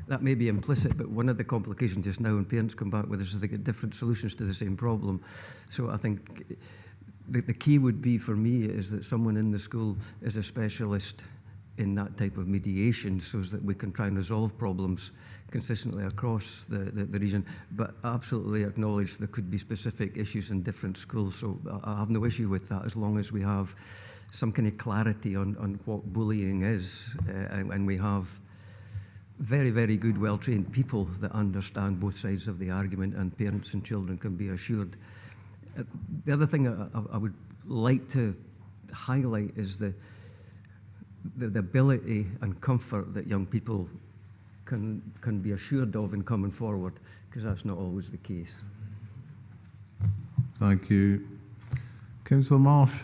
Speaker 5: That may be implicit, but one of the complications just now when parents come back with us is they get different solutions to the same problem. So I think the key would be for me is that someone in the school is a specialist in that type of mediation so that we can try and resolve problems consistently across the region, but absolutely acknowledge there could be specific issues in different schools. So I have no issue with that as long as we have some kind of clarity on what bullying is and we have very, very good, well-trained people that understand both sides of the argument, and parents and children can be assured. The other thing I would like to highlight is the ability and comfort that young people can be assured of in coming forward, because that's not always the case.
Speaker 1: Thank you. Councillor Marsh.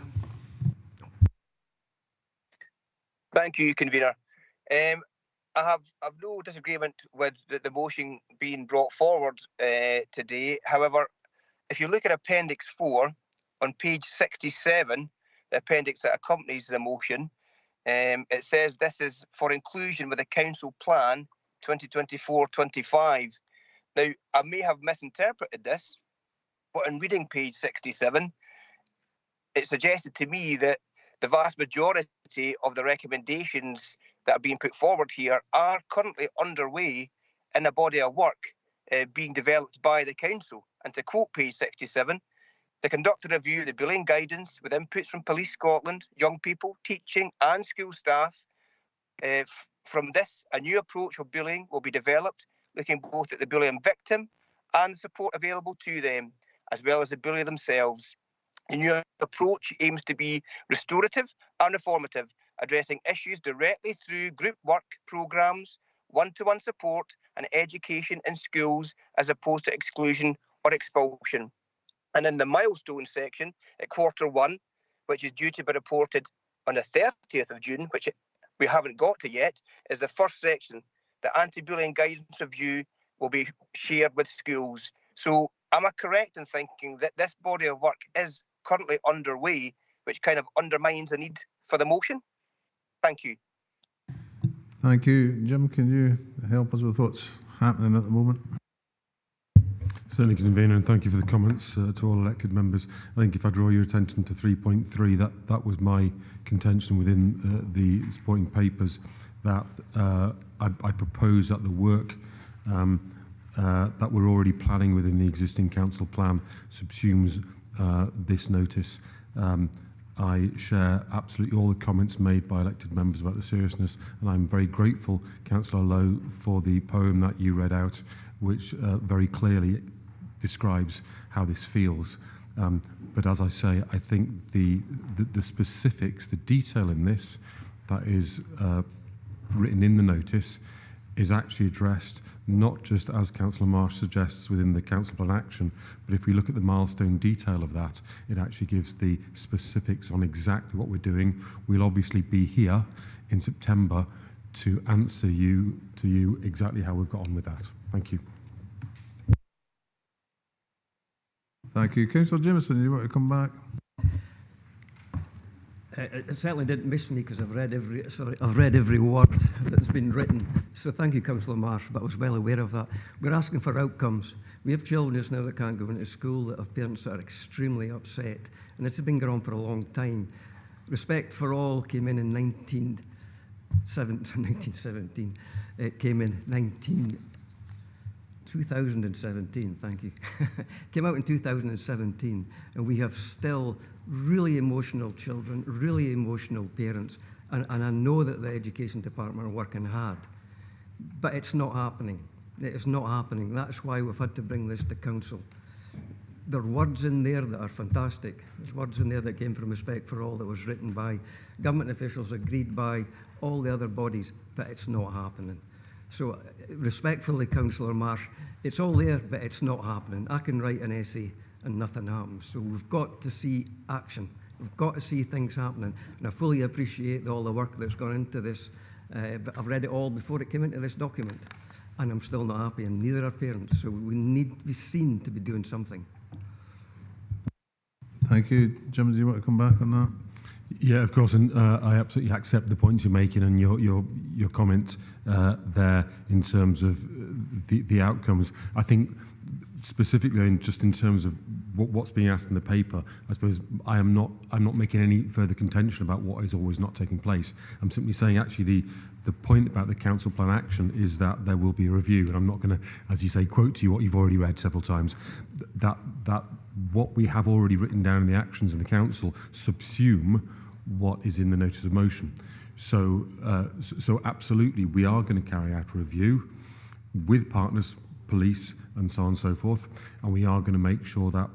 Speaker 9: Thank you, Convener. I've no disagreement with the motion being brought forward today. However, if you look at Appendix 4 on page 67, the appendix that accompanies the motion, it says this is for inclusion with the Council Plan 2024-25. Now, I may have misinterpreted this, but in reading page 67, it suggested to me that the vast majority of the recommendations that are being put forward here are currently underway in a body of work being developed by the Council. And to quote page 67, to conduct a review of the bullying guidance with inputs from Police Scotland, young people, teaching and school staff. From this, a new approach of bullying will be developed, looking both at the bullying victim and the support available to them, as well as the bully themselves. The new approach aims to be restorative and reformative, addressing issues directly through group work programmes, one-to-one support and education in schools, as opposed to exclusion or expulsion. And in the milestone section at Q1, which is due to be reported on the 30th of June, which we haven't got to yet, is the first section. The anti-bullying guidance review will be shared with schools. So am I correct in thinking that this body of work is currently underway, which kind of undermines the need for the motion? Thank you.
Speaker 1: Thank you. Jim, can you help us with what's happening at the moment?
Speaker 15: Certainly, Convener, and thank you for the comments to all elected members. I think if I draw your attention to 3.3, that was my contention within the supporting papers, that I propose that the work that we're already planning within the existing council plan subsumes this notice. I share absolutely all the comments made by elected members about the seriousness, and I'm very grateful, Councillor Lowe, for the poem that you read out, which very clearly describes how this feels. But as I say, I think the specifics, the detail in this that is written in the notice is actually addressed not just as Councillor Marsh suggests within the council plan action, but if we look at the milestone detail of that, it actually gives the specifics on exactly what we're doing. We'll obviously be here in September to answer to you exactly how we've got on with that. Thank you.
Speaker 1: Thank you. Councillor Jameson, you want to come back?
Speaker 5: It certainly didn't miss me because I've read every word that's been written. So thank you, Councillor Marsh, but I was well aware of that. We're asking for outcomes. We have children just now that can't go into school, that have parents that are extremely upset, and this has been going on for a long time. Respect for All came in 1917. It came in 2017, thank you. Came out in 2017, and we have still really emotional children, really emotional parents, and I know that the Education Department are working hard, but it's not happening. It is not happening. That's why we've had to bring this to Council. there are words in there that are fantastic. There's words in there that came from Respect for All, that was written by government officials, agreed by all the other bodies, but it's not happening. So respectfully, Councillor Marsh, it's all there, but it's not happening. I can write an essay and nothing happens. So we've got to see action. We've got to see things happening. And I fully appreciate all the work that's gone into this, but I've read it all before it came into this document, and I'm still not happy, and neither are parents. So we need to be seen to be doing something.
Speaker 1: Thank you. Jim, do you want to come back on that?
Speaker 15: Yeah, of course, and I absolutely accept the points you're making and your comment there in terms of the outcomes. I think specifically, just in terms of what's being asked in the paper, I suppose I'm not making any further contention about what is always not taking place. I'm simply saying actually the point about the council plan action is that there will be a review, and I'm not going to, as you say, quote to you what you've already read several times. That what we have already written down in the actions in the council subsume what is in the notice of motion. So absolutely, we are going to carry out a review with partners, police, and so on and so forth, and we are going to make sure that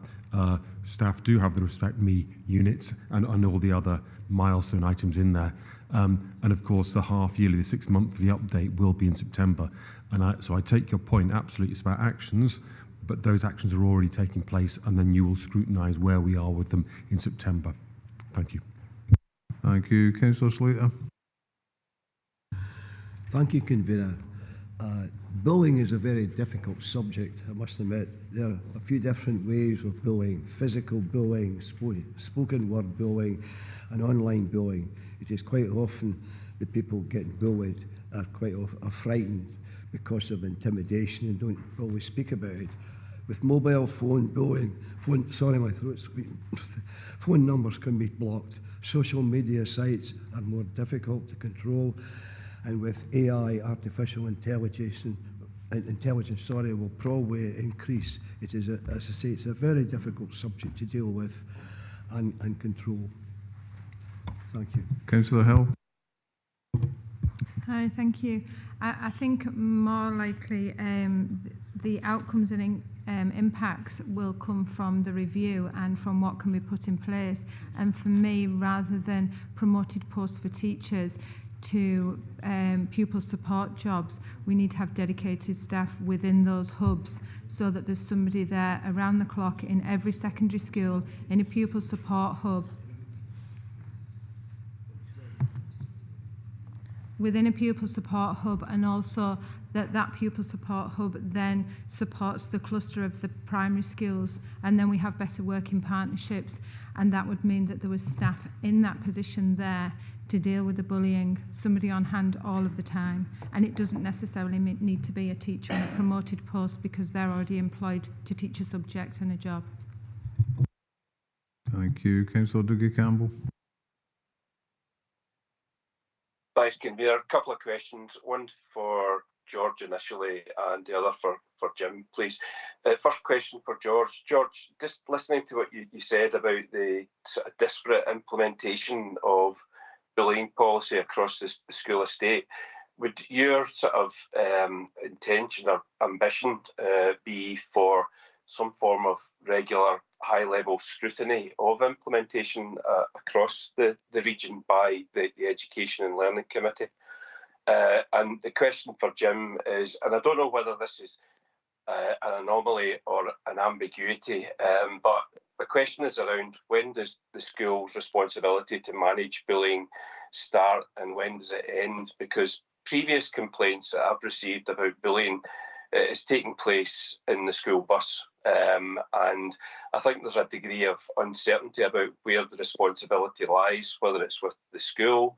Speaker 15: staff do have the Respect Me units and all the other milestone items in there. And of course, the half-yearly, the 6 monthly update will be in September. And so I take your point, absolutely, it's about actions, but those actions are already taking place, and then you will scrutinise where we are with them in September. Thank you.
Speaker 1: Thank you. Councillor Slater.
Speaker 17: Thank you, Convener. Bullying is a very difficult subject, I must admit. There are a few different ways of bullying: physical bullying, spoken word bullying, and online bullying. It is quite often the people getting bullied are are frightened because of intimidation and don't always speak about it. With mobile phone bullying, phone numbers can be blocked. Social media sites are more difficult to control, and with AI, artificial intelligence, will probably increase. It is, as I say, it's a very difficult subject to deal with and control. Thank you.
Speaker 1: Councillor Hill.
Speaker 7: Hi, thank you. I think more likely the outcomes and impacts will come from the review and from what can be put in place. And for me, rather than promoted posts for teachers to pupil support jobs, we need to have dedicated staff within those hubs so that there's somebody there around the clock in every secondary school in a pupil support hub. Within a pupil support hub, and also that pupil support hub then supports the cluster of the primary schools, and then we have better working partnerships, and that would mean that there was staff in that position there to deal with the bullying, somebody on hand all of the time. And it doesn't necessarily need to be a teacher on a promoted post because they're already employed to teach a subject and a job.
Speaker 1: Thank you. Councillor Dougie Campbell.
Speaker 18: Thanks, Convener. A couple of questions, one for George initially and the other for Jim, please. First question for George. George, just listening to what you said about the sort of disparate implementation of bullying policy across the school estate, would your sort of intention or ambition be for some form of regular high-level scrutiny of implementation across the region by the Education and Learning Committee? And the question for Jim is, and I don't know whether this is an anomaly or an ambiguity, but the question is around when does the school's responsibility to manage bullying start and when does it end? Because previous complaints that I've received about bullying is taking place in the school bus. And I think there's a degree of uncertainty about where the responsibility lies, whether it's with the school,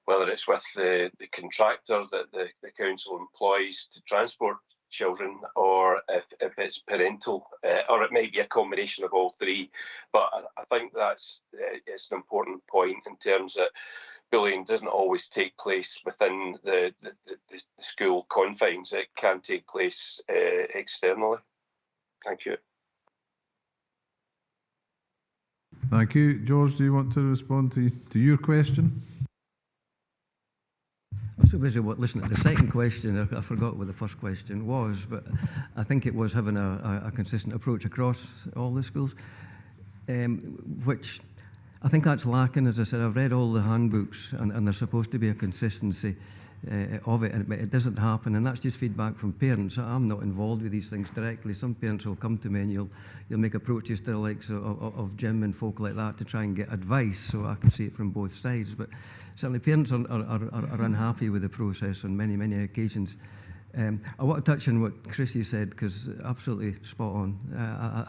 Speaker 18: whether it's with the contractor that the council employs to transport children, or if it's parental, or it may be a combination of all three. But I think it's an important point in terms that bullying doesn't always take place within the school confines. It can take place externally. Thank you.
Speaker 1: Thank you. George, do you want to respond to your question?
Speaker 5: I'm so busy listening to the second question, I forgot what the first question was, but I think it was having a consistent approach across all the schools, which I think that's lacking. As I said, I've read all the handbooks, and there's supposed to be a consistency of it, but it doesn't happen, and that's just feedback from parents. I'm not involved with these things directly. Some parents will come to me and you'll make approaches to the likes of Jim and folk like that to try and get advice, so I can see it from both sides. But certainly parents are unhappy with the process on many, many occasions. I want to touch on what Chrissy said, because absolutely spot on.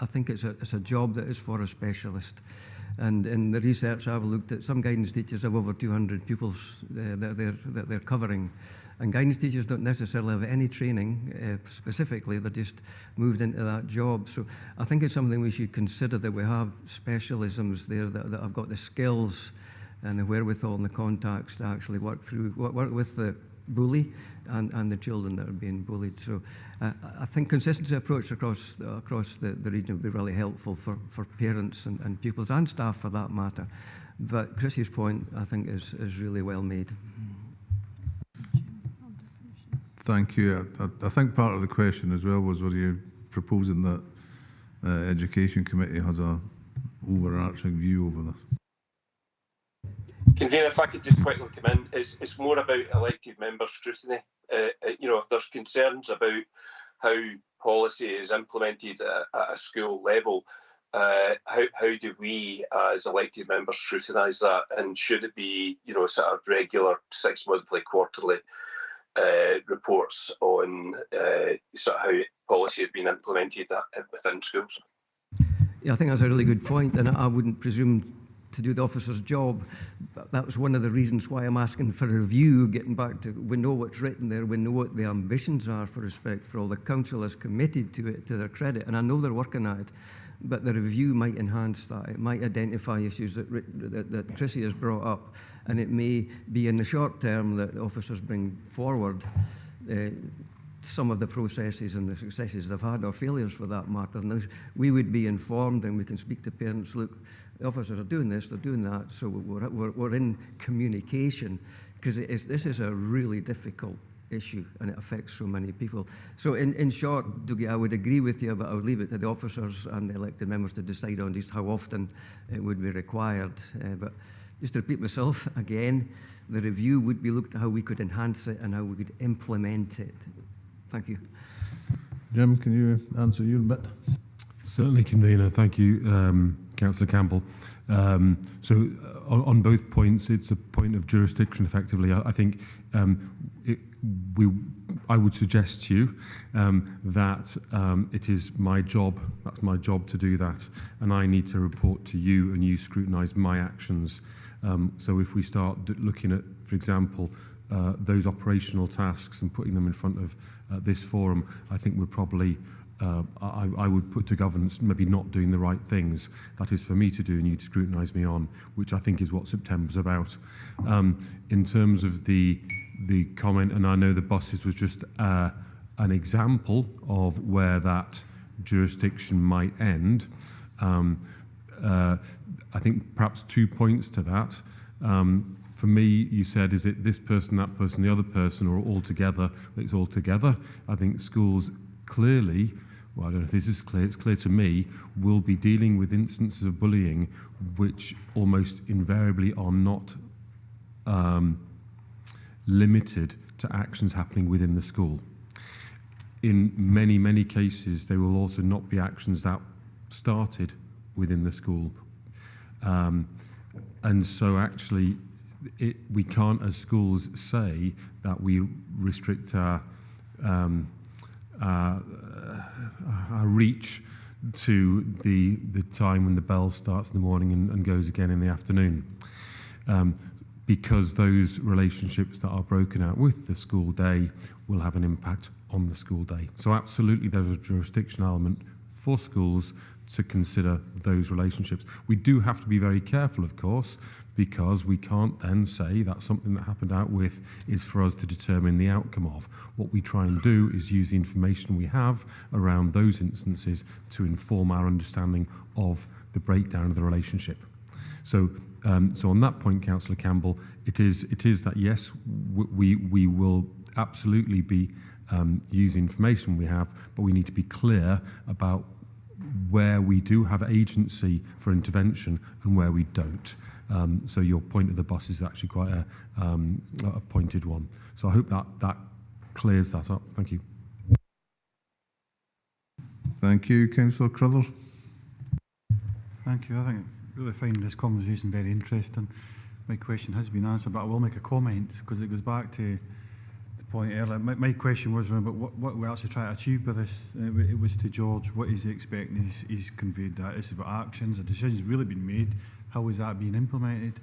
Speaker 5: I think it's a job that is for a specialist. And in the research I've looked at, some guidance teachers have over 200 pupils that they're covering. And guidance teachers don't necessarily have any training specifically, they're just moved into that job. So I think it's something we should consider, that we have specialisms there that have got the skills and the wherewithal and the contacts to actually work with the bully and the children that are being bullied. So I think consistency approach across the region would be really helpful for parents and pupils and staff for that matter. But Chrissy's point, I think, is really well made.
Speaker 1: Thank you. I think part of the question as well was, were you proposing that Education Committee has a overarching view over this?
Speaker 18: Convener, if I could just quickly come in, it's more about elected member scrutiny. If there's concerns about how policy is implemented at a school level, how do we as elected members scrutinise that? And should it be, sort of regular 6-monthly, quarterly reports on sort of how policy has been implemented within schools?
Speaker 5: Yeah, I think that's a really good point, and I wouldn't presume to do the officer's job. That was one of the reasons why I'm asking for a review, getting back to, we know what's written there, we know what the ambitions are for Respect for All. The council is committed to it, to their credit, and I know they're working at it, but the review might enhance that. It might identify issues that Chrissy has brought up, and it may be in the short term that the officers bring forward some of the processes and the successes they've had, or failures for that matter. And we would be informed, and we can speak to parents, look, the officers are doing this, they're doing that, so we're in communication, because this is a really difficult issue and it affects so many people. So in short, Dougie, I would agree with you, but I would leave it to the officers and the elected members to decide on just how often it would be required. But just to repeat myself again, the review would be looked at how we could enhance it and how we could implement it. Thank you.
Speaker 1: Jim, can you answer your bit?
Speaker 15: Certainly, Convener. Thank you, Councillor Campbell. So on both points, it's a point of jurisdiction, effectively. I think I would suggest to you that it is my job, that's my job to do that, and I need to report to you and you scrutinise my actions. So if we start looking at, for example, those operational tasks and putting them in front of this forum, I think we're probably, I would put to governance maybe not doing the right things. That is for me to do and you to scrutinise me on, which I think is what September's about. In terms of the comment, and I know the buses was just an example of where that jurisdiction might end. I think perhaps 2 points to that. For me, you said, is it this person, that person, the other person, or all together? It's all together. I think schools clearly, well, I don't know if this is clear, it's clear to me, will be dealing with instances of bullying which almost invariably are not limited to actions happening within the school. In many, many cases, they will also not be actions that started within the school. And so actually, we can't as schools say that we restrict our reach to the time when the bell starts in the morning and goes again in the afternoon. Because those relationships that are broken out with the school day will have an impact on the school day. So absolutely there's a jurisdiction element for schools to consider those relationships. We do have to be very careful, of course, because we can't then say that something that happened out with is for us to determine the outcome of. What we try and do is use the information we have around those instances to inform our understanding of the breakdown of the relationship. So So on that point, Councillor Campbell, it is that yes, we will absolutely be using information we have, but we need to be clear about where we do have agency for intervention and where we don't. So your point of the bus is actually quite a pointed one. So I hope that clears that up. Thank you.
Speaker 1: Thank you, Councillor Crothers.
Speaker 16: Thank you. I think I really find this conversation very interesting. My question has been answered, but I will make a comment because it goes back to the point earlier. My question was around about what we're actually trying to achieve with this. It was to George, what is he expecting? He's conveyed that. This is about actions, a decision's really been made. How is that being implemented?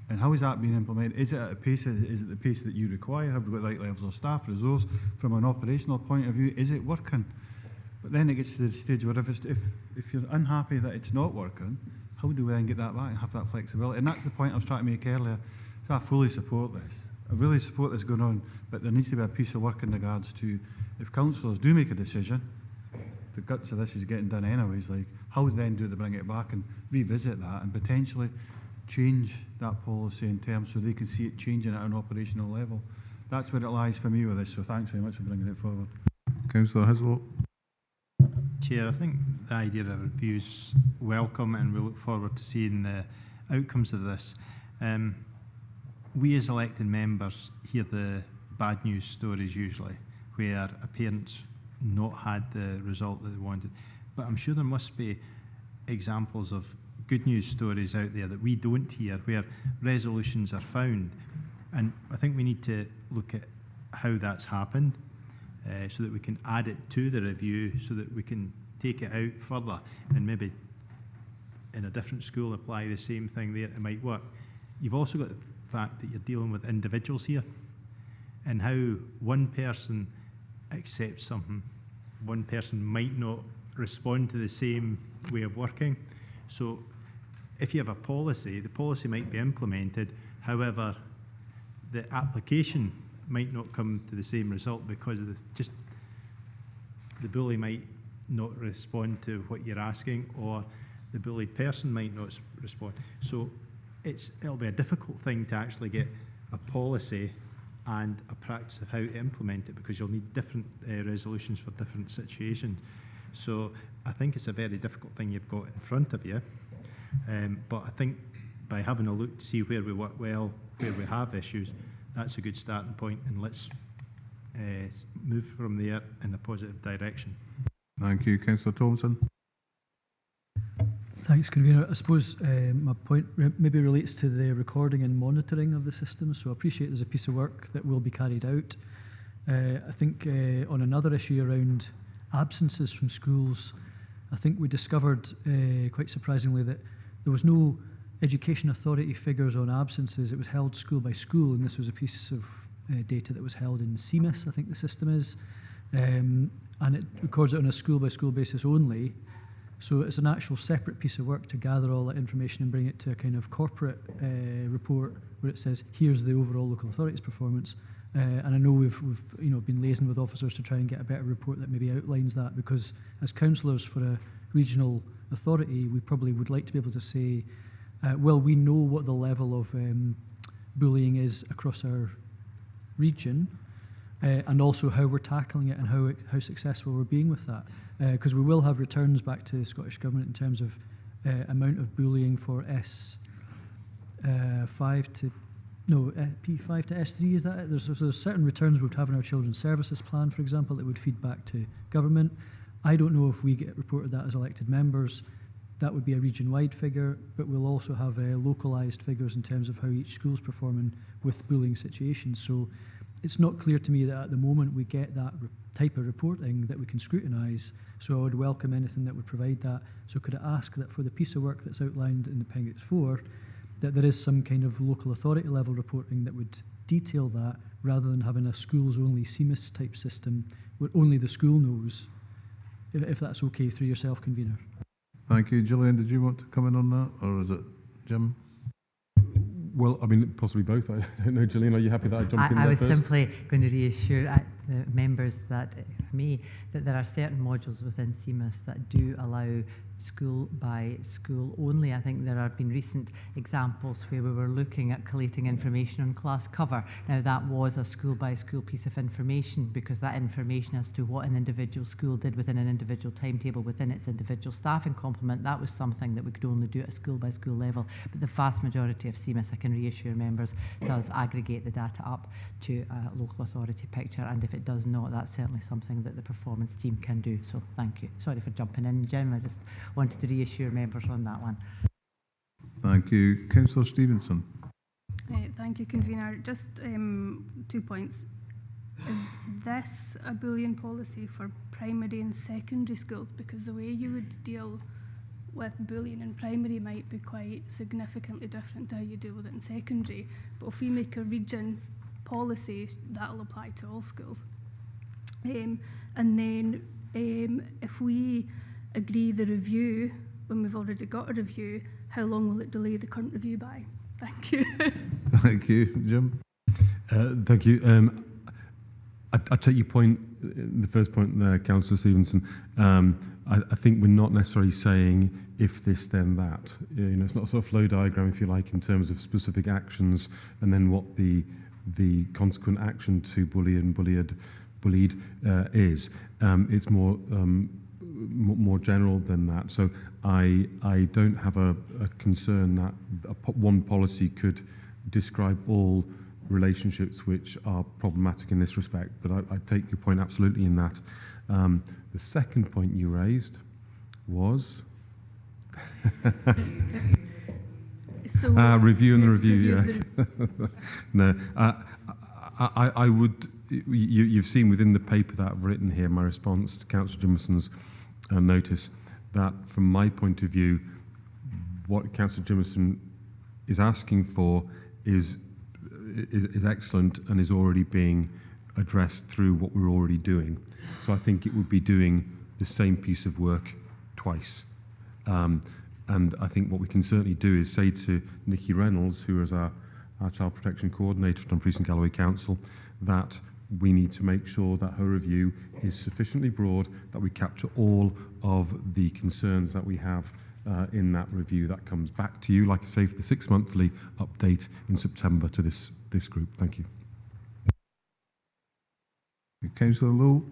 Speaker 16: And how is that being implemented? Is it at a pace? Is it the pace that you require? Have we got the right levels of staff, resource? From an operational point of view, is it working? But then it gets to the stage where if you're unhappy that it's not working, how do we then get that back and have that flexibility? And that's the point I was trying to make earlier. So I fully support this. I really support this going on, but there needs to be a piece of work in regards to if councillors do make a decision, the guts of this is getting done anyways, like how then do they bring it back and revisit that and potentially change that policy in terms so they can see it changing at an operational level. That's where it lies for me with this, so thanks very much for bringing it forward.
Speaker 1: Councillor Hislop.
Speaker 6: Chair, I think the idea of review is welcome and we look forward to seeing the outcomes of this. We as elected members hear the bad news stories usually, where a parent's not had the result that they wanted. But I'm sure there must be examples of good news stories out there that we don't hear, where resolutions are found. And I think we need to look at how that's happened, so that we can add it to the review, so that we can take it out further and maybe in a different school apply the same thing there. It might work. You've also got the fact that you're dealing with individuals here and how one person accepts something, one person might not respond to the same way of working. So if you have a policy, the policy might be implemented, however, the application might not come to the same result because of the bully might not respond to what you're asking, or the bullied person might not respond. So it'll be a difficult thing to actually get a policy and a practice of how to implement it, because you'll need different resolutions for different situations. So I think it's a very difficult thing you've got in front of you. But I think by having a look to see where we work well, where we have issues, that's a good starting point, and let's move from there in a positive direction.
Speaker 1: Thank you, Councillor Thompson.
Speaker 24: Thanks, Convener. I suppose my point maybe relates to the recording and monitoring of the system. So I appreciate there's a piece of work that will be carried out. I think on another issue around absences from schools, I think we discovered quite surprisingly that there was no Education Authority figures on absences. It was held school by school, and this was a piece of data that was held in CMIS, I think the system is, and it records it on a school by school basis only. So it's an actual separate piece of work to gather all that information and bring it to a kind of corporate report where it says, here's the overall local authority's performance. And I know we've been liaising with officers to try and get a better report that maybe outlines that, because as councillors for a regional authority, we probably would like to be able to say, well, we know what the level of bullying is across our region, and also how we're tackling it and how successful we're being with that. Because we will have returns back to the Scottish Government in terms of amount of bullying for P5 to S3, is that it? There's certain returns we would have in our Children's Services Plan, for example, that would feed back to government. I don't know if we get reported that as elected members. That would be a region-wide figure, but we'll also have localised figures in terms of how each school's performing with bullying situations. So it's not clear to me that at the moment we get that type of reporting that we can scrutinise. So I would welcome anything that would provide that. So could I ask that for the piece of work that's outlined in Appendix 4, that there is some kind of local authority level reporting that would detail that, rather than having a schools-only CMIS type system where only the school knows, if that's okay through yourself, Convener.
Speaker 1: Thank you. Gillian, did you want to come in on that, or is it Jim?
Speaker 15: Well, I mean, possibly both. I don't know, Gillian, are you happy that I jumped in there
Speaker 12: I was
Speaker 15: first?
Speaker 12: simply going to reassure the members that me, that there are certain modules within CMIS that do allow school by school only. I think there have been recent examples where we were looking at collating information on class cover. Now that was a school by school piece of information, because that information as to what an individual school did within an individual timetable within its individual staffing complement, that was something that we could only do at a school by school level. But the vast majority of CMIS, I can reassure members, does aggregate the data up to a local authority picture, and if it does not, that's certainly something that the performance team can do. So thank you. Sorry for jumping in, Jim. I just wanted to reassure members on that one.
Speaker 1: Thank you. Councillor Stevenson.
Speaker 19: Thank you, Convener. Just 2 points. Is this a bullying policy for primary and secondary schools? Because the way you would deal with bullying in primary might be quite significantly different to how you deal with it in secondary. But if we make a region policy, that'll apply to all schools. And then if we agree the review when we've already got a review, how long will it delay the current review by? Thank you.
Speaker 1: Thank you. Jim?
Speaker 15: Thank you. I take your point, the first point there, Councillor Stevenson. I think we're not necessarily saying if this, then that. You know, it's not a sort of flow diagram, if you like, in terms of specific actions and then what the consequent action to bully and bullied is. It's more general than that. So I don't have a concern that one policy could describe all relationships which are problematic in this respect, but I take your point absolutely in that. The second point you raised was reviewing the review. Yeah. No, I would. You've seen within the paper that I've written here my response to Councillor Jimerson's notice that, from my point of view, what Councillor Jimerson is asking for is excellent and is already being addressed through what we're already doing. So I think it would be doing the same piece of work twice. And I think what we can certainly do is say to Nikki Reynolds, who is our Child Protection Coordinator for Dumfries and Galloway Council, that we need to make sure that her review is sufficiently broad, that we capture all of the concerns that we have in that review. That comes back to you, like I say, for the 6-monthly update in September to this group. Thank you.
Speaker 1: Councillor Lowe.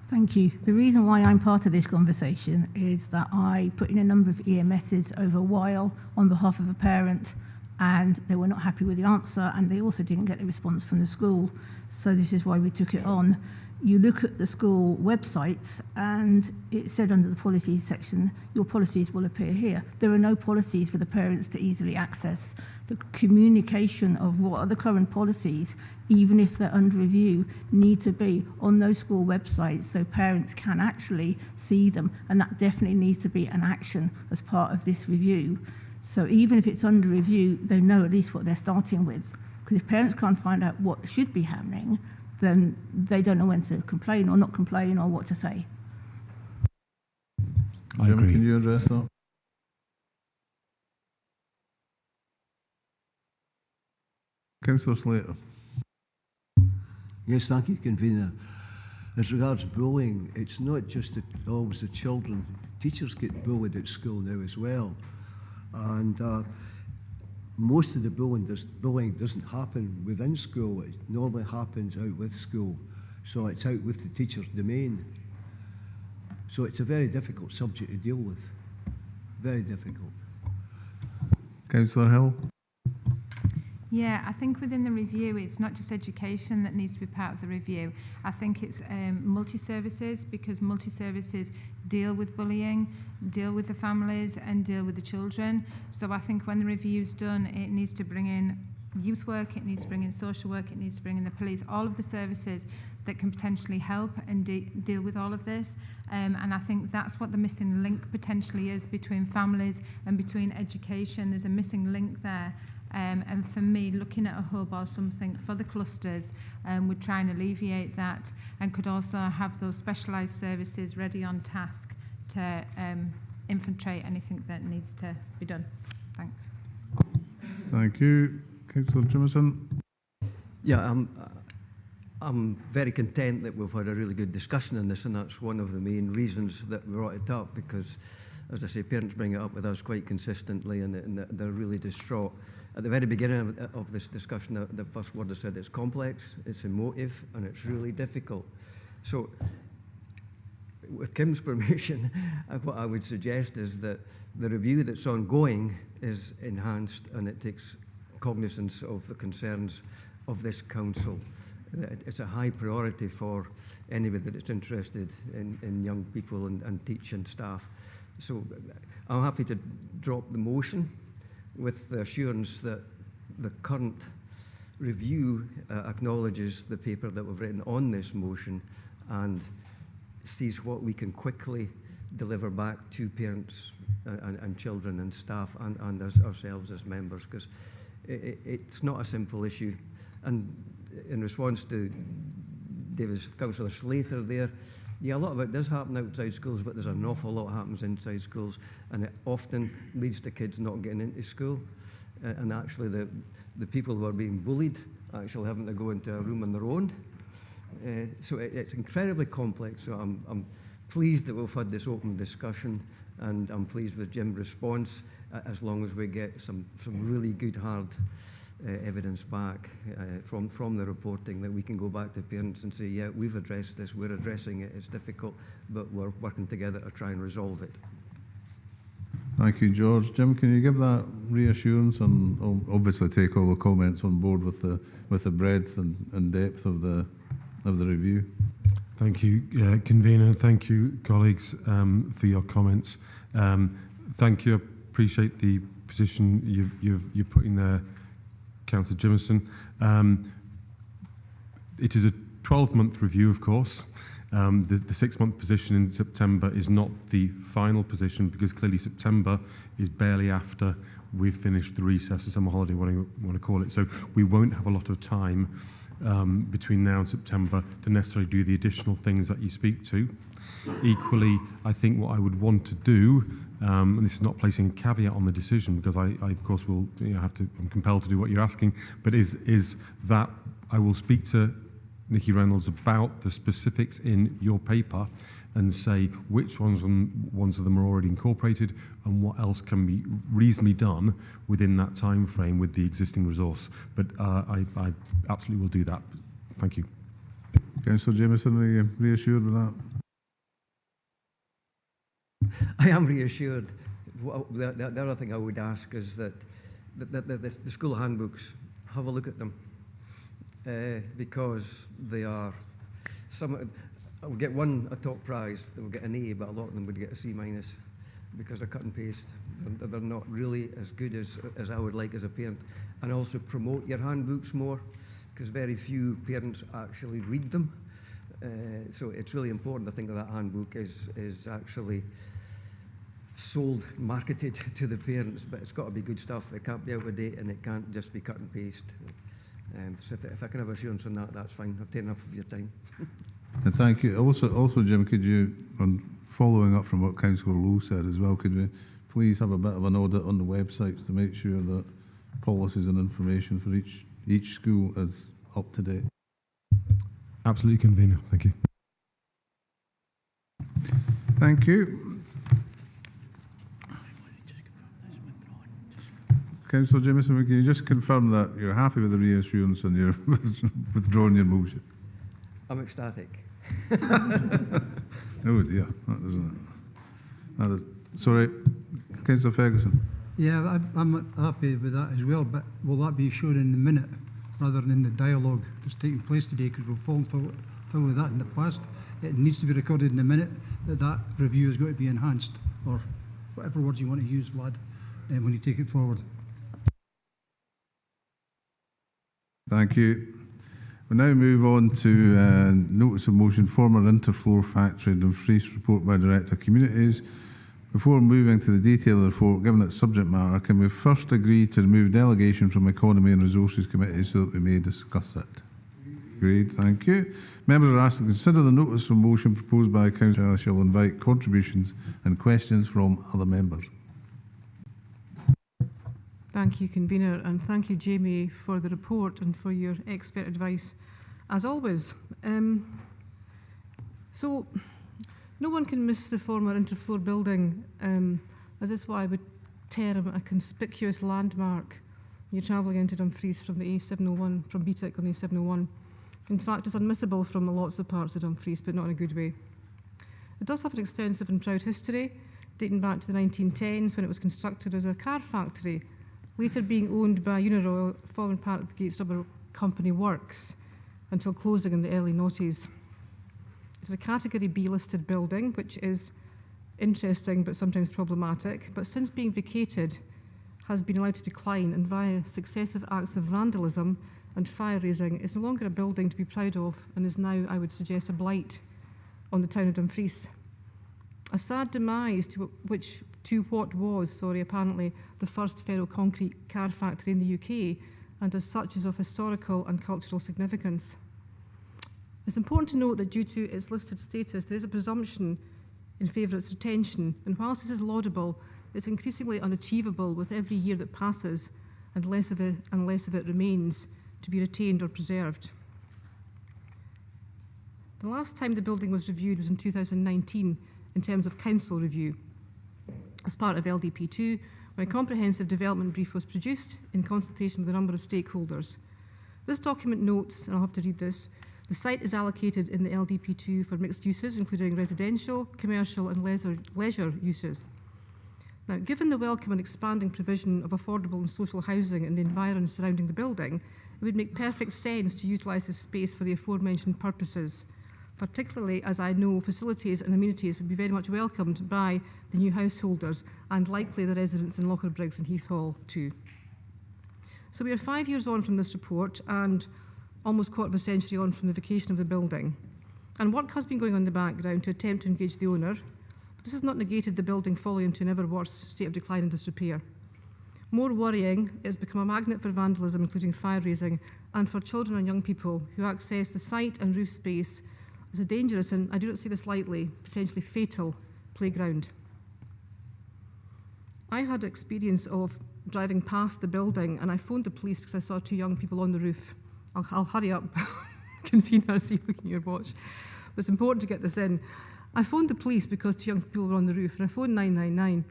Speaker 2: Thank you. The reason why I'm part of this conversation is that I put in a number of EMSs over a while on behalf of a parent, and they were not happy with the answer, and they also didn't get the response from the school. So this is why we took it on. You look at the school websites, and it said under the policies section, your policies will appear here. There are no policies for the parents to easily access. The communication of what are the current policies, even if they're under review, need to be on those school websites so parents can actually see them, and that definitely needs to be an action as part of this review. So even if it's under review, they know at least what they're starting with. Because if parents can't find out what should be happening, then they don't know when to complain or not complain or what to say.
Speaker 1: I agree. Can you address that? Councillor Slater.
Speaker 17: Yes, thank you, Convener. As regards bullying, it's not just always the children. Teachers get bullied at school now as well. And most of the bullying doesn't happen within school. It normally happens out with school. So it's out with the teacher's domain. So it's a very difficult subject to deal with. Very difficult.
Speaker 1: Councillor Hill.
Speaker 7: Yeah, I think within the review, it's not just education that needs to be part of the review. I think it's multi-services, because multi-services deal with bullying, deal with the families and deal with the children. So I think when the review's done, it needs to bring in youth work, it needs to bring in social work, it needs to bring in the police, all of the services that can potentially help and deal with all of this. And I think that's what the missing link potentially is between families and between education. There's a missing link there. And for me, looking at a hub or something for the clusters would try and alleviate that, and could also have those specialised services ready on task to infiltrate anything that needs to be done. Thanks.
Speaker 1: Thank you. Councillor Jimerson.
Speaker 5: Yeah, I'm very content that we've had a really good discussion on this, and that's one of the main reasons that we brought it up, because, as I say, parents bring it up with us quite consistently, and they're really distraught. At the very beginning of this discussion, the first word I said, it's complex, it's emotive, and it's really difficult. So, with Kim's permission, what I would suggest is that the review that's ongoing is enhanced and it takes cognizance of the concerns of this council. It's a high priority for anybody that's interested in young people and teaching staff. So I'm happy to drop the motion with the assurance that the current review acknowledges the paper that we've written on this motion and sees what we can quickly deliver back to parents and children and staff and ourselves as members, because it's not a simple issue. And in response to David's Councillor Slather there, yeah, a lot of it does happen outside schools, but there's an awful lot happens inside schools, and it often leads to kids not getting into school, and actually the people who are being bullied actually having to go into a room on their own. So it's incredibly complex. So I'm pleased that we've had this open discussion, and I'm pleased with Jim's response, as long as we get some really good hard evidence back from the reporting, that we can go back to parents and say, yeah, we've addressed this, we're addressing it, it's difficult, but we're working together to try and resolve it.
Speaker 1: Thank you, George. Jim, can you give that reassurance, and obviously take all the comments on board with the breadth and depth of the review?
Speaker 15: Thank you, convener. Thank you, colleagues, for your comments. Thank you. Appreciate the position you've put in there, Councillor Jimison. It is a 12-month review, of course. The 6-month position in September is not the final position, because clearly September is barely after we've finished the recess, the summer holiday, what you want to call it. So we won't have a lot of time between now and September to necessarily do the additional things that you speak to. Equally, I think what I would want to do, and this is not placing a caveat on the decision, because I of course will I'm compelled to do what you're asking, but is that I will speak to Nikki Reynolds about the specifics in your paper and say which ones of them are already incorporated and what else can be reasonably done within that time frame with the existing resource. But I absolutely will do that. Thank you.
Speaker 1: Councillor Jamieson, are you reassured with that?
Speaker 5: I am reassured. The other thing I would ask is that the school handbooks, have a look at them, because they are some. I would get one a top prize, they would get an A, but a lot of them would get a C-, because they're cut and paste. They're not really as good as I would like as a parent. And also promote your handbooks more, because very few parents actually read them. So it's really important, I think, that handbook is actually sold, marketed to the parents, but it's got to be good stuff. It can't be out of date, and it can't just be cut and paste. So if I can have assurance on that, that's fine. I've taken enough of your time.
Speaker 1: And thank you. Also, Jim, could you, following up from what Councillor Lowe said as well, could we please have a bit of an audit on the websites to make sure that policies and information for each school is up to date?
Speaker 15: Absolutely, convener. Thank you.
Speaker 1: Thank you. Councillor Jamieson, can you just confirm that you're happy with the reassurance and you're withdrawing your motion?
Speaker 5: I'm ecstatic.
Speaker 1: Oh dear, that isn't it? That is, sorry, Councillor Ferguson.
Speaker 13: Yeah, I'm happy with that as well, but will that be shown in the minute rather than in the dialogue that's taking place today? Because we've fallen foul of that in the past. It needs to be recorded in the minute that review is going to be enhanced, or whatever words you want to use, Vlad, when you take it forward.
Speaker 1: Thank you. We now move on to notice of motion, former Interfloor Factory and Dumfries report by Director Communities. Before moving to the detail of the report, given its subject matter, can we first agree to remove delegation from Economy and Resources Committee so that we may discuss it? Agreed, thank you. Members are asked to consider the notice of motion proposed by Councillor. I shall invite contributions and questions from other members.
Speaker 20: Thank you, convener, and thank you, Jamie, for the report and for your expert advice.
Speaker 10: as always. So, no one can miss the former interfloor building, as is what I would term a conspicuous landmark when you're travelling into Dumfries from the A701, from BTEC on the A701. In fact, it's unmissable from lots of parts of Dumfries, but not in a good way. It does have an extensive and proud history, dating back to the 1910s when it was constructed as a car factory, later being owned by Uniroyal, forming part of the Gates Rubber Company Works, until closing in the early noughties. It's a Category B listed building, which is interesting but sometimes problematic, but since being vacated, has been allowed to decline, and via successive acts of vandalism and fire raising, is no longer a building to be proud of, and is now, I would suggest, a blight on the town of Dumfries. A sad demise to what was, apparently, the first ferroconcrete car factory in the UK, and as such is of historical and cultural significance. It's important to note that due to its listed status, there is a presumption in favour of its retention, and whilst this is laudable, it's increasingly unachievable with every year that passes, and less of it remains to be retained or preserved. The last time the building was reviewed was in 2019 in terms of council review. As part of LDP2, when a comprehensive development brief was produced in consultation with a number of stakeholders. This document notes, and I'll have to read this, the site is allocated in the LDP2 for mixed uses, including residential, commercial and leisure uses. Now, given the welcome and expanding provision of affordable and social housing in the environs surrounding the building, it would make perfect sense to utilise this space for the aforementioned purposes, particularly as I know facilities and amenities would be very much welcomed by the new householders and likely the residents in Locher Briggs and Heath Hall too. So we are 5 years on from this report and almost a quarter of a century on from the vacation of the building. And work has been going on in the background to attempt to engage the owner, but this has not negated the building falling into an ever worse state of decline and disrepair. More worrying, it has become a magnet for vandalism, including fire raising, and for children and young people who access the site and roof space as a dangerous, and I do not say this lightly, potentially fatal playground. I had experience of driving past the building and I phoned the police because I saw 2 young people on the roof. I'll hurry up, convener, see looking at your watch. But it's important to get this in. I phoned the police because 2 young people were on the roof, and I phoned 999.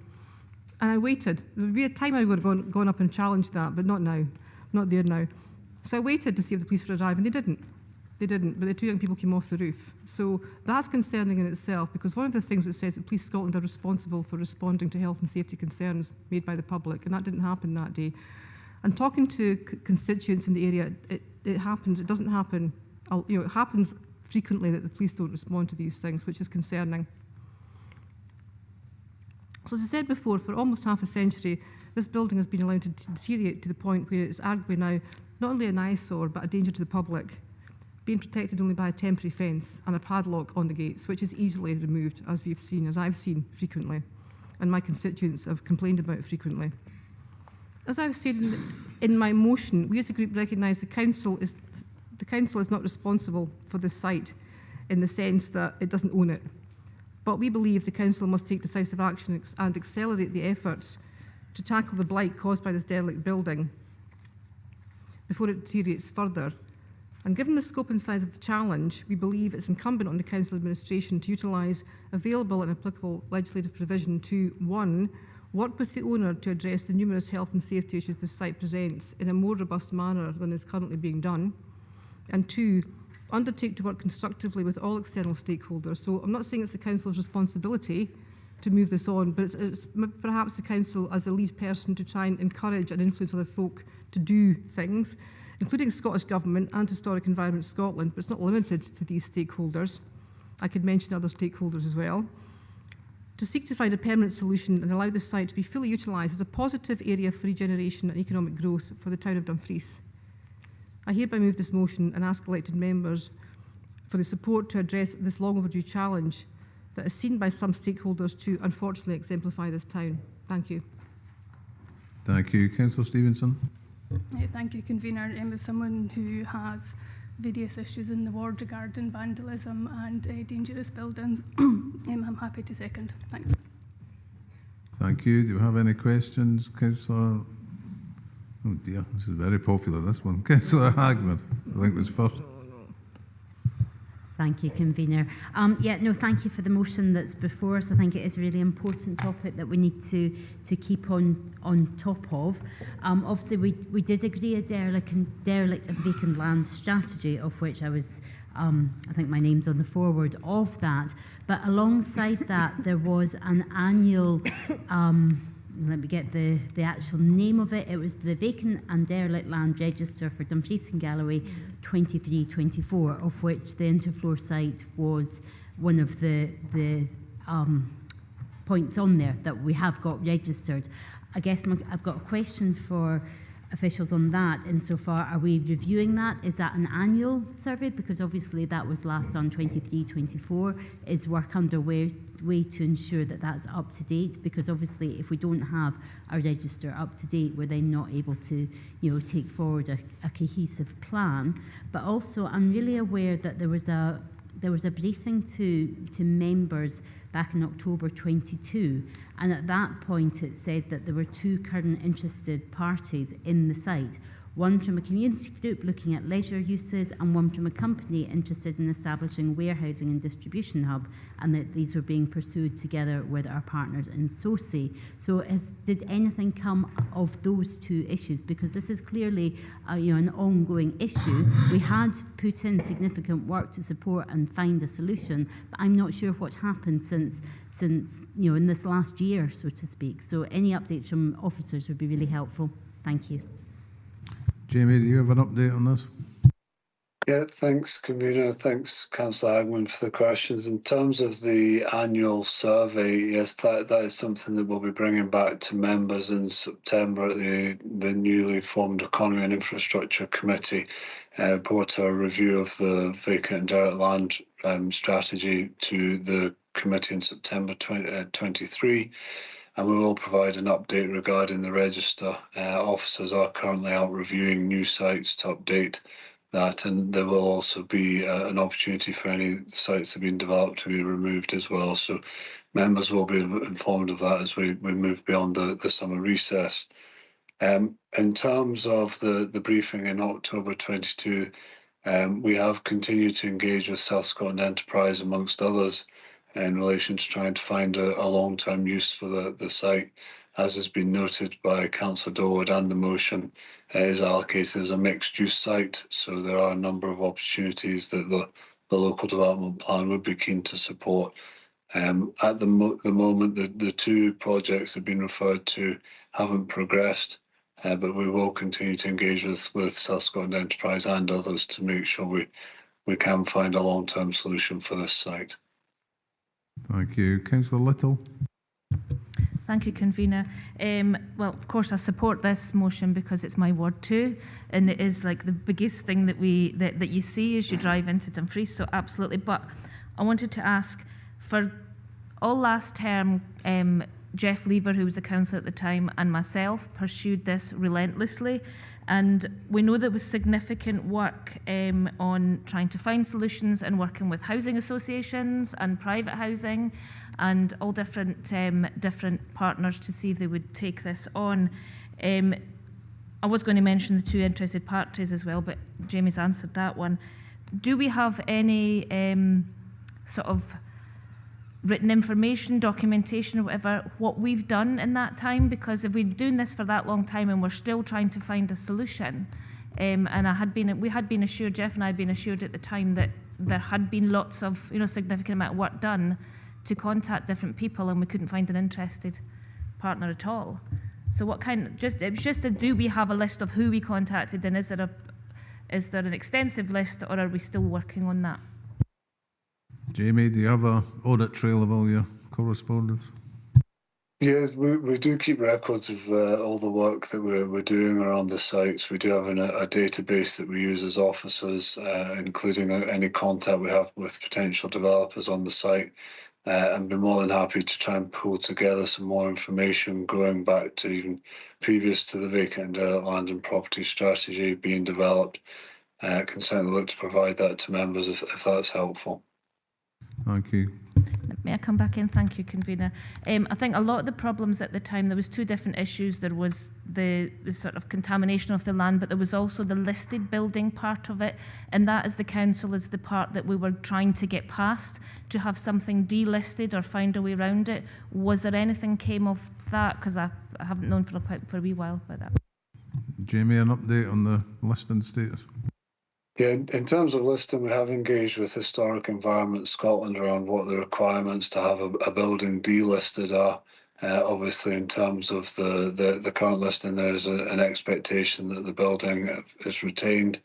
Speaker 10: And I waited. There would be a time I would have gone up and challenged that, but not now. I'm not there now. So I waited to see if the police would arrive, and they didn't. They didn't, but the 2 young people came off the roof. So that's concerning in itself, because one of the things it says that Police Scotland are responsible for responding to health and safety concerns made by the public, and that didn't happen that day. And talking to constituents in the area, it happens. It doesn't happen. It happens frequently that the police don't respond to these things, which is concerning. So as I said before, for almost half a century, this building has been allowed to deteriorate to the point where it's arguably now not only an eyesore, but a danger to the public, being protected only by a temporary fence and a padlock on the gates, which is easily removed, as we've seen, as I've seen frequently, and my constituents have complained about frequently. As I've said in my motion, we as a group recognise the council is not responsible for this site in the sense that it doesn't own it. But we believe the council must take decisive action and accelerate the efforts to tackle the blight caused by this derelict building before it deteriorates further. And given the scope and size of the challenge, we believe it's incumbent on the council administration to utilise available and applicable legislative provision to, 1, work with the owner to address the numerous health and safety issues this site presents in a more robust manner than is currently being done, and 2, undertake to work constructively with all external stakeholders. So I'm not saying it's the council's responsibility to move this on, but it's perhaps the council as a lead person to try and encourage and influence other folk to do things, including Scottish Government and Historic Environment Scotland, but it's not limited to these stakeholders. I could mention other stakeholders as well, to seek to find a permanent solution and allow this site to be fully utilised as a positive area for regeneration and economic growth for the town of Dumfries. I hereby move this motion and ask elected members for the support to address this long overdue challenge that is seen by some stakeholders to unfortunately exemplify this town. Thank you.
Speaker 1: Thank you. Councillor Stevenson.
Speaker 19: Thank you, Convener. As someone who has various issues in the ward regarding vandalism and dangerous buildings, I'm happy to second. Thanks.
Speaker 1: Thank you. Do you have any questions, Councillor? Oh dear, this is very popular, this one. Councillor Hagman, I think was first.
Speaker 4: Thank you, Convener. Thank you for the motion that's before us. I think it is a really important topic that we need to keep on top of. Obviously, we did agree a derelict and vacant land strategy, of which I was, I think my name's on the forward of that. But alongside that, there was an annual, let me get the actual name of it. It was the Vacant and Derelict Land Register for Dumfries and Galloway 23-24, of which the Interfloor site was one of the points on there that we have got registered. I guess I've got a question for officials on that. Insofar, are we reviewing that? Is that an annual survey? Because obviously that was last done 23-24. Is work underway to ensure that that's up to date? Because obviously, if we don't have our register up to date, we're then not able to, take forward a cohesive plan. But also, I'm really aware that there was a briefing to members back in October 22, and at that point it said that there were two current interested parties in the site, one from a community group looking at leisure uses and one from a company interested in establishing warehousing and distribution hub, and that these were being pursued together with our partners in SOCI. So did anything come of those two issues? Because this is clearly an ongoing issue. We had put in significant work to support and find a solution, but I'm not sure what's happened since in this last year, so to speak. So any updates from officers would be really helpful. Thank you.
Speaker 1: Jamie, do you have an update on this?
Speaker 11: Yeah, thanks, Convener. Thanks, Councillor Hagman, for the questions. In terms of the annual survey, yes, that is something that we'll be bringing back to members in September at the newly formed Economy and Infrastructure Committee. Brought a review of the vacant and derelict land strategy to the committee in September 2023. And we will provide an update regarding the register. Officers are currently out reviewing new sites to update that, and there will also be an opportunity for any sites that have been developed to be removed as well. So members will be informed of that as we move beyond the summer recess. In terms of the briefing in October 22, we have continued to engage with South Scotland Enterprise, amongst others, in relation to trying to find a long-term use for the site. As has been noted by Councillor Dorwood, and the motion is allocated as a mixed-use site, so there are a number of opportunities that the local development plan would be keen to support. At the moment, the two projects that have been referred to haven't progressed, but we will continue to engage with South Scotland Enterprise and others to make sure we can find a long-term solution for this site.
Speaker 1: Thank you. Councillor Little.
Speaker 20: Thank you, Convener. Well, of course, I support this motion because it's my ward too, and it is like the biggest thing that you see as you drive into Dumfries. So absolutely. But I wanted to ask, for all last term, Jeff Lever, who was a councillor at the time, and myself pursued this relentlessly. And we know there was significant work on trying to find solutions and working with housing associations and private housing and all different partners to see if they would take this on. I was going to mention the two interested parties as well, but Jamie's answered that one. Do we have any sort of written information, documentation, or whatever, what we've done in that time? Because if we've been doing this for that long time and we're still trying to find a solution, and we had been assured, Jeff and I had been assured at the time, that there had been lots of significant amount of work done to contact different people, and we couldn't find an interested partner at all. So do we have a list of who we contacted, and is there an extensive list, or are we still working on that?
Speaker 1: Jamie, do you have an audit trail of all your correspondence?
Speaker 11: Yeah, we do keep records of all the work that we're doing around the sites. We do have a database that we use as officers, including any contact we have with potential developers on the site, and be more than happy to try and pull together some more information going back to even previous to the vacant and derelict land and property strategy being developed. Can certainly look to provide that to members if that's helpful.
Speaker 1: Thank you.
Speaker 20: May I come back in? Thank you, convener. I think a lot of the problems at the time, there was two different issues. There was the sort of contamination of the land, but there was also the listed building part of it. And that, as the council, is the part that we were trying to get past, to have something delisted or find a way around it. Was there anything came of that? Because I haven't known for a wee while about that.
Speaker 1: Jamie, an update on the listing status?
Speaker 11: Yeah, in terms of listing, we have engaged with Historic Environment Scotland around what the requirements to have a building delisted are. Obviously, in terms of the current listing, there is an expectation that the building is retained,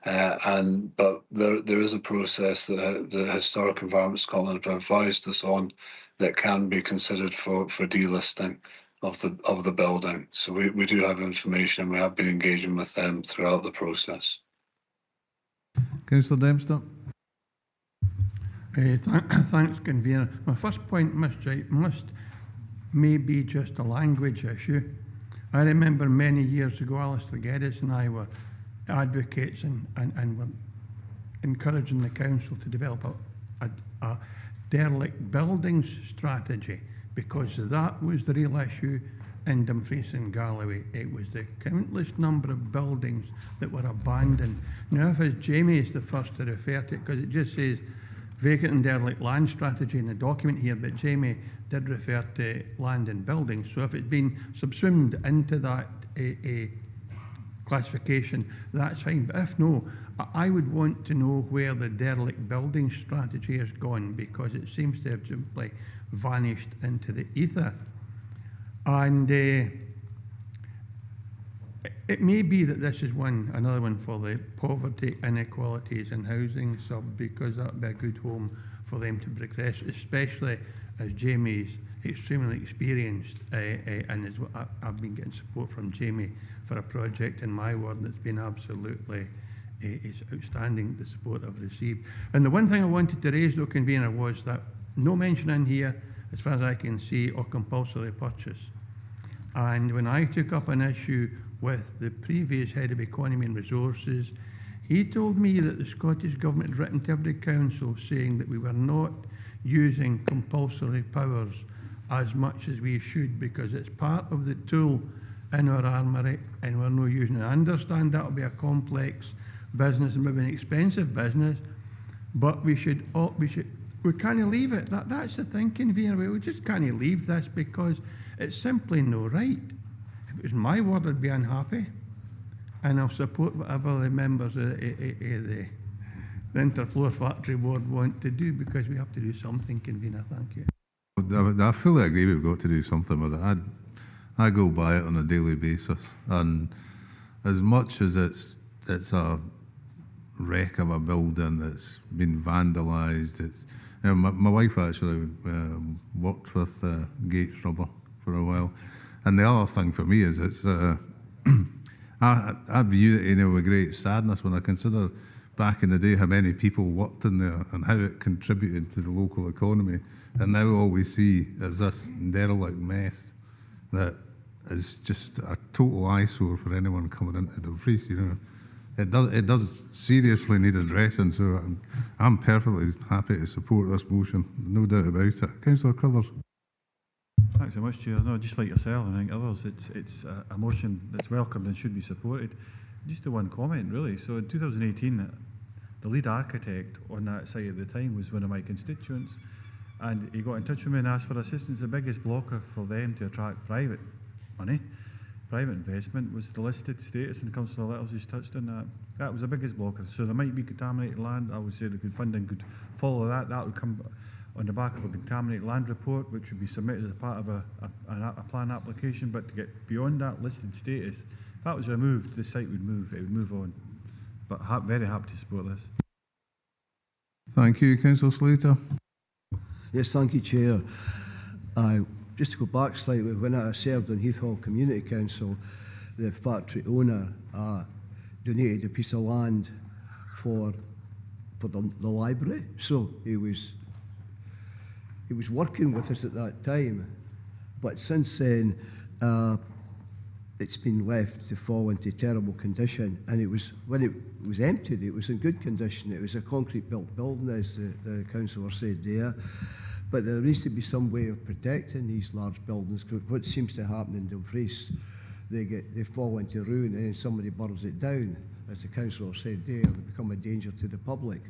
Speaker 11: but there is a process that the Historic Environment Scotland have advised us on that can be considered for delisting of the building. So we do have information, and we have been engaging with them throughout the process.
Speaker 1: Councillor Dempster.
Speaker 3: Thanks, convener. My first point may be just a language issue. I remember many years ago, Alistair Geddes and I were advocates and were encouraging the council to develop a derelict buildings strategy, because that was the real issue in Dumfries and Galloway. It was the countless number of buildings that were abandoned. Now, if it's Jamie is the first to refer to it, because it just says vacant and derelict land strategy in the document here, but Jamie did refer to land and buildings. So if it's been subsumed into that classification, that's fine. But if no, I would want to know where the derelict building strategy has gone, because it seems to have simply vanished into the ether. And it may be that this is another one for the poverty, inequalities and housing sub, because that would be a good home for them to progress, especially as Jamie's extremely experienced, and I've been getting support from Jamie for a project in my ward that's been absolutely is outstanding, the support I've received. And the one thing I wanted to raise, though, convener, was that no mention in here, as far as I can see, of compulsory purchase. And when I took up an issue with the previous head of economy and resources, he told me that the Scottish Government had written to every council saying that we were not using compulsory powers as much as we should, because it's part of the tool in our armoury and we're not using it. I understand that will be a complex business and maybe an expensive business, but we can't leave it. That's the thinking, convener. We just can't leave this, because it's simply no right. If it was my ward, I'd be unhappy. And I'll support whatever the members of the Interfloor Factory Board want to do, because we have to do something, convener. Thank you.
Speaker 1: I fully agree we've got to do something with it. I go by it on a daily basis, and as much as it's a wreck of a building that's been vandalised, it's my wife actually worked with Gates Rubber for a while, and the other thing for me is I view it with great sadness when I consider back in the day how many people worked in there and how it contributed to the local economy, and now all we see is this derelict mess that is just a total eyesore for anyone coming into Dumfries. It does seriously need addressing, so I'm perfectly happy to support this motion, no doubt about it. Councillor Crothers.
Speaker 16: Thanks so much, Chair. No, just like yourself and I think others, it's a motion that's welcomed and should be supported. Just one comment, really. So in 2018, the lead architect on that site at the time was one of my constituents, and he got in touch with me and asked for assistance. The biggest blocker for them to attract private money, private investment, was the listed status, and Councillor Little's just touched on that. That was the biggest blocker. So there might be contaminated land. I would say the funding could follow that. That would come on the back of a contaminated land report, which would be submitted as part of a plan application. But to get beyond that listed status, if that was removed, the site would move. It would move on. But very happy to support this.
Speaker 1: Thank you, Councillor Slater.
Speaker 17: Yes, thank you, Chair. Just to go back slightly, when I served on Heath Hall Community Council, the factory owner donated a piece of land for the library. So he was working with us at that time, but since then it's been left to fall into terrible condition. And when it was emptied, it was in good condition. It was a concrete built building, as the councillor said there. But there needs to be some way of protecting these large buildings, because what seems to happen in Dumfries, they fall into ruin and then somebody burns it down. As the councillor said there, they become a danger to the public.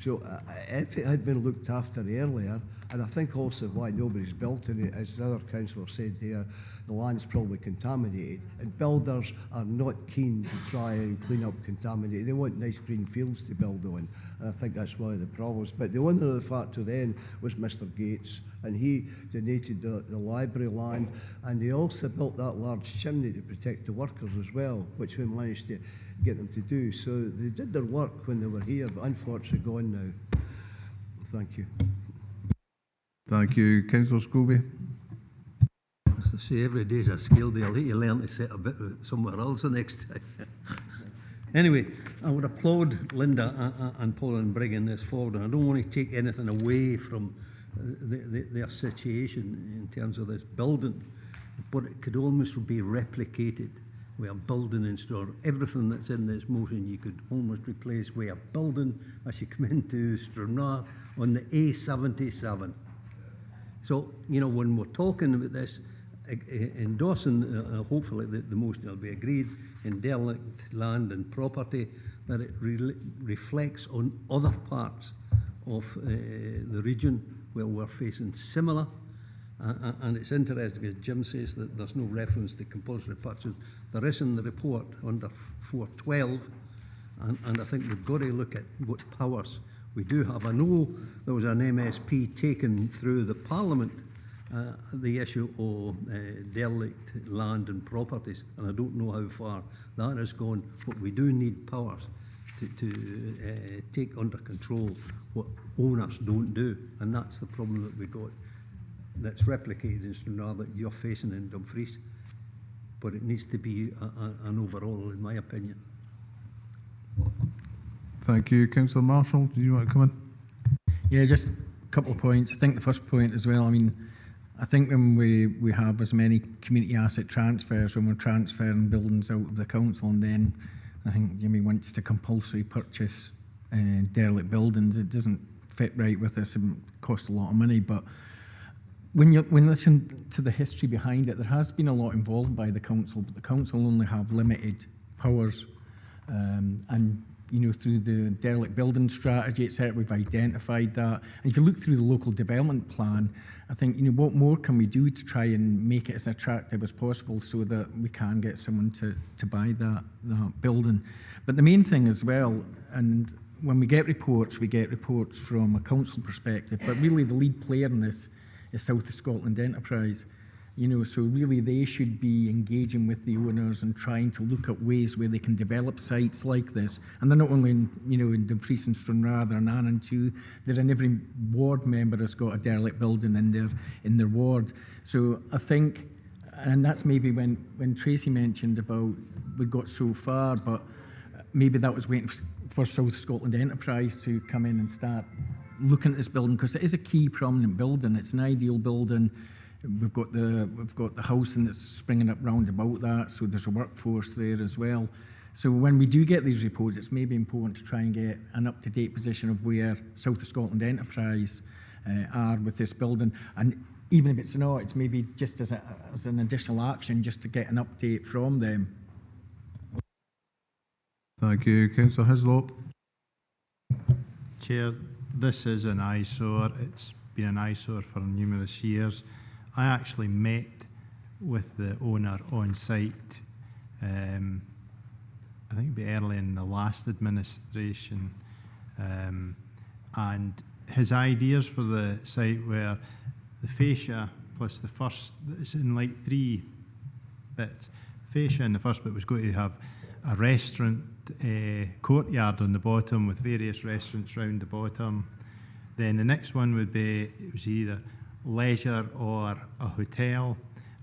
Speaker 17: So if it had been looked after earlier, and I think also why nobody's built in it, as the other councillor said there, the land's probably contaminated, and builders are not keen to try and clean up contaminated. They want nice green fields to build on, and I think that's one of the problems. But the one other factor then was Mr. Gates, and he donated the library land, and he also built that large chimney to protect the workers as well, which we managed to get them to do. So they did their work when they were here, but unfortunately gone now. Thank you.
Speaker 1: Thank you. Councillor Scobie.
Speaker 14: As I say, every day's a skill day. I'll let you learn to set a bit somewhere else the next time. Anyway, I would applaud Linda and Paul in bringing this forward, and I don't want to take anything away from their situation in terms of this building, but it could almost be replicated. We are building in store. Everything that's in this motion, you could almost replace. We are building as you come into Stranraer on the A77. So, you know, when we're talking about this, endorsing, hopefully the motion will be agreed, in derelict land and property, that it reflects on other parts of the region where we're facing similar. And it's interesting, as Jim says, that there's no reference to compulsory purchase. There is in the report under 412, and I think we've got to look at what powers we do have. I know there was an MSP taken through the Parliament, the issue of derelict land and properties, and I don't know how far that has gone, but we do need powers to take under control what owners don't do, and that's the problem that we got. That's replicated in Stranraer that you're facing in Dumfries, but it needs to be an overall, in my opinion.
Speaker 1: Thank you. Councillor Marshall, did you want to come in?
Speaker 8: Yeah, just a couple of points. I think the first point as well, I mean, I think when we have as many community asset transfers, when we're transferring buildings out of the council, and then I think Jimmy wants to compulsory purchase derelict buildings, it doesn't fit right with us and costs a lot of money. But when you listen to the history behind it, there has been a lot involved by the council, but the council only have limited powers. And you know, through the derelict building strategy, etc., we've identified that. And if you look through the local development plan, I think, you know, what more can we do to try and make it as attractive as possible so that we can get someone to buy that building. But the main thing as well, and when we get reports from a council perspective, but really the lead player in this is South of Scotland Enterprise. You know, so really they should be engaging with the owners and trying to look at ways where they can develop sites like this. And they're not only in, you know, in Dumfries and Stranraer, they're in Annan too. They're in every ward member has got a derelict building in their ward. So I think, and that's maybe when Tracy mentioned about we got so far, but maybe that was waiting for South Scotland Enterprise to come in and start looking at this building, because it is a key prominent building. It's an ideal building. We've got the housing that's springing up round about that, so there's a workforce there as well. So when we do get these reports, it's maybe important to try and get an up-to-date position of where South of Scotland Enterprise are with this building. And even if it's not, it's maybe just as an additional action, just to get an update from them.
Speaker 1: Thank you. Councillor Hislop.
Speaker 6: Chair, this is an eyesore. It's been an eyesore for numerous years. I actually met with the owner on site, I think it'd be early in the last administration, and his ideas for the site were the fascia plus the first, it's in like 3 bits. Fascia in the first bit was going to have a restaurant courtyard on the bottom with various restaurants round the bottom. Then the next one would be, it was either leisure or a hotel,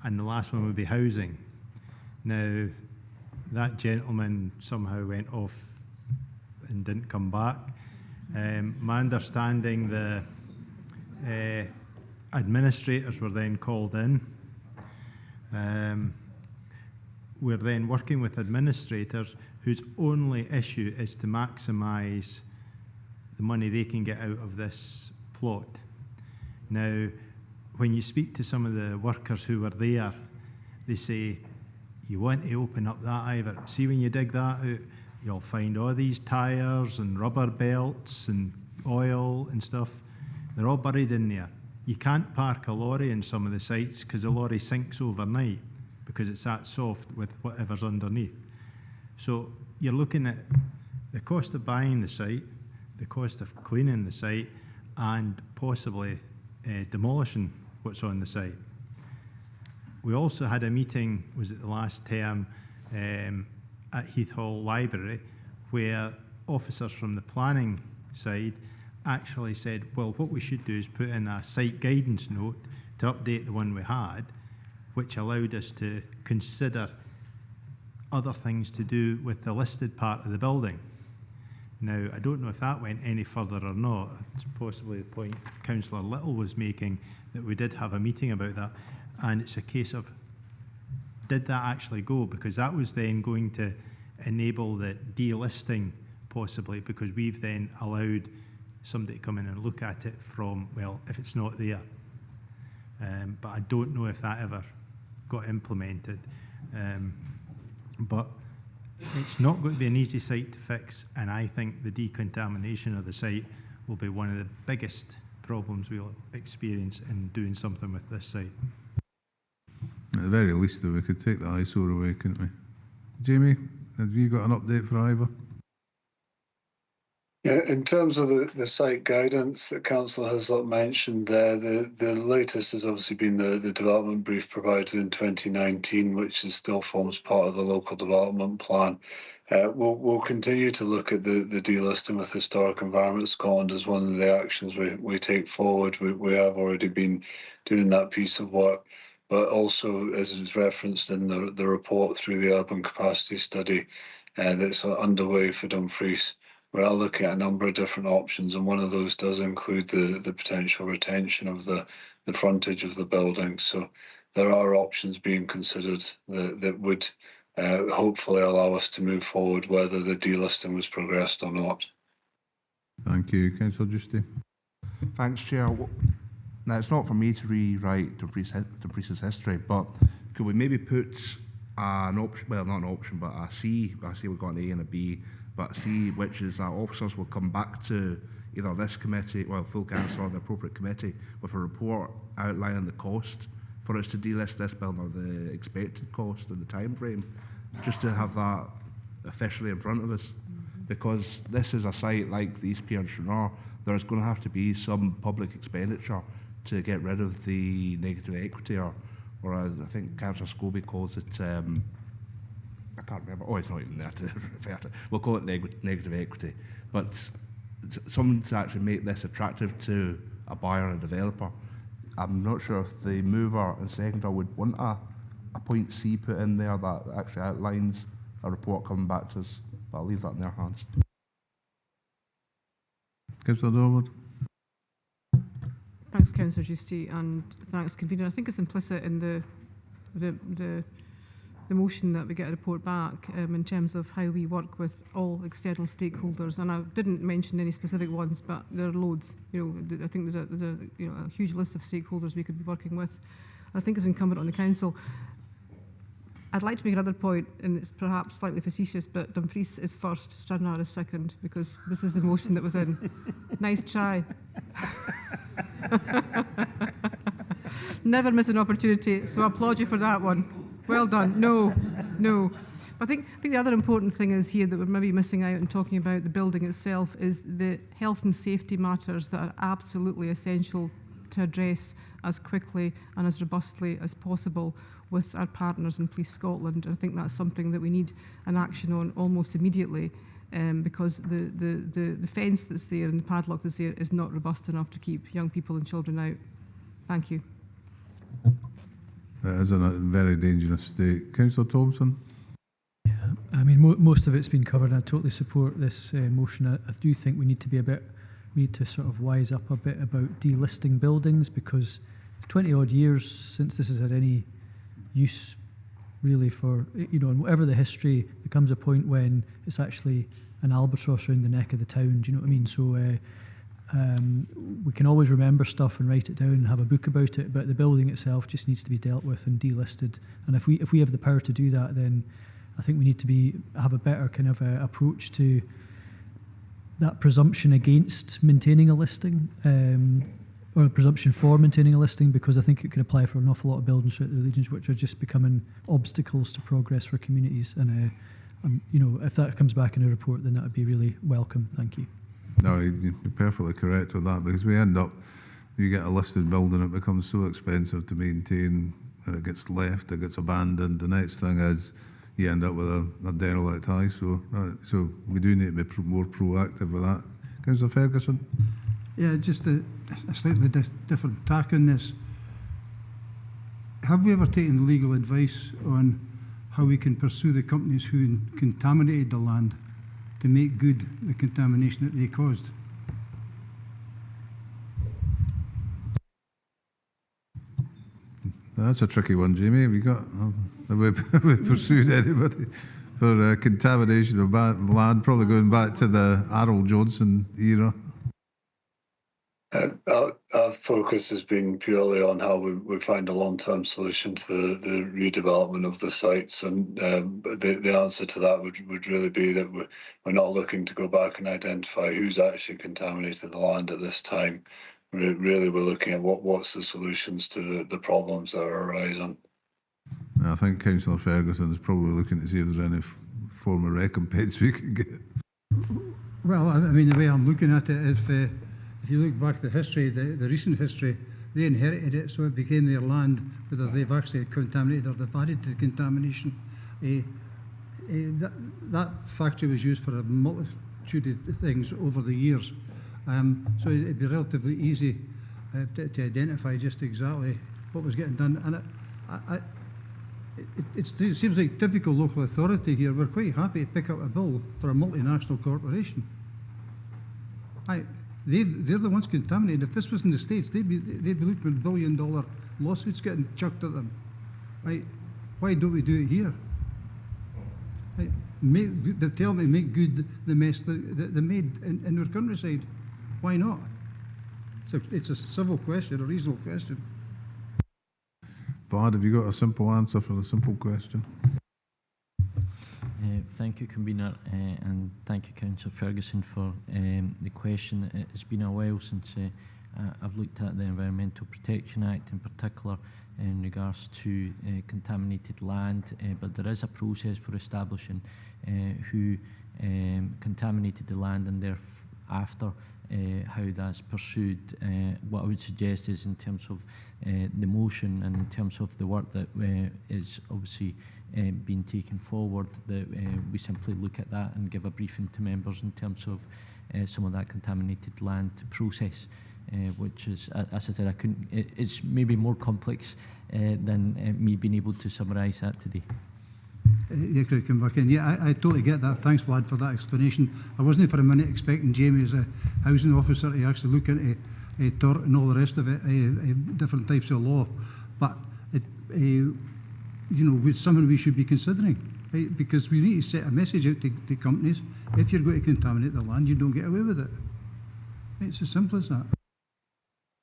Speaker 6: and the last one would be housing. Now, that gentleman somehow went off and didn't come back. My understanding, the administrators were then called in. We're then working with administrators whose only issue is to maximise the money they can get out of this plot. Now, when you speak to some of the workers who were there, they say, you want to open up that Ivor. See, when you dig that out, you'll find all these tyres and rubber belts and oil and stuff. They're all buried in there. You can't park a lorry in some of the sites because the lorry sinks overnight because it's that soft with whatever's underneath. So you're looking at the cost of buying the site, the cost of cleaning the site, and possibly demolishing what's on the site. We also had a meeting, was it the last term, at Heath Hall Library, where officers from the planning side actually said, well, what we should do is put in a site guidance note to update the one we had, which allowed us to consider other things to do with the listed part of the building. Now, I don't know if that went any further or not. It's possibly the point Councillor Little was making, that we did have a meeting about that. And it's a case of, did that actually go? Because that was then going to enable the delisting, possibly, because we've then allowed somebody to come in and look at it from, well, if it's not there. But I don't know if that ever got implemented. But it's not going to be an easy site to fix, and I think the decontamination of the site will be one of the biggest problems we'll experience in doing something with this site.
Speaker 1: At the very least, though, we could take the eyesore away, couldn't we? Jamie, have you got an update for Ivor?
Speaker 11: Yeah, in terms of the site guidance that Councillor Hislop mentioned there, the latest has obviously been the development brief provided in 2019, which still forms part of the local development plan. We'll continue to look at the delisting with Historic Environment Scotland as one of the actions we take forward. We have already been doing that piece of work, but also, as is referenced in the report through the urban capacity study that's underway for Dumfries, we are looking at a number of different options, and one of those does include the potential retention of the frontage of the building. So there are options being considered that would hopefully allow us to move forward, whether the delisting was progressed or not.
Speaker 1: Thank you. Councillor Justy.
Speaker 9: Thanks, Chair. Now, it's not for me to rewrite Dumfries' history, but could we maybe put an option, well, not an option, but a C, I say we've got an A and a B, but a C, which is that officers will come back to either this committee, well, full council or the appropriate committee, with a report outlining the cost for us to delist this building, or the expected cost and the time frame, just to have that officially in front of us. Because this is a site like the East Pier and Stranraer, there's going to have to be some public expenditure to get rid of the negative equity, or as I think Councillor Scobie calls it, I can't remember. Oh, it's not even there to refer to. We'll call it negative equity. But something to actually make this attractive to a buyer and a developer. I'm not sure if the mover and seconder would want a point C put in there that actually outlines a report coming back to us. But I'll leave that in their hands.
Speaker 1: Councillor Dorward.
Speaker 10: Thanks, Councillor Justy, and thanks, Convener. I think it's implicit in the motion that we get a report back in terms of how we work with all external stakeholders. And I didn't mention any specific ones, but there are loads. I think there's a huge list of stakeholders we could be working with. I think it's incumbent on the council. I'd like to make another point, and it's perhaps slightly facetious, but Dumfries is first, Stranraer is second, because this is the motion that was in. Nice try. Never miss an opportunity, so I applaud you for that one. Well done. No. I think the other important thing is here that we're maybe missing out in talking about the building itself is the health and safety matters that are absolutely essential to address as quickly and as robustly as possible with our partners in Police Scotland. I think that's something that we need an action on almost immediately, because the fence that's there and the padlock that's there is not robust enough to keep young people and children out. Thank you.
Speaker 1: That is in a very dangerous state. Councillor Thompson?
Speaker 24: Yeah, I mean, most of it's been covered, and I totally support this motion. I do think we need to sort of wise up a bit about delisting buildings, because 20 odd years since this has had any use really for, and whatever the history, there comes a point when it's actually an albatross around the neck of the town, do you know what I mean? So We can always remember stuff and write it down and have a book about it, but the building itself just needs to be dealt with and delisted. And if we have the power to do that, then I think we need to have a better kind of approach to that presumption against maintaining a listing, or a presumption for maintaining a listing, because I think it can apply for an awful lot of buildings throughout the regions which are just becoming obstacles to progress for communities. And you know, if that comes back in a report, then that would be really welcome. Thank you.
Speaker 1: No, you're perfectly correct with that, because we end up, you get a listed building, it becomes so expensive to maintain, and it gets left, it gets abandoned. The next thing is you end up with a derelict house. So we do need to be more proactive with that. Councillor Ferguson?
Speaker 13: Yeah, just a slightly different tack on this. Have we ever taken legal advice on how we can pursue the companies who contaminated the land to make good the contamination that they caused?
Speaker 1: That's a tricky one, Jamie. Have we pursued anybody for contamination of land? Probably going back to the Errol Johnson era.
Speaker 11: Our focus has been purely on how we find a long-term solution to the redevelopment of the sites, and the answer to that would really be that we're not looking to go back and identify who's actually contaminated the land at this time. Really, we're looking at what's the solutions to the problems that are arising.
Speaker 1: I think Councillor Ferguson is probably looking to see if there's any form of recompense we can get.
Speaker 13: Well, I mean, the way I'm looking at it, if you look back at the history, the recent history, they inherited it, so it became their land, whether they've actually contaminated or they've added to the contamination. That factory was used for a multitude of things over the years. So it'd be relatively easy to identify just exactly what was getting done. And it seems like typical local authority here. We're quite happy to pick up a bill for a multinational corporation. They're the ones contaminated. If this was in the States, they'd be looking for $1 billion lawsuits getting chucked at them. Right? Why don't we do it here? Right? They tell me make good the mess that they made in our countryside. Why not? So it's a civil question, a reasonable question.
Speaker 1: Vlad, have you got a simple answer for the simple question?
Speaker 18: Thank you, Convener, and thank you, Councillor Ferguson, for the question. It's been a while since I've looked at the Environmental Protection Act in particular in regards to contaminated land, but there is a process for establishing who contaminated the land and thereafter how that's pursued. What I would suggest is, in terms of the motion and in terms of the work that is obviously being taken forward, that we simply look at that and give a briefing to members in terms of some of that contaminated land process, which is, as I said, it's maybe more complex than me being able to summarise that today.
Speaker 13: You could come back in. Yeah, I totally get that. Thanks, Vlad, for that explanation. I wasn't for a minute expecting Jamie as a housing officer to actually look into tort and all the rest of it, different types of law. But it's something we should be considering, right? Because we need to set a message out to companies. If you're going to contaminate the land, you don't get away with it. It's as simple as that.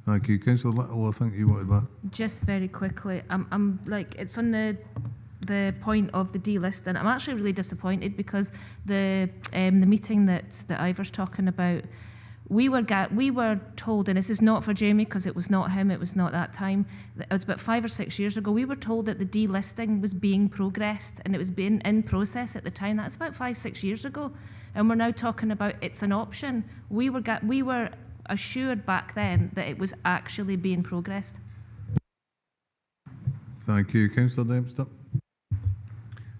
Speaker 1: Thank you. Councillor Little, I think you wanted back.
Speaker 20: Just very quickly, I'm like, it's on the point of the delisting. I'm actually really disappointed because the meeting that Ivor's talking about, we were told, and this is not for Jamie because it was not him, it was not that time, it was about 5 or 6 years ago, we were told that the delisting was being progressed and it was being in process at the time. That's about 5-6 years ago, and we're now talking about it's an option. We were assured back then that it was actually being progressed.
Speaker 1: Thank you. Councillor Dempster.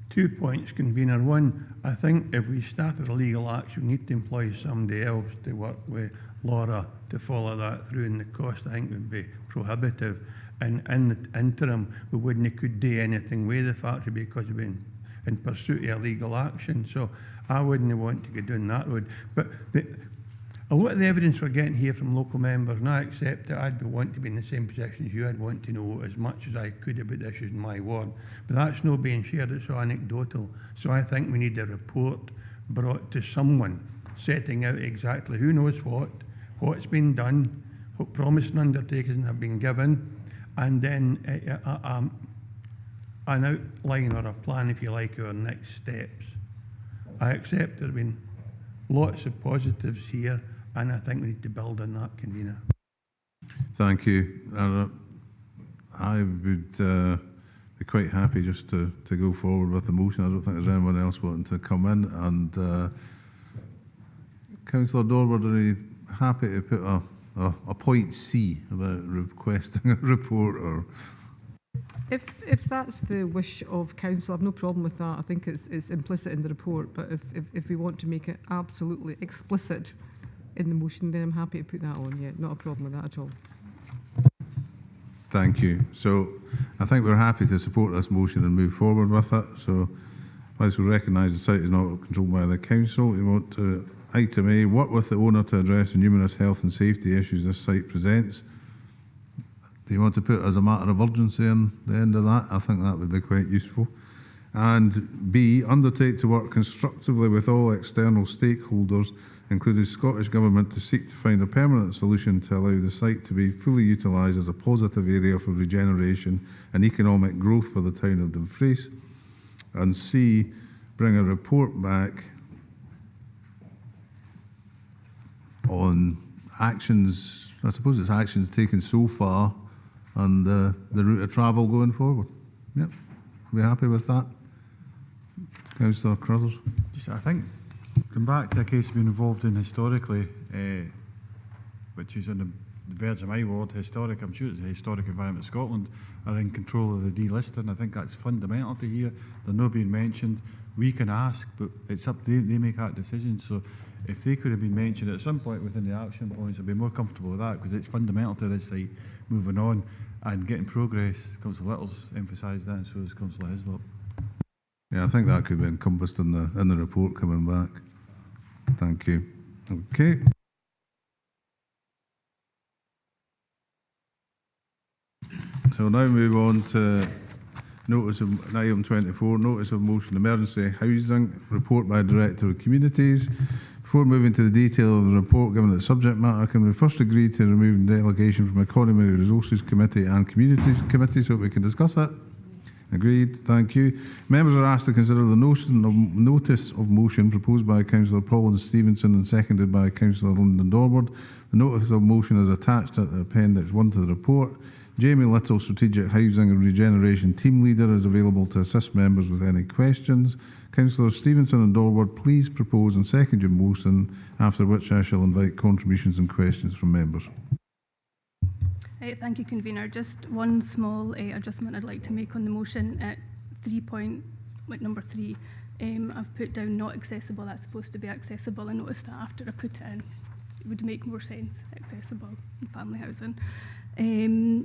Speaker 3: 2 points, Convener. One, I think if we started a legal action, we need to employ somebody else to work with Laura to follow that through, and the cost, I think, would be prohibitive. And in the interim, we wouldn't could do anything with the factory because we've been in pursuit of a legal action. So I wouldn't want to go down that road. But a lot of the evidence we're getting here from local members, and I accept that I'd want to be in the same position as you. I'd want to know as much as I could about the issues in my ward. But that's not being shared, it's so anecdotal. So I think we need a report brought to someone setting out exactly who knows what's been done, what promised and undertakings have been given, and then an outline or a plan, if you like, of our next steps. I accept there have been lots of positives here, and I think we need to build on that, Convener.
Speaker 1: Thank you. I would be quite happy just to go forward with the motion. I don't think there's anyone else wanting to come in. And Councillor Dorward, are you happy to put a point C about requesting a report? Or
Speaker 10: If that's the wish of council, I've no problem with that. I think it's implicit in the report, but if we want to make it absolutely explicit in the motion, then I'm happy to put that on. Yeah, not a problem with that at all.
Speaker 1: Thank you. So I think we're happy to support this motion and move forward with it. So whilst we recognise the site is not controlled by the council, we want to, item A, work with the owner to address the numerous health and safety issues this site presents. Do you want to put as a matter of urgency on the end of that? I think that would be quite useful. And B, undertake to work constructively with all external stakeholders, including Scottish Government, to seek to find a permanent solution to allow the site to be fully utilised as a positive area for regeneration and economic growth for the town of Dumfries. And C, bring a report back on actions, I suppose it's actions taken so far and the route of travel going forward. Yep. Are we happy with that? Councillor Crothers.
Speaker 16: I think, going back to a case we've been involved in historically, which is on the verge of my ward, historic, I'm sure it's the Historic Environment Scotland, are in control of the delisting. I think that's fundamental to hear. They're not being mentioned. We can ask, but it's up to them, they make that decision. So if they could have been mentioned at some point within the action points, I'd be more comfortable with that, because it's fundamental to this site moving on and getting progress. Councillor Little's emphasised that, and so has Councillor Hislop.
Speaker 1: Yeah, I think that could be encompassed in the report coming back. Thank you. Okay. So now move on to notice of item 24, notice of motion emergency housing, report by Director of Communities. Before moving to the detail of the report, given its subject matter, can we first agree to remove delegation from Economy Resources Committee and Communities Committee so that we can discuss it? Agreed. Thank you. Members are asked to consider the notice of motion proposed by Councillor Paulin Stevenson and seconded by Councillor Lyndon Dorward. The notice of motion is attached at the Appendix 1 to the report. Jamie Little, Strategic Housing and Regeneration Team Leader, is available to assist members with any questions. Councillors Stevenson and Dorward, please propose and second your motion, after which I shall invite contributions and questions from members.
Speaker 19: Thank you, Convener. Just one small adjustment I'd like to make on the motion at number 3. I've put down not accessible. That's supposed to be accessible. I noticed that after I put it in. It would make more sense, accessible in family housing.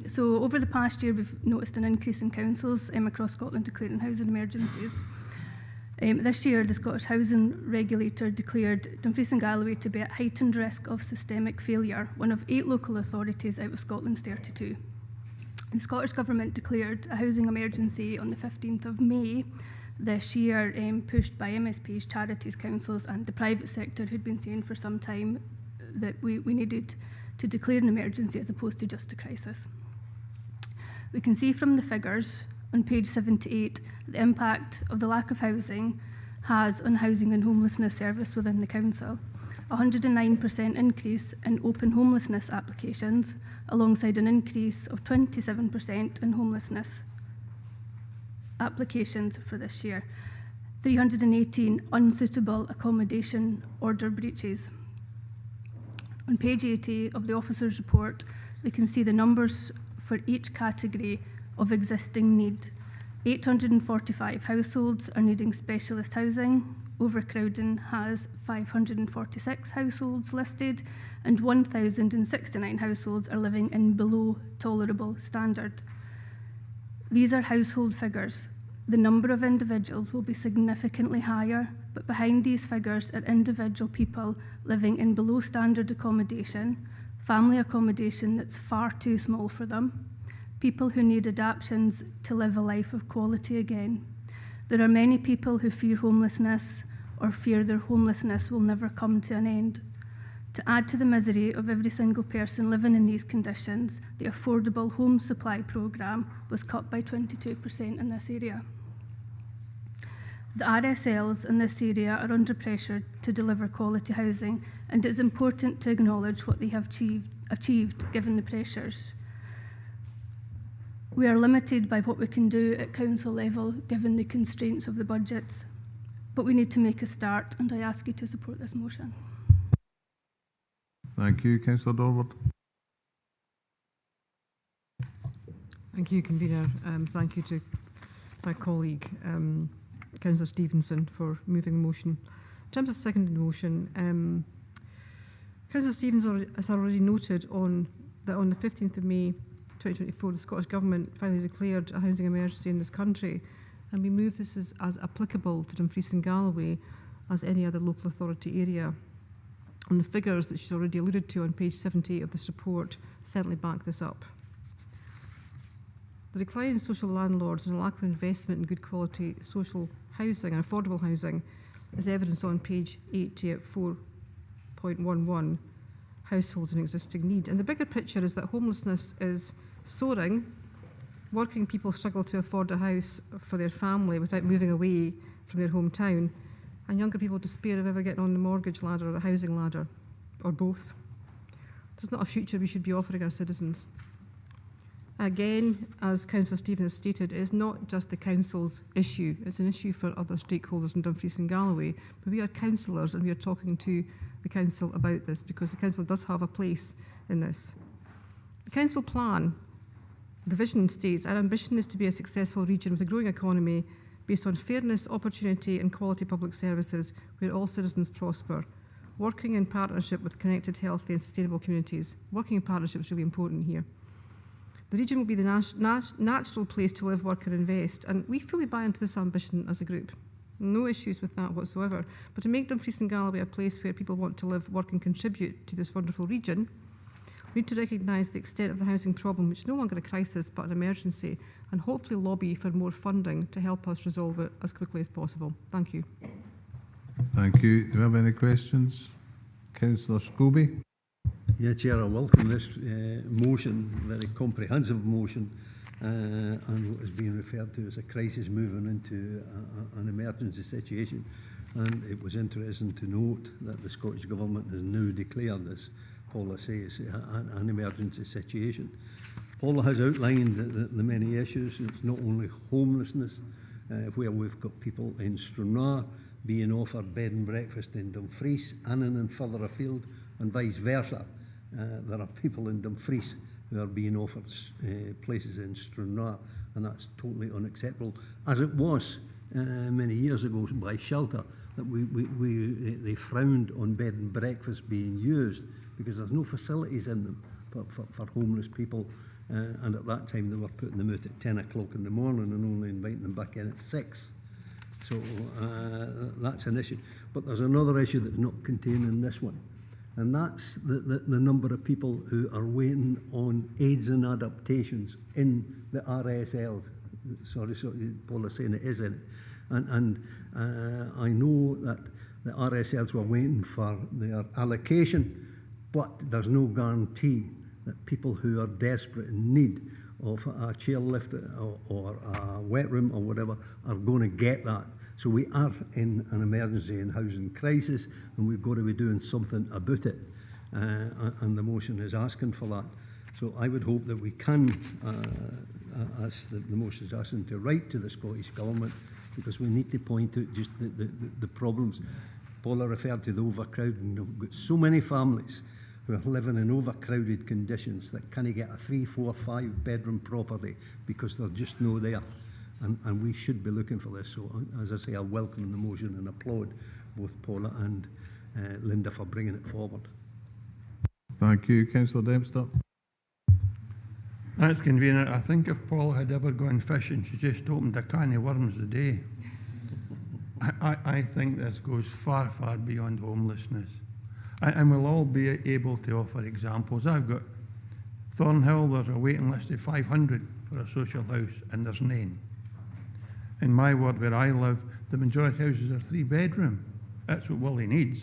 Speaker 19: So over the past year, we've noticed an increase in councils across Scotland declaring housing emergencies. This year, the Scottish Housing Regulator declared Dumfries and Galloway to be at heightened risk of systemic failure, one of 8 local authorities out of Scotland's 32. The Scottish Government declared a housing emergency on the 15th of May this year, pushed by MSPs, charities, councils and the private sector, who'd been saying for some time that we needed to declare an emergency as opposed to just a crisis. We can see from the figures on page 78 the impact of the lack of housing has on housing and homelessness service within the council. 109% increase in open homelessness applications, alongside an increase of 27% in homelessness applications for this year. 318 unsuitable accommodation order breaches. On page 80 of the officer's report, we can see the numbers for each category of existing need. 845 households are needing specialist housing. Overcrowding has 546 households listed, and 1,069 households are living in below tolerable standard. These are household figures. The number of individuals will be significantly higher, but behind these figures are individual people living in below standard accommodation, family accommodation that's far too small for them, people who need adaptations to live a life of quality again. There are many people who fear homelessness or fear their homelessness will never come to an end. To add to the misery of every single person living in these conditions, the Affordable Home Supply Programme was cut by 22% in this area. The RSLs in this area are under pressure to deliver quality housing, and it is important to acknowledge what they have achieved given the pressures. We are limited by what we can do at council level given the constraints of the budgets, but we need to make a start, and I ask you to support this motion.
Speaker 1: Thank you, Councillor Dorward.
Speaker 10: Thank you, Convener. Thank you to my colleague, Councillor Stevenson, for moving the motion. In terms of seconding the motion, Councillor Stevenson has already noted that on the 15th of May 2024, the Scottish Government finally declared a housing emergency in this country, and we move this as applicable to Dumfries and Galloway as any other local authority area. And the figures that she's already alluded to on page 78 of this report certainly back this up. The decline in social landlords and a lack of investment in good quality social housing and affordable housing is evidenced on page 80 at 4.11, households in existing need. And the bigger picture is that homelessness is soaring. Working people struggle to afford a house for their family without moving away from their hometown, and younger people despair of ever getting on the mortgage ladder or the housing ladder, or both. This is not a future we should be offering our citizens. Again, as Councillor Stephen has stated, it is not just the council's issue, it's an issue for other stakeholders in Dumfries and Galloway, but we are councillors and we are talking to the council about this because the council does have a place in this. The council plan, the vision states, our ambition is to be a successful region with a growing economy based on fairness, opportunity and quality public services where all citizens prosper, working in partnership with connected, healthy and sustainable communities. Working in partnership is really important here. The region will be the natural place to live, work and invest, and we fully buy into this ambition as a group. No issues with that whatsoever. But to make Dumfries and Galloway a place where people want to live, work and contribute to this wonderful region, we need to recognise the extent of the housing problem, which is no longer a crisis but an emergency, and hopefully lobby for more funding to help us resolve it as quickly as possible. Thank you.
Speaker 1: Thank you. Do we have any questions? Councillor Scobie.
Speaker 14: Yeah, Chair, I welcome this motion, very comprehensive motion, and what is being referred to as a crisis moving into an emergency situation. And it was interesting to note that the Scottish Government has now declared this policy as an emergency situation. Paula has outlined the many issues. It's not only homelessness, where we've got people in Stranraer being offered bed and breakfast in Dumfries, Annan and further afield, and vice versa. There are people in Dumfries who are being offered places in Stranraer, and that's totally unacceptable, as it was many years ago by Shelter, that they frowned on bed and breakfast being used because there's no facilities in them for homeless people. And at that time they were putting them out at 10 o'clock in the morning and only inviting them back in at 6. So that's an issue. But there's another issue that's not contained in this one, and that's the number of people who are waiting on aids and adaptations in the RSLs. Sorry, Paul is saying it is in it. And I know that the RSLs were waiting for their allocation, but there's no guarantee that people who are desperate in need of a chairlift or a wet room or whatever are going to get that. So we are in an emergency and housing crisis, and we've got to be doing something about it. And the motion is asking for that. So I would hope that we can, as the motion is asking, to write to the Scottish Government, because we need to point out just the problems. Paula referred to the overcrowding. We've got so many families who are living in overcrowded conditions that can't get a 3, 4, 5 bedroom property because they're just no there. And we should be looking for this. So, as I say, I welcome the motion and applaud both Paula and Linda for bringing it forward.
Speaker 1: Thank you. Councillor Dempster.
Speaker 3: That's convenient. I think if Paula had ever gone fishing, she just opened a can of worms a day. I think this goes far, far beyond homelessness. And we'll all be able to offer examples. I've got Thornhill, there's a waiting list of 500 for a social house, and there's none. In my ward where I live, the majority of houses are 3 bedroom. That's what Willie needs.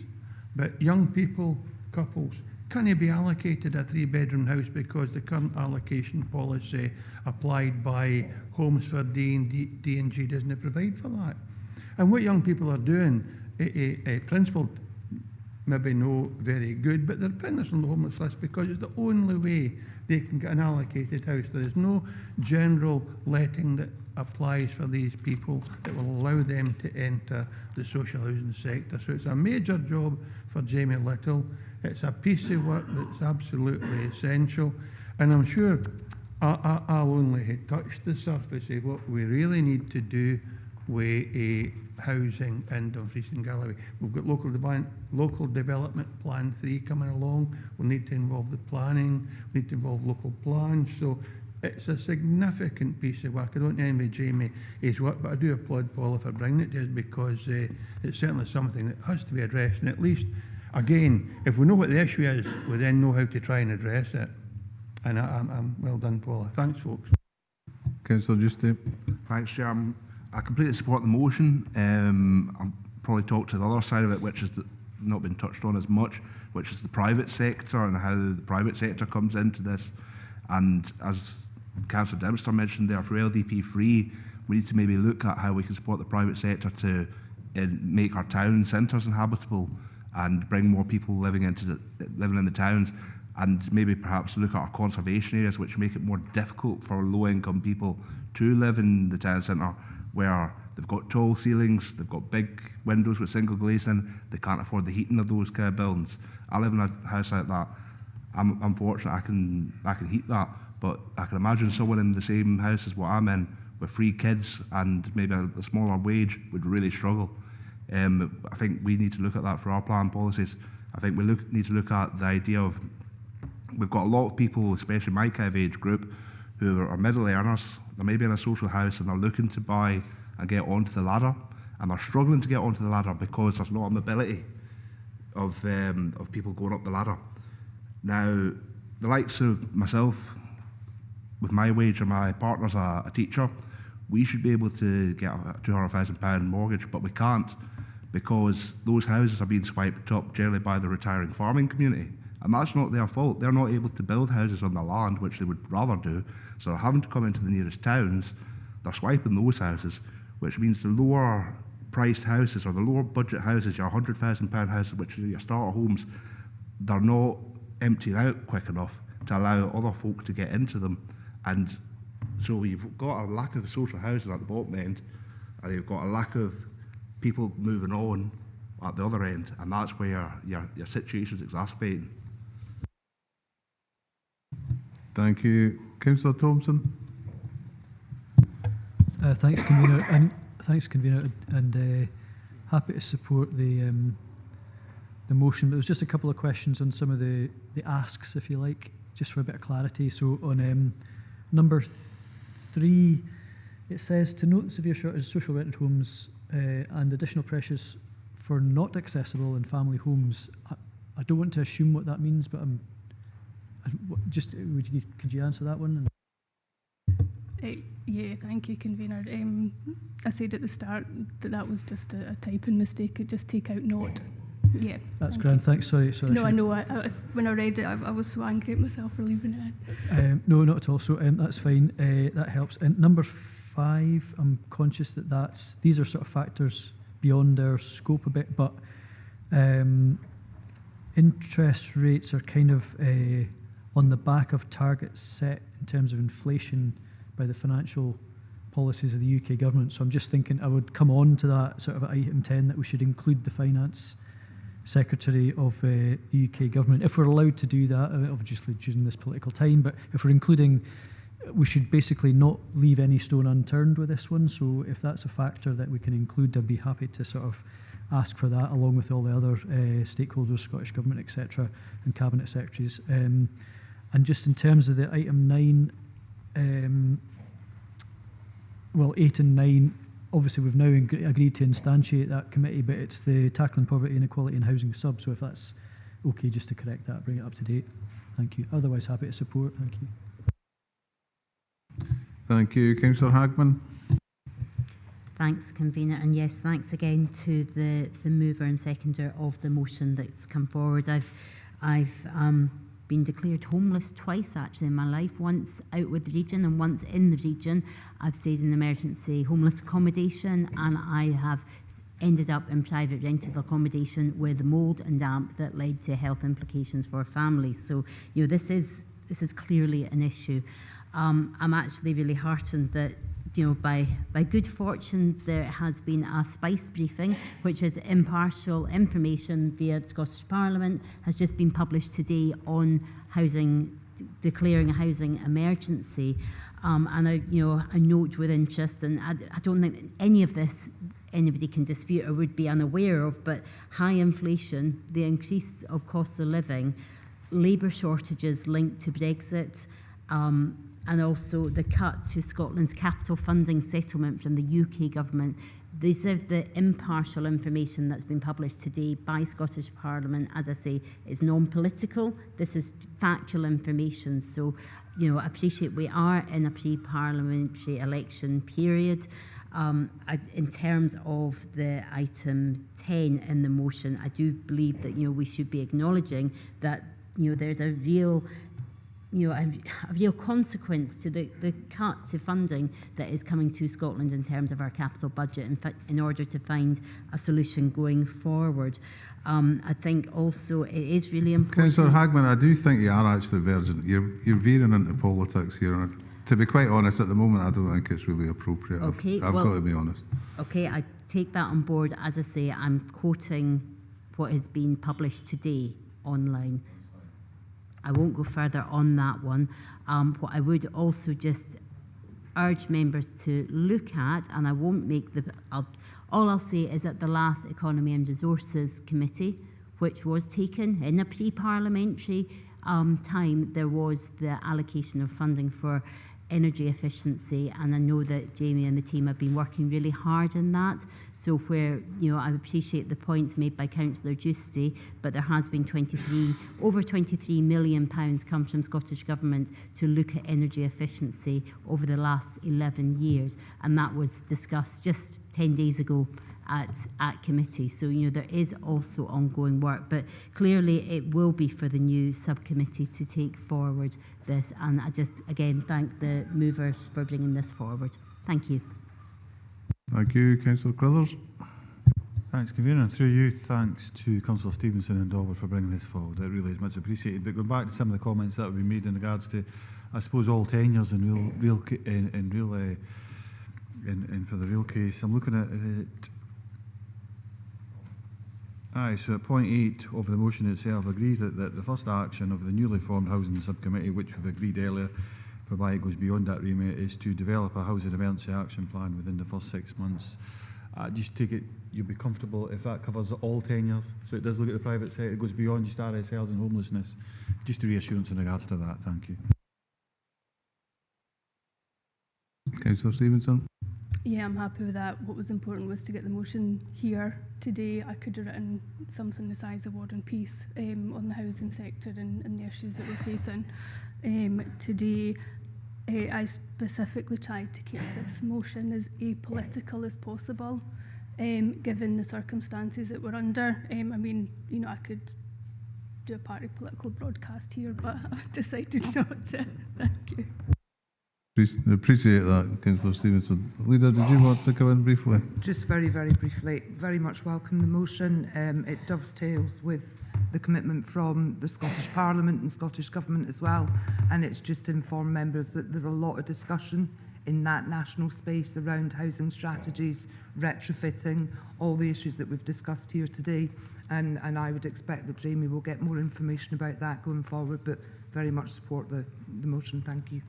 Speaker 3: But young people couples, can he be allocated a 3-bedroom house because the current allocation policy applied by Homes for D&G doesn't provide for that? And what young people are doing, a principal maybe no very good, but they're putting this on the homeless list because it's the only way they can get an allocated house. There is no general letting that applies for these people that will allow them to enter the social housing sector. So it's a major job for Jamie Little. It's a piece of work that's absolutely essential. And I'm sure I'll only touch the surface of what we really need to do with a housing in Dumfries and Galloway. We've got local development plan 3 coming along. We'll need to involve the planning, we need to involve local plans. So it's a significant piece of work. I don't envy Jamie his work, but I do applaud Paula for bringing it to us because it's certainly something that has to be addressed. And at least, again, if we know what the issue is, we then know how to try and address it. And I'm well done, Paula. Thanks, folks.
Speaker 1: Councillor Giusti.
Speaker 9: Thanks, Chair. I completely support the motion. I'll probably talk to the other side of it, which is not been touched on as much, which is the private sector and how the private sector comes into this. And as Councillor Dempster mentioned there, for LDP free, we need to maybe look at how we can support the private sector to make our town centres inhabitable and bring more people living in the towns, and maybe perhaps look at our conservation areas, which make it more difficult for low-income people to live in the town centre, where they've got tall ceilings, they've got big windows with single glazing, they can't afford the heating of those kind of buildings. I live in a house like that. I'm fortunate I can heat that, but I can imagine someone in the same house as what I'm in, with 3 kids and maybe a smaller wage, would really struggle. I think we need to look at that for our plan policies. I think we need to look at the idea of, we've got a lot of people, especially my kind of age group, who are middle earners. They're maybe in a social house and they're looking to buy and get onto the ladder, and they're struggling to get onto the ladder because there's not a mobility of people going up the ladder. Now, the likes of myself, with my wage, and my partner's a teacher, we should be able to get a £200,000 mortgage, but we can't, because those houses are being swiped up generally by the retiring farming community. And that's not their fault. They're not able to build houses on the land, which they would rather do, so they're having to come into the nearest towns. They're swiping those houses, which means the lower priced houses, or the lower budget houses, your £100,000 houses, which are your starter homes, they're not emptying out quick enough to allow other folk to get into them. And so you've got a lack of social housing at the bottom end, and you've got a lack of people moving on at the other end, and that's where your situation's exacerbating.
Speaker 1: Thank you. Councillor Thompson.
Speaker 24: Thanks, convener, and happy to support the motion. But there's just a couple of questions on some of the asks, if you like, just for a bit of clarity. So on number 3, it says to note severe shortage of social rented homes and additional pressures for not accessible in family homes. I don't want to assume what that means, but could you answer that one?
Speaker 19: Yeah, thank you, convener. I said at the start that was just a typing mistake. I'd just take out not. Yeah.
Speaker 24: That's grand. Thanks. Sorry.
Speaker 19: No, I know. When I read it, I was so angry at myself for leaving it in.
Speaker 24: No, not at all. So that's fine. That helps. And number 5, I'm conscious that these are sort of factors beyond our scope a bit, but interest rates are kind of on the back of targets set in terms of inflation by the financial policies of the UK government. So I'm just thinking I would come on to that sort of item 10, that we should include the Finance Secretary of the UK government, if we're allowed to do that, obviously during this political time, but if we're including, we should basically not leave any stone unturned with this one. So if that's a factor that we can include, I'd be happy to sort of ask for that, along with all the other stakeholders, Scottish Government, etc., and Cabinet Secretaries. And just in terms of the item 9, 8 and 9, obviously we've now agreed to instantiate that committee, but it's the Tackling Poverty, Inequality and Housing sub, so if that's okay, just to correct that, bring it up to date. Thank you. Otherwise, happy to support. Thank you.
Speaker 1: Thank you. Councillor Hagman.
Speaker 4: Thanks, convener, and yes, thanks again to the mover and seconder of the motion that's come forward. I've I've been declared homeless twice actually in my life, once out with the region and once in the region. I've stayed in emergency homeless accommodation, and I have ended up in private rented accommodation with mould and damp that led to health implications for families. So, you know, this is clearly an issue. I'm actually really heartened that, you know, by good fortune, there has been a SPICE briefing, which is impartial information via the Scottish Parliament, has just been published today on housing, declaring a housing emergency. And I note with interest, and I don't think any of this anybody can dispute or would be unaware of, but high inflation, the increase of cost of living, labour shortages linked to Brexit, and also the cut to Scotland's capital funding settlement from the UK government. These are the impartial information that's been published today by Scottish Parliament. As I say, it's non-political. This is factual information. So, you know, I appreciate we are in a pre-parliamentary election period. In terms of the item 10 in the motion, I do believe that, you know, we should be acknowledging that, you know, there's a real a real consequence to the cut to funding that is coming to Scotland in terms of our capital budget, in order to find a solution going forward. I think also it is really important.
Speaker 1: Councillor Hagman, I do think you are actually verging. You're veering into politics here. And to be quite honest, at the moment, I don't think it's really appropriate.
Speaker 4: Okay,
Speaker 1: I've got to be honest.
Speaker 4: Okay, I take that on board. As I say, I'm quoting what has been published today online. I won't go further on that one. What I would also just urge members to look at, and I won't make all I'll say is that the last Economy and Resources Committee, which was taken in a pre-parliamentary time, there was the allocation of funding for energy efficiency, and I know that Jamie and the team have been working really hard in that. So where, you know, I appreciate the points made by Councillor Giusti, but there has been over £23 million come from Scottish Government to look at energy efficiency over the last 11 years, and that was discussed just 10 days ago at committee. So, you know, there is also ongoing work, but clearly it will be for the new subcommittee to take forward this, and I just again thank the movers for bringing this forward. Thank you.
Speaker 1: Thank you, Councillor Crothers.
Speaker 16: Thanks, Convener. And through you, thanks to Councillor Stevenson and Dover for bringing this forward. It really is much appreciated. But going back to some of the comments that have been made in regards to, I suppose, all tenures and for the real case, I'm looking at it. Aye, so at point 8 of the motion itself, agreed that the first action of the newly formed housing subcommittee, which we've agreed earlier, whereby it goes beyond that remit, is to develop a housing emergency action plan within the first 6 months. Just take it, you'll be comfortable if that covers all tenures, so it does look at the private sector, it goes beyond just RSLs and homelessness. Just a reassurance in regards to that. Thank you.
Speaker 1: Councillor Stevenson.
Speaker 19: Yeah, I'm happy with that. What was important was to get the motion here today. I could have written something the size of War and Peace on the housing sector and the issues that we're facing. Today, I specifically tried to keep this motion as apolitical as possible, given the circumstances that we're under. I mean, you know, I could do a party political broadcast here, but I've decided not to. Thank you.
Speaker 1: Appreciate that, Councillor Stevenson. Leader, did you want to come in briefly?
Speaker 12: Just very, very briefly, very much welcome the motion. It dovetails with the commitment from the Scottish Parliament and Scottish Government as well, and it's just to inform members that there's a lot of discussion in that national space around housing strategies, retrofitting, all the issues that we've discussed here today, and I would expect that Jamie will get more information about that going forward, but very much support the motion. Thank you.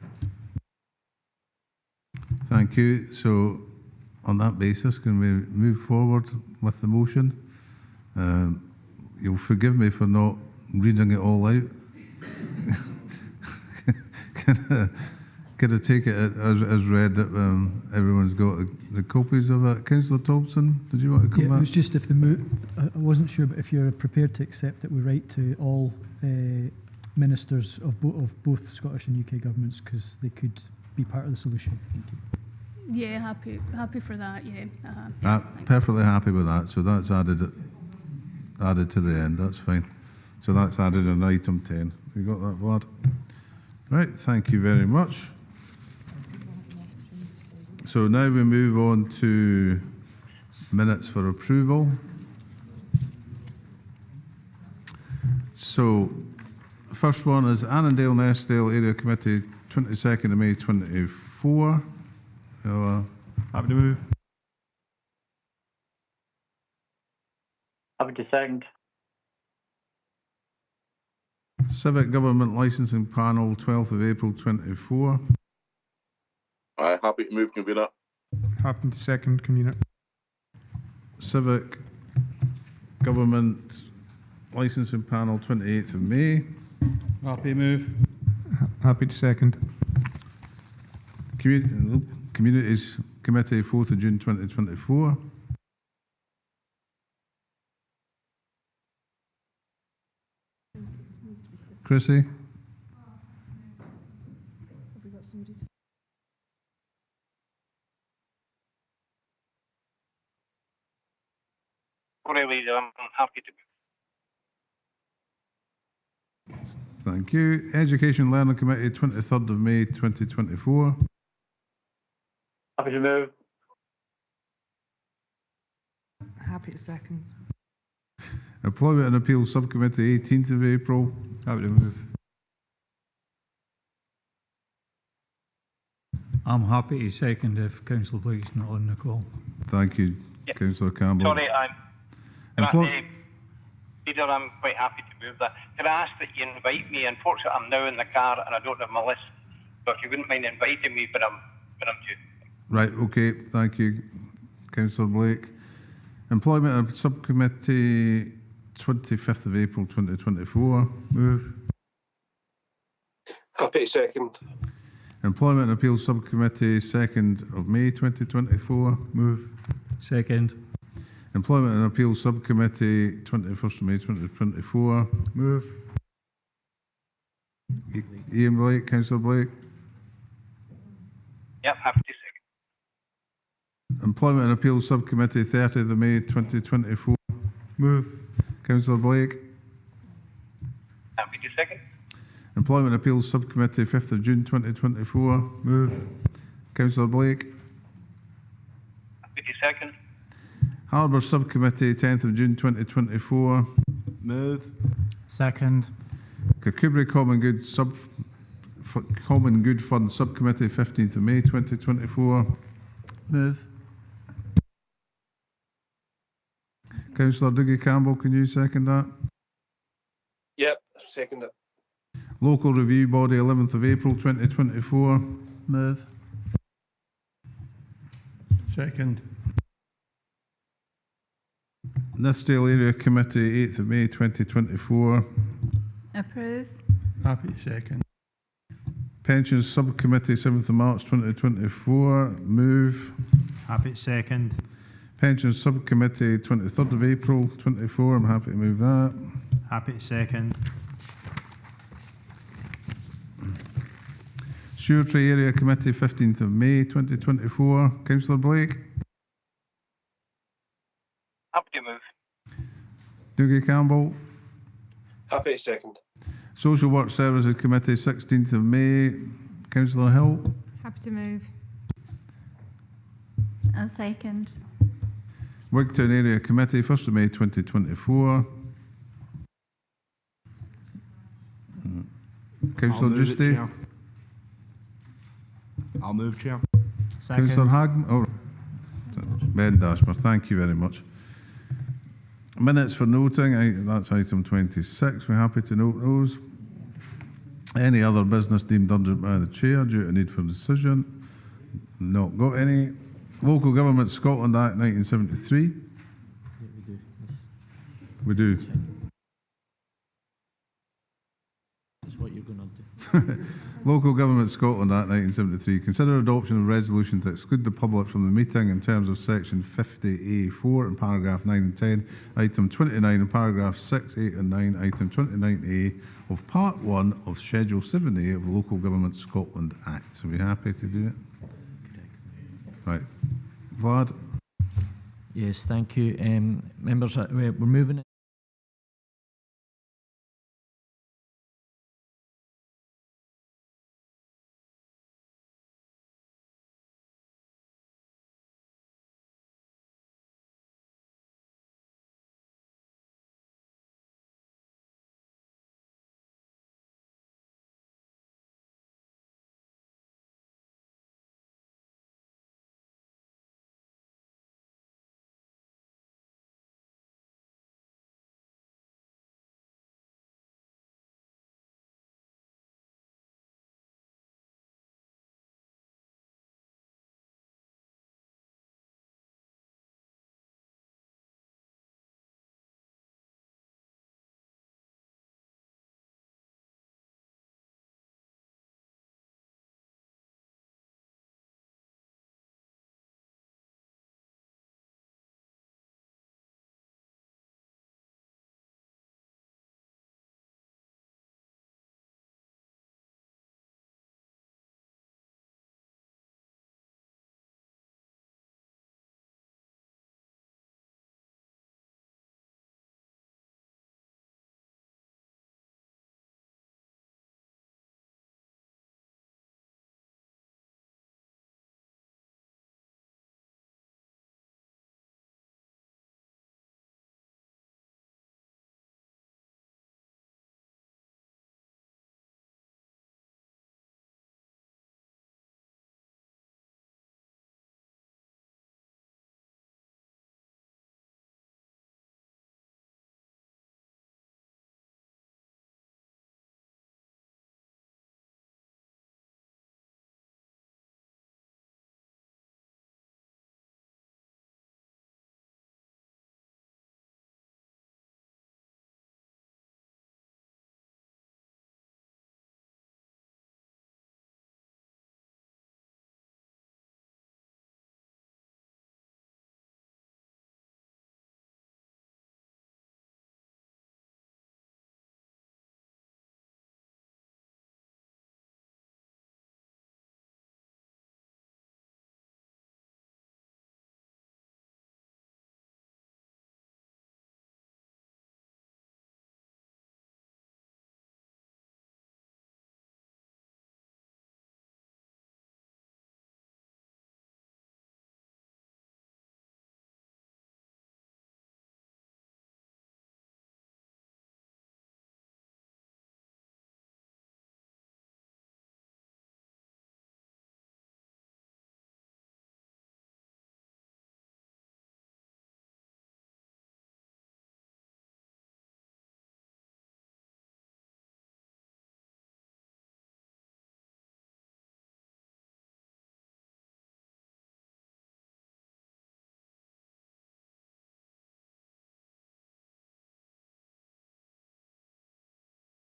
Speaker 1: Thank you. So, on that basis, can we move forward with the motion? You'll forgive me for not reading it all out. Can I take it as read that everyone's got the copies of it? Councillor Thompson, did you want to come back?
Speaker 24: It was just if the I wasn't sure, but if you're prepared to accept that we write to all ministers of both Scottish and UK governments, because they could be part of the solution. Thank you.
Speaker 19: Yeah, happy for that. Yeah.
Speaker 1: Perfectly happy with that. So that's added to the end. That's fine. So that's added in item 10. Have you got that, Vlad? Right, thank you very much. So now we move on to minutes for approval. So, first one is Annandale and Eskdale Area Committee, 22nd of May 24.
Speaker 6: Happy to move.
Speaker 2: Happy to second.
Speaker 1: Civic Government Licensing Panel, 12th of April 24.
Speaker 21: Aye, happy to move, convener.
Speaker 6: Happy to second, convener.
Speaker 1: Civic Government Licensing Panel, 28th of May.
Speaker 6: Happy move. Happy to second.
Speaker 1: Communities Committee, 4th of June 2024. Chrissy?
Speaker 2: Sorry, I'm happy to move.
Speaker 1: Thank you. Education Learning Committee, 23rd of May 2024.
Speaker 2: Happy to move.
Speaker 12: Happy to second.
Speaker 1: Employment and Appeals Subcommittee, 18th of April.
Speaker 6: Happy to move.
Speaker 22: I'm happy to second if Councillor Blake's not on the call.
Speaker 1: Thank you, Councillor Campbell.
Speaker 2: Sorry, Peter, I'm quite happy to move that. Can I ask that you invite me? Unfortunately, I'm now in the car and I don't have my list. So if you wouldn't mind inviting me, but I'm due.
Speaker 1: Right, okay, thank you, Councillor Blake. Employment and Subcommittee, 25th of April 2024.
Speaker 6: Move.
Speaker 2: Happy to second.
Speaker 1: Employment and Appeals Subcommittee, 2nd of May 2024.
Speaker 6: Move.
Speaker 22: Second.
Speaker 1: Employment and Appeals Subcommittee, 21st of May 2024.
Speaker 6: Move.
Speaker 1: Ian Blake, Councillor Blake.
Speaker 2: Yep, happy to second.
Speaker 1: Employment and Appeals Subcommittee, 30th of May 2024.
Speaker 6: Move.
Speaker 1: Councillor Blake.
Speaker 2: Happy to second.
Speaker 1: Employment and Appeals Subcommittee, 5th of June 2024.
Speaker 6: Move.
Speaker 1: Councillor Blake.
Speaker 2: Happy to second.
Speaker 1: Harbour Subcommittee, 10th of June 2024.
Speaker 6: Move. Second.
Speaker 1: Kirkcudbright Common Good Fund Subcommittee, 15th of May 2024.
Speaker 6: Move.
Speaker 1: Councillor Dougie Campbell, can you second that?
Speaker 2: Yep, second it.
Speaker 1: Local Review Body, 11th of April 2024.
Speaker 6: Move.
Speaker 3: Second.
Speaker 1: Nithsdale Area Committee, 8th of May 2024.
Speaker 12: Approve.
Speaker 3: Happy to second.
Speaker 1: Pensions Subcommittee, 7th of March 2024. Move.
Speaker 6: Happy to second.
Speaker 1: Pensions Subcommittee, 23rd of April 24. I'm happy to move that.
Speaker 6: Happy to second.
Speaker 1: Surety Area Committee, 15th of May 2024. Councillor Blake.
Speaker 2: Happy to move.
Speaker 1: Dougie Campbell.
Speaker 2: Happy to second.
Speaker 1: Social Work Services Committee, 16th of May. Councillor Hill.
Speaker 7: Happy to move.
Speaker 12: I'll second.
Speaker 1: Wigtown Area Committee, 1st of May 2024. Councillor Justy.
Speaker 9: I'll move, Chair.
Speaker 1: Councillor Hagman. Oh, Ben Dashmer, thank you very much. Minutes for noting, that's item 26. We're happy to note those. Any other business deemed urgent by the Chair due to need for decision? Not got any. Local Government Scotland Act 1973. We do.
Speaker 18: That's what you're going to do.
Speaker 1: Local Government Scotland Act 1973. Consider adoption of resolution to exclude the public from the meeting in terms of section 50A4 in paragraph 9 and 10, item 29 in paragraph 6, 8 and 9, item 29A of part 1 of schedule 7A of the Local Government Scotland Act. Are we happy to do it?
Speaker 18: Correct.
Speaker 1: Right. Vlad?
Speaker 18: Yes, thank you. Members, we're moving